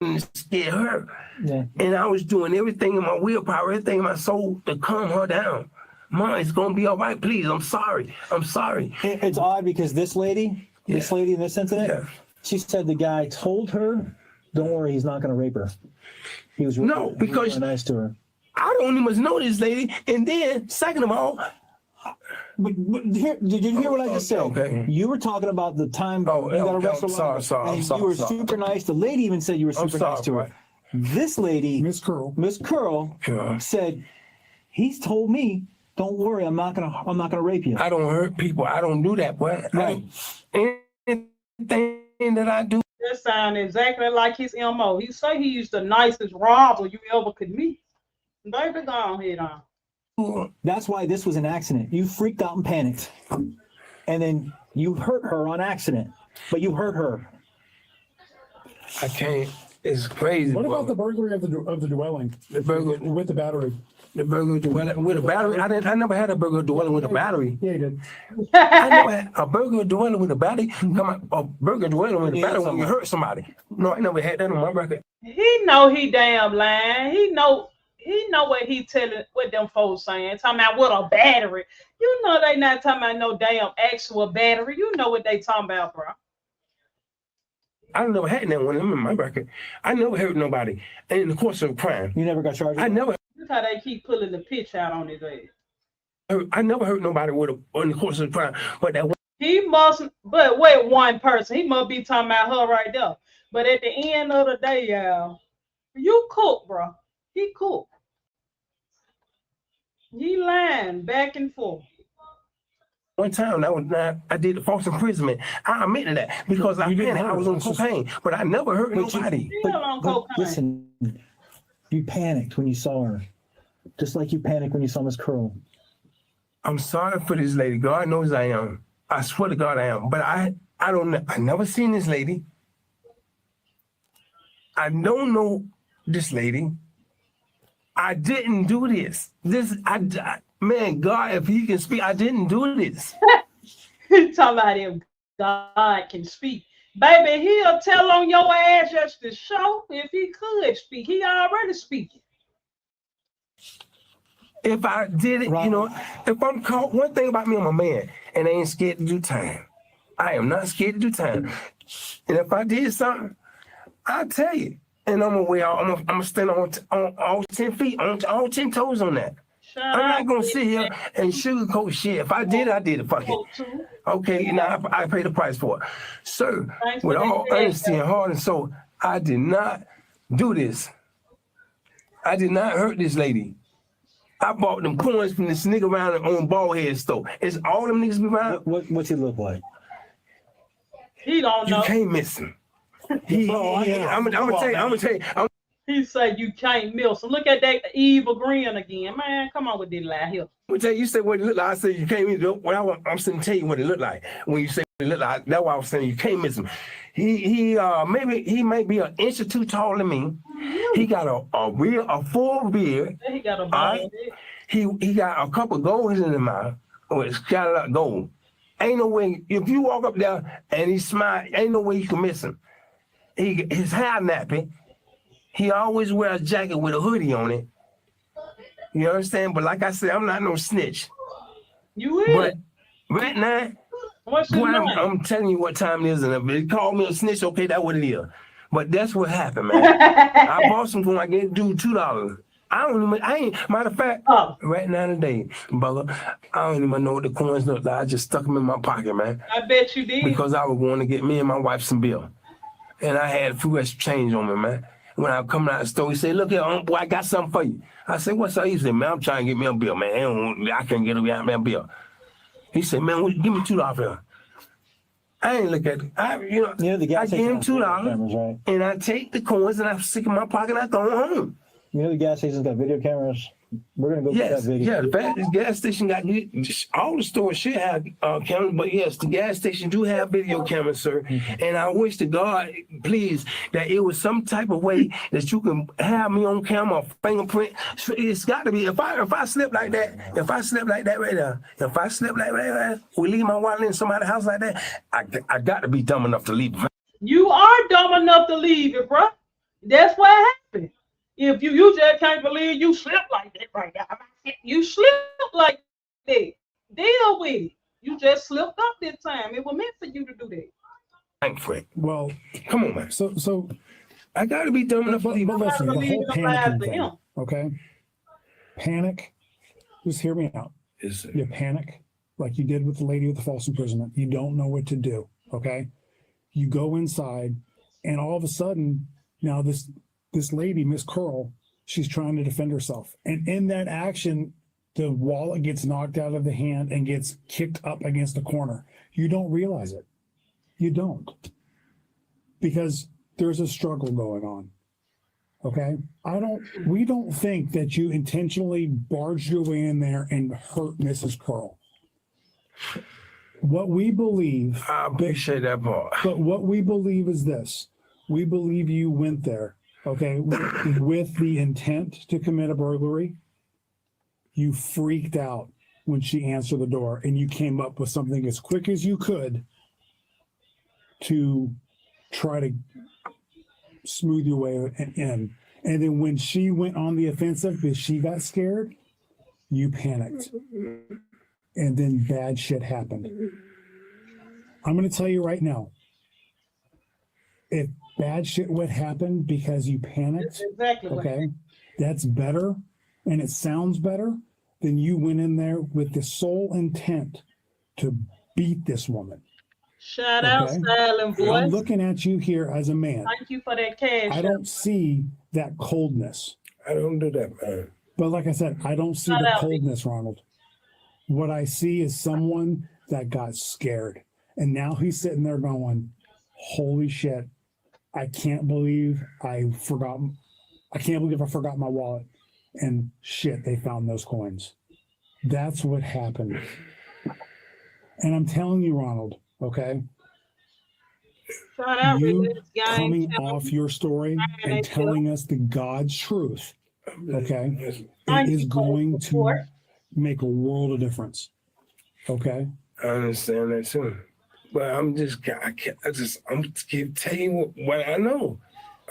It scared her. Yeah. And I was doing everything in my willpower, everything in my soul to calm her down. Mom, it's gonna be all right. Please, I'm sorry. I'm sorry. It's odd because this lady in this incident, she said the guy told her, "Don't worry, he's not gonna rape her." He was because nice to her. I don't even know this lady. And then, second of all, but here, did you hear what I just said? Okay. You were talking about the time you got arrested. You were super nice. The lady even said you were super nice to her. This lady, Miss Curl, said, "He's told me, don't worry, I'm not gonna rape you." I don't hurt people. I don't do that, boy. Right. Anything that I do. That sounds exactly like his MO. He say he's the nicest robber you ever could meet. Baby, go on ahead on. That's why this was an accident. You freaked out and panicked. And then you hurt her on accident. But you hurt her. I can't. It's crazy. What about the burglary of the dwelling? The burglary with the battery. The burglary dwelling with a battery. I never had a burglary dwelling with a battery. Yeah, you did. I never had a burglary dwelling with a battery. Come on, a burglary dwelling with a battery when you hurt somebody. No, I never had that on my record. He know he damn lying. He know what he telling, what them folks saying. Talking about what a battery. You know they not talking about no damn actual battery. You know what they talking about, bro. I never had that one in my record. I never hurt nobody in the course of a crime. You never got charged? I never. Look how they keep pulling the pitch out on his ass. I never hurt nobody in the course of a crime. But that one. He must, but wait, one person. He must be talking about her right there. But at the end of the day, y'all, you cook, bro. He cook. He lying back and forth. One time I did the false imprisonment. I admitted that because I was on cocaine, but I never hurt nobody. But listen, you panicked when you saw her, just like you panicked when you saw Miss Curl. I'm sorry for this lady. God knows I am. I swear to God I am. But I don't know. I never seen this lady. I don't know this lady. I didn't do this. Man, God, if he can speak, I didn't do this. Talking about if God can speak. Baby, he'll tell on your ass just to show if he could speak. He already speaking. If I did it, you know, if I'm caught, one thing about me, I'm a man, and I ain't scared to do time. I am not scared to do time. And if I did something, I'll tell you. And I'm gonna stand on all 10 feet, on all 10 toes on that. I'm not gonna sit here and sugarcoat shit. If I did it, fuck it. Okay, now I pay the price for it. Sir, with all honesty and heart and soul, I did not do this. I did not hurt this lady. I bought them coins from this nigga around on bald head store. It's all them niggas be around. What's he look like? He don't know. You can't miss him. I'm gonna tell you. He said you can't miss him. Look at that evil grin again. Man, come on with this lie here. I'm gonna tell you, you said what it looked like. I said you can't miss him. Well, I'm saying tell you what it looked like. When you say what it looked like, that's why I was saying you can't miss him. He may be an inch or two taller than me. He got a full beard. He got a bald head. He got a couple golds in his mouth. It's got a lot of gold. Ain't no way, if you walk up there and he smile, ain't no way you can miss him. His hair nappy. He always wears a jacket with a hoodie on it. You understand? But like I said, I'm not no snitch. You is. But right now, I'm telling you what time it is, and if they call me a snitch, okay, that's what it is. But that's what happened, man. I bought some coins, I gave dude $2. Matter of fact, right now today, brother, I don't even know what the coins look like. I just stuck them in my pocket, man. I bet you did. Because I was going to get me and my wife some bill. And I had a few extra change on me, man. When I come out of the store, he said, look here, boy, I got something for you. I said, what's up? He said, man, I'm trying to get me a bill, man. I can't get a bill. He said, man, give me $2 here. I ain't look at it. I gave him $2, and I take the coins and I stick in my pocket and I go home. You know the gas station's got video cameras? We're going to go get that video. Yeah, the gas station got, all the stores should have cameras, but yes, the gas station do have video cameras, sir. And I wish to God, please, that it was some type of way that you can have me on camera, fingerprint. It's got to be, if I slip like that, right there, if I slip like that, we leave my wallet in somebody's house like that, I got to be dumb enough to leave it. You are dumb enough to leave it, bro. That's what happened. If you just can't believe you slipped like that right now. You slipped like that. Deal with it. You just slipped up this time. It was meant for you to do that. Thanks, Frank. Well, come on, man. So I gotta be dumb enough to leave. But listen, the whole panicking thing, okay? Panic. Just hear me out. You panic like you did with the lady with the false imprisonment. You don't know what to do, okay? You go inside, and all of a sudden, now this lady, Miss Curl, she's trying to defend herself. And in that action, the wallet gets knocked out of the hand and gets kicked up against the corner. You don't realize it. You don't. Because there's a struggle going on. Okay? We don't think that you intentionally barged your way in there and hurt Mrs. Curl. What we believe. I appreciate that part. But what we believe is this. We believe you went there. Okay, with the intent to commit a burglary, you freaked out when she answered the door and you came up with something as quick as you could to try to smooth your way in. And then when she went on the offensive because she got scared, you panicked. And then bad shit happened. I'm going to tell you right now, if bad shit would happen because you panicked, okay, that's better, and it sounds better than you went in there with the sole intent to beat this woman. Shout out, Silent Voice. I'm looking at you here as a man. Thank you for that cash. I don't see that coldness. I don't do that, man. But like I said, I don't see the coldness, Ronald. What I see is someone that got scared. And now he's sitting there going, holy shit. I can't believe I forgot my wallet. And shit, they found those coins. That's what happened. And I'm telling you, Ronald, okay? You coming off your story and telling us the God's truth, okay, it is going to make a world of difference. Okay? I understand that too. But I'm just keep telling you what I know.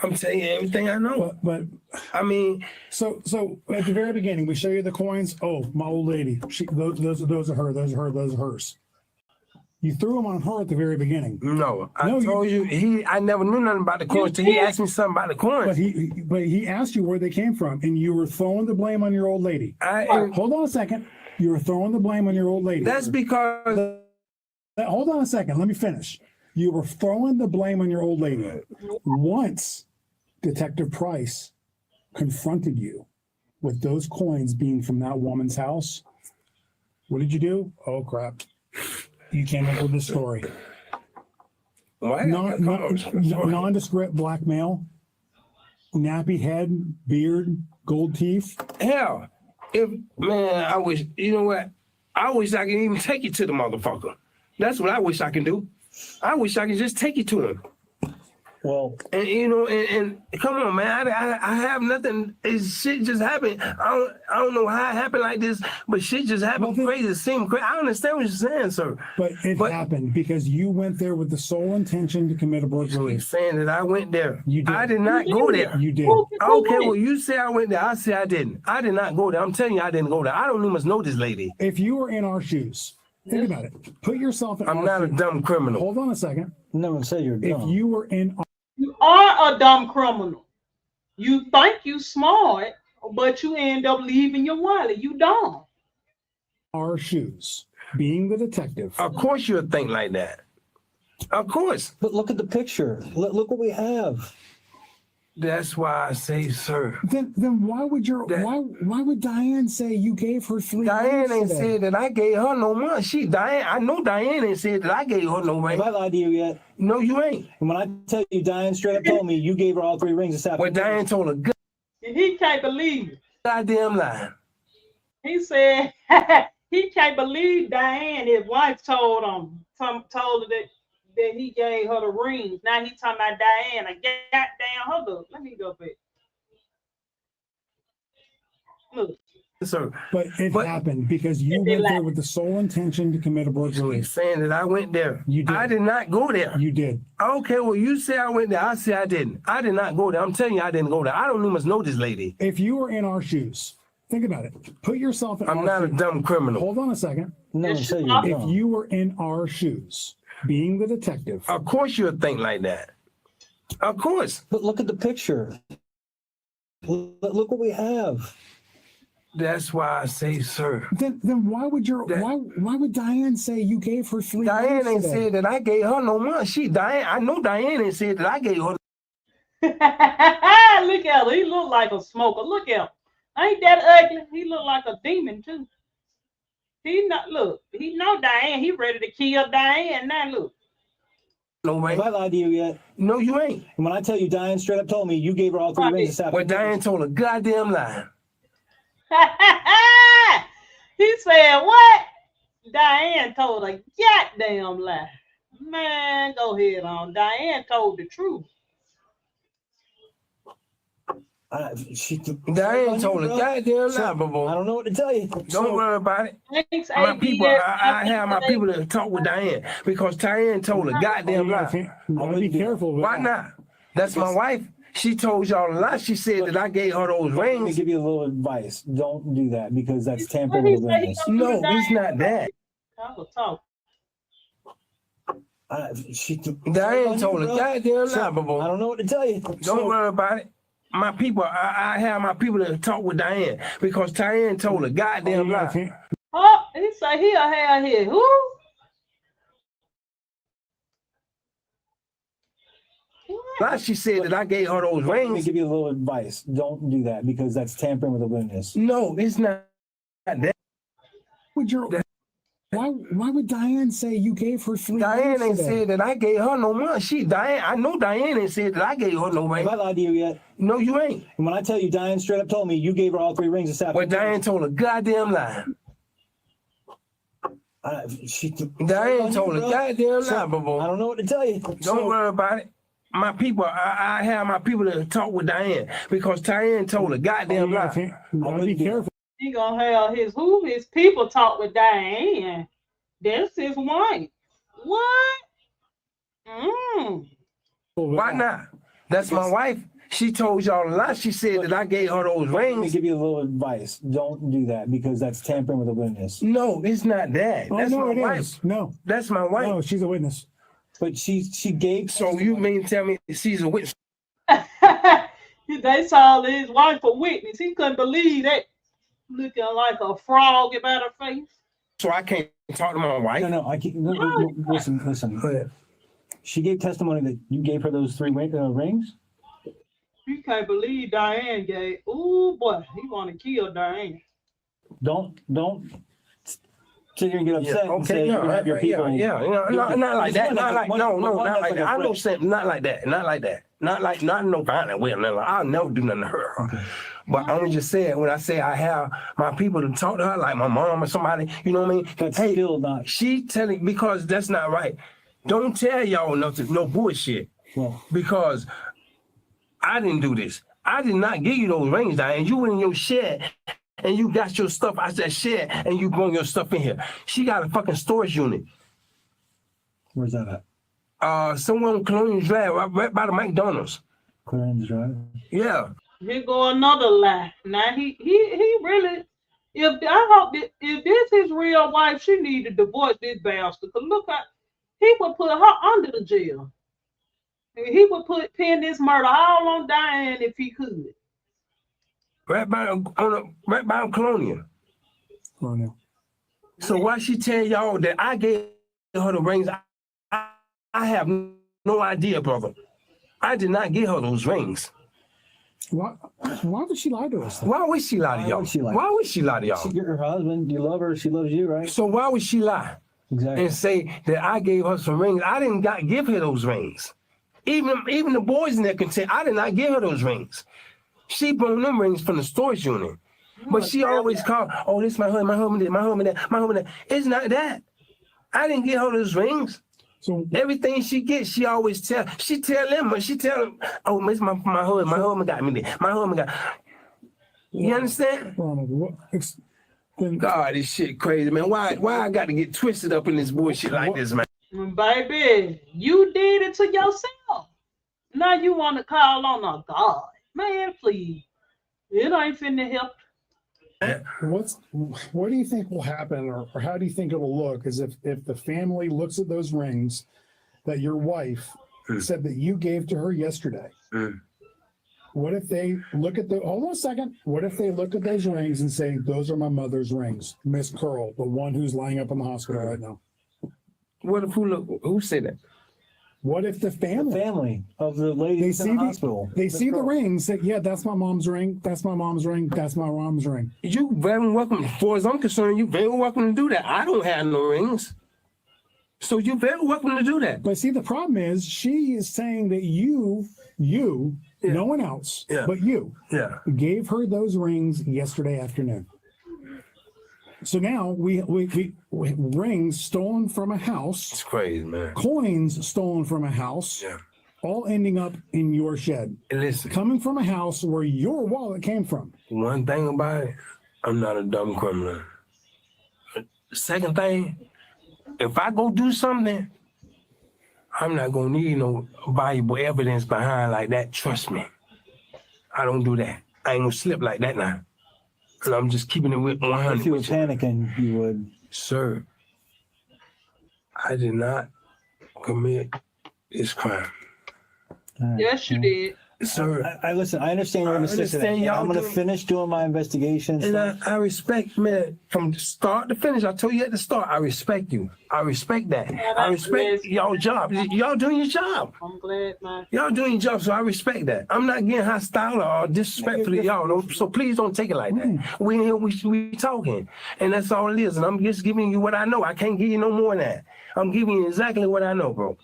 I'm telling you everything I know. But I mean, so at the very beginning, we show you the coins. Oh, my old lady. Those are her. Those are her. Those are hers. You threw them on her at the very beginning. No, I told you I never knew nothing about the coins till he asked me something about the coins. But he asked you where they came from, and you were throwing the blame on your old lady. Hold on a second. You were throwing the blame on your old lady. That's because. Hold on a second. Let me finish. You were throwing the blame on your old lady. Once Detective Price confronted you with those coins being from that woman's house, what did you do? Oh, crap. You came up with this story. Nondescript black male, nappy head, beard, gold teeth. Hell, I wish, you know what? I wish I could even take you to the motherfucker. That's what I wish I can do. I wish I could just take you to him. Well, and and come on, man, I have nothing. Shit just happened. I don't know how it happened like this, but shit just happened crazy. It seemed crazy. I understand what you're saying, sir. But it happened because you went there with the sole intention to commit a burglary. Saying that I went there. You did. I did not go there. You did. Okay, well, you say I went there. I say I didn't. I did not go there. I'm telling you, I didn't go there. I don't even know this lady. If you were in our shoes, think about it. Put yourself in. I'm not a dumb criminal. Hold on a second. Never say you're dumb. If you were in. You are a dumb criminal. You think you smart, but you end up leaving your wallet. You dumb. Our shoes, being the detective. Of course you'll think like that. Of course. But look at the picture. Look what we have. That's why I say, sir. Then why would why would Diane say you gave her $3? Diane ain't said that I gave her no money. I know Diane ain't said that I gave her no ring. Have I lied to you yet? No, you ain't. And when I tell you, Diane straight up told me you gave her all 3 rings this afternoon. Well, Diane told her good. He can't believe it. Goddamn lie. He said he can't believe Diane. His wife told her that he gave her the rings. Now he talking about Diana. Goddamn, hold up. Let me go back. Look. Sir. But it happened because you went there with the sole intention to commit a burglary. He's saying that I went there. You did. I did not go there. You did. Okay, well, you say I went there. I say I didn't. I did not go there. I'm telling you, I didn't go there. I don't even know this lady. If you were in our shoes, think about it. Put yourself in I'm not a dumb criminal. Hold on a second. No, say you're dumb. If you were in our shoes, being the detective. Of course you'll think like that. Of course. But look at the picture. Look what we have. That's why I say, sir. Then why would why would Diane say you gave her $3? Diane ain't said that I gave her no money. I know Diane ain't said that I gave her. Look at him. He look like a smoker. Look at him. Ain't that ugly? He look like a demon too. He know Diane. He ready to kill Diane. Now look. No way. Have I lied to you yet? No, you ain't. And when I tell you, Diane straight up told me you gave her all 3 rings this afternoon. Well, Diane told a goddamn lie. He said what? Diane told a goddamn lie. Man, go ahead on. Diane told the truth. Diane told a goddamn lie, boo. I don't know what to tell you. Don't worry about it. Thanks, My people, I have my people to talk with Diane because Diane told a goddamn lie. Be careful. Why not? That's my wife. She told y'all a lie. She said that I gave her those rings. Let me give you a little advice. Don't do that because that's tampering with the witness. No, it's not that. Diane told a goddamn lie, boo. I don't know what to tell you. Don't worry about it. My people, I have my people to talk with Diane because Diane told a goddamn lie. Oh, he said he'll have his who? Now she said that I gave her those rings. Let me give you a little advice. Don't do that because that's tampering with the witness. No, it's not that. Why would Diane say you gave her $3? Diane ain't said that I gave her no money. I know Diane ain't said that I gave her no ring. Have I lied to you yet? No, you ain't. And when I tell you, Diane straight up told me you gave her all 3 rings this afternoon. Well, Diane told a goddamn lie. Diane told a goddamn lie, boo. I don't know what to tell you. Don't worry about it. My people, I have my people to talk with Diane because Diane told a goddamn lie. Be careful. He gonna have his people talk with Diane. That's his wife. What? Why not? That's my wife. She told y'all a lot. She said that I gave her those rings. Let me give you a little advice. Don't do that because that's tampering with a witness. No, it's not that. Oh, That's no, my it wife. is. No. That's my wife. No, she's a witness. But she gave. So you mean tell me she's a witness? They saw his wife a witness. He couldn't believe that. Looking like a frog about her face. So I can't talk to my wife? No, I can't. No, listen. She gave testimony that you gave her those 3 rings. You can't believe Diane gave. Ooh boy, he want to kill Diane. Don't sit here and get upset. Yeah, and say you have your people. Not like that. Not like not like that. I know something. Not like that. Not like that. Not no violent way. I'll never do nothing to her. Okay. But I'm just saying, when I say I have my people to talk to her, like my mom or somebody, you know what I mean? That's still not. She telling, because that's not right. Don't tell y'all nothing, no bullshit. Well, because I didn't do this. I did not give you those rings, Diane. You went in your shed and you got your stuff out that shed and you brought your stuff in here. She got a fucking storage unit. Where's that at? Somewhere on Colonial Drive, right by the McDonald's. Colonial Drive? Yeah. Here go another lie. Now he really. I hope that if this is real wife, she need to divorce this bastard. Cause look how he would put her under the jail. He would pin this murder all on Diane if he could. Right by Colonial. Colonial. So why she tell y'all that I gave her the rings? I have no idea, brother. I did not give her those rings. Why would she lie to us? Why would she lie to y'all? Why would she lie to y'all? You're her husband. You love her. She loves you, right? So why would she lie? Exactly. And say that I gave her some rings? I didn't give her those rings. Even the boys in there can say I did not give her those rings. She brought them rings from the storage unit. But she always called, oh, this my husband, my husband, my husband, my husband. It's not that. I didn't give her those rings. So everything she gets, she always tell. She tell them, oh, it's my husband. My husband got me there. My husband got. You understand? God, this shit crazy, man. Why I got to get twisted up in this bullshit like this, man? Baby, you did it to yourself. Now you want to call on a God. Man, please. It ain't finna help. What do you think will happen, or how do you think it'll look as if the family looks at those rings that your wife said that you gave to her yesterday? What if they look at hold on a second. What if they look at those rings and say, those are my mother's rings, Miss Curl, the one who's lying up in the hospital right now? What if who said that? What if the family of the lady in the hospital? They see the rings, say, yeah, that's my mom's ring, that's my mom's ring, that's my mom's ring. You very welcome. As far as I'm concerned, you very welcome to do that. I don't have no rings. So you're very welcome to do that. But see, the problem is she is saying that you, no one else, but you, gave her those rings yesterday afternoon. So now we rings stolen from a house. It's crazy, man. Coins stolen from a house. Yeah. All ending up in your shed. And listen, coming from a house where your wallet came from. One thing about it, I'm not a dumb criminal. The second thing, if I go do something, I'm not gonna need no valuable evidence behind like that. Trust me. I don't do that. I ain't gonna slip like that now. And I'm just keeping it with 100. If you were panicking, you would. Sir, I did not commit this crime. Yes, you did. Sir, I listen. I understand you're going to stick to that. I'm going to finish doing my investigations. And I respect, man, from start to finish. I told you at the start, I respect you. I respect that. I respect y'all job. Y'all doing your job. I'm glad, man. Y'all doing your job, so I respect that. I'm not getting hostile or disrespectful to y'all, so please don't take it like that. We in here, we talking, and that's all it is. And I'm just giving you what I know. I can't give you no more than that. I'm giving you exactly what I know, bro.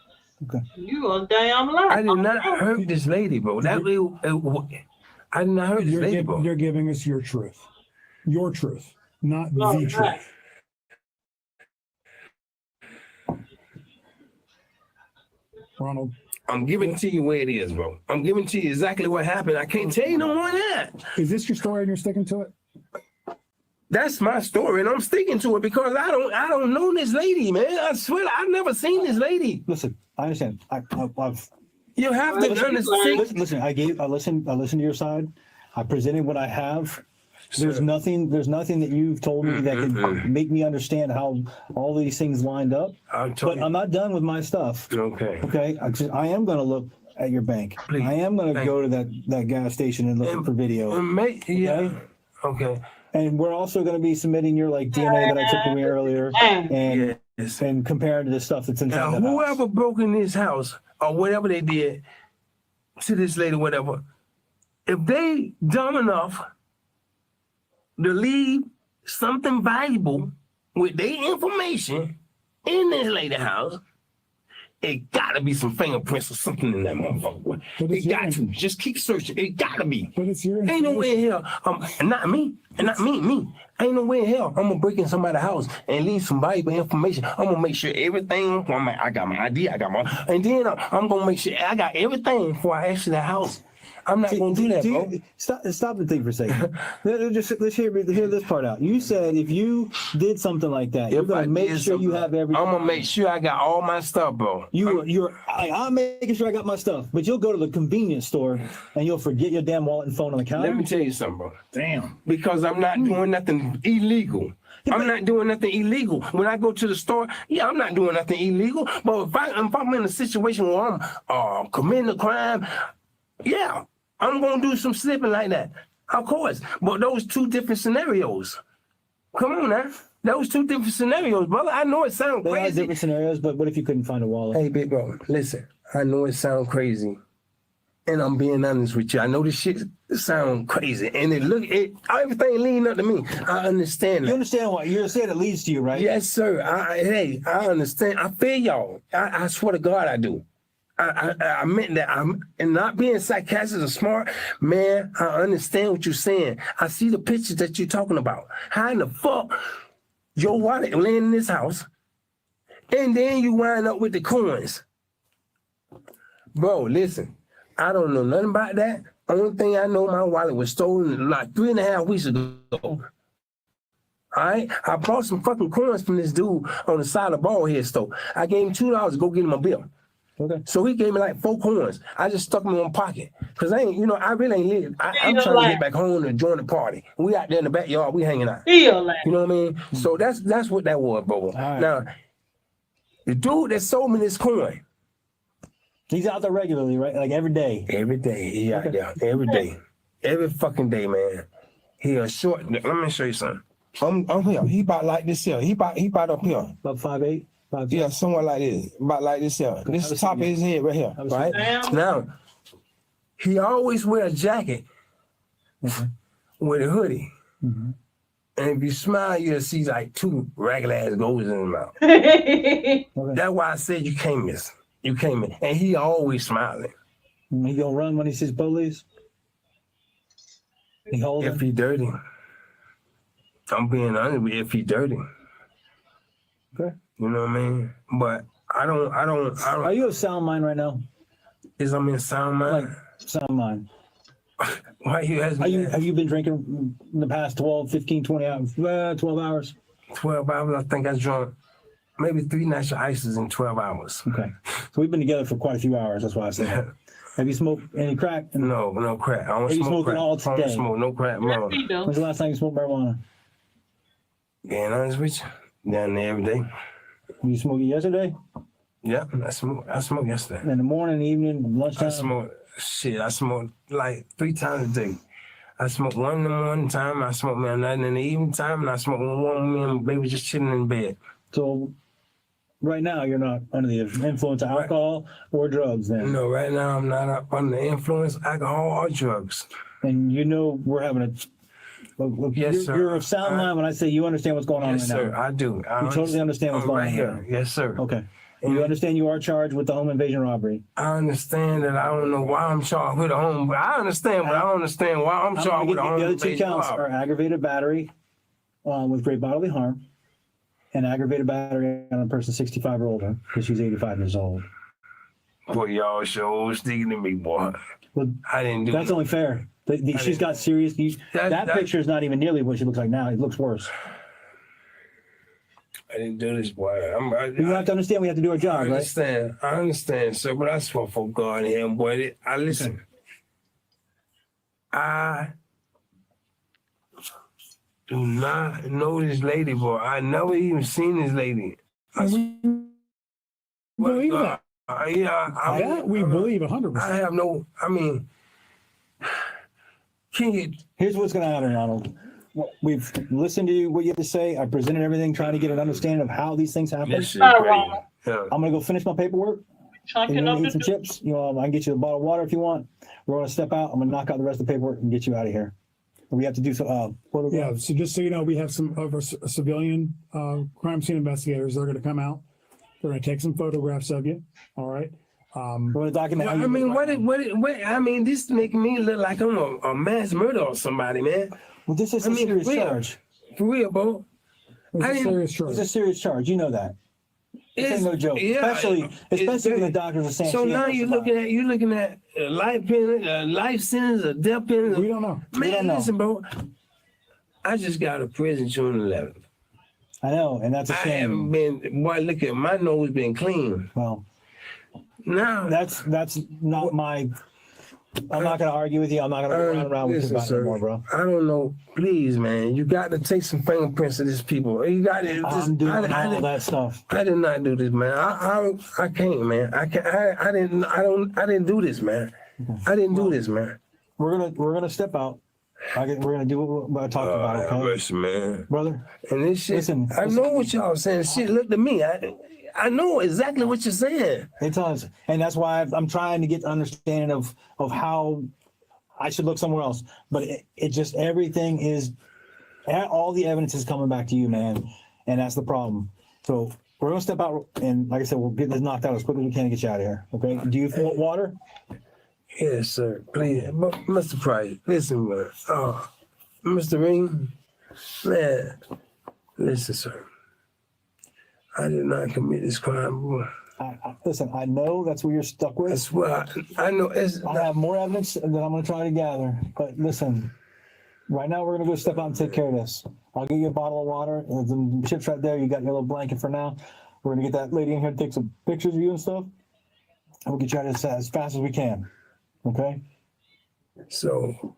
Okay. You a damn liar. I did not hurt this lady, bro. I did not hurt this lady, bro. You're giving us your truth. Your truth, not the truth. Ronald. I'm giving it to you where it is, bro. I'm giving to you exactly what happened. I can't tell you no more than that. Is this your story and you're sticking to it? That's my story, and I'm sticking to it because I don't know this lady, man. I swear, I've never seen this lady. Listen, I understand. I've You have to understand. Listen, I listened to your side. I presented what I have. There's nothing that you've told me that can make me understand how all these things lined up. But I'm not done with my stuff. Okay. I am going to look at your bank. Please. I am going to go to that gas station and look for video. Okay. And we're also going to be submitting your DNA that I took from you earlier, and comparing to the stuff that's inside the house. Whoever broke in this house or whatever they did to this lady, whatever, if they dumb enough to leave something valuable with their information in this lady house, it gotta be some fingerprints or something in that motherfucker. It got to. Just keep searching. It gotta be. But it's your Ain't no way in hell. Not me. Me. Ain't no way in hell I'm gonna break in somebody's house and leave some valuable information. I'm gonna make sure everything. I got my ID. And then I'm gonna make sure I got everything before I enter the house. I'm not gonna do that, bro. Stop the thing for a second. Let's hear this part out. You said if you did something like that, you're gonna make sure you have everything. I'm gonna make sure I got all my stuff, bro. I'm making sure I got my stuff, but you'll go to the convenience store and you'll forget your damn wallet and phone on the counter. Let me tell you something, bro. Damn. Because I'm not doing nothing illegal. I'm not doing nothing illegal. When I go to the store, I'm not doing nothing illegal. But if I'm in a situation where I'm committing a crime, I'm gonna do some slipping like that. Of course. But those two different scenarios. Come on now. Those two different scenarios, brother. I know it sounds crazy. They are different scenarios, but what if you couldn't find a wallet? Hey, big bro, listen. I know it sounds crazy. And I'm being honest with you. I know this shit sounds crazy. And everything leading up to me. I understand that. You understand what you're saying? It leads to you, right? Yes, sir. I understand. I feel y'all. I swear to God I do. I meant that. And not being sarcastic or smart, man, I understand what you're saying. I see the pictures that you're talking about. How in the fuck your wallet laying in this house, and then you wind up with the coins? Bro, listen, I don't know nothing about that. Only thing I know, my wallet was stolen like 3.5 weeks ago. All right? I bought some fucking coins from this dude on the side of the Ballhead store. I gave him $2 to go get him a bill. Okay. So he gave me like 4 coins. I just stuck them in my pocket. Cause I really ain't live. I'm trying to get back home and join the party. We out there in the backyard, we hanging out. You know what I mean? So that's what that was, bro. Right. Now, the dude that sold me this coin, he's out there regularly, right? Like every day. Every day. He out there. Every day. Every fucking day, man. He a short. Let me show you something. I'm here. He about like this here. He about up here. About 5'8". Yeah, somewhat like this. About like this here. This is the top of his head right here. Right? Now, he always wear a jacket with a hoodie. Mm-hmm. And if you smile, you'll see like 2 regular ass goals in his mouth. That's why I said you can't miss. You can't miss. And he always smiling. He gonna run when he sees police? He holding? If he dirty. I'm being honest with you, if he dirty. Okay. You know what I mean? But I don't. Are you of sound mind right now? Is I'm in sound mind? Like sound mind. Why you asking me that? Have you been drinking in the past 12, 15, 20 hours? 12 hours? 12 hours, I think I drunk maybe 3 natural ices in 12 hours. Okay. So we've been together for quite a few hours, that's why I said that. Have you smoked any crack? No crack. I don't smoke crack. All today? I don't smoke no crack, bro. When's the last time you smoked marijuana? Being honest with you, down there every day. You smoked it yesterday? Yeah, I smoked yesterday. In the morning, evening, lunchtime? I smoked like 3 times a day. I smoked one in the morning time, I smoked me at night in the evening time, and I smoked one when me and my baby just chilling in bed. So right now you're not under the influence of alcohol or drugs then? No, right now I'm not up under the influence of alcohol or drugs. And we're having a... Look, yes, sir. You're of sound mind when I say you understand what's going on right now. Yes, sir, I do. You totally understand what's going on here. Yes, sir. Okay. And you understand you are charged with the home invasion robbery? I understand that. I don't know why I'm charged with a home, but I understand, but I don't understand why I'm charged with a home invasion robbery. The other 2 counts are aggravated battery with great bodily harm and aggravated battery on a person 65 or older because she's 85 years old. Boy, y'all sure sticking to me, boy. Well, I didn't do that's only fair. She's got serious... That picture is not even nearly what she looks like now. It looks worse. I didn't do this, boy. You have to understand we have to do our job, right? I understand, sir, but I swear for God in him, boy. I listen. Okay. I do not know this lady, boy. I never even seen this lady. Believe that. We believe 100%. I have no, I mean, Here's what's going to happen, Ronald. We've listened to you, what you have to say. I presented everything, trying to get an understanding of how these things happen. Yeah. I'm going to go finish my paperwork. And you want to eat some chips? You know, I can get you a bottle of water if you want. We're going to step out. I'm going to knock out the rest of the paperwork and get you out of here. We have to do some. Yeah. So just so you know, we have some of our civilian crime scene investigators. They're going to come out. They're going to take some photographs of you. All right. Well, I mean, what? I mean, this making me look like I'm a mass murder or somebody, man. Well, this is a serious charge. For real, bro. It's a serious charge. You know that. This ain't no joke. Yeah, especially when the doctors are saying. So now you're looking at life penalty, life sentence, a death penalty. We don't know. Man, listen, bro. I just got a prison June 11th. I know, and that's a shame. I haven't been. Boy, look at my nose been clean. Well, now that's not my. I'm not going to argue with you. I'm not going to run around with you about it anymore, bro. I don't know. Please, man, you got to take some fingerprints of these people. You got to. I'm doing all that stuff. I did not do this, man. I can't, man. I didn't do this, man. I didn't do this, man. We're gonna step out. We're gonna do what I talked about, okay? Listen, man, brother. And this shit. Listen, I know what y'all saying. Shit, look to me. I know exactly what you're saying. It does, and that's why I'm trying to get an understanding of how I should look somewhere else. But it just everything is, all the evidence is coming back to you, man, and that's the problem. So we're gonna step out, and like I said, we'll get this knocked out as quickly as we can to get you out of here. Okay? Do you want water? Yes, sir. Please, Mr. Price, listen, man. Mr. Ring, man, listen, sir. I did not commit this crime, boy. Listen, I know that's what you're stuck with. That's what I know. I have more evidence that I'm going to try to gather. But listen, right now we're going to go step out and take care of this. I'll give you a bottle of water. There's some chips right there. You got your little blanket for now. We're going to get that lady in here to take some pictures of you and stuff. And we'll get you out as fast as we can. Okay? So,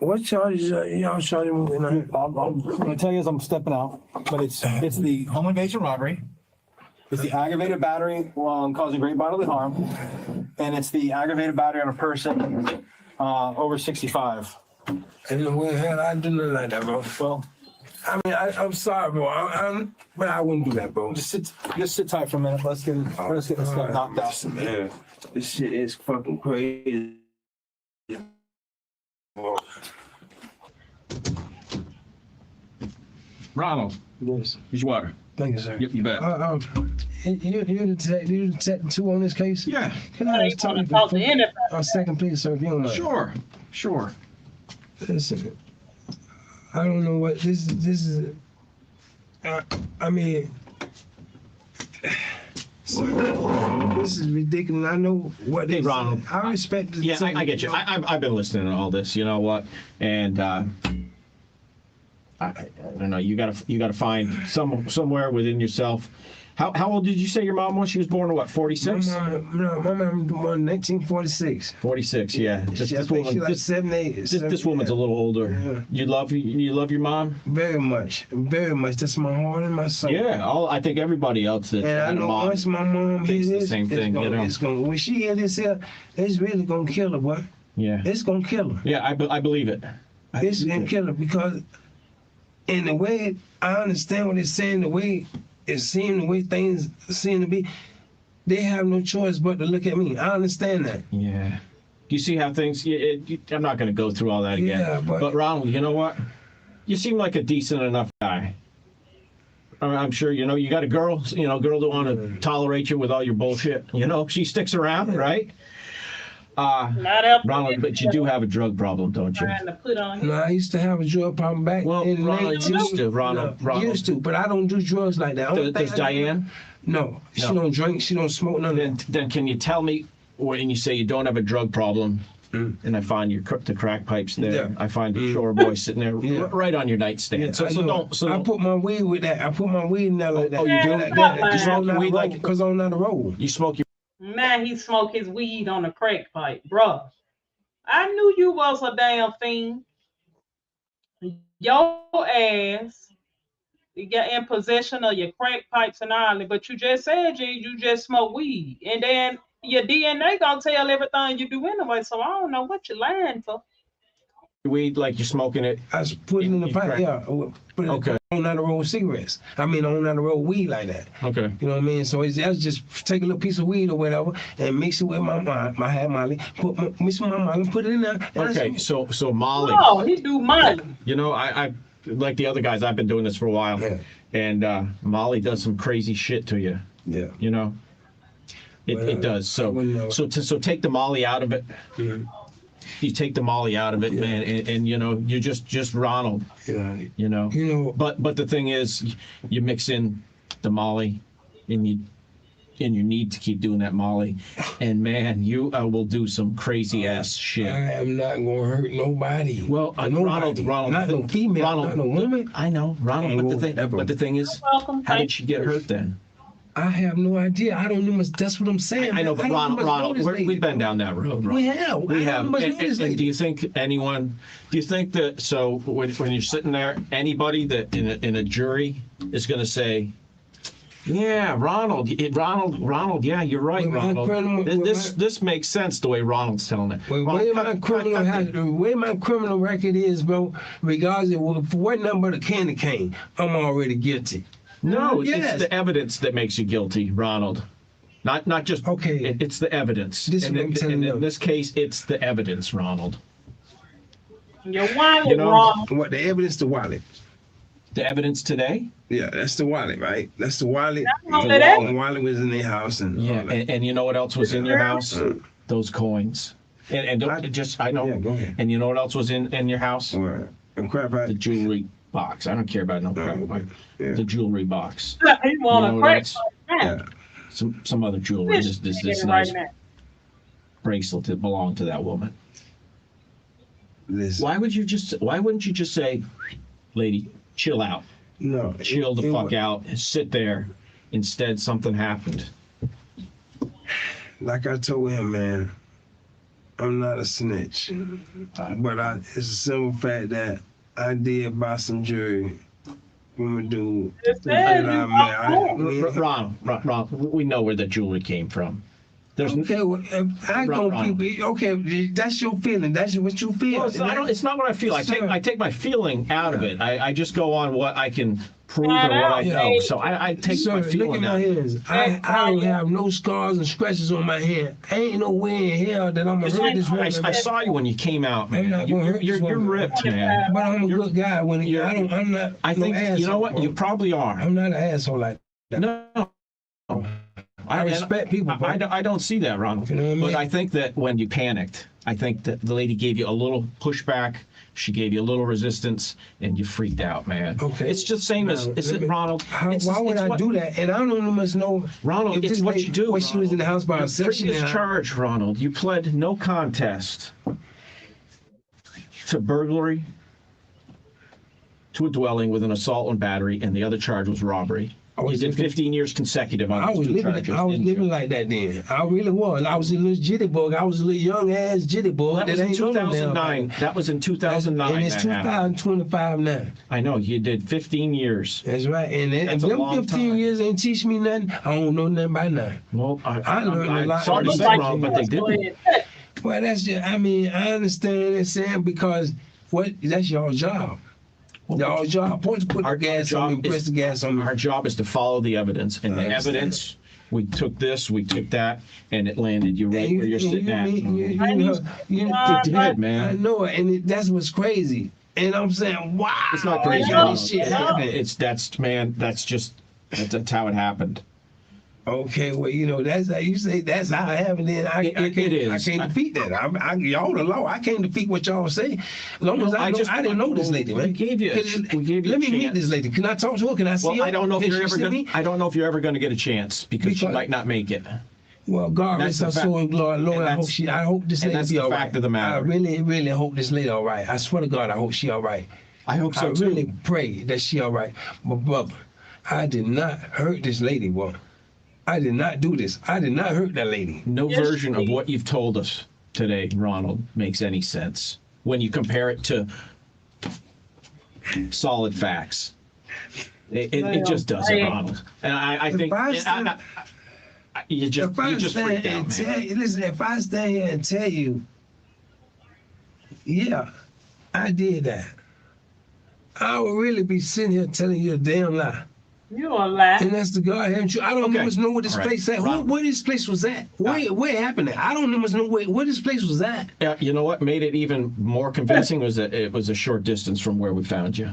what charges y'all charging me tonight? I'm going to tell you as I'm stepping out, but it's the home invasion robbery. It's the aggravated battery causing great bodily harm, and it's the aggravated battery on a person over 65. And the hell, I do nothing like that, bro. Well, I mean, I'm sorry, bro. But I wouldn't do that, bro. Just sit tight for a minute. Let's get this guy knocked out. Man, this shit is fucking crazy. Ronald. Yes. Here's your water. Thank you, sir. Yep, you bet. You detective two on this case? Yeah. Can I just talk to you for a second, please, sir, if you don't mind? Sure. Listen, I don't know what this is. I mean, this is ridiculous. I know what. Hey, Ronald. I respect. Yeah, I get you. I've been listening to all this. You know what? And I don't know. You gotta find somewhere within yourself. How old did you say your mom was? She was born in what, 46? My mom was born in 1946. 46, yeah. This woman's a little older. Yeah. You love your mom? Very much. That's my heart and my soul. Yeah, I think everybody else that's and I know mom once my mom thinks hears the same thing. When she hears this here, it's really gonna kill her, boy. Yeah. It's gonna kill her. Yeah, I believe it. It's gonna kill her because in the way I understand what it's saying, the way it seems, the way things seem to be, they have no choice but to look at me. I understand that. Yeah. You see how things, I'm not going to go through all that again. Yeah, but Ronald, you know what? You seem like a decent enough guy. I'm sure, you got a girl, girl that want to tolerate you with all your bullshit. She sticks around, right? Ronald, but you do have a drug problem, don't you? No, I used to have a drug problem back in the 90s. Used to, but I don't do drugs like that. Does Diane? No, she don't drink, she don't smoke, none of that. Then can you tell me, when you say you don't have a drug problem, and I find the crack pipes there. Yeah. I find the Shore Boy sitting there right on your nightstand. Yeah, so I know. don't. I put my weed with that. I put my weed in there like that. Oh, you do? Like that. You smoke your weed like because I'm not a roll. You smoke your. Man, he smoked his weed on a crack pipe, bruh. I knew you was a damn fiend. Your ass get in possession of your crack pipes and all that, but you just said you just smoke weed, and then your DNA gonna tell everything you do anyway. So I don't know what you're lying for. Weed like you're smoking it. I put it in the pipe, yeah. But Okay. I don't know how to roll cigarettes. I mean, I don't know how to roll weed like that. Okay. You know what I mean? So it's just take a little piece of weed or whatever and mix it with my hair Molly. Mix with my Molly, put it in there. Okay, so Molly. Oh, he do Molly. You know, I like the other guys. I've been doing this for a while, and Molly does some crazy shit to you. Yeah. You know, it does. So take the Molly out of it. Mm-hmm. You take the Molly out of it, man, and you know you're just Ronald. Yeah. You know. But the thing is, you mix in the Molly, and you need to keep doing that Molly, and man, you will do some crazy ass shit. I am not gonna hurt nobody. Well, Ronald, not no female, Ronald, not no woman. I know, Ronald. But the thing is, how did she get hurt then? I have no idea. I don't know much. That's what I'm saying. I know, but Ronald, we've been down that road. We have. We have. And do you think that, so when you're sitting there, anybody that in a jury is going to say, yeah, Ronald, yeah, you're right, Ronald. This makes sense the way Ronald's telling it. Where my criminal record is, bro, regardless of what number the candy cane, I'm already guilty. No, it's the evidence that makes you guilty, Ronald. Not just okay. It's the evidence. In this case, it's the evidence, Ronald. Your wallet, Ronald. What the evidence? The wallet. The evidence today? Yeah, that's the wallet, right? That's the wallet. The wallet was in their house, and and you know what else was in your house? Those coins. And don't just I know. Yeah, go ahead. And you know what else was in your house? What? The jewelry box. I don't care about no crap. The jewelry box. He want a crack. Yeah. Some other jewelry. This nice bracelet that belonged to that woman. Why wouldn't you just say, lady, chill out? No. Chill the fuck out and sit there. Instead, something happened. Like I told him, man, I'm not a snitch. But it's a simple fact that I did buy some jewelry from a dude. Ron, we know where the jewelry came from. Okay, that's your feeling. That's what you feel. Well, it's not what I feel. I take my feeling out of it. I just go on what I can prove and what I know. So I take my feeling look at my hands. I don't have no scars and scratches on my hand. Ain't no way in hell that I'm gonna hurt this woman. I saw you when you came out, man. You're ripped, man. But I'm a good guy. I'm not. I think no you know what? You probably are. I'm not an asshole like that. No. I respect people. I don't see that, Ronald. You know what I mean? But I think that when you panicked, I think that the lady gave you a little pushback. She gave you a little resistance, and you freaked out, man. Okay. It's just same as Ronald. Why would I do that? And I don't much know. Ronald, it's what you do. When she was in the house by herself. Previous charge, Ronald. You pled no contest to burglary, to a dwelling with an assault and battery, and the other charge was robbery. You did 15 years consecutive on those two charges. I was living like that then. I really was. I was a little jittybug. I was a little young ass jittybug. That was in 2009. That was in 2009. And it's 2025 now. I know. You did 15 years. That's right. And them 15 years ain't teach me nothing. I don't know nothing about nothing. Well, I learned a lot. Sorry to say, Ronald, but they didn't. Well, that's just, I understand it, Sam, because that's your job. Our job, put the gas on me, press the gas on me. Our job is to follow the evidence, and the evidence, we took this, we took that, and it landed you right where you're sitting at. It did, man. I know it, and that's what's crazy. And I'm saying, wow, it's not crazy. That's how it happened. Okay, well, that's how you say. That's how it happened. Then I can't defeat that. Y'all the law. I can't defeat what y'all say. As long as I didn't know this lady, man. We gave you Let me meet this lady. Can I talk to her? Can I see her? I don't know if you're ever going to get a chance because she might not make it. Well, God That's rest the her soul, Lord. and I hope this and lady that's be the all fact right. of the matter. I really, really hope this lady all right. I swear to God, I hope she all right. I hope so I too. really pray that she all right. But brother, I did not hurt this lady, boy. I did not do this. I did not hurt that lady. No version of what you've told us today, Ronald, makes any sense when you compare it to solid facts. It just doesn't, Ronald. And I think you just freaked out, man. Listen, if I stand here and tell you, yeah, I did that, I would really be sitting here telling you a damn lie. You don't lie. And that's the God having you. I don't even know where this place at. Where this place was at? Where it happened at? I don't even know where this place was at. Yeah, you know what made it even more convincing was that it was a short distance from where we found you.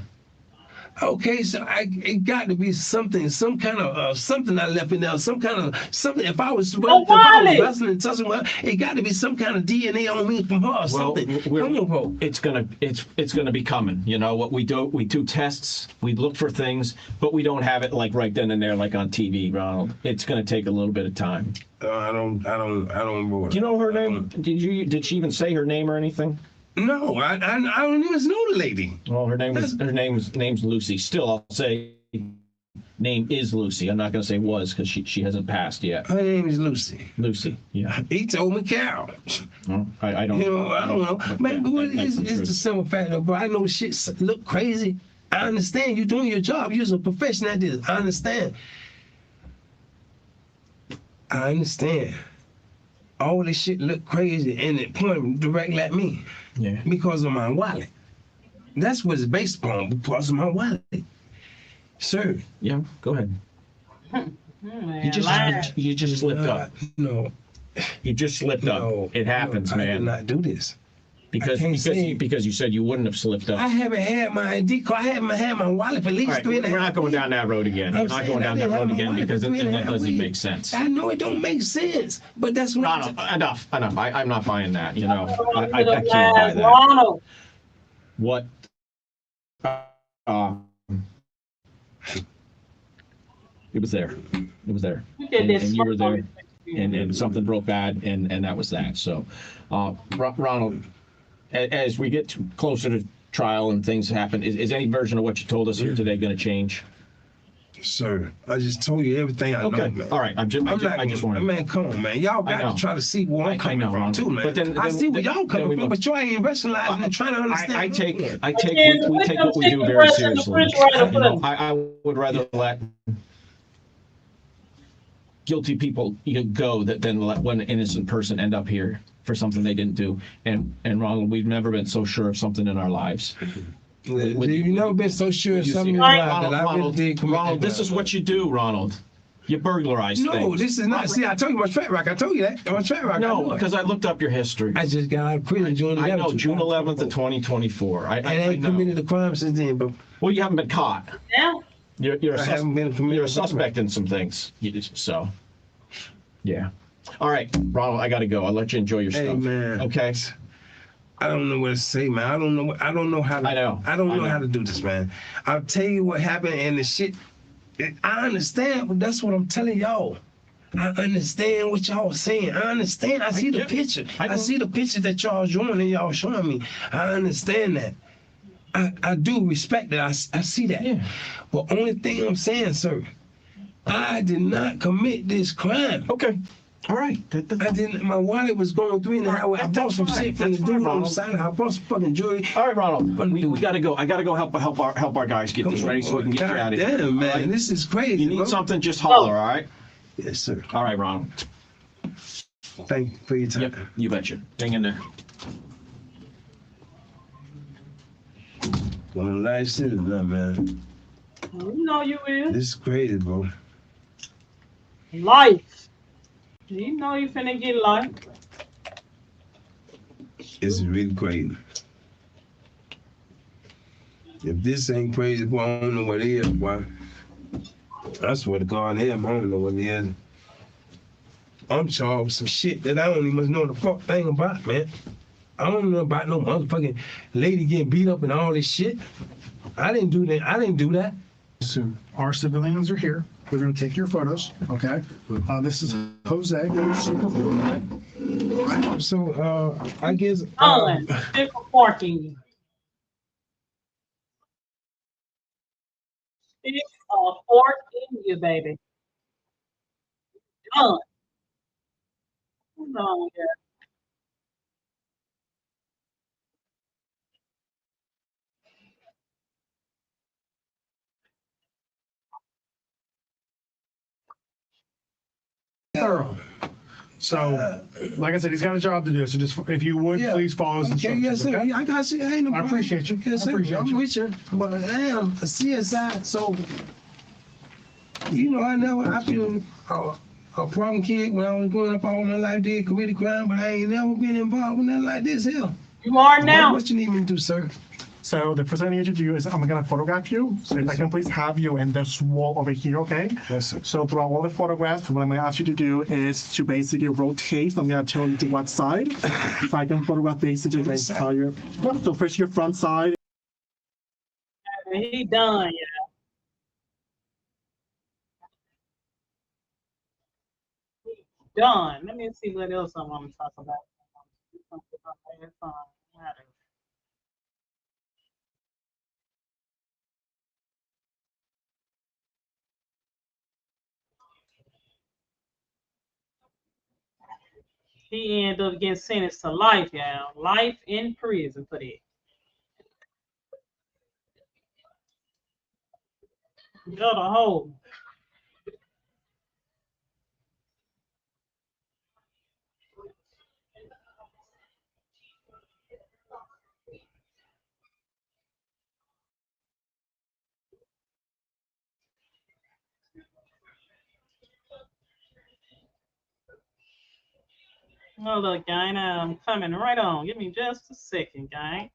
Okay, so it got to be something, some kind of something I left in there, some kind of something. If I was wrestling and touching, well, it got to be some kind of DNA on me from her or something. Come on, bro. It's gonna be coming. You know what we do tests, we look for things, but we don't have it like right then and there, like on TV, Ronald. It's gonna take a little bit of time. I don't. Do you know her name? Did she even say her name or anything? No, I don't even know the lady. Well, her name's Lucy. Still, I'll say name is Lucy. I'm not going to say was because she hasn't passed yet. Her name is Lucy. Lucy, yeah. He told me Carol. Well, I don't. You know, I don't know. Man, it's the simple fact, though, bro. I know shit look crazy. I understand you doing your job. You're a professional at this. I understand. I understand. All this shit look crazy and it point directly at me. Yeah. Because of my wallet. That's what it's based upon, because of my wallet. Sir. Yeah, go ahead. You just slipped up. No. You just slipped up. It happens, man. I did not do this. Because you said you wouldn't have slipped up. I haven't had my ID card. I haven't had my wallet for at least 3.5 years. We're not going down that road again. We're not going down that road again because that doesn't make sense. I know it don't make sense, but that's what. Enough. I'm not buying that. You know, I can't buy that. Ronald. What? It was there. It was there. And you were there. And something broke bad, and that was that. So, Ronald, as we get closer to trial and things happen, is any version of what you told us here today going to change? Sir, I just told you everything I know, man. All right, I just want to. Man, come on, man. Y'all got to try to see where I'm coming from, too, man. But then I see where y'all coming from, but you ain't rationalizing and trying to understand. We take what we do very seriously. You know, I would rather let guilty people go than let one innocent person end up here for something they didn't do. And Ronald, we've never been so sure of something in our lives. You've never been so sure of something in your life that I really did commit. Ronald, this is what you do, Ronald. You burglarize things. No, this is not. See, I told you my track record. I told you that. My track record. No, because I looked up your history. I just got out of prison June 11th. I know, June 11th of 2024. I ain't committed a crime since then, but. Well, you haven't been caught. Yeah. You're a suspect in some things. So, yeah. All right, Ronald, I got to go. I'll let you enjoy your stuff. Hey, man. Okay. I don't know what to say, man. I don't know how to. I don't know how to do this, man. I'll tell you what happened and the shit. I understand, but that's what I'm telling y'all. I understand what y'all saying. I understand. I see the picture. I see the picture that y'all showing and y'all showing me. I understand that. I do respect that. I see that. Yeah. But only thing I'm saying, sir, I did not commit this crime. Okay. All right. I didn't. My wallet was going through in the highway. I bought some shit from the dude on the side. I bought some fucking jewelry. All right, Ronald. We gotta go. I gotta go help our guys get this ready so we can get you out of here. Damn, man, right. This is crazy. You need something? Just holler. All right. Yes, sir. All right, Ronald. Thank you for your time. Yep, you betcha. Hang in there. One of the last citizens, man. You know you is. This is crazy, bro. Life. You know you finna get life. It's really crazy. If this ain't crazy, boy, I don't know what it is, boy. I swear to God, I don't know what it is. I'm charged with some shit that I don't even know the fuck thing about, man. I don't know about no motherfucking lady getting beat up and all this shit. I didn't do that. So our civilians are here. We're going to take your photos, okay? This is Jose. So I guess Stick a fork in you. Stick a fork in you, baby. Done. Done, yeah. Thorough. So, like I said, he's got a job to do. So just if you would please follow his okay, instructions. yes, sir. Okay? I got you. Ain't no I problem. appreciate you. Yes, I sir. appreciate I'm you. with you, but I am a CSI, so you know I feel a problem kid when I was growing up all my life. Did committed crime, but I ain't never been involved with nothing like this here. You are now. What you need me to do, sir? So the first thing I need you to do is I'm gonna photograph you. So if I can please have you in this wall over here, okay? Yes, sir. So throughout all the photographs, what I'm gonna ask you to do is to basically rotate. I'm gonna tell you to what side. If I can photograph basically the entire. So first your front side. He done, yeah. Done. Let me see what else I want to talk about. He ended up getting sentenced to life, y'all. Life in prison for that. Got a hole. Oh, look, guy, now I'm coming right on. Give me just a second, guy.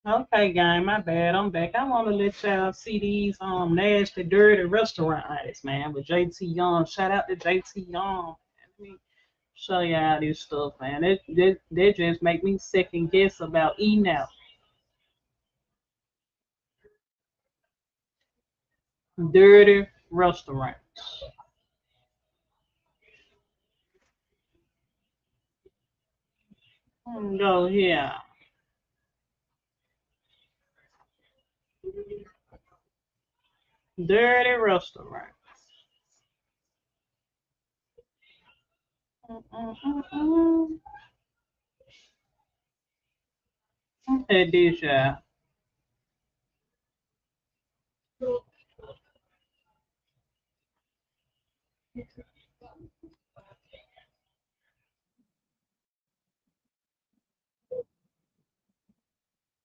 Okay, gang, my bad. I'm back. I want to let y'all see these nasty, dirty restaurant artists, man. With JT Young. Shout out to JT Young. Let me show y'all this stuff, man. That just make me second guess about eating out. Dirty restaurants. Go here. Dirty restaurant. Mm-mm-mm-mm. At this, y'all.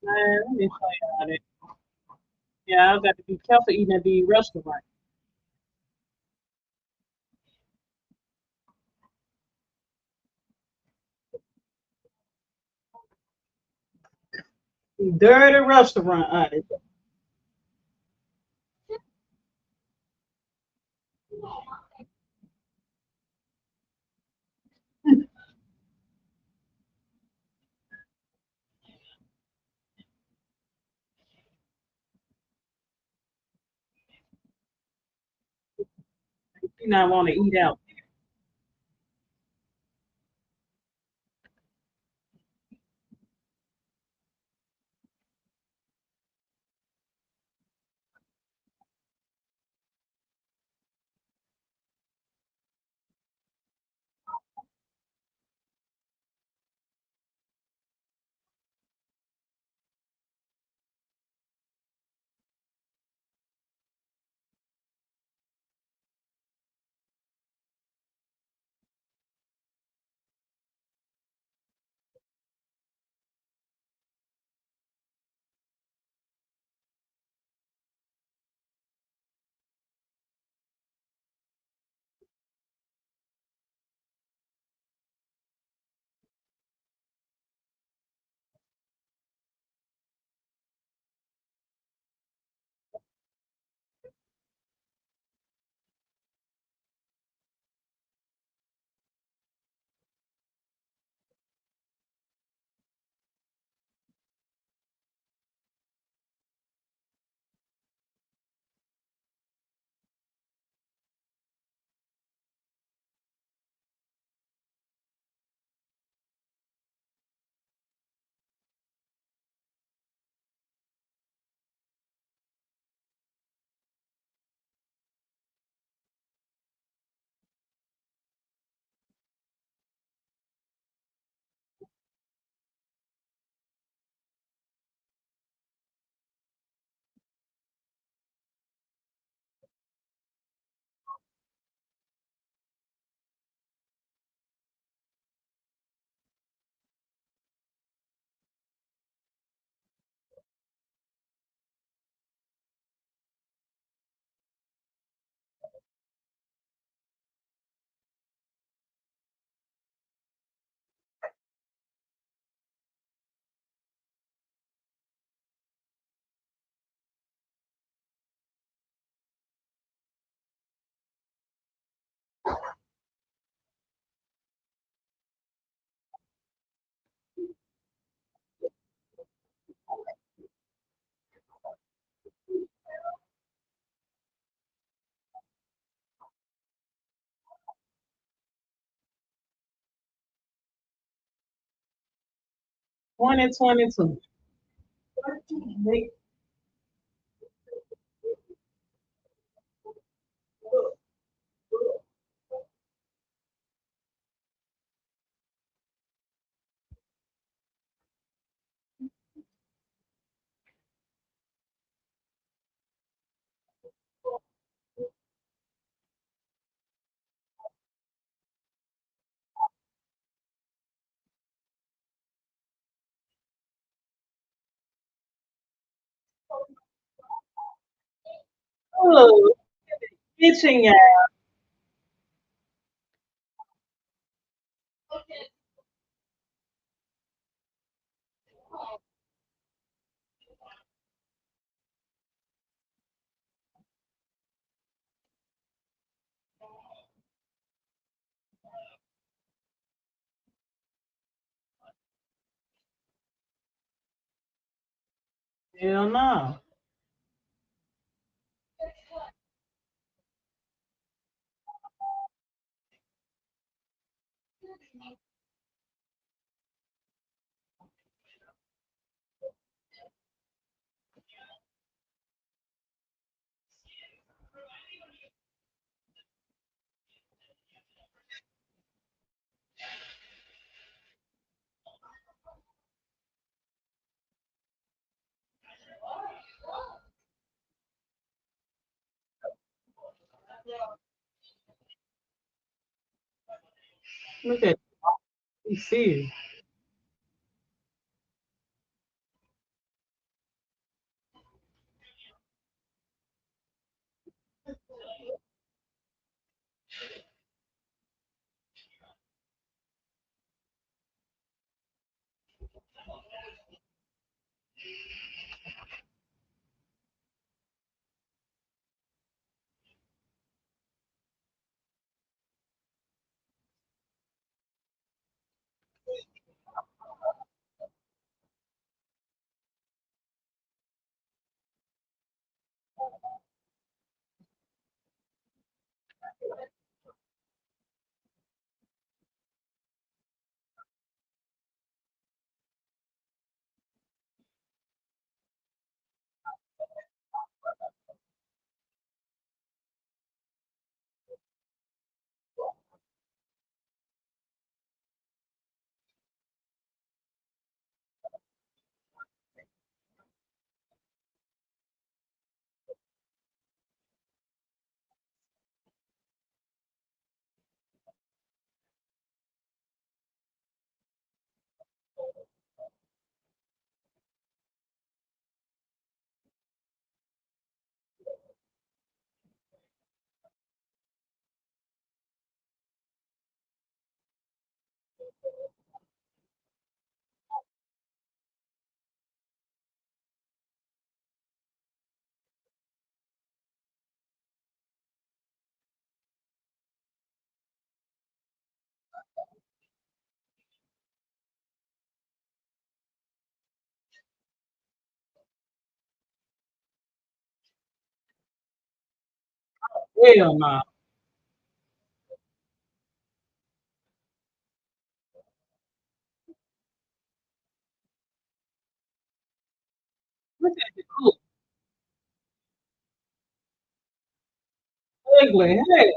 Man, let me show y'all that. Yeah, I got to be careful eating at these restaurants. Dirty restaurant artists. You not want to eat out. Twenty 2022. Oh, kitchen, yeah. Hell no. Look at you see. Hell no. Look at the cook. Ugly. Hey.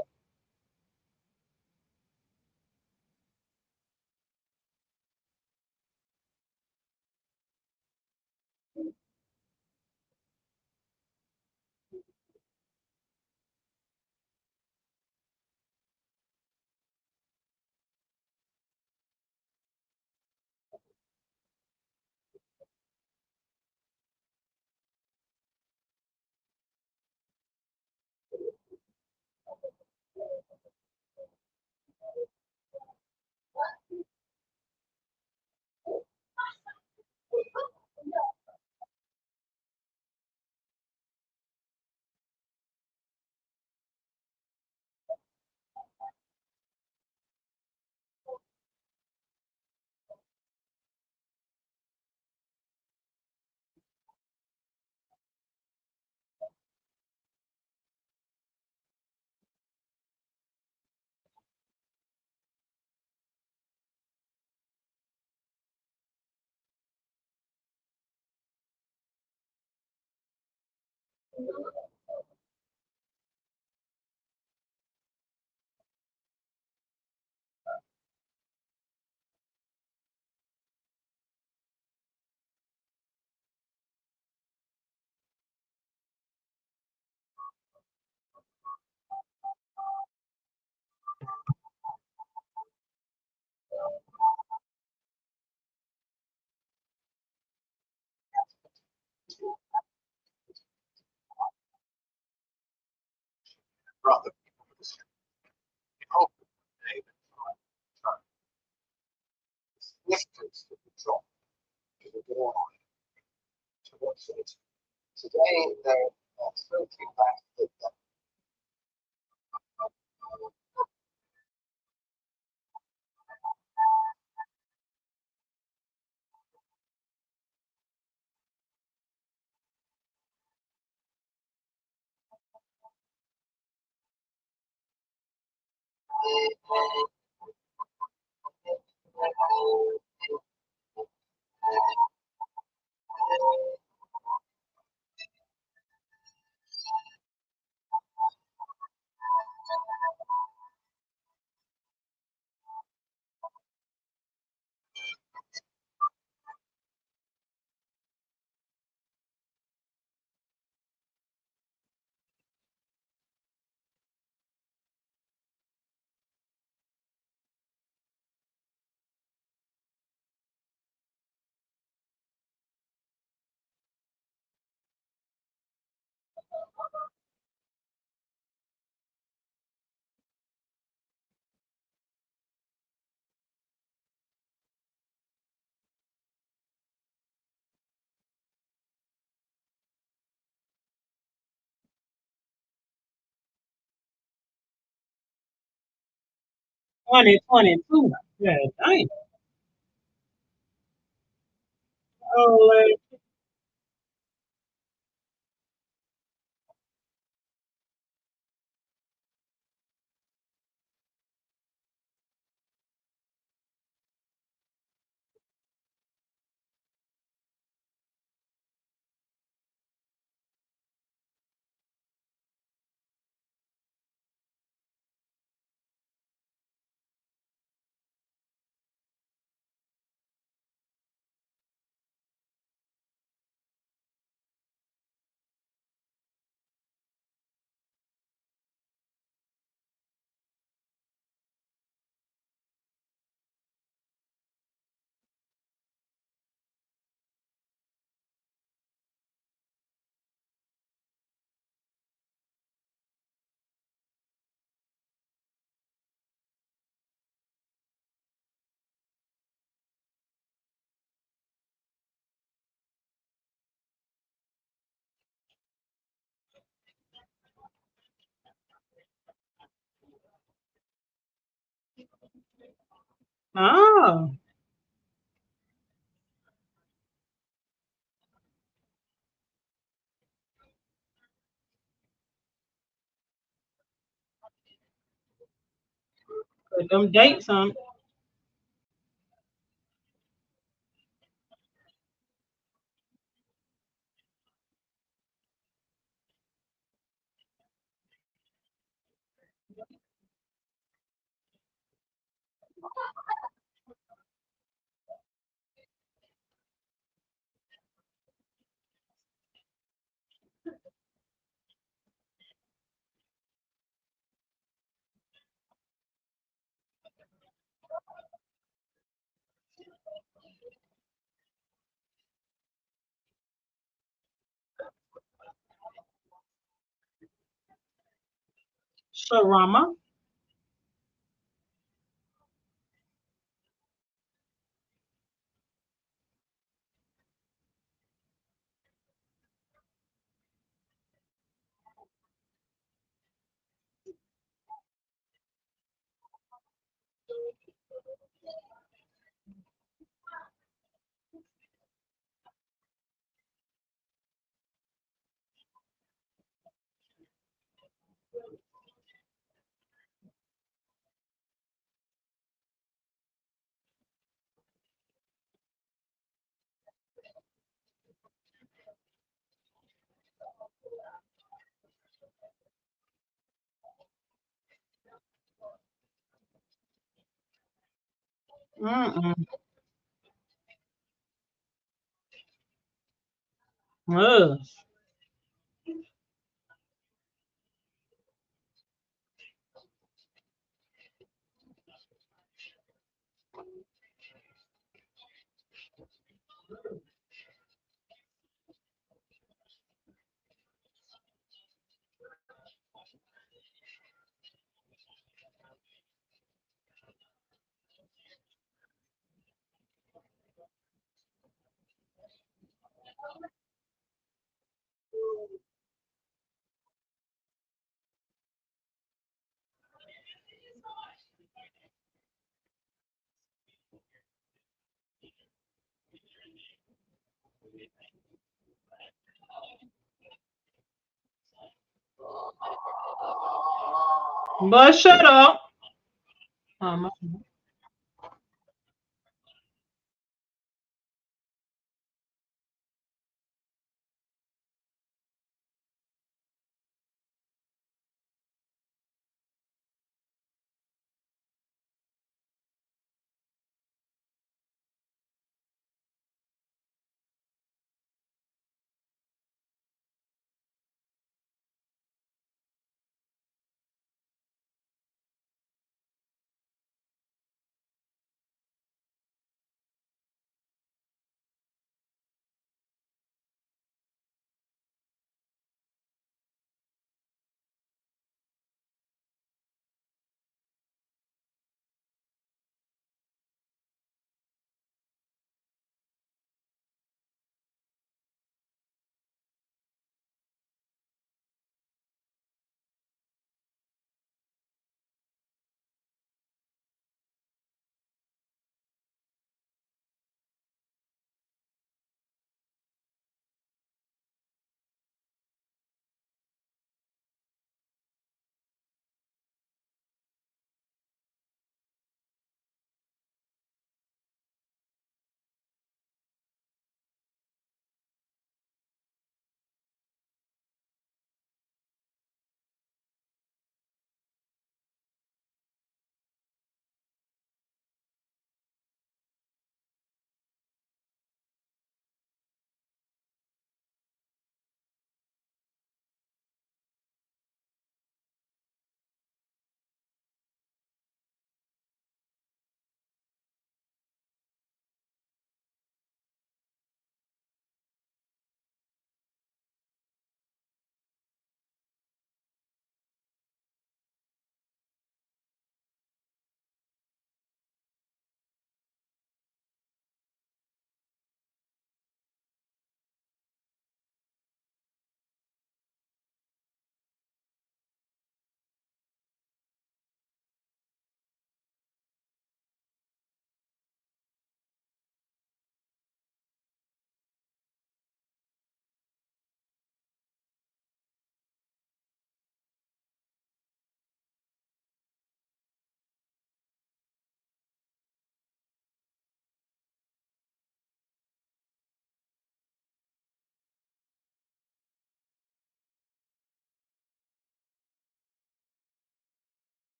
2022. Yeah, dang. Oh, oh, put them dates on. Sharama. Mm-mm. Ugh. But shut up. Um,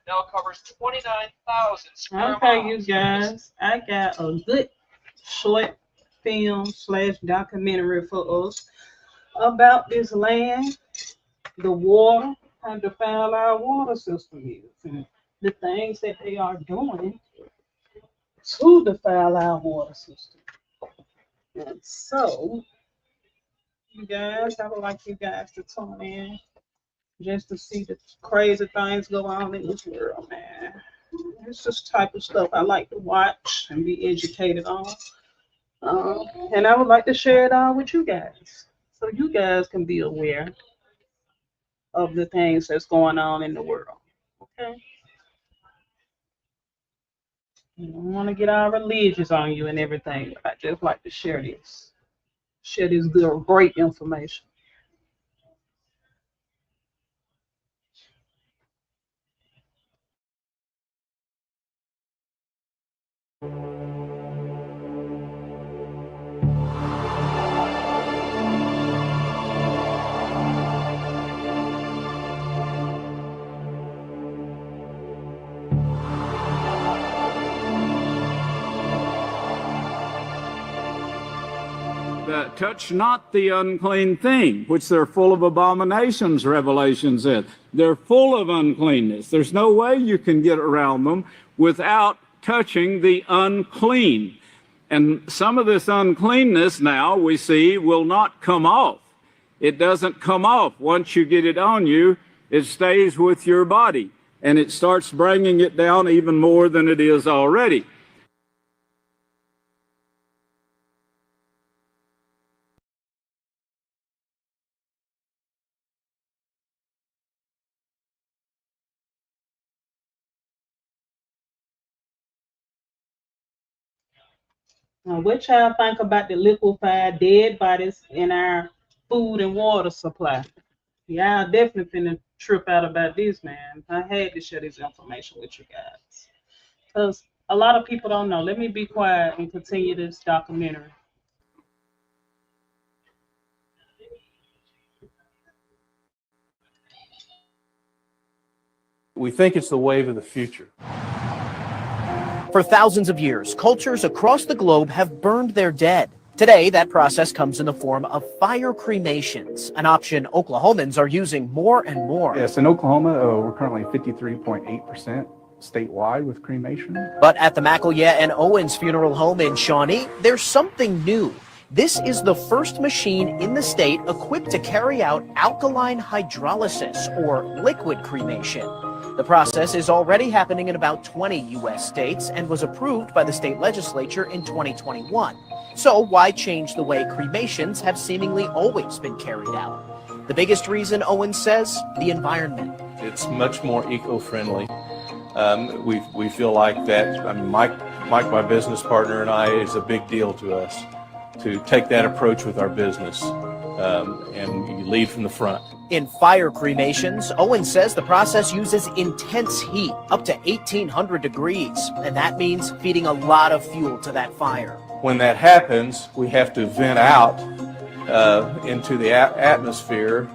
now covers 29,000 square Okay, miles. you guys, I got a good short film / documentary for us about this land, the water, how defile our water system is, and the things that they are doing to defile our water system. And so, you guys, I would like you guys to tune in just to see the crazy things go on in this world, man. It's just type of stuff I like to watch and be educated on. And I would like to share it all with you guys so you guys can be aware of the things that's going on in the world. Okay? I don't want to get all religious on you and everything, but I just like to share this. Share this good, great information. That touch not the unclean thing, which they're full of abominations, Revelation said. They're full of uncleanness. There's no way you can get around them without touching the unclean. And some of this uncleanness now we see will not come off. It doesn't come off. Once you get it on you, it stays with your body, and it starts bringing it down even more than it is already. Now, what y'all think about the liquefied dead bodies in our food and water supply? Y'all definitely finna trip out about this, man. I had to share this information with you guys because a lot of people don't know. Let me be quiet and continue this documentary. We think it's the wave of the future. For thousands of years, cultures across the globe have burned their dead. Today, that process comes in the form of fire cremations, an option Oklahomans are using more and more. Yes, in Oklahoma, we're currently 53.8% statewide with cremation. But at the McElyatt and Owens Funeral Home in Shawnee, there's something new. This is the first machine in the state equipped to carry out alkaline hydrolysis, or liquid cremation. The process is already happening in about 20 U.S. states and was approved by the state legislature in 2021. So why change the way cremations have seemingly always been carried out? The biggest reason, Owens says, the environment. It's much more eco-friendly. We feel like that. I mean, Mike, my business partner, and I, is a big deal to us to take that approach with our business, and you lead from the front. In fire cremations, Owens says the process uses intense heat, up to 1,800 degrees, and that means feeding a lot of fuel to that fire. When that happens, we have to vent out into the atmosphere.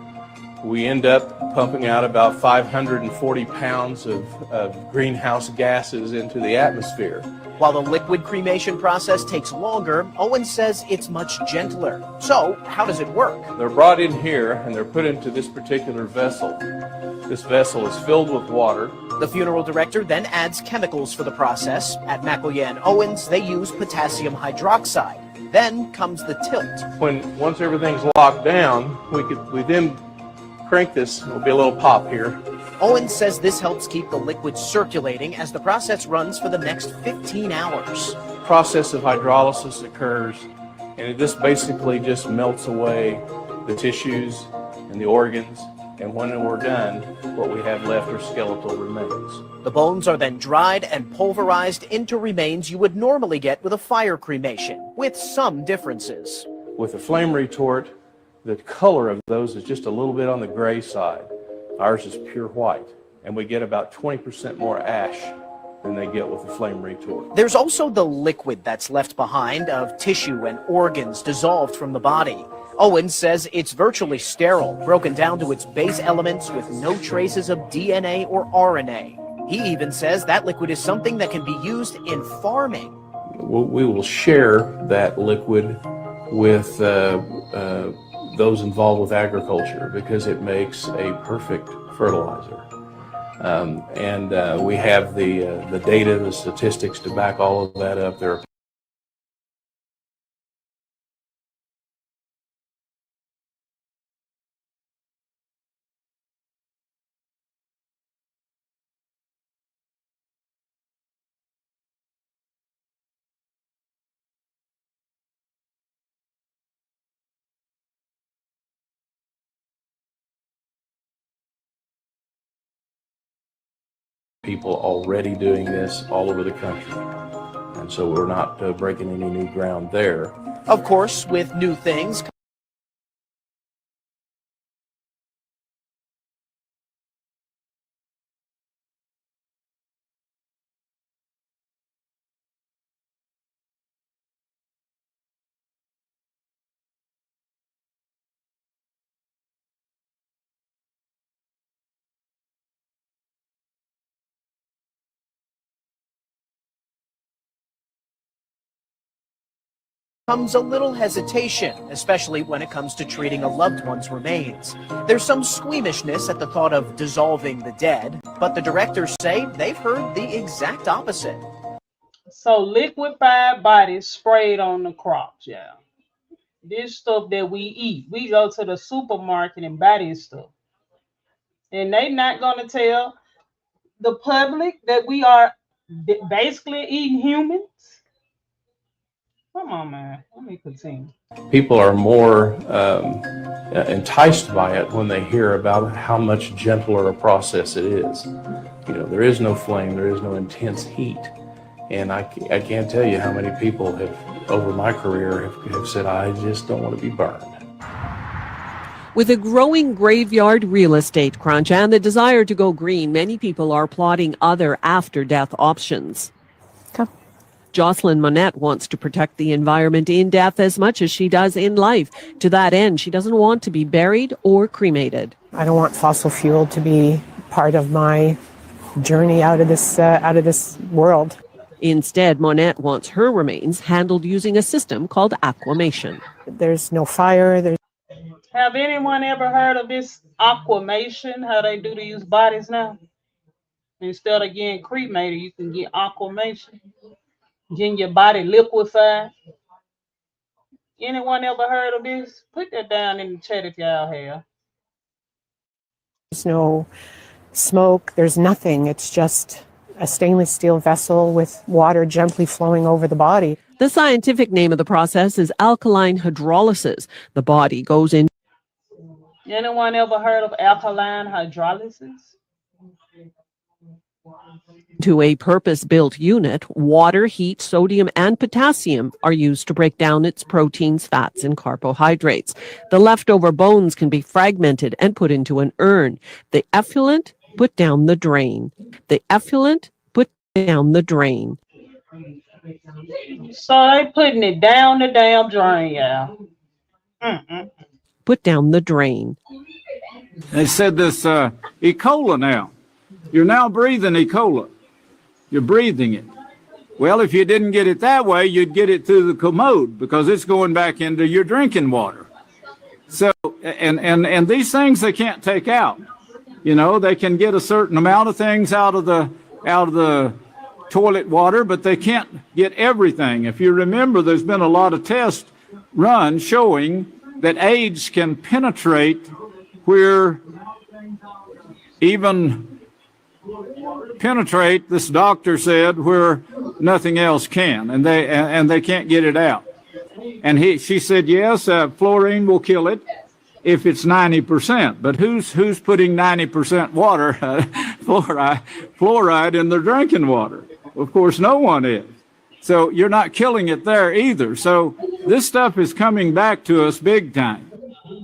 We end up pumping out about 540 pounds of greenhouse gases into the atmosphere. While the liquid cremation process takes longer, Owens says it's much gentler. So, how does it work? They're brought in here and they're put into this particular vessel. This vessel is filled with water. The funeral director then adds chemicals for the process. At McElyatt and Owens, they use potassium hydroxide. Then comes the tilt. Once everything's locked down, we then crank this. There'll be a little pop here. Owens says this helps keep the liquid circulating as the process runs for the next 15 hours. The process of hydrolysis occurs, and this basically just melts away the tissues and the organs, and when we're done, what we have left are skeletal remains. The bones are then dried and pulverized into remains you would normally get with a fire cremation, with some differences. With a flame retort, the color of those is just a little bit on the gray side. Ours is pure white, and we get about 20% more ash than they get with the flame retort. There's also the liquid that's left behind of tissue and organs dissolved from the body. Owens says it's virtually sterile, broken down to its base elements with no traces of DNA or RNA. He even says that liquid is something that can be used in farming. We will share that liquid with those involved with agriculture because it makes a perfect fertilizer. We have the data, the statistics to back all of that up. There are people already doing this all over the country. And so we're not breaking any new ground there. Of course, with new things, comes a little hesitation, especially when it comes to treating a loved one's remains. There's some squeamishness at the thought of dissolving the dead, but the directors say they've heard the exact opposite. So liquefied bodies sprayed on the crops, yeah. This stuff that we eat. We go to the supermarket and buy this stuff. And they not gonna tell the public that we are basically eating humans. Come on, man. Let me continue. People are more enticed by it when they hear about how much gentler a process it is. You know, there is no flame, there is no intense heat. And I can't tell you how many people have, over my career, have said, I just don't want to be burned. With a growing graveyard real estate crunch and the desire to go green, many people are plotting other after-death options. Jocelyn Monette wants to protect the environment in death as much as she does in life. To that end, she doesn't want to be buried or cremated. I don't want fossil fuel to be part of my journey out of this world. Instead, Monette wants her remains handled using a system called aquamation. There's no fire. Have anyone ever heard of this aquamation? How they do these bodies now? Instead of getting cremated, you can get aquamation. Getting your body liquefied. Anyone ever heard of this? Put that down in the chat if y'all have. There's no smoke. There's nothing. It's just a stainless steel vessel with water gently flowing over the body. The scientific name of the process is alkaline hydrolysis. The body goes in. Anyone ever heard of alkaline hydrolysis? To a purpose-built unit, water, heat, sodium, and potassium are used to break down its proteins, fats, and carbohydrates. The leftover bones can be fragmented and put into an urn. The effluent put down the drain. The effluent put down the drain. So they putting it down the damn drain, yeah. Put down the drain. They said this E. coli now. You're now breathing E. coli. You're breathing it. Well, if you didn't get it that way, you'd get it through the commode because it's going back into your drinking water. So, and these things they can't take out. You know, they can get a certain amount of things out of the toilet water, but they can't get everything. If you remember, there's been a lot of tests run showing that AIDS can penetrate where this doctor said, where nothing else can, and they can't get it out. And she said, yes, fluorine will kill it if it's 90%. But who's putting 90% water, fluoride in their drinking water? Of course, no one is. So you're not killing it there either. So this stuff is coming back to us big time.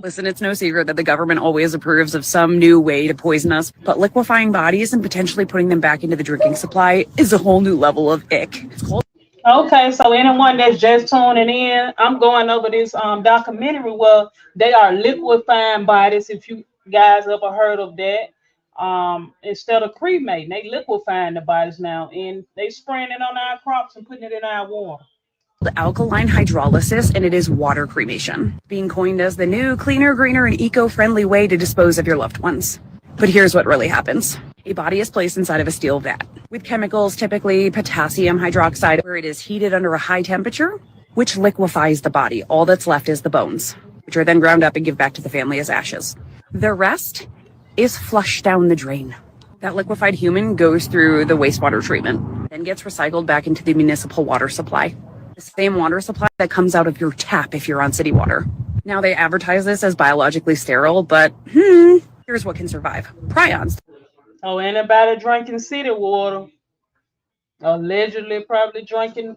Listen, it's no secret that the government always approves of some new way to poison us, but liquefying bodies and potentially putting them back into the drinking supply is a whole new level of ick. Okay, so anyone that's just tuning in, I'm going over this documentary where they are liquefying bodies, if you guys ever heard of that. Instead of cremating, they liquefying the bodies now, and they spraying it on our crops and putting it in our water. Alkaline hydrolysis, and it is water cremation, being coined as the new, cleaner, greener, and eco-friendly way to dispose of your loved ones. But here's what really happens. A body is placed inside of a steel vat with chemicals, typically potassium hydroxide, where it is heated under a high temperature, which liquefies the body. All that's left is the bones, which are then ground up and give back to the family as ashes. The rest is flushed down the drain. That liquefied human goes through the wastewater treatment, then gets recycled back into the municipal water supply. The same water supply that comes out of your tap if you're on city water. Now they advertise this as biologically sterile, but here's what can survive. Prions. Oh, anybody drinking city water, allegedly probably drinking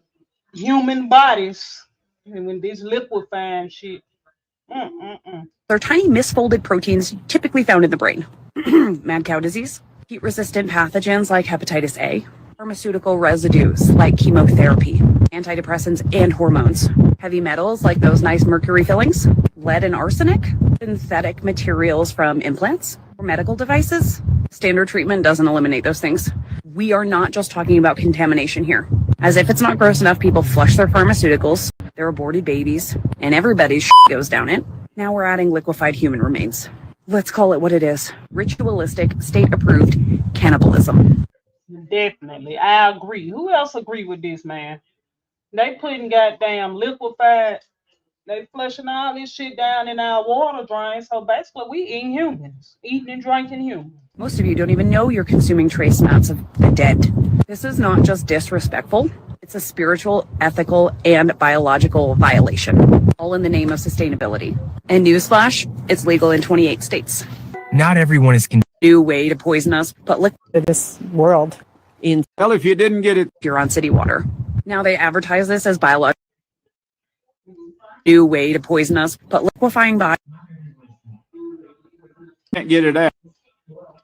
human bodies. And when these liquefying shit. They're tiny misfolded proteins typically found in the brain. Mad cow disease, heat-resistant pathogens like hepatitis A, pharmaceutical residues like chemotherapy, antidepressants and hormones, heavy metals like those nice mercury fillings, lead and arsenic, synthetic materials from implants or medical devices. Standard treatment doesn't eliminate those things. We are not just talking about contamination here. As if it's not gross enough, people flush their pharmaceuticals, their aborted babies, and everybody's shit goes down it. Now we're adding liquefied human remains. Let's call it what it is. Ritualistic, state-approved cannibalism. Definitely. I agree. Who else agree with this, man? They putting goddamn liquefied, they flushing all this shit down in our water drain. So basically we eating humans. Eating and drinking humans. Most of you don't even know you're consuming trace amounts of the dead. This is not just disrespectful. It's a spiritual, ethical, and biological violation, all in the name of sustainability. And newsflash, it's legal in 28 states. Not everyone is new way to poison us, but look at this world. Well, if you didn't get it, you're on city water. Now they advertise this as biological. New way to poison us, but liquefying body. Can't get it out.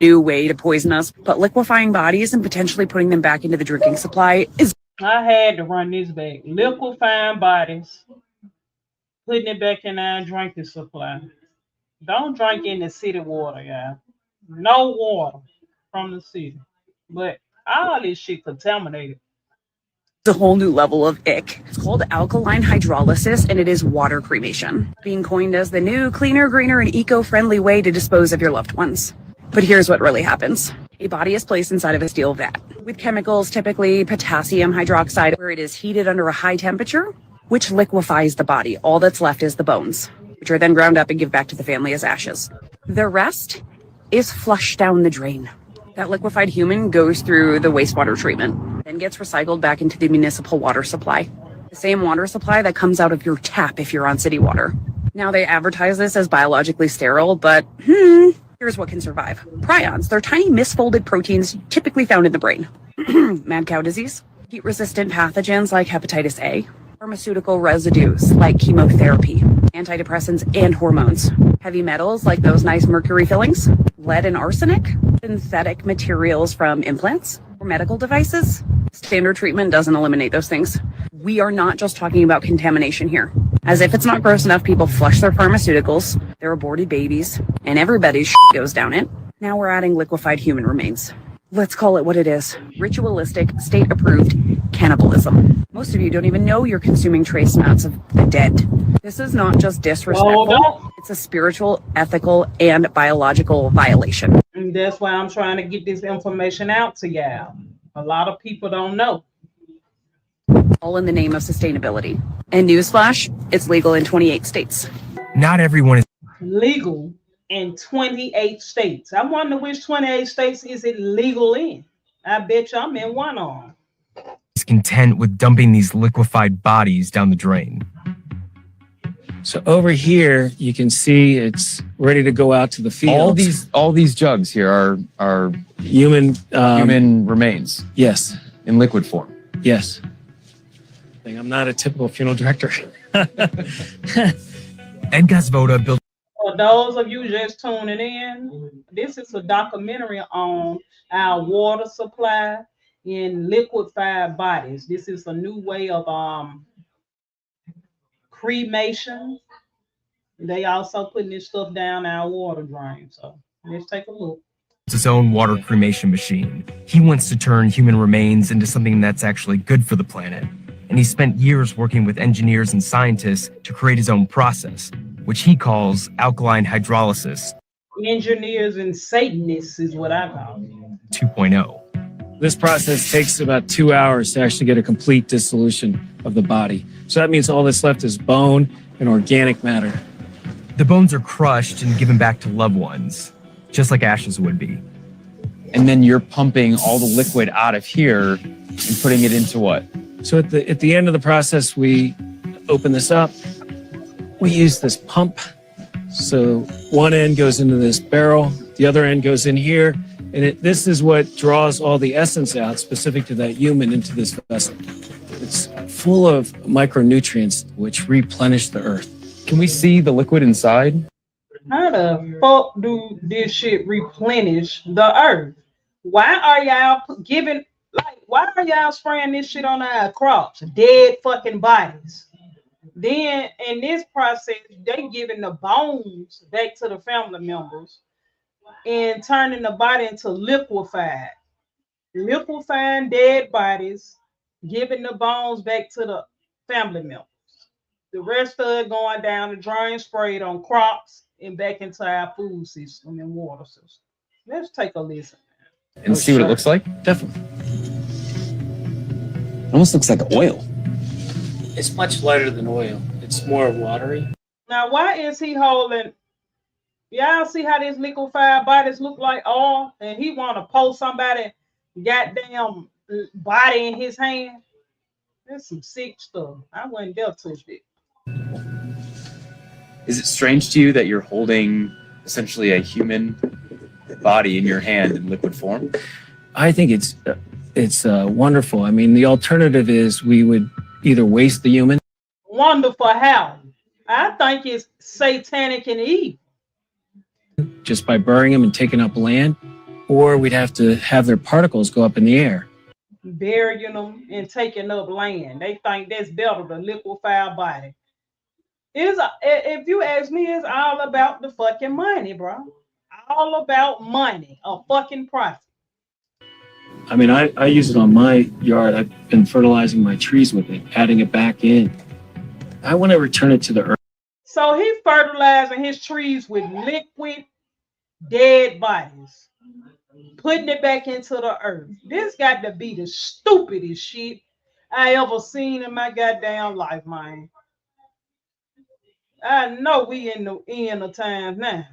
New way to poison us, but liquefying bodies and potentially putting them back into the drinking supply is. I had to run this back. Liquefying bodies, putting it back in our drinking supply. Don't drink in the city water, y'all. No water from the city. But all this shit contaminated. A whole new level of ick. It's called alkaline hydrolysis, and it is water cremation, being coined as the new, cleaner, greener, and eco-friendly way to dispose of your loved ones. But here's what really happens. A body is placed inside of a steel vat with chemicals, typically potassium hydroxide, where it is heated under a high temperature, which liquefies the body. All that's left is the bones, which are then ground up and give back to the family as ashes. The rest is flushed down the drain. That liquefied human goes through the wastewater treatment, then gets recycled back into the municipal water supply. The same water supply that comes out of your tap if you're on city water. Now they advertise this as biologically sterile, but here's what can survive. Prions, they're tiny misfolded proteins typically found in the brain. Mad cow disease, heat-resistant pathogens like hepatitis A, pharmaceutical residues like chemotherapy, antidepressants and hormones, heavy metals like those nice mercury fillings, lead and arsenic, synthetic materials from implants or medical devices. Standard treatment doesn't eliminate those things. We are not just talking about contamination here. As if it's not gross enough, people flush their pharmaceuticals, their aborted babies, and everybody's shit goes down it. Now we're adding liquefied human remains. Let's call it what it is. Ritualistic, state-approved cannibalism. Most of you don't even know you're consuming trace amounts of the dead. This is not just disrespectful. It's a spiritual, ethical, and biological violation. And that's why I'm trying to get this information out to y'all. A lot of people don't know. All in the name of sustainability. And newsflash, it's legal in 28 states. Not everyone is legal in 28 states. I wonder which 28 states is it legal in. I bet you I'm in one of them. Content with dumping these liquefied bodies down the drain. So over here, you can see it's ready to go out to the field. All these jugs here are human remains. Yes, in liquid form. Yes. I'm not a typical funeral director. Edgar Svoboda built. For those of you just tuning in, this is a documentary on our water supply in liquefied bodies. This is a new way of cremation. They also putting this stuff down our water drain. So let's take a look. his own water cremation machine. He wants to turn human remains into something that's actually good for the planet. And he spent years working with engineers and scientists to create his own process, which he calls alkaline hydrolysis Engineers and Satanists is what I call it. 2.0. This process takes about 2 hours to actually get a complete dissolution of the body. So that means all that's left is bone and organic matter. The bones are crushed and given back to loved ones, just like ashes would be. And then you're pumping all the liquid out of here and putting it into what? So at the end of the process, we open this up. We use this pump. So one end goes into this barrel, the other end goes in here, and this is what draws all the essence out specific to that human into this vessel. It's full of micronutrients which replenish the earth. Can we see the liquid inside? How the fuck do this shit replenish the earth? Why are y'all why are y'all spraying this shit on our crops? Dead fucking bodies. Then in this process, they giving the bones back to the family members and turning the body into liquefying dead bodies, giving the bones back to the family members. The rest of it going down the drain, sprayed on crops and back into our food system and water system. Let's take a listen. And see what it looks like? Definitely. It almost looks like oil. It's much lighter than oil. It's more watery. Now, why is he holding? Y'all see how these liquefied bodies look like oil, and he want to post somebody goddamn body in his hand? That's some sick stuff. I wouldn't dare touch it. Is it strange to you that you're holding essentially a human body in your hand in liquid form? I think it's wonderful. I mean, the alternative is we would either waste the human. Wonderful how? I think it's satanic and evil. Just by burying them and taking up land, or we'd have to have their particles go up in the air. Burying them and taking up land. They think that's better than liquefied body. If you ask me, it's all about the fucking money, bro. All about money, a fucking profit. I mean, I use it on my yard. I've been fertilizing my trees with it, adding it back in. I want to return it to the earth. So he's fertilizing his trees with liquid dead bodies, putting it back into the earth. This got to be the stupidest shit I ever seen in my goddamn life, man. I know we in the end of times now.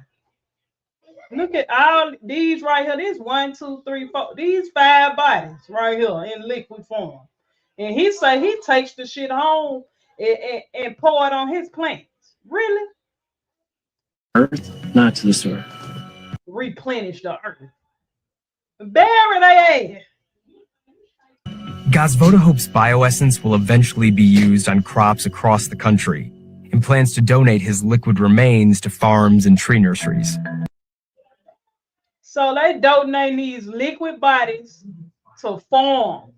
Look at all these right here. This 1, 2, 3, 4. These 5 bodies right here in liquid form. And he say he takes the shit home and pour it on his plants. Really? Earth, not to the soil. Replenish the earth. Bury they ass. Gazvoda hopes bioessence will eventually be used on crops across the country and plans to donate his liquid remains to farms and tree nurseries. So they donate these liquid bodies to farms,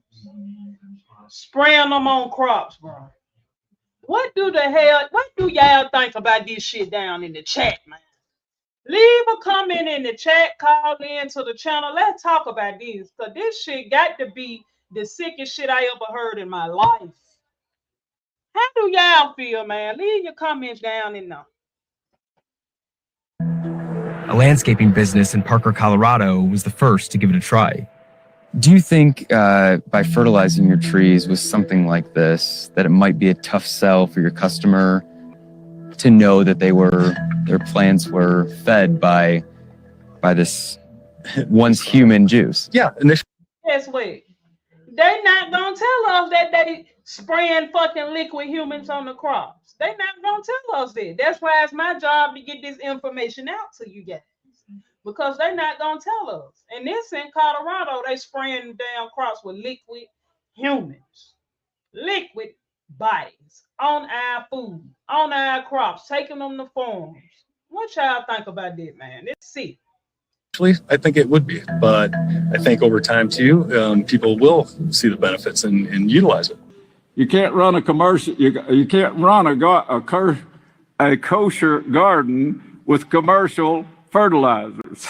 spraying them on crops, bro. What do y'all think about this shit down in the chat, man? Leave a comment in the chat, call in to the channel. Let's talk about this, because this shit got to be the sickest shit I ever heard in my life. How do y'all feel, man? Leave your comments down in there. A landscaping business in Parker, Colorado was the first to give it a try. Do you think by fertilizing your trees with something like this, that it might be a tough sell for your customer to know that their plants were fed by this once human juice? Yeah. Guess what? They not gonna tell us that they spraying fucking liquid humans on the crops. They not gonna tell us that. That's why it's my job to get this information out to you guys, because they not gonna tell us. And this in Colorado, they spraying down crops with liquid humans, liquid bodies on our food, on our crops, taking them to farms. What y'all think about that, man? It's sick. Actually, I think it would be, but I think over time too, people will see the benefits and utilize it. You can't run a commercial. You can't run a kosher garden with commercial fertilizers.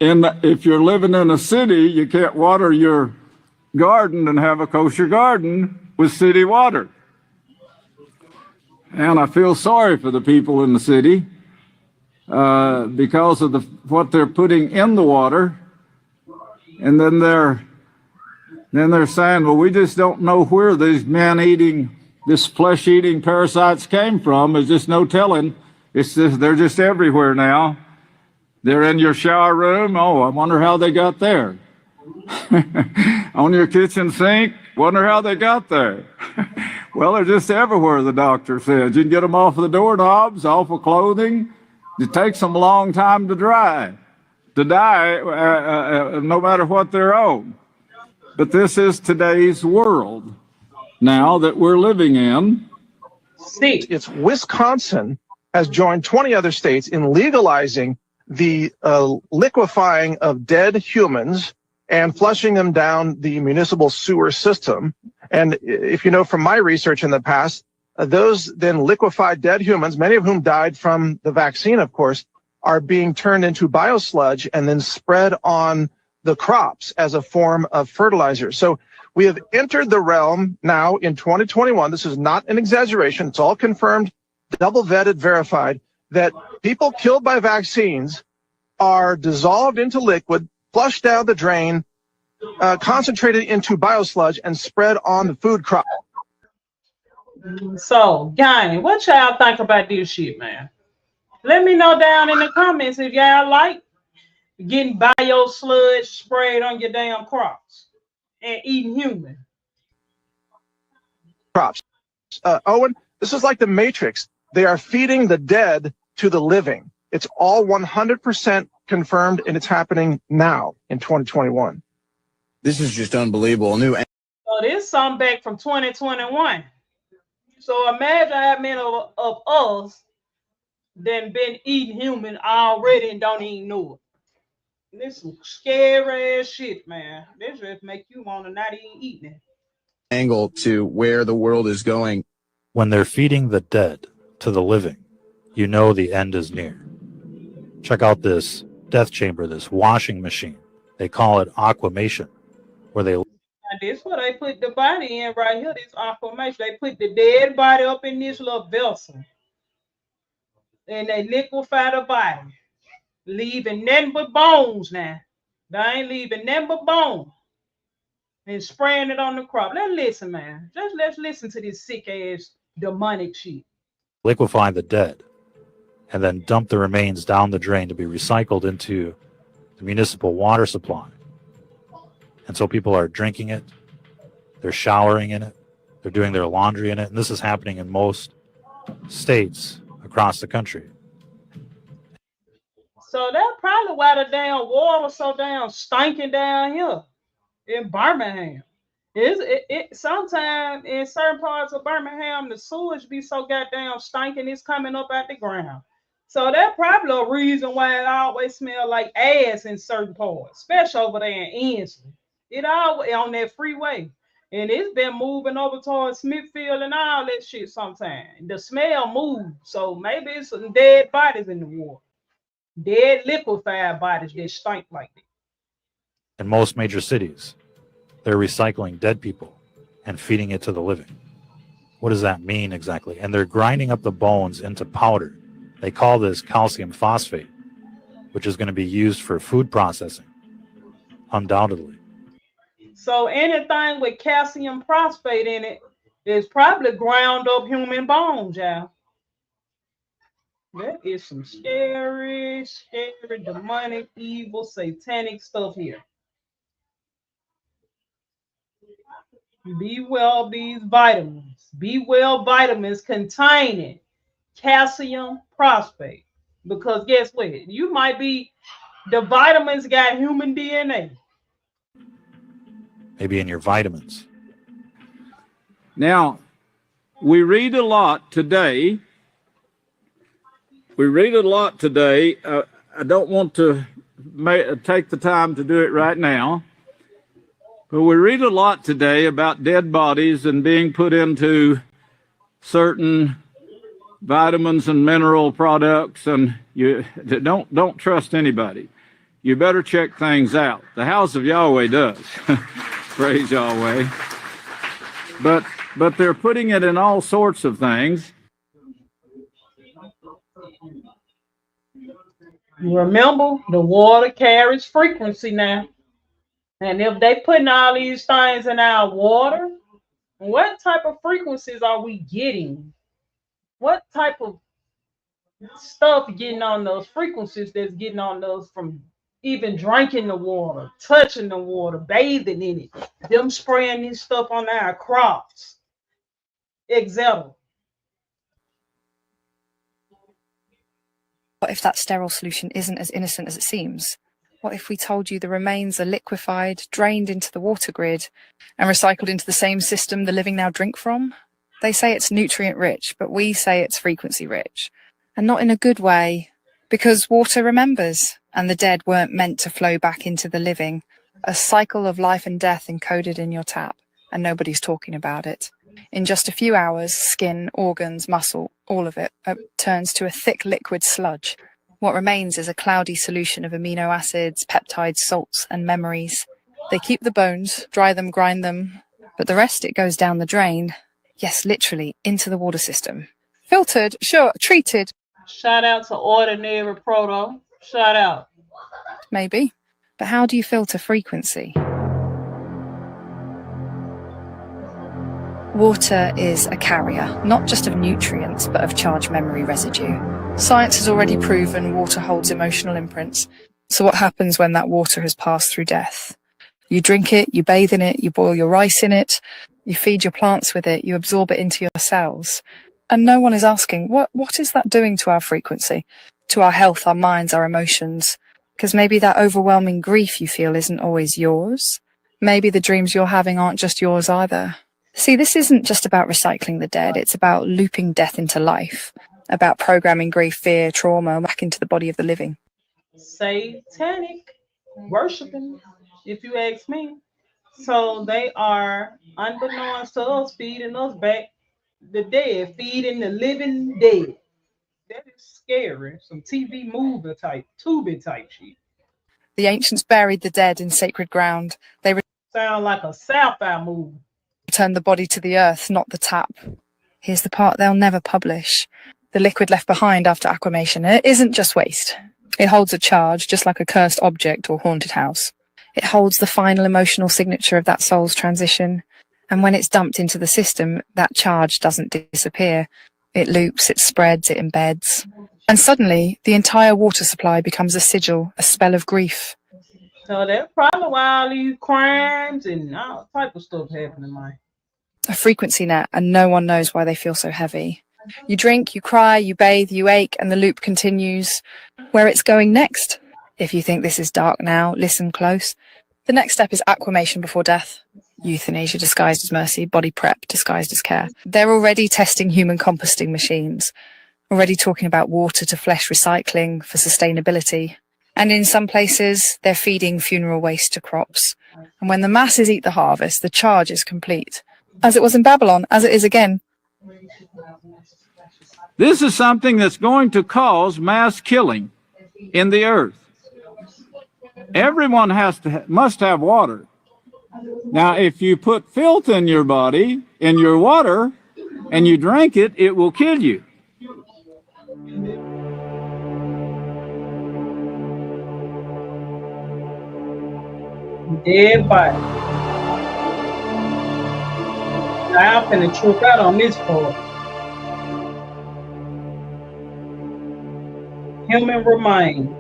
And if you're living in a city, you can't water your garden and have a kosher garden with city water. And I feel sorry for the people in the city because of what they're putting in the water. And then they're saying, well, we just don't know where these this flesh-eating parasites came from. There's just no telling. They're just everywhere now. They're in your shower room. Oh, I wonder how they got there. On your kitchen sink. Wonder how they got there. Well, they're just everywhere, the doctor said. You can get them off of the doorknobs, off of clothing. It takes them a long time to die, no matter what they're on. But this is today's world now that we're living in. It's Wisconsin has joined 20 other states in legalizing the liquefying of dead humans and flushing them down the municipal sewer system. And if you know from my research in the past, those then liquefied dead humans, many of whom died from the vaccine, of course, are being turned into biosludge and then spread on the crops as a form of fertilizer. So we have entered the realm now in 2021. This is not an exaggeration. It's all confirmed, double vetted, verified, that people killed by vaccines are dissolved into liquid, flushed down the drain, concentrated into biosludge, and spread on the food crop. So, gang, what y'all think about this shit, man? Let me know down in the comments if y'all like getting biosludge sprayed on your damn crops and eating human crops. Owen, this is like the Matrix. They are feeding the dead to the living. It's all 100% confirmed, and it's happening now in 2021. This is just unbelievable. New. So this something back from 2021. So imagine how many of us then been eating human already and don't even know it. This some scary ass shit, man. This just make you want to not even eat it. Angle to where the world is going. When they're feeding the dead to the living, you know the end is near. Check out this death chamber, this washing machine. They call it aquamation, where they... Now, this is where they put the body in right here, this aquamation. They put the dead body up in this little vessel. And they liquefy the body, leaving nothing but bones now. They ain't leaving nothing but bone. And spraying it on the crop. Let's listen, man. Let's listen to this sick ass demonic shit. liquefy the dead and then dump the remains down the drain to be recycled into the municipal water supply. And so people are drinking it, they're showering in it, they're doing their laundry in it, and this is happening in most states across the country. So that's probably why the damn water so damn stinking down here in Birmingham. Sometimes in certain parts of Birmingham, the sewage be so goddamn stinking, it's coming up out the ground. So that's probably a reason why it always smells like ass in certain parts, especially over there in Ensley. It always on that freeway. And it's been moving over towards Smithfield and all that shit sometimes. The smell moves. So maybe it's some dead bodies in the water. Dead liquefied bodies that stink like that. In most major cities, they're recycling dead people and feeding it to the living. What does that mean exactly? And they're grinding up the bones into powder. They call this calcium phosphate, which is going to be used for food processing, undoubtedly. So anything with calcium phosphate in it is probably ground up human bones, y'all. That is some scary, scary, demonic, evil, satanic stuff here. Be well these vitamins. Be well vitamins containing calcium phosphate. Because guess what? You might be, the vitamins got human DNA. Maybe in your vitamins. Now, we read a lot today. I don't want to take the time to do it right now. But we read a lot today about dead bodies and being put into certain vitamins and mineral products, and you don't trust anybody. You better check things out. The house of Yahweh does. Praise Yahweh. But they're putting it in all sorts of things. Remember, the water carries frequency now. And if they putting all these things in our water, what type of frequencies are we getting? What type of stuff getting on those frequencies that's getting on those from even drinking the water, touching the water, bathing in it, them spraying this stuff on our crops, etc. What if that sterile solution isn't as innocent as it seems? What if we told you the remains are liquefied, drained into the water grid, and recycled into the same system the living now drink from? They say it's nutrient rich, but we say it's frequency rich. And not in a good way, because water remembers, and the dead weren't meant to flow back into the living. A cycle of life and death encoded in your tap, and nobody's talking about it. In just a few hours, skin, organs, muscle, all of it turns to a thick liquid sludge. What remains is a cloudy solution of amino acids, peptides, salts, and memories. They keep the bones, dry them, grind them, but the rest, it goes down the drain. Yes, literally, into the water system. Filtered, sure, treated. Shout out to Ordinary Proto. Shout out. Maybe. But how do you filter frequency? Water is a carrier, not just of nutrients, but of charged memory residue. Science has already proven water holds emotional imprints. So what happens when that water has passed through death? You drink it, you bathe in it, you boil your rice in it, you feed your plants with it, you absorb it into your cells. And no one is asking, what is that doing to our frequency, to our health, our minds, our emotions? Because maybe that overwhelming grief you feel isn't always yours. Maybe the dreams you're having aren't just yours either. See, this isn't just about recycling the dead, it's about looping death into life, about programming grief, fear, trauma back into the body of the living. Satanic worshiping, if you ask me. So they are, unbeknownst to us, feeding us back the dead, feeding the living dead. That is scary. Some TV movie type, Tubi type shit. The ancients buried the dead in sacred ground. They sound like a sci-fi movie. Returned the body to the earth, not the tap. Here's the part they'll never publish. The liquid left behind after aquamation. It isn't just waste. It holds a charge, just like a cursed object or haunted house. It holds the final emotional signature of that soul's transition. And when it's dumped into the system, that charge doesn't disappear. It loops, it spreads, it embeds. And suddenly, the entire water supply becomes a sigil, a spell of grief. So that's probably why all these crimes and all type of stuff happening, like. A frequency net, and no one knows why they feel so heavy. You drink, you cry, you bathe, you ache, and the loop continues. Where it's going next? If you think this is dark now, listen close. The next step is aquamation before death. Euthanasia disguised as mercy, body prep disguised as care. They're already testing human composting machines, already talking about water to flesh recycling for sustainability. And in some places, they're feeding funeral waste to crops. And when the masses eat the harvest, the charge is complete. As it was in Babylon, as it is again. This is something that's going to cause mass killing in the earth. Everyone must have water. Now, if you put filth in your body, in your water, and you drink it, it will kill you. Dead body. I'm finna trip out on this part. Human remain.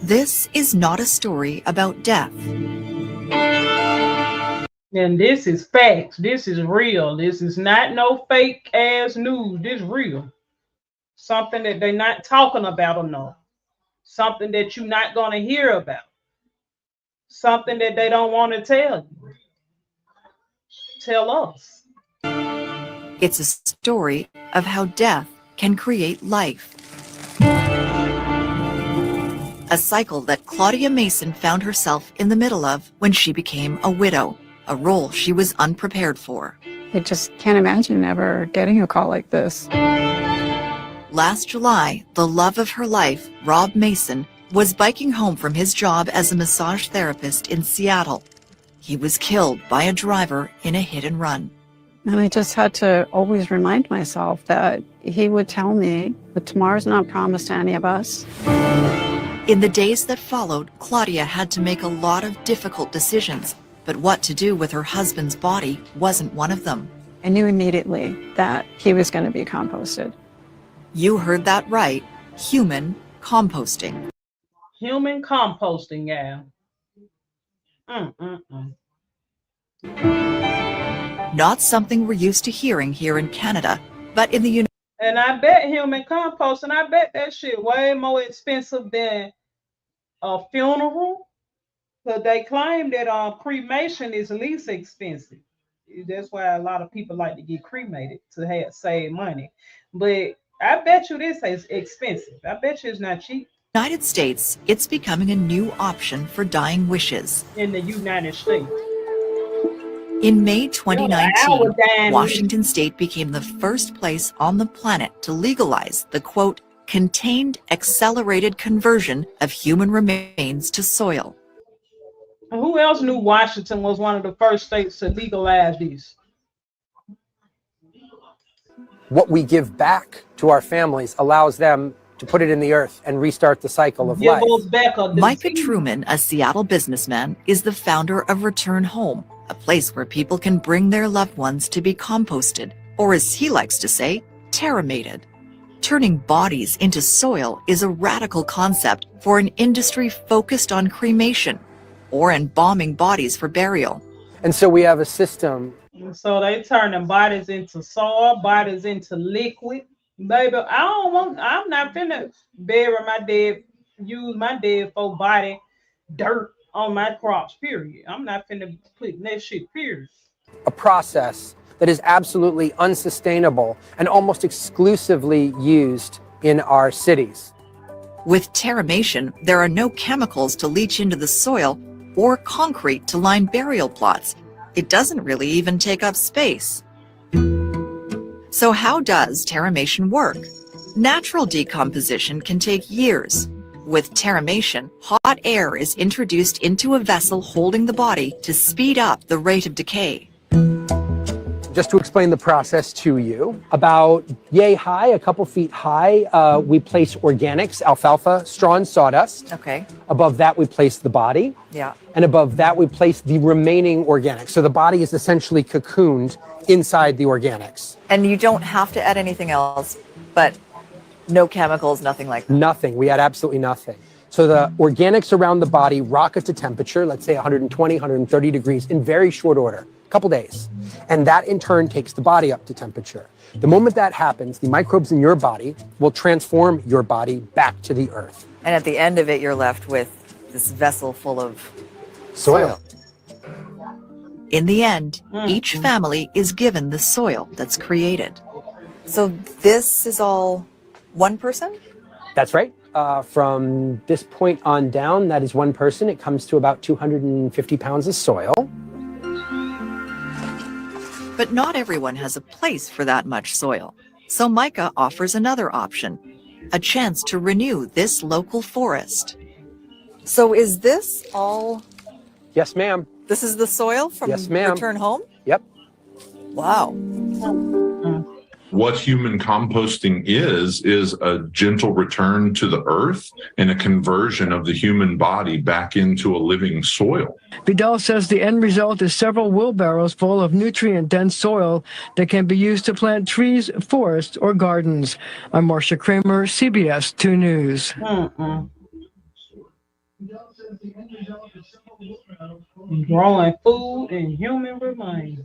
This is not a story about death. And this is facts. This is real. This is not no fake ass news. This is real. Something that they're not talking about enough. Something that you're not going to hear about. Something that they don't want to tell you. Tell us. It's a story of how death can create life. A cycle that Claudia Mason found herself in the middle of when she became a widow, a role she was unprepared for. I just can't imagine ever getting a call like this. Last July, the love of her life, Rob Mason, was biking home from his job as a massage therapist in Seattle. He was killed by a driver in a hit and run. And I just had to always remind myself that he would tell me that tomorrow's not promised to any of us. In the days that followed, Claudia had to make a lot of difficult decisions, but what to do with her husband's body wasn't one of them. I knew immediately that he was going to be composted. You heard that right. Human composting. Human composting, yeah. Not something we're used to hearing here in Canada, but in the United States. And I bet human composting, I bet that shit way more expensive than a funeral. Because they claim that cremation is least expensive. That's why a lot of people like to get cremated to save money. But I bet you this is expensive. I bet you it's not cheap. United States, it's becoming a new option for dying wishes. In the United States. In May 2019, Washington State became the first place on the planet to legalize the, quote, contained accelerated conversion of human remains to soil. Who else knew Washington was one of the first states to legalize these? What we give back to our families allows them to put it in the earth and restart the cycle of life. Micah Truman, a Seattle businessman, is the founder of Return Home, a place where people can bring their loved ones to be composted, or as he likes to say, terramated. Turning bodies into soil is a radical concept for an industry focused on cremation or embalming bodies for burial. And so we have a system. So they turn them bodies into soil, bodies into liquid. Baby, I'm not finna bury my dead, use my dead folk body, dirt on my crops, period. I'm not finna put that shit, period. A process that is absolutely unsustainable and almost exclusively used in our cities. With terramation, there are no chemicals to leach into the soil or concrete to line burial plots. It doesn't really even take up space. So how does terramation work? Natural decomposition can take years. With terramation, hot air is introduced into a vessel holding the body to speed up the rate of decay. Just to explain the process to you, about yay high, a couple feet high, we place organics, alfalfa, straw, and sawdust. Okay. Above that, we place the body. Yeah. And above that, we place the remaining organics. So the body is essentially cocooned inside the organics. And you don't have to add anything else, but no chemicals, nothing like that. Nothing. We add absolutely nothing. So the organics around the body rocket to temperature, let's say 120, 130 degrees in very short order, a couple days. And that in turn takes the body up to temperature. The moment that happens, the microbes in your body will transform your body back to the earth. And at the end of it, you're left with this vessel full of soil. In the end, each family is given the soil that's created. So this is all one person? That's right. From this point on down, that is one person. It comes to about 250 pounds of soil. But not everyone has a place for that much soil. So Micah offers another option, a chance to renew this local forest. So is this all? Yes, ma'am. This is the soil from Yes, ma'am. Return Home? Yep. Wow. What human composting is a gentle return to the earth and a conversion of the human body back into a living soil. Vidal says the end result is several wheelbarrows full of nutrient-dense soil that can be used to plant trees, forests, or gardens. I'm Marcia Kramer, CBS 2 News. Growing food and human remains.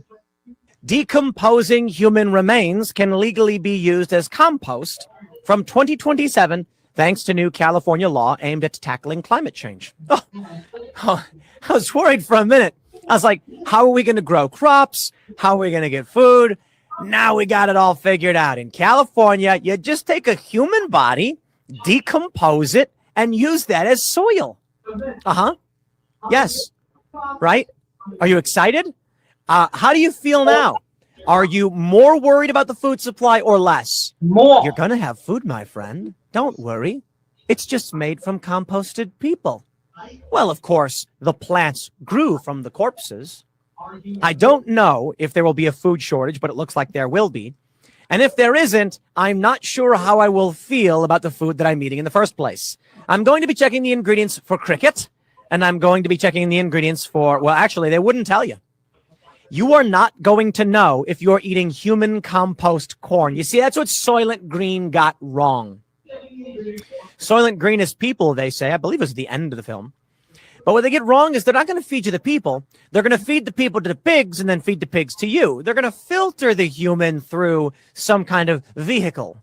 Decomposing human remains can legally be used as compost from 2027 thanks to new California law aimed at tackling climate change. I was worried for a minute. I was like, how are we going to grow crops? How are we going to get food? Now we got it all figured out. In California, you just take a human body, decompose it, and use that as soil. Uh-huh. Yes. Right? Are you excited? How do you feel now? Are you more worried about the food supply or less? More. You're going to have food, my friend. Don't worry. It's just made from composted people. Well, of course, the plants grew from the corpses. I don't know if there will be a food shortage, but it looks like there will be. And if there isn't, I'm not sure how I will feel about the food that I'm eating in the first place. I'm going to be checking the ingredients for cricket, and I'm going to be checking the ingredients for, well, actually, they wouldn't tell you. You are not going to know if you're eating human compost corn. You see, that's what Soylent Green got wrong. Soylent Green is people, they say. I believe it was the end of the film. But what they get wrong is they're not going to feed you the people. They're going to feed the people to the pigs and then feed the pigs to you. They're going to filter the human through some kind of vehicle.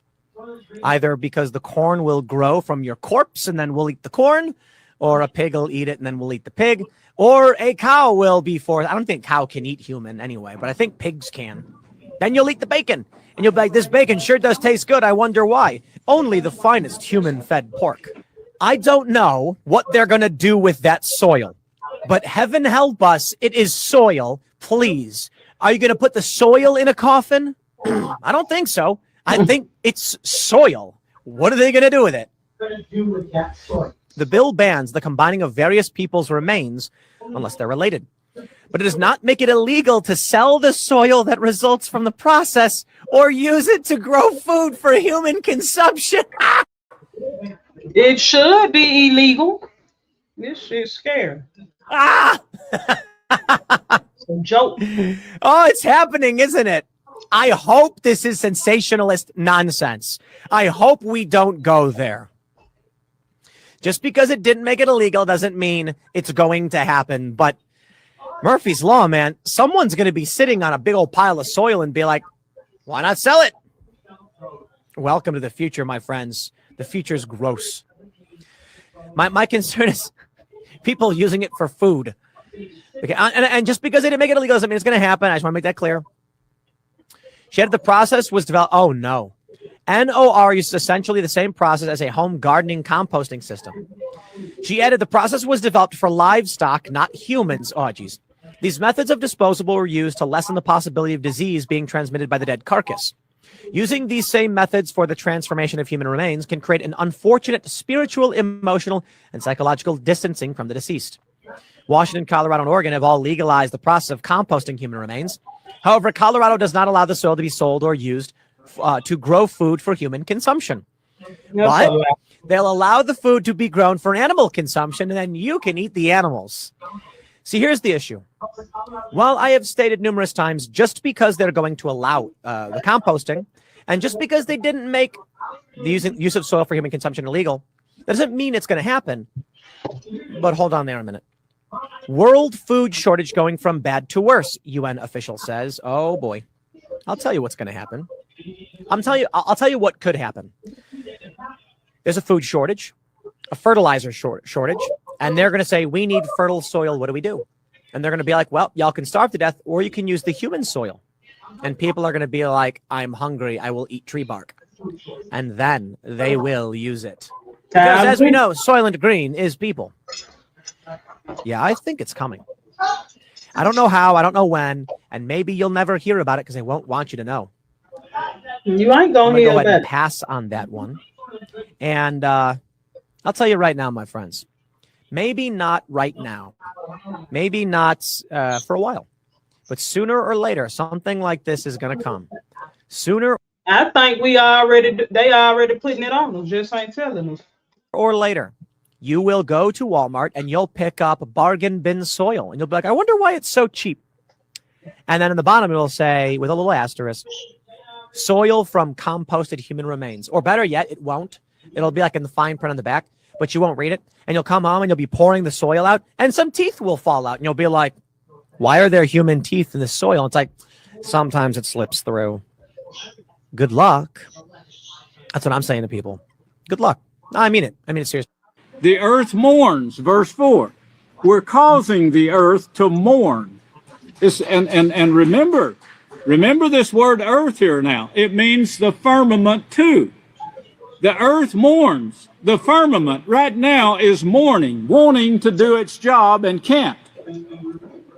Either because the corn will grow from your corpse and then we'll eat the corn, or a pig will eat it and then we'll eat the pig, or a cow will be forced. I don't think cow can eat human anyway, but I think pigs can. Then you'll eat the bacon. And you'll be like, this bacon sure does taste good. I wonder why. Only the finest human-fed pork. I don't know what they're going to do with that soil, but heaven help us, it is soil. Please. Are you going to put the soil in a coffin? I don't think so. I think it's soil. What are they going to do with it? The bill bans the combining of various people's remains unless they're related. But it does not make it illegal to sell the soil that results from the process or use it to grow food for human consumption. It should be illegal. This shit's scary. It's a joke. Oh, it's happening, isn't it? I hope this is sensationalist nonsense. I hope we don't go there. Just because it didn't make it illegal doesn't mean it's going to happen. But Murphy's Law, man, someone's going to be sitting on a big old pile of soil and be like, why not sell it? Welcome to the future, my friends. The future's gross. My concern is people using it for food. Okay, and just because they didn't make it illegal doesn't mean it's going to happen. I just want to make that clear. She added the process was developed. Oh, no. NOR uses essentially the same process as a home gardening composting system. She added the process was developed for livestock, not humans. Oh, geez. These methods of disposal were used to lessen the possibility of disease being transmitted by the dead carcass. Using these same methods for the transformation of human remains can create an unfortunate spiritual, emotional, and psychological distancing from the deceased. Washington, Colorado, and Oregon have all legalized the process of composting human remains. However, Colorado does not allow the soil to be sold or used to grow food for human consumption. But they'll allow the food to be grown for animal consumption, and then you can eat the animals. See, here's the issue. Well, I have stated numerous times, just because they're going to allow the composting, and just because they didn't make the use of soil for human consumption illegal, that doesn't mean it's going to happen. But hold on there a minute. World food shortage going from bad to worse, UN official says. Oh, boy. I'll tell you what's going to happen. I'll tell you what could happen. There's a food shortage, a fertilizer shortage, and they're going to say, we need fertile soil. What do we do? And they're going to be like, well, y'all can starve to death, or you can use the human soil. And people are going to be like, I'm hungry. I will eat tree bark. And then they will use it. Because as we know, Soylent Green is people. Yeah, I think it's coming. I don't know how. I don't know when. And maybe you'll never hear about it because they won't want you to know. You ain't going to hear about it. Pass on that one. And I'll tell you right now, my friends, maybe not right now. Maybe not for a while. But sooner or later, something like this is going to come. Sooner. I think they already putting it on us, just ain't telling us. Or later, you will go to Walmart and you'll pick up bargain bin soil. And you'll be like, I wonder why it's so cheap. And then in the bottom, it will say, with a little asterisk, soil from composted human remains. Or better yet, it won't. It'll be like in the fine print on the back, but you won't read it. And you'll come home and you'll be pouring the soil out, and some teeth will fall out. And you'll be like, why are there human teeth in the soil? And it's like, sometimes it slips through. Good luck. That's what I'm saying to people. Good luck. No, I mean it. I mean it seriously. The earth mourns, verse 4. We're causing the earth to mourn. And remember, Remember this word earth here now. It means the firmament too. The earth mourns. The firmament right now is mourning, wanting to do its job and can't.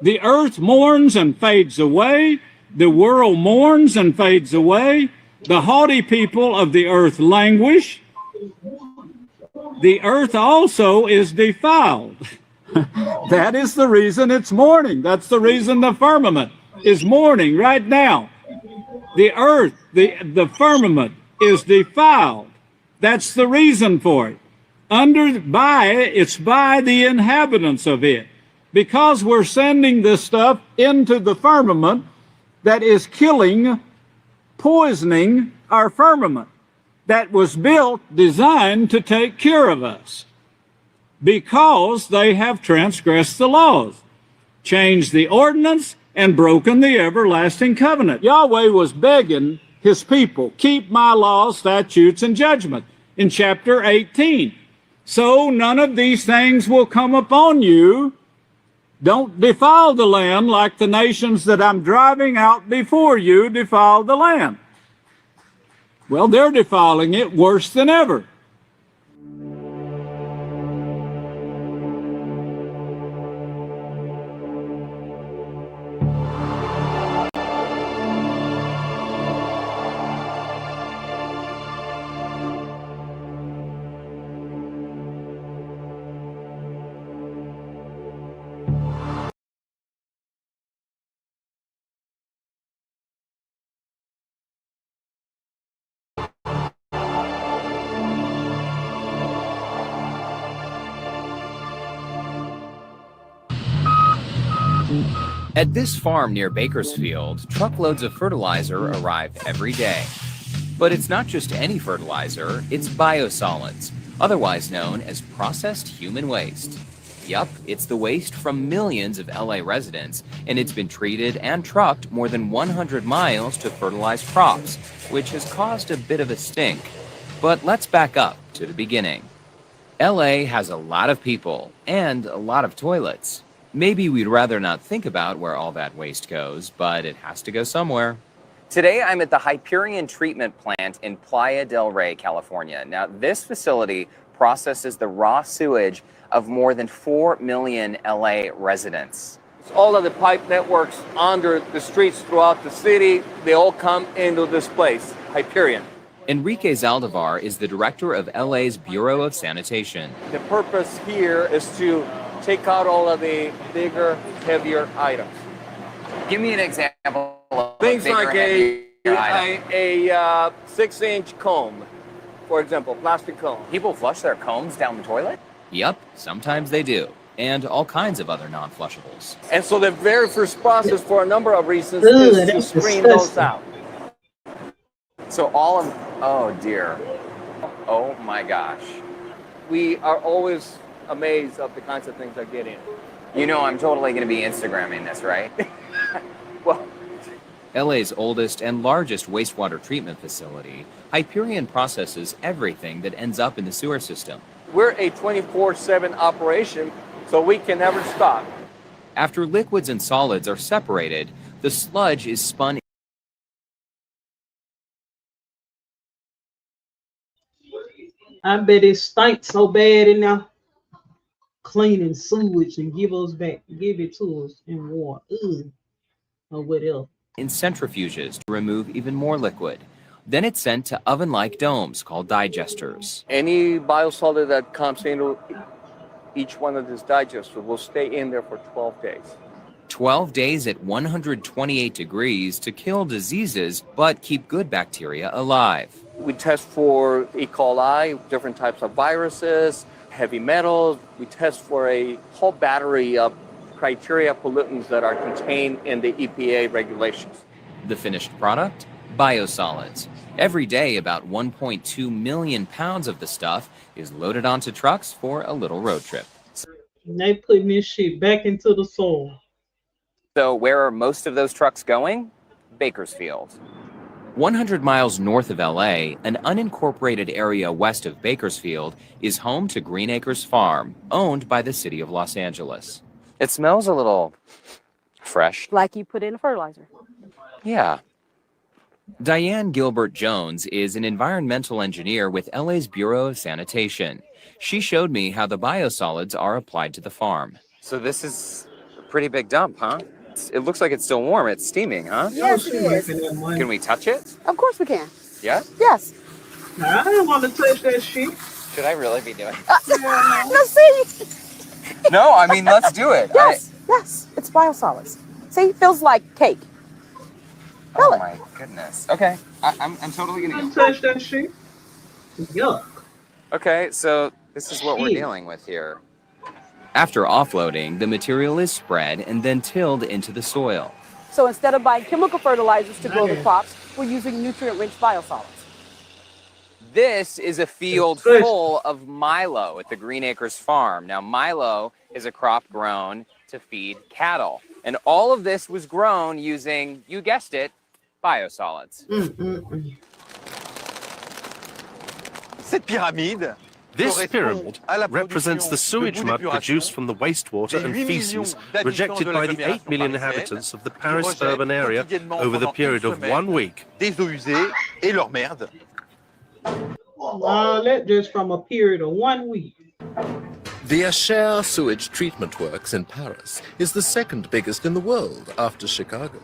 The earth mourns and fades away. The world mourns and fades away. The haughty people of the earth languish. The earth also is defiled. That is the reason it's mourning. That's the reason the firmament is mourning right now. The earth, the firmament is defiled. That's the reason for it. It's by the inhabitants of it. Because we're sending this stuff into the firmament that is killing, poisoning our firmament that was built, designed to take care of us. Because they have transgressed the laws, changed the ordinance, and broken the everlasting covenant. Yahweh was begging his people, keep my laws, statutes, and judgment in chapter 18. So none of these things will come upon you. Don't defile the land like the nations that I'm driving out before you defile the land. Well, they're defiling it worse than ever. At this farm near Bakersfield, truckloads of fertilizer arrive every day. But it's not just any fertilizer, it's biosolids, otherwise known as processed human waste. Yup, it's the waste from millions of LA residents, and it's been treated and trucked more than 100 miles to fertilize crops, which has caused a bit of a stink. But let's back up to the beginning. LA has a lot of people and a lot of toilets. Maybe we'd rather not think about where all that waste goes, but it has to go somewhere. Today, I'm at the Hyperion Treatment Plant in Playa del Rey, California. Now, this facility processes the raw sewage of more than 4 million LA residents. All of the pipe networks under the streets throughout the city, they all come into this place, Hyperion. Enrique Zaldivar is the director of LA's Bureau of Sanitation. The purpose here is to take out all of the bigger, heavier items. Give me an example of things like a 6-inch comb, for example, plastic comb. People flush their combs down the toilet? Yup, sometimes they do. And all kinds of other non-flushables. And so the very first process, for a number of reasons, is to screen those out. So oh dear. Oh my gosh. We are always amazed of the kinds of things that get in. You know I'm totally going to be Instagramming this, right? Well, LA's oldest and largest wastewater treatment facility, Hyperion processes everything that ends up in the sewer system. We're a 24/7 operation, so we can never stop. After liquids and solids are separated, the sludge is spun. I bet it stinks so bad in there. Cleaning sewage and give it to us in water. Or whatever. In centrifuges to remove even more liquid. Then it's sent to oven-like domes called digesters. Any biosolid that comes into each one of these digesters will stay in there for 12 days. 12 days at 128 degrees to kill diseases, but keep good bacteria alive. We test for E. coli, different types of viruses, heavy metals. We test for a whole battery of criteria pollutants that are contained in the EPA regulations. The finished product? Biosolids. Every day, about 1.2 million pounds of the stuff is loaded onto trucks for a little road trip. And they putting this shit back into the soil. So where are most of those trucks going? Bakersfield. 100 miles north of LA, an unincorporated area west of Bakersfield is home to Green Acres Farm, owned by the city of Los Angeles. It smells a little Fresh. Like you put in a fertilizer. Yeah. Diane Gilbert Jones is an environmental engineer with LA's Bureau of Sanitation. She showed me how the biosolids are applied to the farm. So this is a pretty big dump, huh? It looks like it's still warm. It's steaming, huh? Yes, it is. Can we touch it? Of course we can. Yeah? Yes. I don't want to touch that shit. Should I really be doing it? Let's see. No, I mean, let's do it. Yes, yes. It's biosolids. See, it feels like cake. Oh my goodness. Okay, I'm totally gonna Don't touch that shit. Yuck. Okay, so this is what we're dealing with here. After offloading, the material is spread and then tilled into the soil. So instead of buying chemical fertilizers to grow the crops, we're using nutrient-rich biosolids. This is a field full of milo at the Green Acres farm. Now, milo is a crop grown to feed cattle. And all of this was grown using, you guessed it, biosolids. This pyramid represents the sewage mud produced from the wastewater and feces rejected by the 8 million inhabitants of the Paris urban area over the period of 1 week. That's just from a period of 1 week. The Acher sewage treatment works in Paris is the second biggest in the world after Chicago.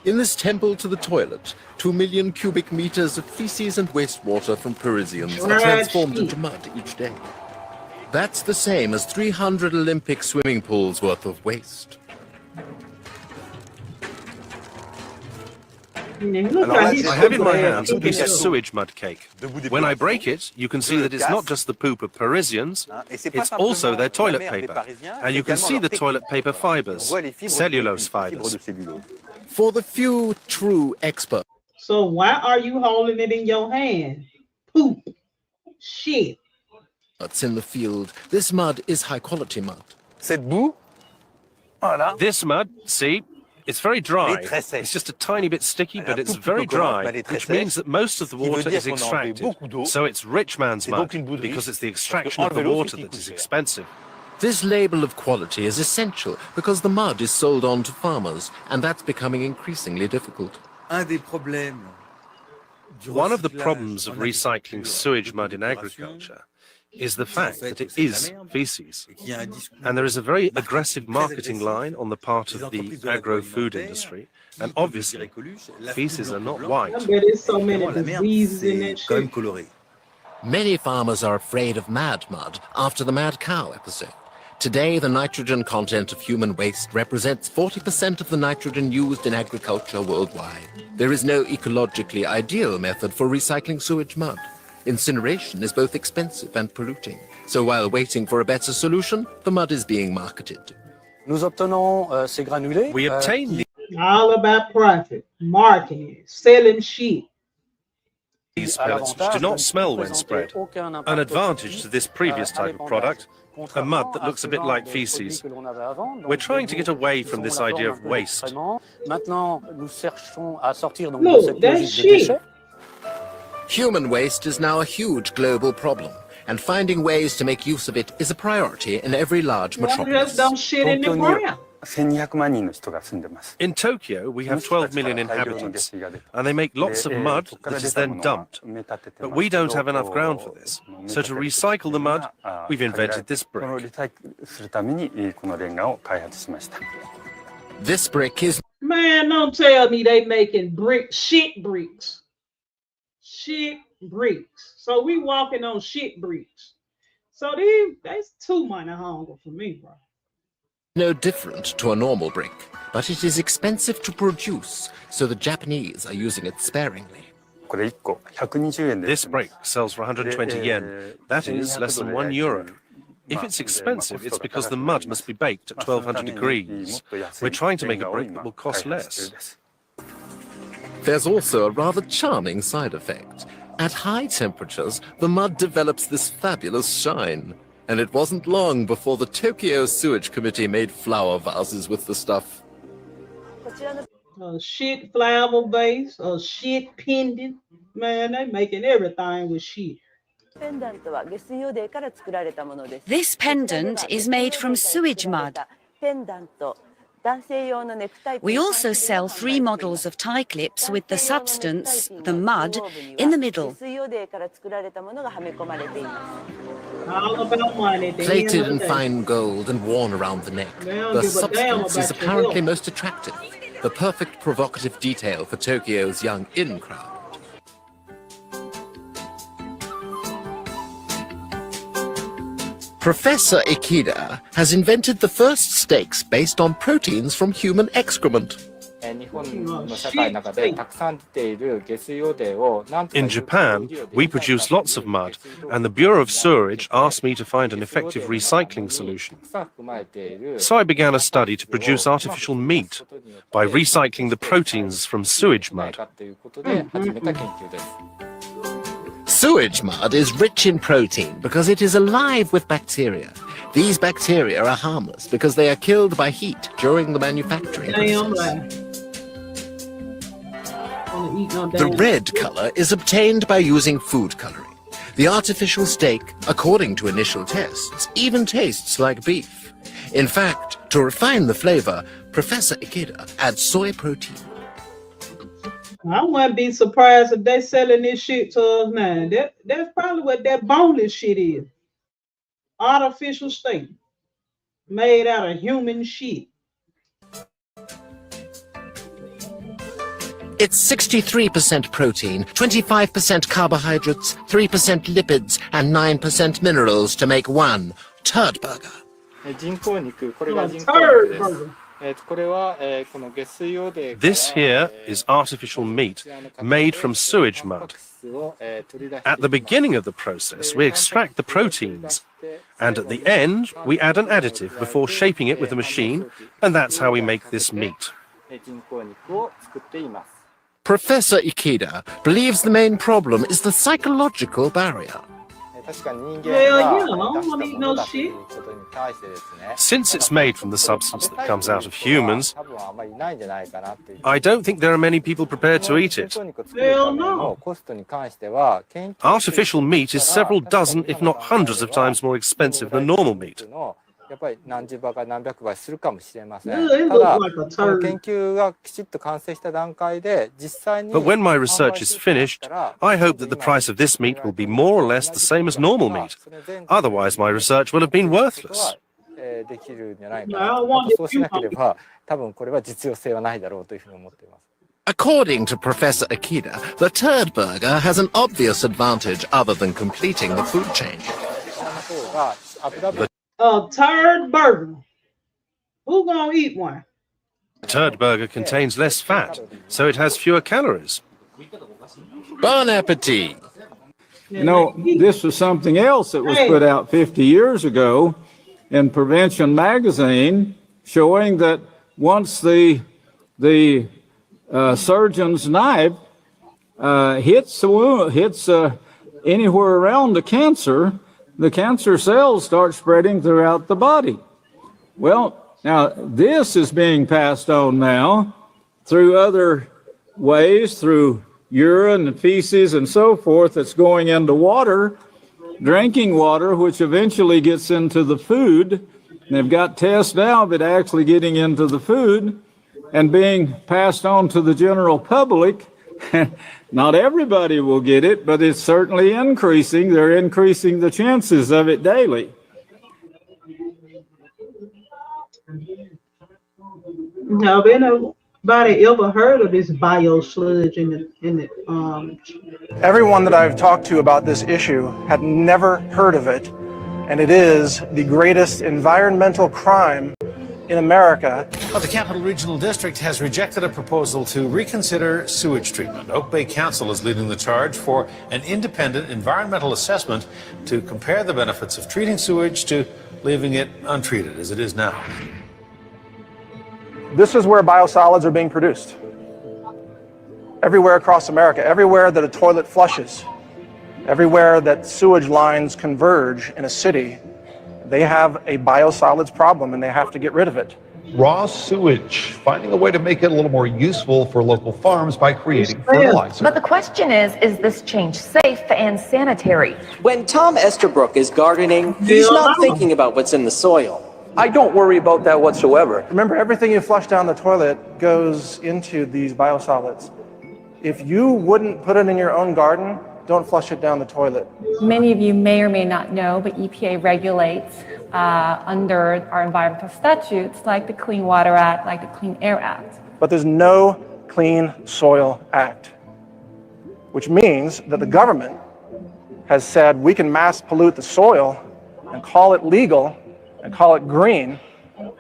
In this temple to the toilet, 2 million cubic meters of feces and wastewater from Parisians are transformed into mud each day. That's the same as 300 Olympic swimming pools worth of waste. I have in my hands a piece of sewage mud cake. When I break it, you can see that it's not just the poop of Parisians, it's also their toilet paper. And you can see the toilet paper fibers, cellulose fibers. For the few true experts. So why are you holding it in your hand? Poop. Shit. It's in the field. This mud is high quality mud. This mud, see? It's very dry. It's just a tiny bit sticky, but it's very dry, which means that most of the water is extracted. So it's rich man's mud, because it's the extraction of the water that is expensive. This label of quality is essential because the mud is sold on to farmers, and that's becoming increasingly difficult. One of the problems of recycling sewage mud in agriculture is the fact that it is feces. And there is a very aggressive marketing line on the part of the agro-food industry. And obviously, feces are not white. There's so many diseases in that shit. Many farmers are afraid of mad mud after the mad cow episode. Today, the nitrogen content of human waste represents 40% of the nitrogen used in agriculture worldwide. There is no ecologically ideal method for recycling sewage mud. Incineration is both expensive and polluting. So while waiting for a better solution, the mud is being marketed. We obtain All about profit, marketing, selling shit. these pellets, which do not smell when spread. An advantage to this previous type of product, a mud that looks a bit like feces. We're trying to get away from this idea of waste. Look, that's shit. Human waste is now a huge global problem, and finding ways to make use of it is a priority in every large metropolis. Just don't shit in the ground. In Tokyo, we have 12 million inhabitants, and they make lots of mud that is then dumped. But we don't have enough ground for this. So to recycle the mud, we've invented this brick. This brick is... Man, don't tell me they making shit bricks. Shit bricks. So we walking on shit bricks. So that's too money hungry for me, bro. No different to a normal brick, but it is expensive to produce, so the Japanese are using it sparingly. This brick sells for 120 yen. That is less than €1. If it's expensive, it's because the mud must be baked at 1200 degrees. We're trying to make a brick that will cost less. There's also a rather charming side effect. At high temperatures, the mud develops this fabulous shine. And it wasn't long before the Tokyo Sewage Committee made flower vases with the stuff. A shit flower base, a shit pendant. Man, they making everything with shit. This pendant is made from sewage mud. We also sell 3 models of tie clips with the substance, the mud, in the middle. All about money. At the end Plated of the in day. fine gold and worn around the neck, They don't the give a damn substance is about your apparently health. most attractive, the perfect provocative detail for Tokyo's young in crowd. Professor Ikeda has invented the first steaks based on proteins from human excrement. In Japan, we produce lots of mud, and the Bureau of Sewerage asked me to find an effective recycling solution. So I began a study to produce artificial meat by recycling the proteins from sewage mud. Sewage mud is rich in protein because it is alive with bacteria. These bacteria are harmless because they are killed by heat during the manufacturing process. The red color is obtained by using food coloring. The artificial steak, according to initial tests, even tastes like beef. In fact, to refine the flavor, Professor Ikeda adds soy protein. I wouldn't be surprised if they selling this shit to us now. That's probably what that boneless shit is. Artificial steak. Made out of human shit. It's 63% protein, 25% carbohydrates, 3% lipids, and 9% minerals to make one turd burger. Turd burger. This here is artificial meat made from sewage mud. At the beginning of the process, we extract the proteins, and at the end, we add an additive before shaping it with a machine, and that's how we make this meat. Professor Ikeda believes the main problem is the psychological barrier. Hell yeah, I don't want to eat no shit. Since it's made from the substance that comes out of humans, I don't think there are many people prepared to eat it. Hell no. Artificial meat is several dozen, if not hundreds of times more expensive than normal meat. It looks like a turd. But when my research is finished, I hope that the price of this meat will be more or less the same as normal meat. Otherwise, my research will have been worthless. According to Professor Ikeda, the turd burger has an obvious advantage other than completing the food chain. A turd burger. Who gonna eat one? The turd burger contains less fat, so it has fewer calories. Bon appetit! You know, this was something else that was put out 50 years ago in Prevention magazine, showing that once the surgeon's knife hits the wound, hits anywhere around the cancer cells start spreading throughout the body. Well, now this is being passed on now through other ways, through urine and feces and so forth, that's going into water, drinking water, which eventually gets into the food. And they've got tests now of it actually getting into the food and being passed on to the general public. Not everybody will get it, but it's certainly increasing. They're increasing the chances of it daily. Have anybody ever heard of this biosludge in the Everyone that I've talked to about this issue had never heard of it, and it is the greatest environmental crime in America. Well, the Capital Regional District has rejected a proposal to reconsider sewage treatment. Oak Bay Council is leading the charge for an independent environmental assessment to compare the benefits of treating sewage to leaving it untreated as it is now. This is where biosolids are being produced. Everywhere across America, everywhere that a toilet flushes, everywhere that sewage lines converge in a city, they have a biosolids problem and they have to get rid of it. Raw sewage, finding a way to make it a little more useful for local farms by creating fertilizer. But the question is this change safe and sanitary? When Tom Esterbrook is gardening, he's not thinking about what's in the soil. I don't worry about that whatsoever. Remember, everything you flush down the toilet goes into these biosolids. If you wouldn't put it in your own garden, don't flush it down the toilet. Many of you may or may not know, but EPA regulates under our environmental statutes like the Clean Water Act, like the Clean Air Act. But there's no Clean Soil Act, which means that the government has said we can mass pollute the soil and call it legal and call it green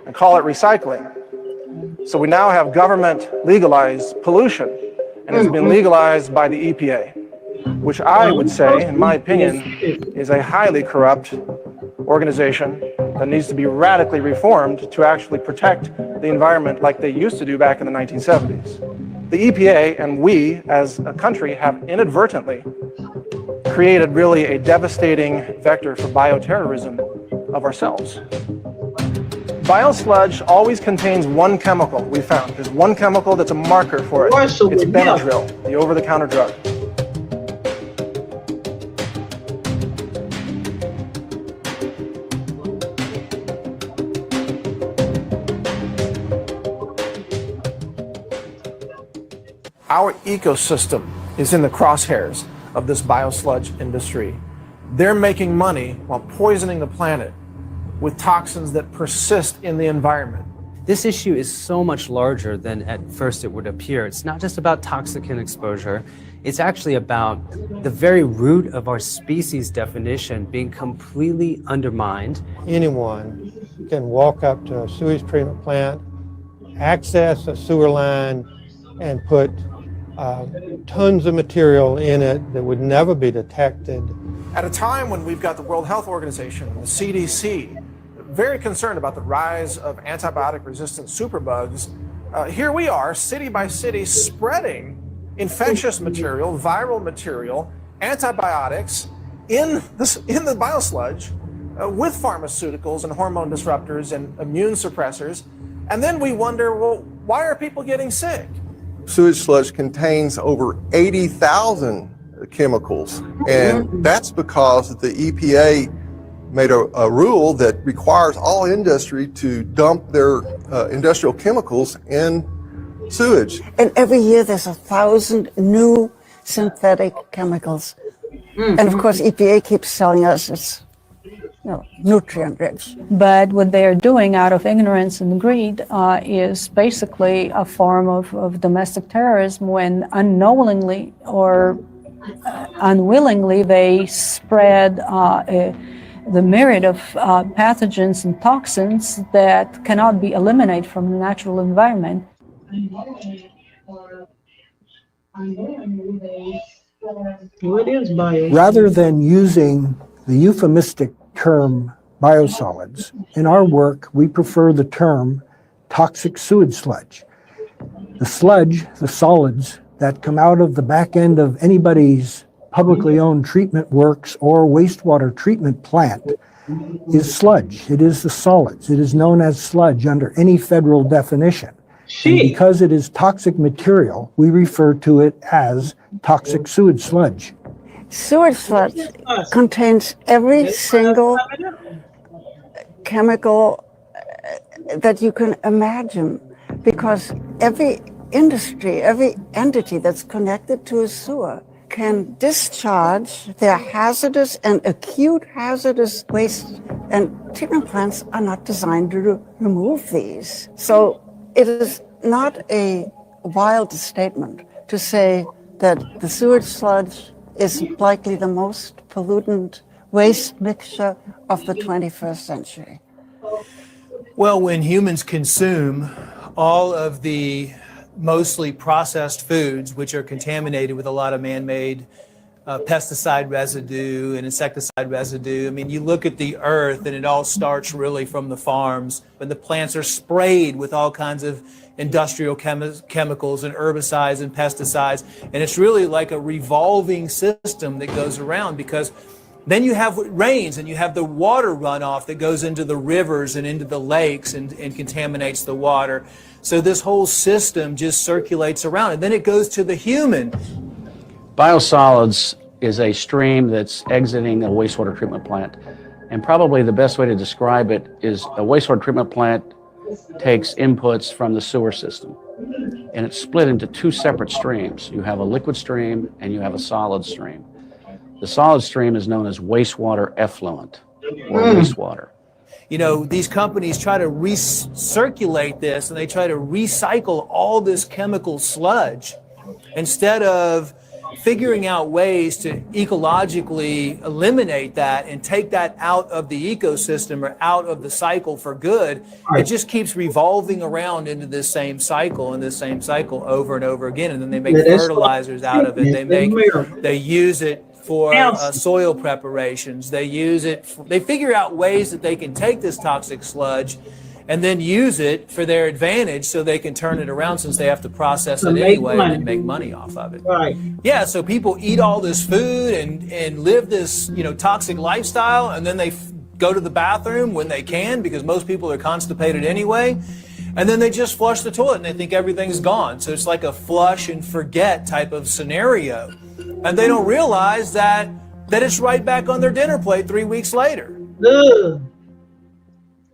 and call it recycling. So we now have government legalized pollution, and it's been legalized by the EPA, which I would say, in my opinion, is a highly corrupt organization that needs to be radically reformed to actually protect the environment like they used to do back in the 1970s. The EPA and we as a country have inadvertently created really a devastating vector for bioterrorism of ourselves. Biosludge always contains one chemical we found. There's one chemical that's a marker for it. It's Benadryl, the over-the-counter drug. Our ecosystem is in the crosshairs of this biosludge industry. They're making money while poisoning the planet with toxins that persist in the environment. This issue is so much larger than at first it would appear. It's not just about toxicant exposure. It's actually about the very root of our species definition being completely undermined. Anyone can walk up to a sewage treatment plant, access a sewer line, and put tons of material in it that would never be detected. At a time when we've got the World Health Organization and the CDC very concerned about the rise of antibiotic-resistant superbugs, here we are, city by city, spreading infectious material, viral material, antibiotics in the biosludge with pharmaceuticals and hormone disruptors and immune suppressors. And then we wonder, well, why are people getting sick? Sewage sludge contains over 80,000 chemicals, and that's because the EPA made a rule that requires all industry to dump their industrial chemicals in sewage. And every year there's 1,000 new synthetic chemicals. And of course EPA keeps telling us it's nutrient rich. But what they are doing out of ignorance and greed is basically a form of domestic terrorism when unknowingly or unwillingly they spread the myriad of pathogens and toxins that cannot be eliminated from the natural environment. What is bio? Rather than using the euphemistic term biosolids, in our work we prefer the term toxic sewage sludge. The sludge, the solids that come out of the back end of anybody's publicly owned treatment works or wastewater treatment plant is sludge. It is the solids. It is known as sludge under any federal definition. And because it is toxic material, we refer to it as toxic sewage sludge. Sewage sludge contains every single chemical that you can imagine, because every industry, every entity that's connected to a sewer can discharge their hazardous and acute hazardous waste, and treatment plants are not designed to remove these. So it is not a wild statement to say that the sewage sludge is likely the most pollutant waste mixture of the 21st century. Well, when humans consume all of the mostly processed foods, which are contaminated with a lot of man-made pesticide residue and insecticide residue. I mean, you look at the earth and it all starts really from the farms, when the plants are sprayed with all kinds of industrial chemicals and herbicides and pesticides. And it's really like a revolving system that goes around, because then you have rains and you have the water runoff that goes into the rivers and into the lakes and contaminates the water. So this whole system just circulates around, and then it goes to the human. Biosolids is a stream that's exiting a wastewater treatment plant, And probably the best way to describe it is a wastewater treatment plant takes inputs from the sewer system, and it's split into two separate streams. You have a liquid stream and you have a solid stream. The solid stream is known as wastewater effluent or wastewater. You know, these companies try to recirculate this, and they try to recycle all this chemical sludge instead of figuring out ways to ecologically eliminate that and take that out of the ecosystem or out of the cycle for good. It just keeps revolving around into this same cycle and this same cycle over and over again. And then they make fertilizers out of it. They use it for soil preparations. They use it, they figure out ways that they can take this toxic sludge and then use it for their advantage so they can turn it around, since they have to process it anyway and then make money off of it. Right. Yeah, so people eat all this food and live this, you know, toxic lifestyle, and then they go to the bathroom when they can, because most people are constipated anyway, and then they just flush the toilet and they think everything's gone. So it's like a flush and forget type of scenario. And they don't realize that it's right back on their dinner plate 3 weeks later. Ugh.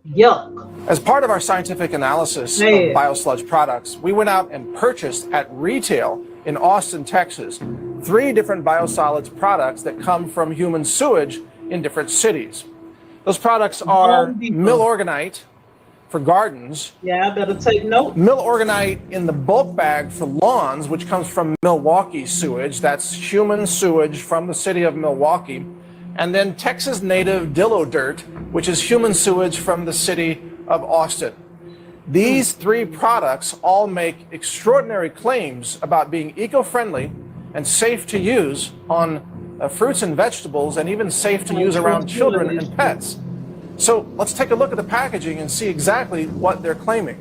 Yuck. As part of our scientific analysis of biosludge products, we went out and purchased at retail in Austin, Texas, 3 different biosolids products that come from human sewage in different cities. Those products are Milorganite for gardens. Yeah, I better take note. Milorganite in the bulk bag for lawns, which comes from Milwaukee sewage. That's human sewage from the city of Milwaukee. And then Texas native Dillo dirt, which is human sewage from the city of Austin. These 3 products all make extraordinary claims about being eco-friendly and safe to use on fruits and vegetables, and even safe to use around children and pets. So let's take a look at the packaging and see exactly what they're claiming.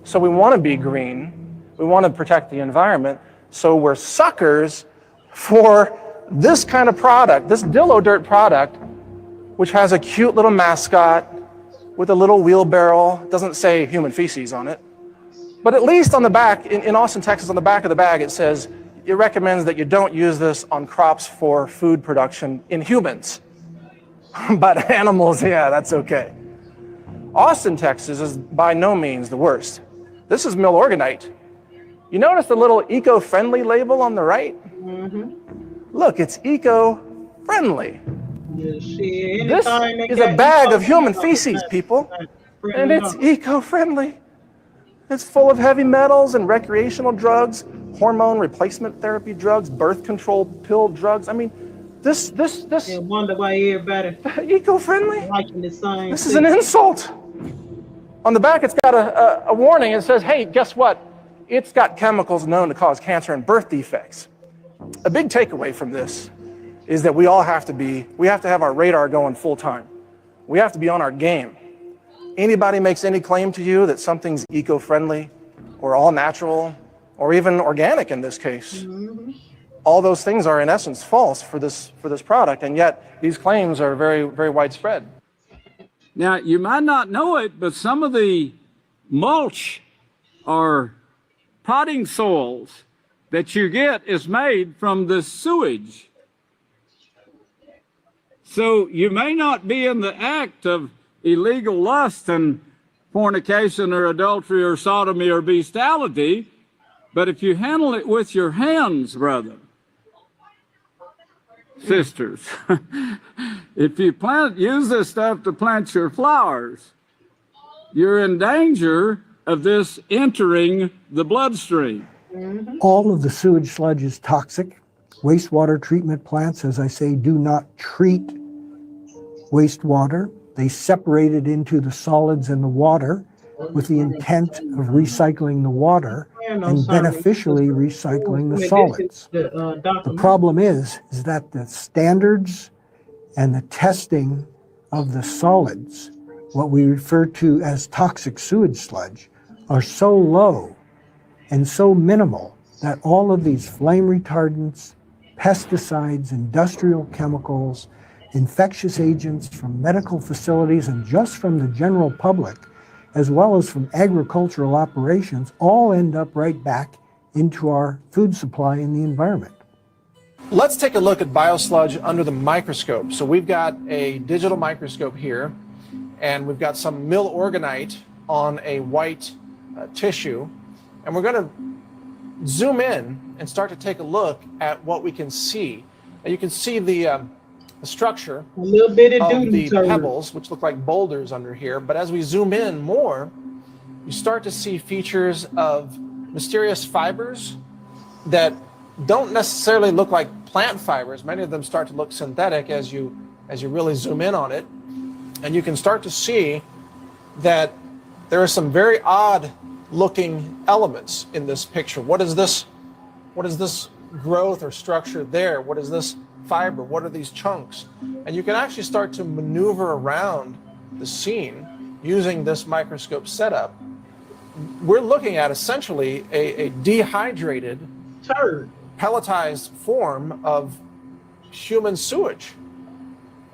So we want to be green, we want to protect the environment, so we're suckers for this kind of product, this Dillo dirt product, which has a cute little mascot with a little wheelbarrow. It doesn't say human feces on it. But at least on the back, in Austin, Texas, on the back of the bag, it says it recommends that you don't use this on crops for food production in humans. But animals, yeah, that's okay. Austin, Texas is by no means the worst. This is Milorganite. You notice the little eco-friendly label on the right? Mm-hmm. Look, it's eco-friendly. This is a bag of human feces, people, and it's eco-friendly. It's full of heavy metals and recreational drugs, hormone replacement therapy drugs, birth control pill drugs. I mean, this. I wonder why everybody eco-friendly. Liking the same. This is an insult. On the back, it's got a warning. It says, "Hey, guess what? It's got chemicals known to cause cancer and birth defects." A big takeaway from this is that we have to have our radar going full time. We have to be on our game. Anybody makes any claim to you that something's eco-friendly or all natural or even organic in this case, all those things are in essence false for this product, and yet these claims are very, very widespread. Now, you might not know it, but some of the mulch or potting soils that you get is made from the sewage. So you may not be in the act of illegal lust and fornication or adultery or sodomy or bestiality, but if you handle it with your hands, brother, sisters, if you use this stuff to plant your flowers, you're in danger of this entering the bloodstream. All of the sewage sludge is toxic. Wastewater treatment plants, as I say, do not treat wastewater. They separate it into the solids and the water with the intent of recycling the water and beneficially recycling the solids. The problem is that the standards and the testing of the solids, what we refer to as toxic sewage sludge, are so low and so minimal that all of these flame retardants, pesticides, industrial chemicals, infectious agents from medical facilities and just from the general public, as well as from agricultural operations, all end up right back into our food supply and the environment. Let's take a look at biosludge under the microscope. So we've got a digital microscope here, and we've got some mill organite on a white tissue, and we're going to zoom in and start to take a look at what we can see. And you can see the structure a little bit of the pebbles, which look like boulders under here. But as we zoom in more, you start to see features of mysterious fibers that don't necessarily look like plant fibers. Many of them start to look synthetic as you really zoom in on it. And you can start to see that there are some very odd looking elements in this picture. What is this growth or structure there? What is this fiber? What are these chunks? And you can actually start to maneuver around the scene using this microscope setup. We're looking at essentially a dehydrated, pelletized form of human sewage.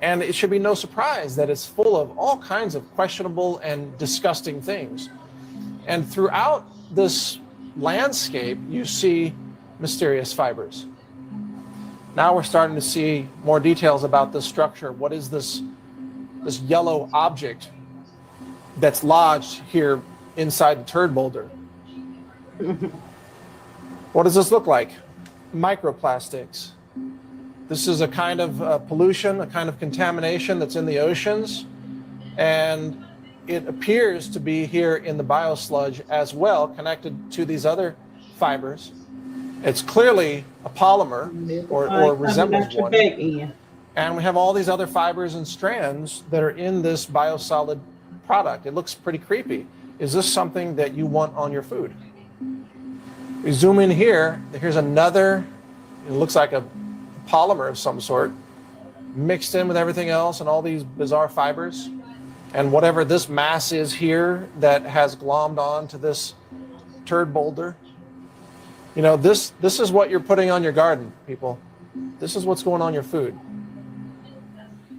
And it should be no surprise that it's full of all kinds of questionable and disgusting things. And throughout this landscape, you see mysterious fibers. Now we're starting to see more details about this structure. What is this yellow object that's lodged here inside the turd boulder? What does this look like? Microplastics. This is a kind of pollution, a kind of contamination that's in the oceans, and it appears to be here in the biosludge as well, connected to these other fibers. It's clearly a polymer, or resembles one. And we have all these other fibers and strands that are in this biosolid product. It looks pretty creepy. Is this something that you want on your food? We zoom in here. Here's another, it looks like a polymer of some sort, mixed in with everything else and all these bizarre fibers. And whatever this mass is here that has glommed on to this turd boulder, you know, this is what you're putting on your garden, people. This is what's going on your food.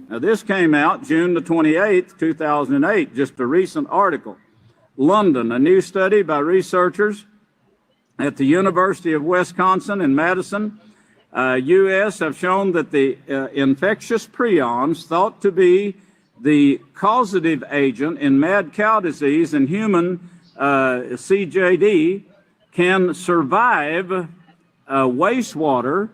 Now, this came out June the 28th, 2008, just a recent article. London, a new study by researchers at the University of Wisconsin in Madison, U.S. have shown that the infectious prions thought to be the causative agent in mad cow disease in human CJD can survive wastewater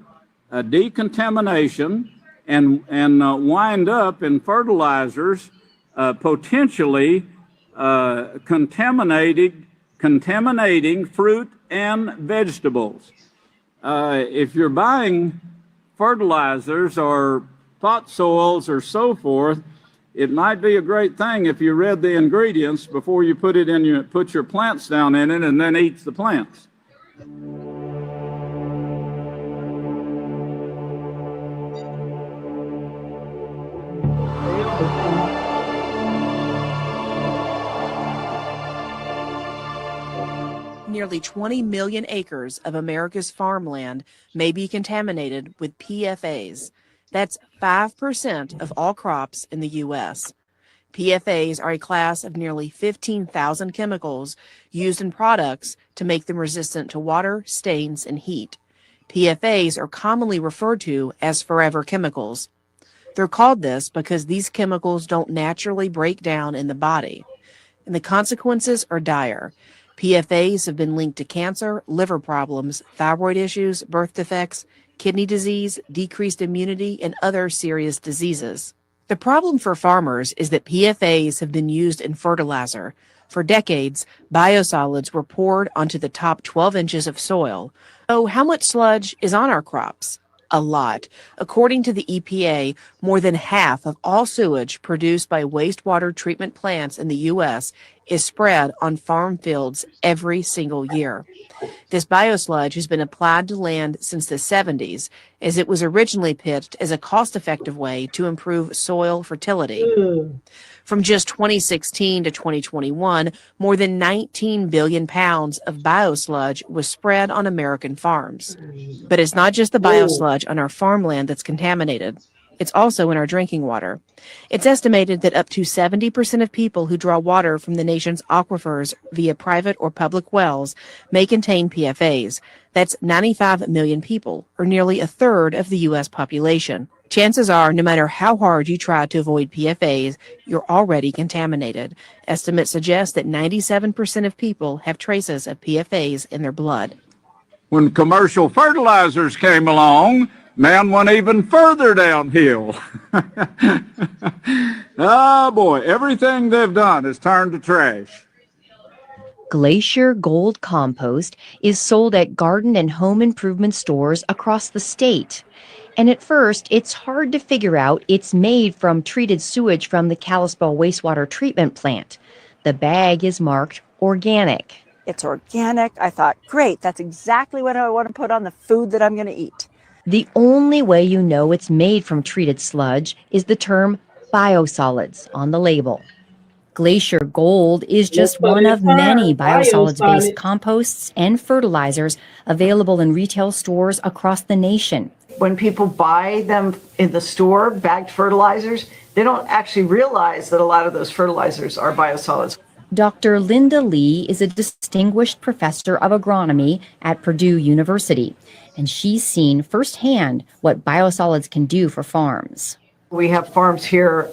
decontamination and wind up in fertilizers potentially contaminating fruit and vegetables. If you're buying fertilizers or pot soils or so forth, it might be a great thing if you read the ingredients before you put your plants down in it and then eats the plants. Nearly 20 million acres of America's farmland may be contaminated with PFAS. That's 5% of all crops in the U.S. PFAS are a class of nearly 15,000 chemicals used in products to make them resistant to water, stains, and heat. PFAS are commonly referred to as forever chemicals. They're called this because these chemicals don't naturally break down in the body, and the consequences are dire. PFAS have been linked to cancer, liver problems, thyroid issues, birth defects, kidney disease, decreased immunity, and other serious diseases. The problem for farmers is that PFAS have been used in fertilizer. For decades, biosolids were poured onto the top 12 inches of soil. So how much sludge is on our crops? A lot. According to the EPA, more than half of all sewage produced by wastewater treatment plants in the U.S. is spread on farm fields every single year. This biosludge has been applied to land since the 70s, as it was originally pitched as a cost-effective way to improve soil fertility. From just 2016 to 2021, more than 19 billion pounds of biosludge was spread on American farms. But it's not just the biosludge on our farmland that's contaminated. It's also in our drinking water. It's estimated that up to 70% of people who draw water from the nation's aquifers via private or public wells may contain PFAS. That's 95 million people, or nearly a third of the U.S. population. Chances are, no matter how hard you try to avoid PFAS, you're already contaminated. Estimates suggest that 97% of people have traces of PFAS in their blood. When commercial fertilizers came along, man went even further downhill. Oh boy, everything they've done is turned to trash. Glacier Gold Compost is sold at garden and home improvement stores across the state. And at first, it's hard to figure out it's made from treated sewage from the Kalispell wastewater treatment plant. The bag is marked organic. It's organic. I thought, great, that's exactly what I want to put on the food that I'm going to eat. The only way you know it's made from treated sludge is the term biosolids on the label. Glacier Gold is just one of many biosolids-based composts and fertilizers available in retail stores across the nation. When people buy them in the store, bagged fertilizers, they don't actually realize that a lot of those fertilizers are biosolids. Dr. Linda Lee is a distinguished professor of agronomy at Purdue University, and she's seen firsthand what biosolids can do for farms. We have farms here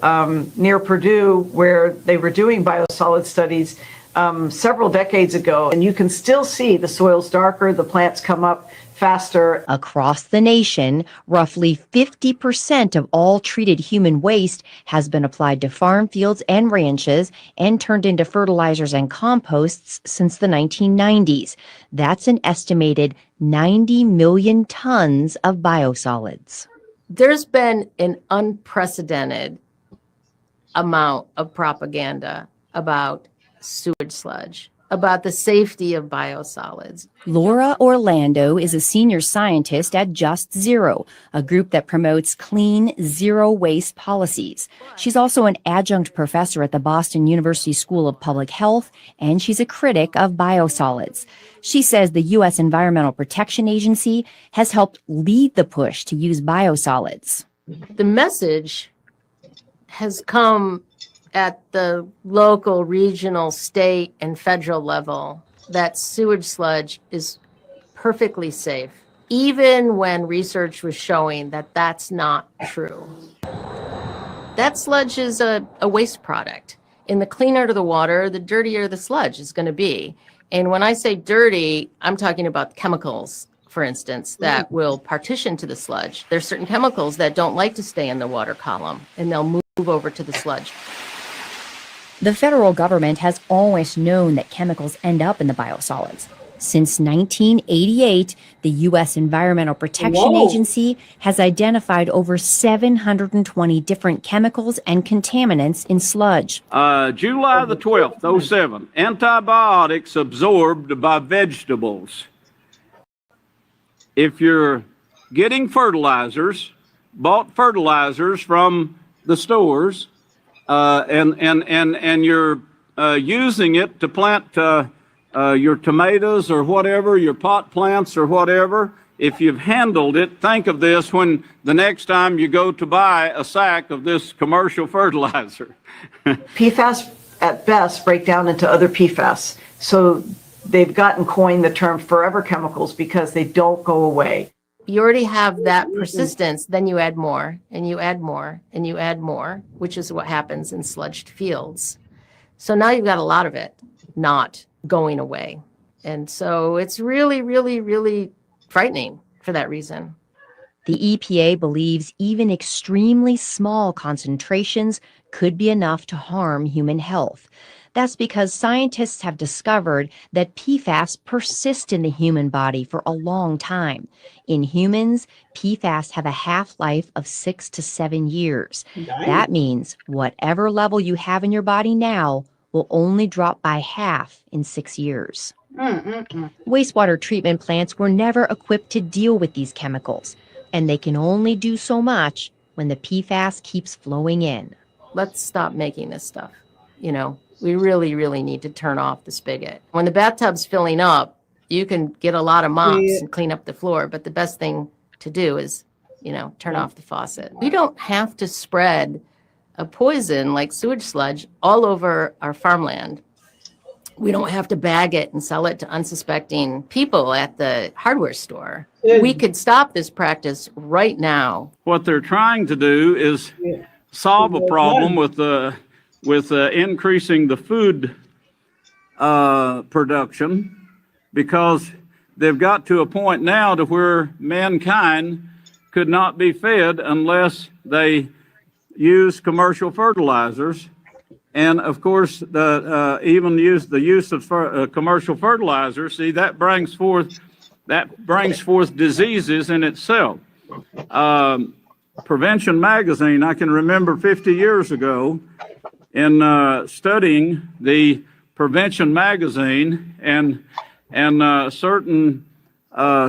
near Purdue where they were doing biosolid studies several decades ago, and you can still see the soil's darker, the plants come up faster. Across the nation, roughly 50% of all treated human waste has been applied to farm fields and ranches and turned into fertilizers and composts since the 1990s. That's an estimated 90 million tons of biosolids. There's been an unprecedented amount of propaganda about sewage sludge, about the safety of biosolids. Laura Orlando is a senior scientist at Just Zero, a group that promotes clean, zero waste policies. She's also an adjunct professor at the Boston University School of Public Health, and she's a critic of biosolids. She says the U.S. Environmental Protection Agency has helped lead the push to use biosolids. The message has come at the local, regional, state, and federal level that sewage sludge is perfectly safe, even when research was showing that that's not true. That sludge is a waste product. And the cleaner the water, the dirtier the sludge is going to be. And when I say dirty, I'm talking about chemicals, for instance, that will partition to the sludge. There's certain chemicals that don't like to stay in the water column, and they'll move over to the sludge. The federal government has always known that chemicals end up in the biosolids. Since 1988, the U.S. Environmental Protection Agency has identified over 720 different chemicals and contaminants in sludge. July the 12th, 07, antibiotics absorbed by vegetables. If you're getting fertilizers, bought fertilizers from the stores, and you're using it to plant your tomatoes or whatever, your pot plants or whatever, if you've handled it, think of this when the next time you go to buy a sack of this commercial fertilizer. PFAS at best break down into other PFAS. So they've coined the term forever chemicals because they don't go away. You already have that persistence, then you add more, and you add more, and you add more, which is what happens in sludged fields. So now you've got a lot of it not going away. And so it's really, really, really frightening for that reason. The EPA believes even extremely small concentrations could be enough to harm human health. That's because scientists have discovered that PFAS persist in the human body for a long time. In humans, PFAS have a half-life of 6 to 7 years. Dang. That means whatever level you have in your body now will only drop by half in 6 years. Wastewater treatment plants were never equipped to deal with these chemicals, and they can only do so much when the PFAS keeps flowing in. Let's stop making this stuff, We really, really need to turn off the spigot. When the bathtub's filling up, you can get a lot of mops and clean up the floor, but the best thing to do is turn off the faucet. We don't have to spread a poison like sewage sludge all over our farmland. We don't have to bag it and sell it to unsuspecting people at the hardware store. We could stop this practice right now. What they're trying to do is solve a problem with increasing the food production, because they've got to a point now to where mankind could not be fed unless they use commercial fertilizers. And of course, the use of commercial fertilizers, see, that brings forth diseases in itself. Prevention Magazine, I can remember 50 years ago in studying the Prevention Magazine, and certain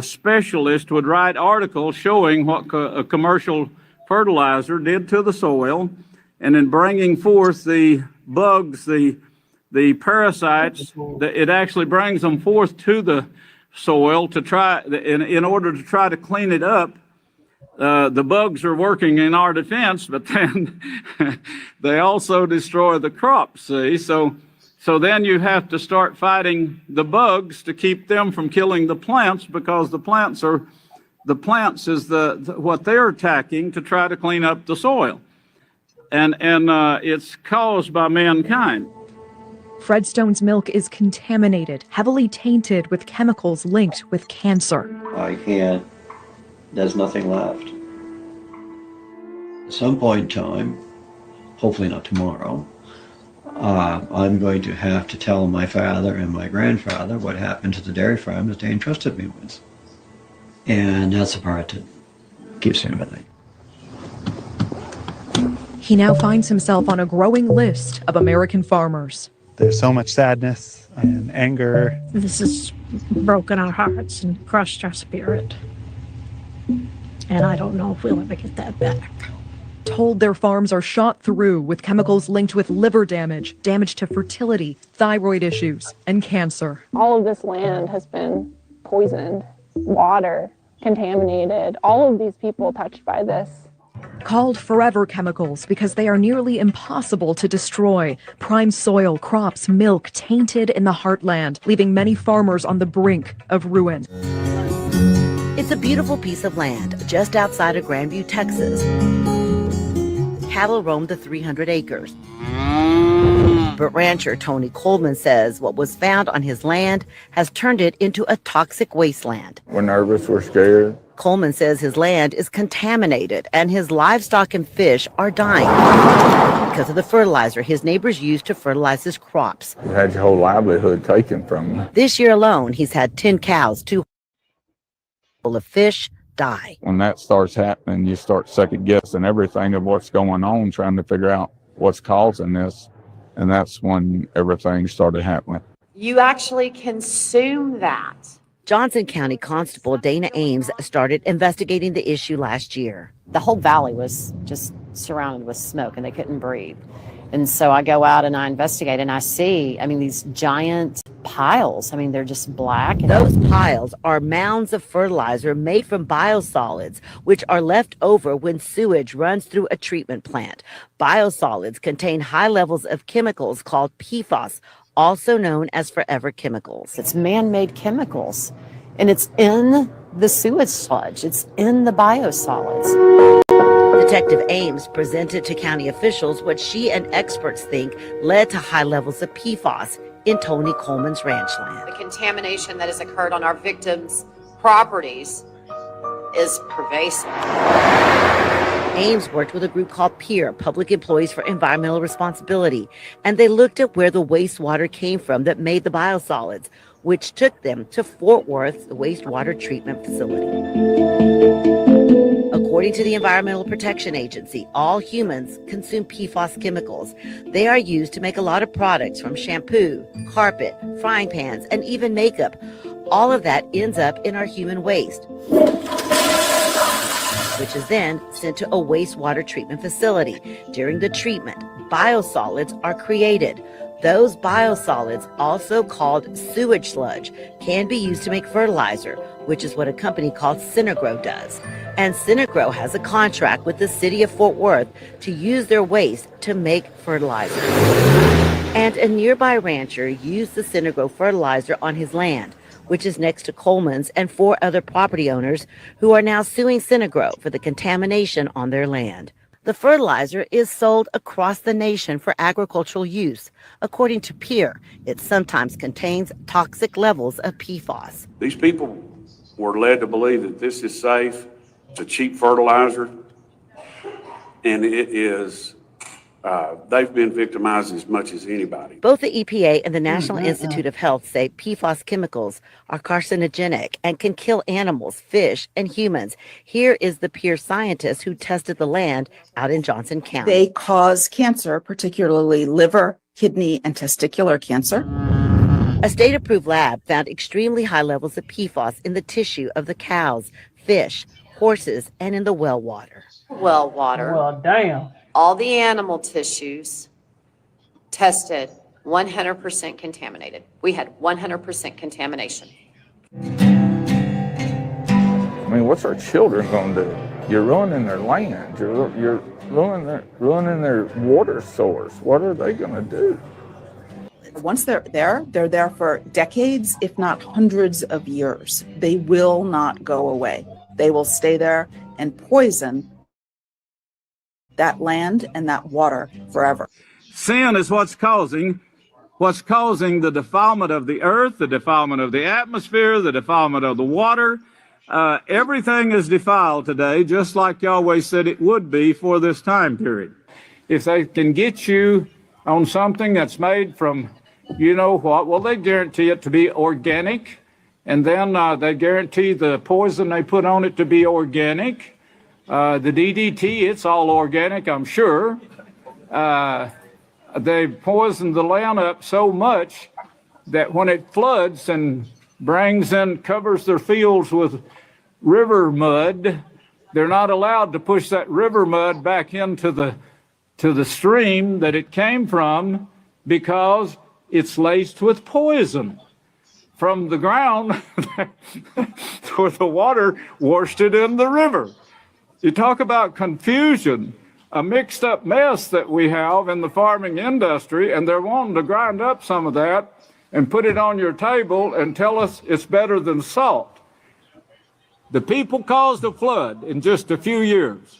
specialists would write articles showing what a commercial fertilizer did to the soil, and in bringing forth the bugs, the parasites, it actually brings them forth to the soil to try, in order to try to clean it up. The bugs are working in our defense, but then they also destroy the crops, see? So then you have to start fighting the bugs to keep them from killing the plants, because the plants is what they're attacking to try to clean up the soil. And it's caused by mankind. Fred Stone's milk is contaminated, heavily tainted with chemicals linked with cancer. I can't. There's nothing left. At some point in time, hopefully not tomorrow, I'm going to have to tell my father and my grandfather what happened to the dairy farm that they entrusted me with. And that's the part that keeps me at night. He now finds himself on a growing list of American farmers. There's so much sadness and anger. This has broken our hearts and crushed our spirit. And I don't know if we'll ever get that back. Told their farms are shot through with chemicals linked with liver damage, damage to fertility, thyroid issues, and cancer. All of this land has been poisoned, water contaminated, all of these people touched by this. Called forever chemicals because they are nearly impossible to destroy. Prime soil, crops, milk tainted in the heartland, leaving many farmers on the brink of ruin. It's a beautiful piece of land just outside of Grandview, Texas. Cattle roam the 300 acres. But rancher Tony Coleman says what was found on his land has turned it into a toxic wasteland. We're nervous, we're scared. Coleman says his land is contaminated and his livestock and fish are dying because of the fertilizer his neighbors use to fertilize his crops. You had your whole livelihood taken from you. This year alone, he's had 10 cows, 2 full of fish die. When that starts happening, you start second guessing everything of what's going on, trying to figure out what's causing this. And that's when everything started happening. You actually consume that. Johnson County Constable Dana Ames started investigating the issue last year. The whole valley was just surrounded with smoke and they couldn't breathe. And so I go out and I investigate and I see, these giant piles. They're just black. Those piles are mounds of fertilizer made from biosolids, which are left over when sewage runs through a treatment plant. Biosolids contain high levels of chemicals called PFAS, also known as forever chemicals. It's man-made chemicals, and it's in the sewage sludge. It's in the biosolids. Detective Ames presented to county officials what she and experts think led to high levels of PFAS in Tony Coleman's ranch land. The contamination that has occurred on our victims' properties is pervasive. Ames worked with a group called PEER, Public Employees for Environmental Responsibility, and they looked at where the wastewater came from that made the biosolids, which took them to Fort Worth's wastewater treatment facility. According to the Environmental Protection Agency, all humans consume PFAS chemicals. They are used to make a lot of products, from shampoo, carpet, frying pans, and even makeup. All of that ends up in our human waste, which is then sent to a wastewater treatment facility. During the treatment, biosolids are created. Those biosolids, also called sewage sludge, can be used to make fertilizer, which is what a company called Synagro does. And Synagro has a contract with the city of Fort Worth to use their waste to make fertilizer. And a nearby rancher used the Synagro fertilizer on his land, which is next to Coleman's and 4 other property owners who are now suing Synagro for the contamination on their land. The fertilizer is sold across the nation for agricultural use. According to Pierre, it sometimes contains toxic levels of PFAS. These people were led to believe that this is safe, it's a cheap fertilizer, and it is, they've been victimized as much as anybody. Both the EPA and the National Institute of Health say PFAS chemicals are carcinogenic and can kill animals, fish, and humans. Here is the Pierre scientist who tested the land out in Johnson County. They cause cancer, particularly liver, kidney, and testicular cancer. A state-approved lab found extremely high levels of PFAS in the tissue of the cows, fish, horses, and in the well water. Well water. Well, damn. All the animal tissues tested 100% contaminated. We had 100% contamination. I mean, what's our children going to do? You're ruining their land. You're ruining their water source. What are they going to do? Once they're there for decades, if not hundreds of years. They will not go away. They will stay there and poison that land and that water forever. Sin is what's causing the defilement of the earth, the defilement of the atmosphere, the defilement of the water. Everything is defiled today, just like Yahweh said it would be for this time period. If they can get you on something that's made from, you know what, well, they guarantee it to be organic, and then they guarantee the poison they put on it to be organic. The DDT, it's all organic, I'm sure. They poisoned the land up so much that when it floods and covers their fields with river mud, they're not allowed to push that river mud back into the stream that it came from because it's laced with poison from the ground where the water washed it in the river. You talk about confusion, a mixed up mess that we have in the farming industry, and they're wanting to grind up some of that and put it on your table and tell us it's better than salt. The people caused a flood in just a few years.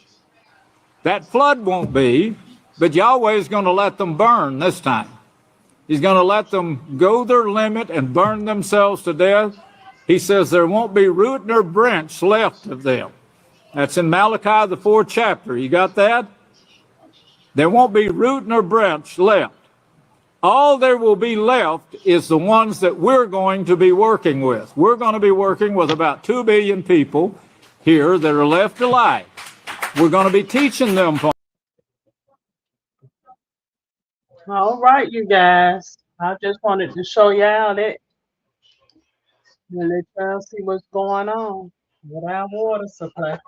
That flood won't be, but Yahweh is going to let them burn this time. He's going to let them go their limit and burn themselves to death. He says there won't be root nor branch left of them. That's in Malachi, the 4th chapter. You got that? There won't be root nor branch left. All there will be left is the ones that we're going to be working with. We're going to be working with about 2 billion people here that are left alive. We're going to be teaching them. All right, you guys. I just wanted to show y'all that and let y'all see what's going on with our water supply.